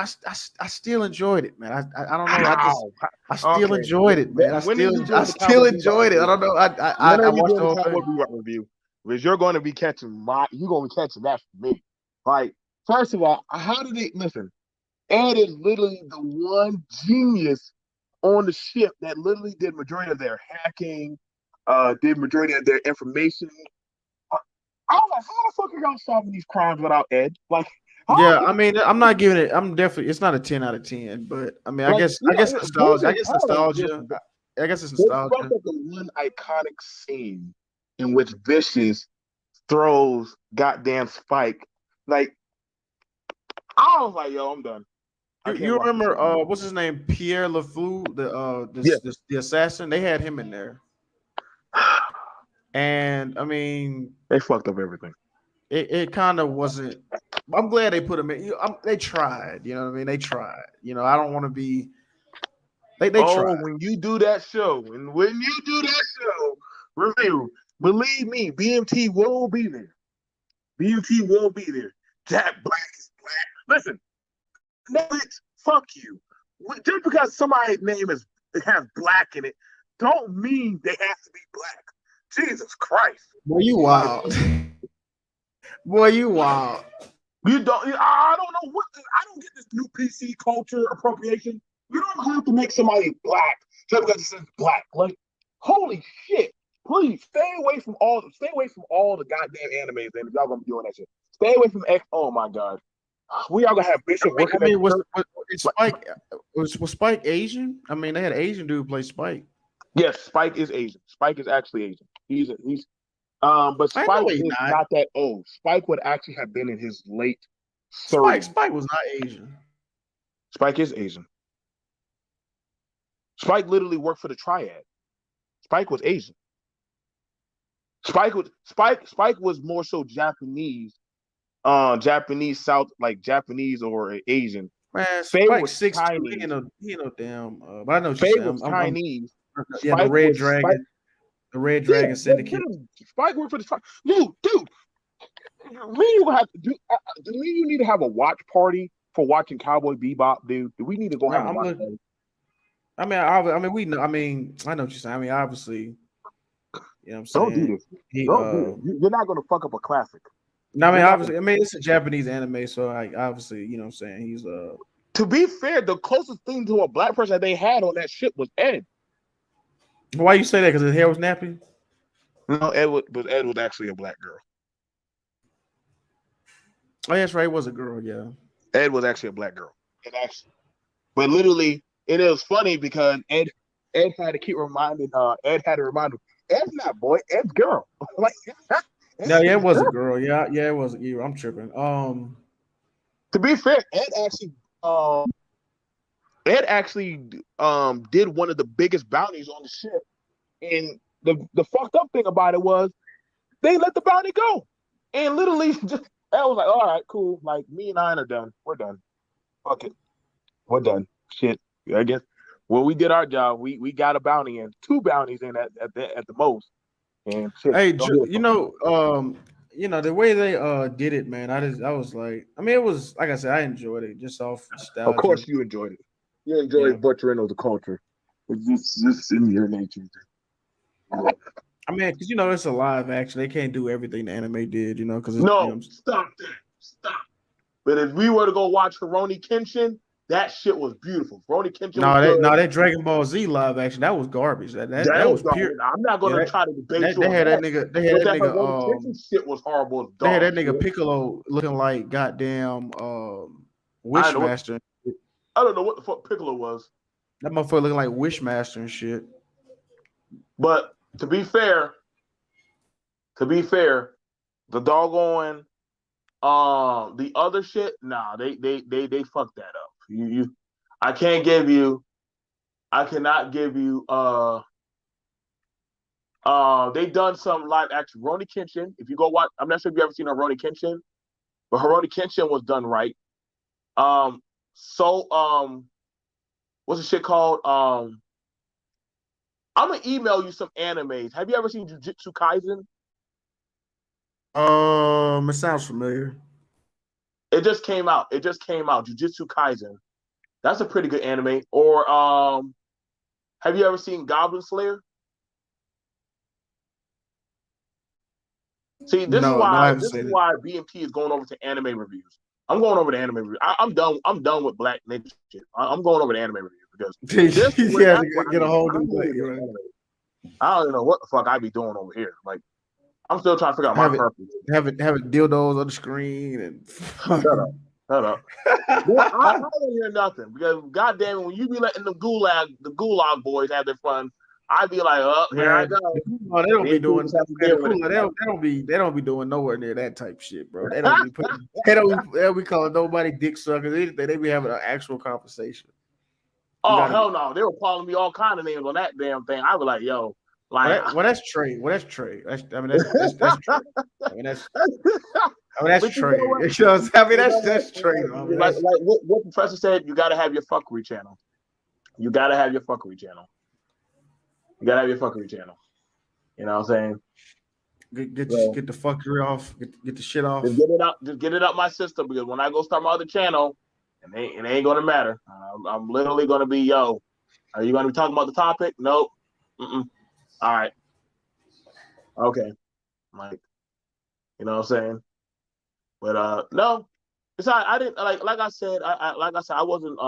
enjoyed it, man. I don't know. How? I still Okay. enjoyed it, man. When are you I doing the still Cowboy Bebop enjoyed it. I review? don't know. When are I you watched doing the the whole Cowboy thing. Bebop review? Because you're going to be catching that from me. Like, first of all, how did they listen? Ed is literally the one genius on the ship that literally did majority of their hacking, did majority of their information. I was like, how the fuck are y'all solving these crimes without Ed? Like, Yeah, how? I mean, I'm not giving it. I'm definitely. It's not a 10 out of 10, but I mean, Like, I guess nostalgia. I listen, guess hold on, nostalgia. listen. I guess it's They fucked nostalgia. up the one iconic scene in which Vicious throws goddamn Spike. Like, I was like, yo, I'm done. I can't You watch this remember anymore. what's his name? Pierre LeFleur, Yeah. the assassin. They had him in there, and I mean, They fucked up everything. it kind of wasn't. I'm glad they put him in. They tried. You know what I mean? They tried. You know, I don't want to be. They tried. When you do that show, and when you do that show review, believe me, BMT will be there. BMT will be there. Jack Black is black. Listen, Netflix, fuck you. Just because somebody's name has black in it, don't mean they have to be black. Jesus Christ. Boy, you wild. Boy, you wild. You don't. I don't know what. I don't get this new PC culture appropriation. You don't have to make somebody black just because it says black. Like, holy shit! Please stay away from all the goddamn animes. And if y'all gonna be doing that shit, stay away from X. Oh my god, we all gonna have Bishop working. I mean, was Spike Asian? I mean, they had an Asian dude play Spike. Yes, Spike is Asian. Spike is actually Asian. But Spike is not that old. Spike would actually have been in his late 30s. Spike was not Asian. Spike is Asian. Spike literally worked for the Triad. Spike was Asian. Spike was more so Japanese, South, like Japanese or Asian. Man, Spike 6'2", he ain't no damn. But I know what you're saying. Was Chinese. Yeah, the Red Dragon. The Red Dragon Syndicate. Spike worked for the Triad. Dude. You gonna have to do. Do you need to have a watch party for watching Cowboy Bebop, dude? Do we need to go have a watch party? I mean, I know what you're saying. I mean, obviously, you know what I'm saying. Don't do this. Don't do this. You're not gonna fuck up a classic. No, I mean, obviously, it's a Japanese anime, so obviously, you know what I'm saying. He's To be fair, the closest thing to a black person that they had on that ship was Ed. Why you say that? Because his hair was nappy? No, Ed was actually a black girl. Oh, that's right. It was a girl, yeah. Ed was actually a black girl. But literally, it was funny because Ed had to keep reminding Ed had to remind him, Ed's not boy, Ed's girl. Like, no, yeah, it was a girl. Yeah, it was. I'm tripping. To be fair, Ed actually did one of the biggest bounties on the ship, and the fucked up thing about it was they let the bounty go, and literally just Ed was like, all right, cool, like me and I are done. We're done. Fuck it, we're done. Shit, I guess. Well, we did our job. We got a bounty in, 2 bounties in at the most. And shit, hey, you know, the way they did it, man. I was like, I mean, it was like I said, I enjoyed it just off nostalgia. Of course, you enjoyed it. You enjoyed butchering of the culture. It's just in your nature. I mean, because it's a live action. They can't do everything the anime did, because stop that, stop. But if we were to go watch Rurouni Kenshin, that shit was beautiful. Rurouni Kenshin. That Dragon Ball Z live action, that was garbage. That was pure. I'm not gonna try to debate you. They had that nigga. Rurouni Kenshin shit was horrible. They had that nigga Piccolo looking like goddamn Wishmaster. I don't know what the fuck Piccolo was. That motherfucker looking like Wishmaster and shit. But to be fair, the doggone the other shit, nah, they fucked that up. I cannot give you they done some live action Rurouni Kenshin. If you go watch, I'm not sure if you ever seen a Rurouni Kenshin, but Rurouni Kenshin was done right. What's the shit called? I'm gonna email you some animes. Have you ever seen Jujutsu Kaisen? It sounds familiar. It just came out. Jujutsu Kaisen. That's a pretty good anime. Or have you ever seen Goblin Slayer? See, this is why BMT is going over to anime reviews. I'm going over to anime reviews. I'm done with Black Ninja shit. I'm going over to anime reviews because get a whole new play. I don't even know what the fuck I be doing over here. Like, I'm still trying to figure out my purpose. Have it dildos on the screen and shut up. Well, I don't hear nothing because goddamn it, when you be letting the gulag boys have their fun, I be like, oh, here I go. They don't be doing. They don't be doing nowhere near that type shit, bro. They don't be calling nobody dick suckers. Anything. They be having an actual conversation. Oh hell no! They were calling me all kind of names on that damn thing. I was like, yo, like, well, that's Trey. That's Trey. That's Trey. I mean, that's Trey. I mean, that's I mean, that's But you know trade. what? You know what I mean? You know That's what? trade. I mean, Like that's what Professor said, you gotta have your fuckery channel. You gotta have your fuckery channel. You gotta have your fuckery channel. You know what I'm saying? So get the fuckery off. Get the shit off. just get it up. Just get it up my system because when I go start my other channel, it ain't gonna matter. I'm literally gonna be yo. Are you gonna be talking about the topic? Nope. Mm-mm. All right. Okay. Like you know what I'm saying? But no. It's I didn't like I said I wasn't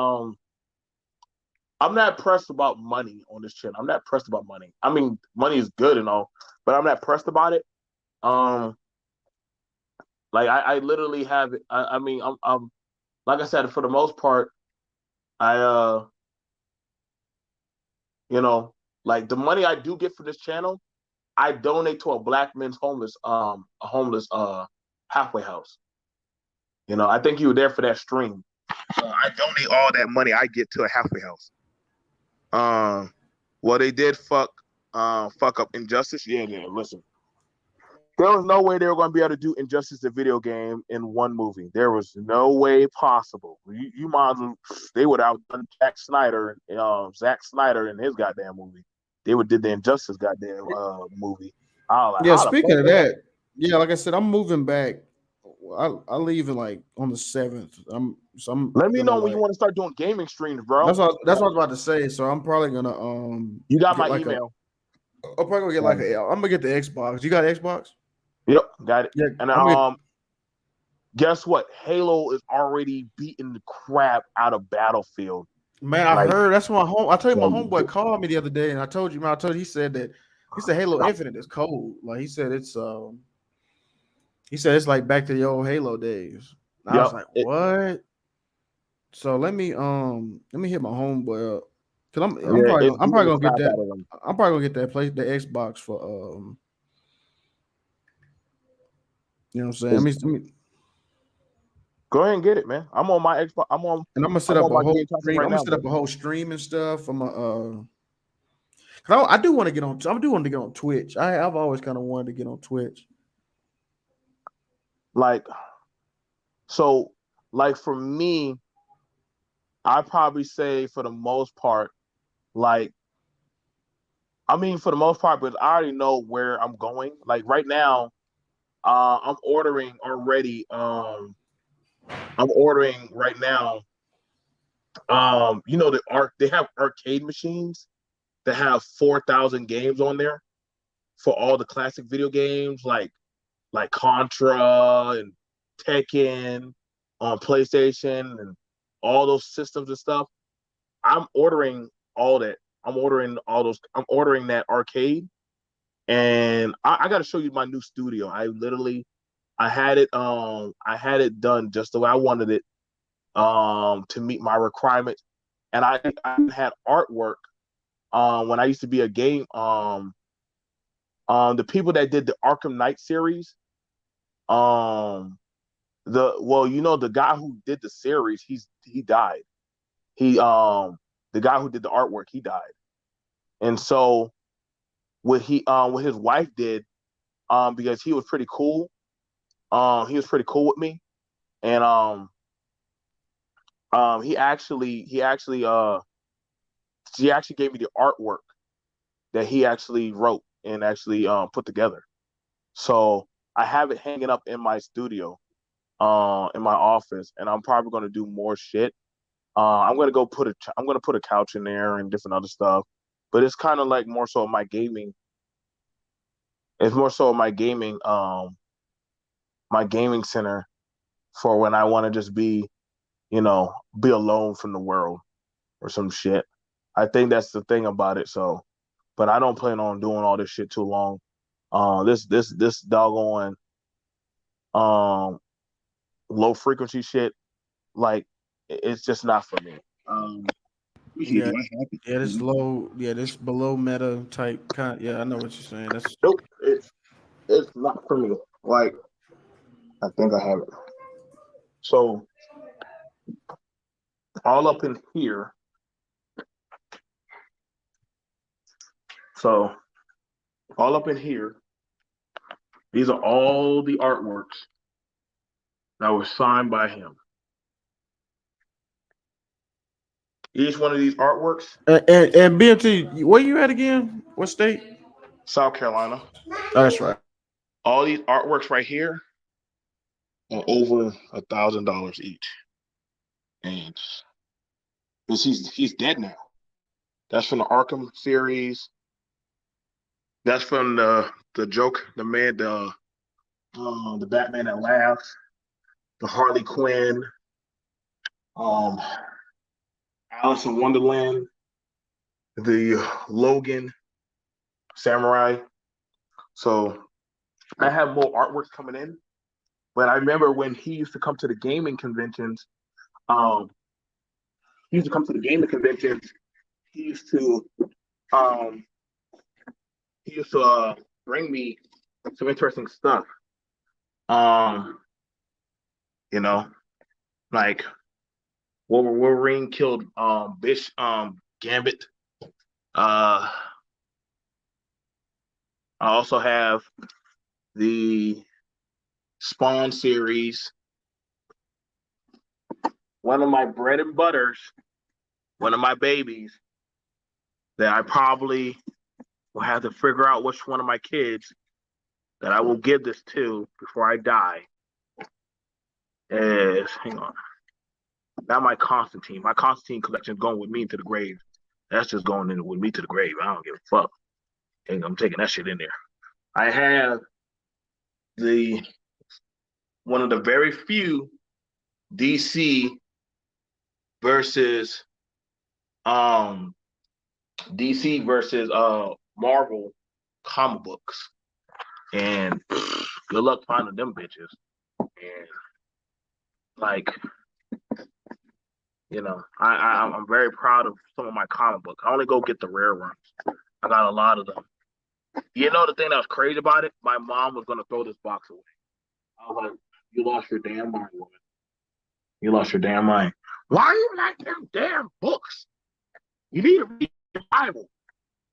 I'm not pressed about money on this channel. I'm not pressed about money. I mean, money is good and all, but I'm not pressed about it. Um, like I literally have it. I mean, I'm like I said, for the most part, I you know, like the money I do get for this channel, I donate to a black men's homeless halfway house. You know, I think you were there for that stream. I donate all that money I get to a halfway house. Well, they did fuck up Injustice. Yeah. Listen, there was no way they were going to be able to do Injustice the video game in one movie. There was no way possible. You might as well, they would have done Zack Snyder in his goddamn movie. They would did the Injustice goddamn movie. I was like, Yeah. how the Speaking of fuck? that, yeah, like I said, I'm moving back. I leave in like on the 7th. I'm Let me gonna know when you like. want to start doing gaming streams, bro. That's what I was about to say. So I'm probably gonna You got get my like email. I'm probably gonna get like I'm gonna get the Xbox. You got Xbox? Yep, got it. Yeah. And I'm gonna, guess what? Halo is already beating the crap out of Battlefield. man, I Like, heard that's my home. I told you my like, homeboy called me the other day, and I told you, man. I told you he said Halo Infinite is cold. Like he said it's like back to the old Halo days. And I was like, what? So let me hit my homeboy up. Cause I'm probably gonna get that. I'm probably gonna get the Xbox for you know what I'm saying? I mean, go ahead and get it, man. I'm on my Xbox. and I'm gonna set up a my whole Game Pass stream. right I'm gonna now, set bro. up a whole stream and stuff. Cause I do want to get on. I do want to get on Twitch. I've always kind of wanted to get on Twitch. Like, so, like for me, I probably say for the most part, like, I mean, for the most part, but I already know where I'm going. Like right now, I'm ordering already. I'm ordering right now. You know they have arcade machines that have 4,000 games on there for all the classic video games like Contra and Tekken on PlayStation and all those systems and stuff. I'm ordering all that. I'm ordering all those. I'm ordering that arcade, and I got to show you my new studio. I had it done just the way I wanted it to meet my requirements, and I had artwork when I used to be a game the people that did the Arkham Knight series the guy who did the series he died. The guy who did the artwork, he died. And so what his wife did, because he was pretty cool, he was pretty cool with me, and she actually gave me the artwork that he actually wrote and actually put together. So I have it hanging up in my studio, in my office, and I'm probably gonna do more shit. I'm gonna put a couch in there and different other stuff, but it's kind of like more so my gaming. It's more so my gaming center for when I want to just be alone from the world or some shit. I think that's the thing about it. So, but I don't plan on doing all this shit too long. This doggone low frequency shit, like it's just not for me. Yeah, this low. Yeah, this below meta type kind. Yeah, I know what you're saying. That's Nope, it's not for me. Like I think I have it. So all up in here. So all up in here. These are all the artworks that was signed by him. Each one of these artworks. And BMT, where you at again? What state? South Carolina. Oh, that's right. All these artworks right here are over $1,000 each. And he's dead now. That's from the Arkham series. That's from the joke, the Batman that laughs, the Harley Quinn, Alice in Wonderland, the Logan Samurai. So I have more artworks coming in. But I remember when he used to come to the gaming conventions, he used to bring me some interesting stuff. You know, like Wolverine killed Gambit. I also have the Spawn series. One of my bread and butters, one of my babies that I probably will have to figure out which one of my kids that I will give this to before I die is, hang on, not my Constantine. My Constantine collection is going with me to the grave. That's just going in with me to the grave. I don't give a fuck. And I'm taking that shit in there. I have one of the very few DC versus Marvel comic books. And good luck finding them bitches. And like, you know, I'm very proud of some of my comic books. I only go get the rare ones. I got a lot of them. You know the thing that was crazy about it? My mom was gonna throw this box away. I was like, "You lost your damn mind, woman. You lost your damn mind. Why you like them damn books? You need to read the Bible."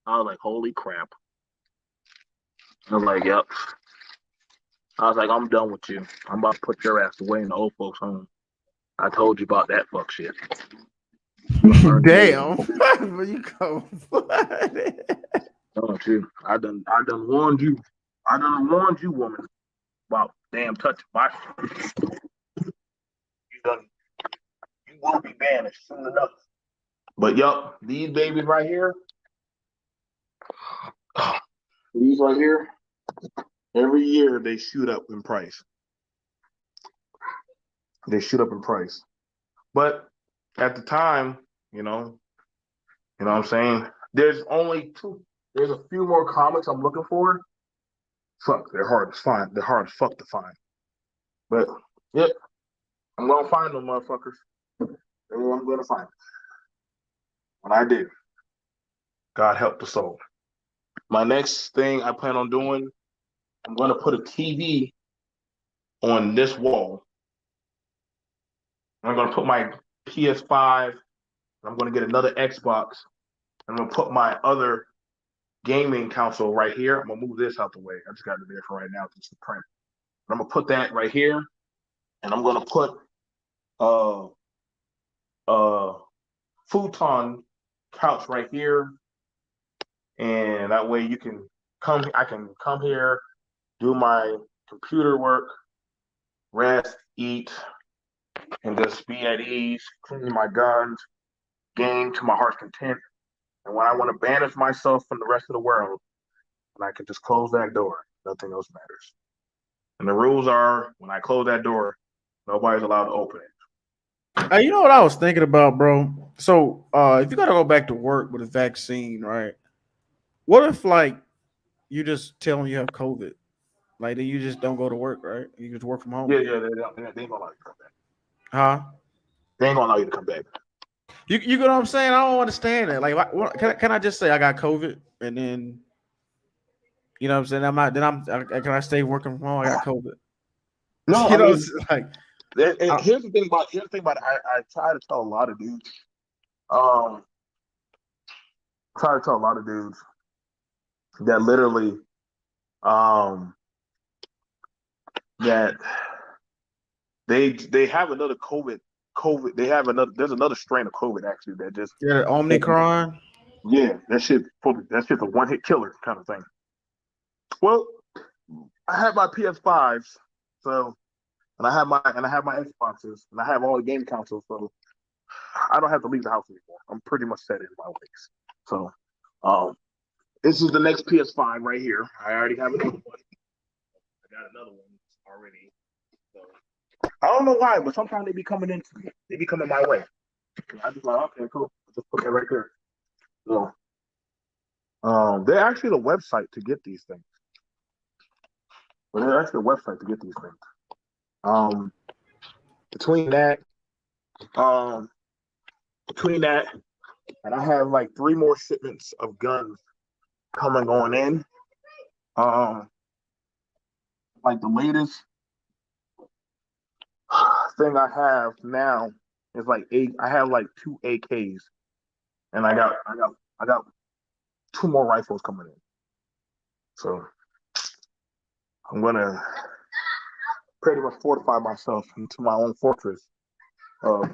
I was like, "Holy crap!" I was like, "Yep." I was like, "I'm done with you. I'm about to put your ass away in the old folks' home. I told you about that fuck shit." Damn. Where you go? Don't you? I done warned you. I done warned you, woman, about damn touching my shit. You will be banished soon enough. But yup, these babies right here, every year they shoot up in price. They shoot up in price. But at the time, you know what I'm saying? There's a few more comics I'm looking for. Fuck, they're hard to find. They're hard as fuck to find. But yep, I'm gonna find them motherfuckers. I'm gonna find them. When I do, God help the soul. My next thing I plan on doing, I'm gonna put a TV on this wall. I'm gonna put my PS5. I'm gonna get another Xbox. I'm gonna put my other gaming console right here. I'm gonna move this out the way. I just got it there for right now just to print. I'm gonna put that right here, and I'm gonna put futon couch right here, and that way I can come here, do my computer work, rest, eat, and just be at ease, clean my guns, game to my heart's content. And when I want to banish myself from the rest of the world, and I can just close that door, nothing else matters. And the rules are, when I close that door, nobody's allowed to open it. Hey, you know what I was thinking about, bro? So if you gotta go back to work with a vaccine, right? What if like you just tell them you have COVID? Like then you just don't go to work, right? You just work from home. Yeah, they ain't gonna allow you to come back. Huh? They ain't gonna allow you to come back. You get what I'm saying? I don't understand that. Like, can I just say I got COVID and then, you know what I'm saying? Can I stay working from home? I got COVID. No, you I know, mean, it's like here's the thing about it. I try to tell a lot of dudes. That literally, that They have another COVID. They have another. There's another strain of COVID actually that just. Yeah, Omicron. Yeah, that's just a one hit killer kind of thing. Well, I have my PS5s, so and I have my Xboxes, and I have all the game consoles, so I don't have to leave the house anymore. I'm pretty much set in my ways. So, this is the next PS5 right here. I already have another one. I got another one already. So I don't know why, but sometimes they be coming into me. They be coming my way. I just like, okay, cool. I'll just put that right there. So, they're actually the website to get these things. They're actually the website to get these things. Between that, and I have like 3 more shipments of guns coming on in. Like the latest thing I have now is like 8. I have like 2 AKs, and I got 2 more rifles coming in. So I'm gonna pretty much fortify myself into my own fortress of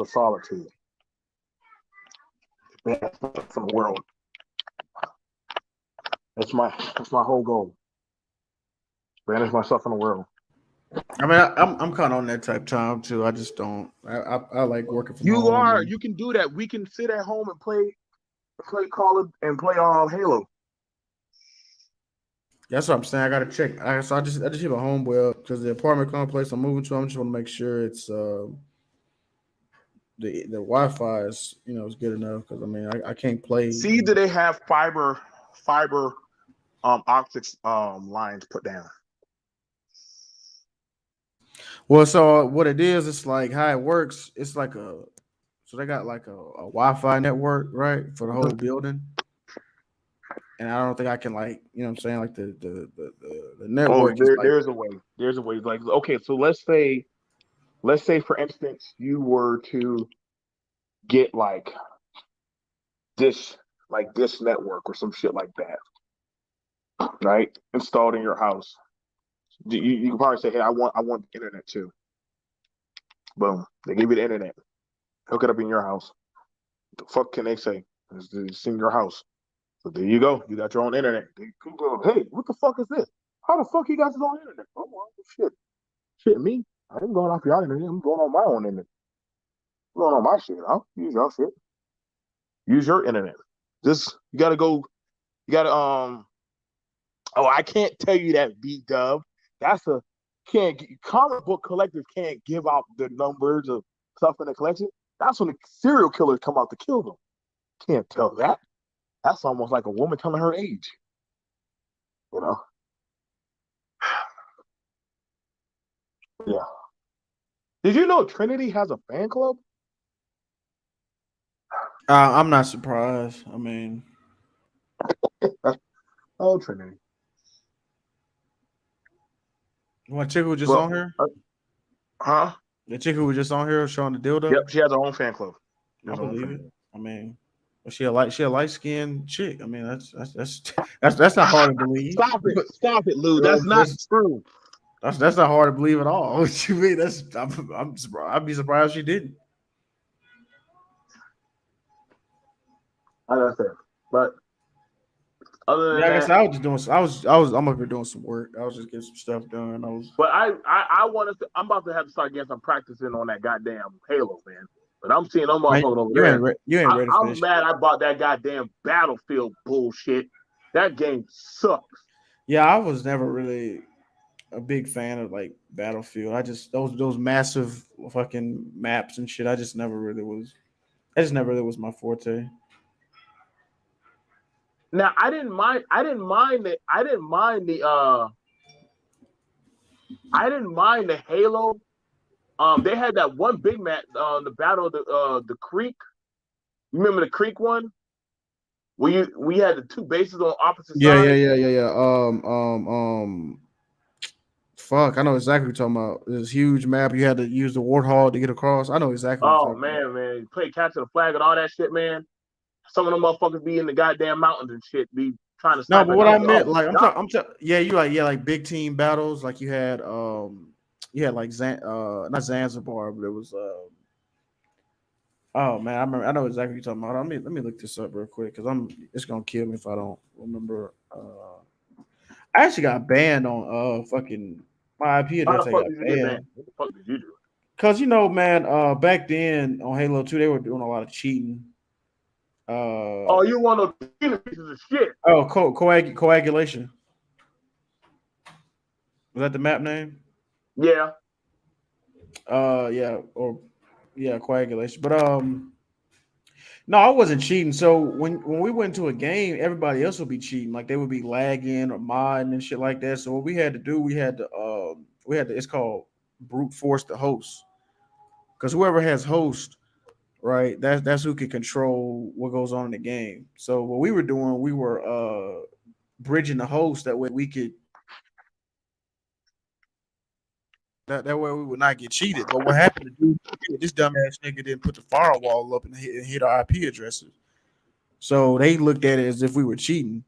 solitude. From the world. That's my whole goal. Banish myself from the world. I mean, I'm kind of on that type of time too. I just don't. I like working from home. You are. You can do that. We can sit at home and play Call of and play Halo. That's what I'm saying. I gotta check. So I just hit my homeboy up because the apartment complex I'm moving to. I just want to make sure it's the Wi-Fi is is good enough because I mean I can't play. See, do they have fiber optics lines put down? Well, so what it is, it's like how it works. It's like so they got like a Wi-Fi network, right, for the whole building. And I don't think I can like, what I'm saying, like the network. There's a way. There's a way. Like, okay, so let's say for instance, you were to get like this network or some shit like that, right? Installed in your house. You can probably say, hey, I want the internet too. Boom. They give you the internet. Hook it up in your house. What the fuck can they say? It's in your house. So there you go. You got your own internet. They can go, hey, what the fuck is this? How the fuck he got his own internet? Oh, well, shit. Shit, me. I ain't going off your internet. I'm going on my own internet. I'm going on my shit. I'll use your shit. Use your internet. You gotta go. You gotta Oh, I can't tell you that, B-Dub. Comic book collectors can't give out the numbers of stuff in the collection. That's when the serial killers come out to kill them. Can't tell that. That's almost like a woman telling her age. Yeah. Did you know Trinity has a fan club? I'm not surprised. I mean, oh, Trinity. What chick who was just on here? Huh? The chick who was just on here showing the dildo? Yep, she has her own fan club. I believe it. I mean, she a light skinned chick. I mean, that's not hard to believe. Stop it, Lou. That's not true. That's not hard to believe at all. What you mean? I'm surprised. I'd be surprised she didn't. I understand, but other than like that, I said, I was just doing. I'm up here doing some work. I was just getting some stuff done. But I want to. I'm about to have to start getting some practicing on that goddamn Halo, man. But I'm seeing them motherfuckers over there. You ain't ready to finish. I'm mad I bought that goddamn Battlefield bullshit. That game sucks. Yeah, I was never really a big fan of like Battlefield. I just those massive fucking maps and shit. I just never really was my forte. Now I didn't mind the Halo. They had that one big map, the Battle of the Creek. You remember the Creek one? We had the 2 bases on opposite sides. Yeah. Fuck, I know exactly what you're talking about. This huge map. You had to use the Warthog to get across. I know exactly. Oh man, you play capture the flag and all that shit, man. Some of them motherfuckers be in the goddamn mountains and shit, be trying to. No, but what I meant, like, I'm talking, like big team battles. Like you had, Yeah, like not Zanzibar, but it was. Oh man, I remember. I know exactly what you're talking about. Let me look this up real quick because it's gonna kill me if I don't remember. I actually got banned on fucking my IP How address. the I fuck got did you get banned? banned What the fuck did you do? because man, back then on Halo 2 they were doing a lot of cheating. Oh, you one of those pieces of shit. Oh, coagulation. Was that the map name? Yeah. Yeah, or yeah, coagulation. But no, I wasn't cheating. So when we went to a game, everybody else would be cheating. Like they would be lagging or modding and shit like that. So what we had to do, we had to. It's called brute force the host, because whoever has host, right? That's who can control what goes on in the game. So what we were doing, we were bridging the host. That way we could. That way we would not get cheated. But what happened to do? This dumbass nigga didn't put the firewall up and hit our IP addresses. So they looked at it as if we were cheating.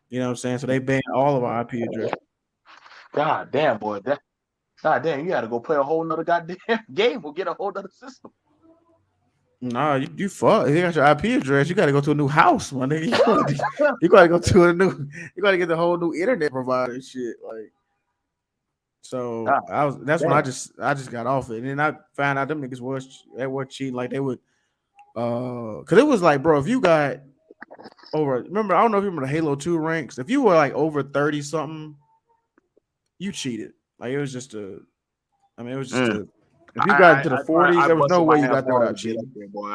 You know what I'm saying? So they banned all of our IP addresses. God damn, boy. God damn, you got to go play a whole nother goddamn game or get a whole nother system. Nah, you fuck. If you got your IP address, you got to go to a new house, my nigga. You got to go to a new. You got to get the whole new internet provider and shit. Like, so That's when I just got off it, and then I found out them niggas were cheating. Like they would, because it was like, bro, if you got over, remember, I don't know if you remember the Halo 2 ranks. If you were like over 30 something, you cheated. Like it was just a, I mean, it was just a. If you got into the 40s, there was no busted way my you ass got there hard without to get up cheating. there, boy.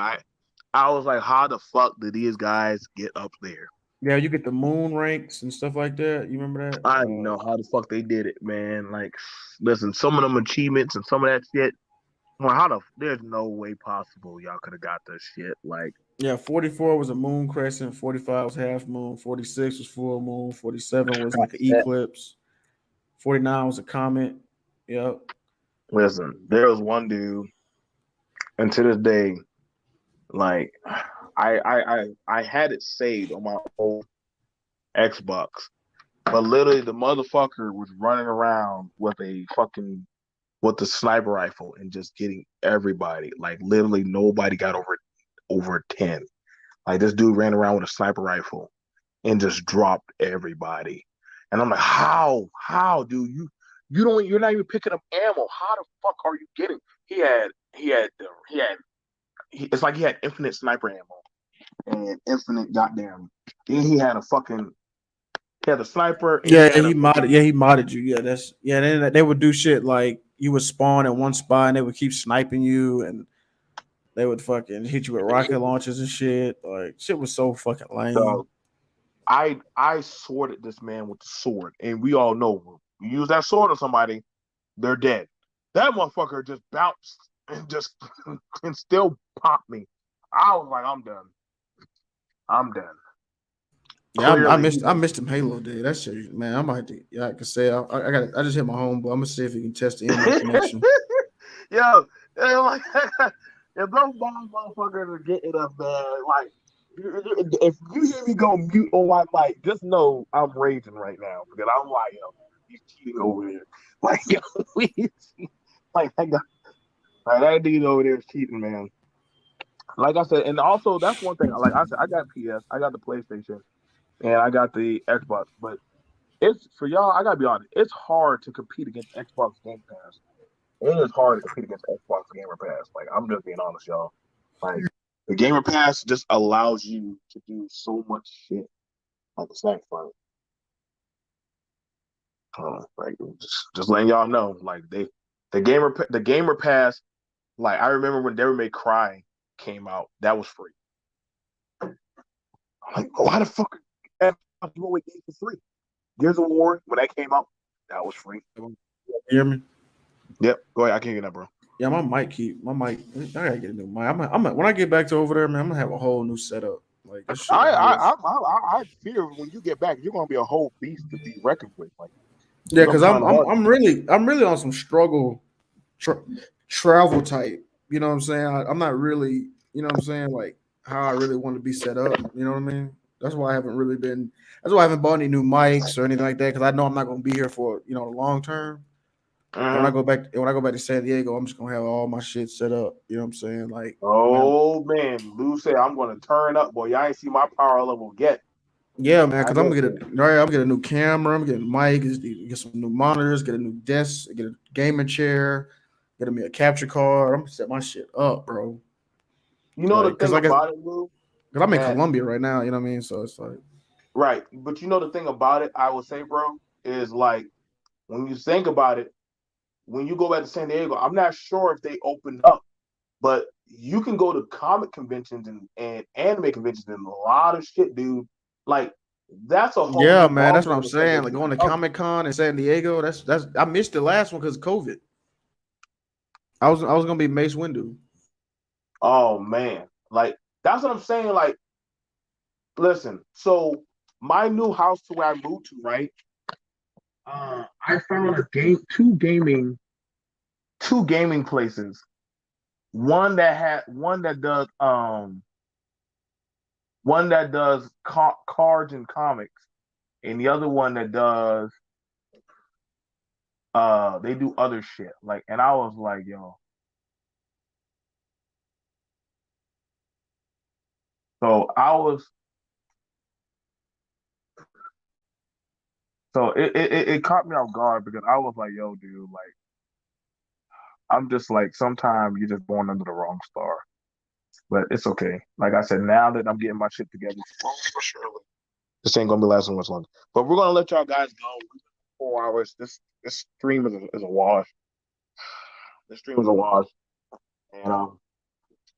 I was like, how the fuck did these guys get up there? Yeah, you get the moon ranks and stuff like that. You remember that? I don't know how the fuck they did it, man. Like, listen, some of them achievements and some of that shit. Well, there's no way possible y'all could have got this shit. Like, yeah, 44 was a moon crescent, 45 was half moon, 46 was full moon, 47 was like an eclipse, 49 was a comet. Yep. listen, there was one dude, and to this day, like, I had it saved on my old Xbox, but literally the motherfucker was running around with the sniper rifle and just getting everybody. Like literally nobody got over 10. Like this dude ran around with a sniper rifle and just dropped everybody. And I'm like, how do you're not even picking up ammo. How the fuck are you getting? It's like he had infinite sniper ammo and infinite goddamn. Then he had a sniper. And Yeah, he modded. Yeah, he modded you. Yeah, Then they would do shit like you would spawn at one spot and they would keep sniping you, and they would fucking hit you with rocket launchers and shit. Like shit was so fucking lame. So I sworded this man with the sword, and we all know you use that sword on somebody, they're dead. That motherfucker just bounced and just and still popped me. I was like, I'm done. Yeah, I missed him Halo Day. That shit, man. I might, yeah, I can say I just hit my home, but I'm gonna see if he can test the internet connection. Yo, like if those motherfuckers are getting us, man, like if you hear me go mute on my mic, just know I'm raging right now because I'm like, yo, he's cheating over there. Like, yo, that dude over there is cheating, man. Like I said, and also that's one thing. Like I said, I got PS, I got the PlayStation, and I got the Xbox. But it's for y'all. I gotta be honest. It's hard to compete against Xbox Game Pass. It is hard to compete against Xbox Gamer Pass. Like I'm just being honest, y'all. Like the Gamer Pass just allows you to do so much shit. Like it's not fun. Like just letting y'all know. Like the Gamer Pass. Like I remember when Devil May Cry came out, that was free. I'm like, why the fuck Xbox give away games for free? Gears of War when that came out, that was free. You hear me? Yep. Go ahead. I can't hear that, bro. Yeah, my mic. I gotta get a new mic. When I get back to over there, man, I'm gonna have a whole new setup. Like this shit. I fear when you get back, you're gonna be a whole beast to be reckoned with. Like, yeah, because I'm really on some struggle travel type. You know what I'm saying? I'm not really, you know what I'm saying, like how I really want to be set up. You know what I mean? That's why I haven't really bought any new mics or anything like that because I know I'm not gonna be here for the long term. And when I go back to San Diego, I'm just gonna have all my shit set up. You know what I'm saying? Like, Oh man, Lou said I'm gonna turn up, boy. Y'all ain't see my power level yet. yeah, man. Because I'm gonna get a new camera. I'm getting a mic. Get some new monitors. Get a new desk. Get a gaming chair. Get me a capture card. I'm gonna set my shit up, bro. You know the thing about it, Lou. Because I'm in Colombia right now. You know what I mean? So it's like right. But you know the thing about it, I would say, bro, is like when you think about it, when you go back to San Diego, I'm not sure if they opened up, but you can go to comic conventions and anime conventions and a lot of shit, dude. Like that's a whole yeah, new man. That's ball what I'm game. saying. Like going to Comic Con in San Diego. That's I missed the last one because of COVID. I was gonna be Mace Windu. Oh man, like that's what I'm saying. Like, listen. So my new house to where I moved to, right? I found two gaming places. One that does cards and comics, and the other one that does they do other shit. Like, and I was like, yo. So it caught me off guard because I was like, yo, dude, like I'm just like sometimes you're just born under the wrong star. But it's okay. Like I said, now that I'm getting my shit together, for surely this ain't gonna be lasting much longer. But we're gonna let y'all guys go. 4 hours. This stream is a wash. This stream is a wash. And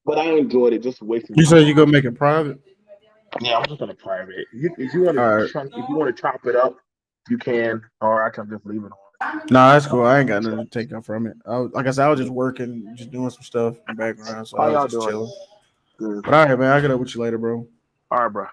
but I enjoyed it. Just wasting. You said you gonna make it private? Yeah, I'm just gonna private it. If you want to chop it up, you can, or I can just leave it on. Nah, that's cool. I ain't got nothing to take out from it. Like I said, I was just working, just doing some stuff in the background. So How I was y'all just doing? chilling. Good. But all right, man, I'll get up with you later, bro. All right, bro.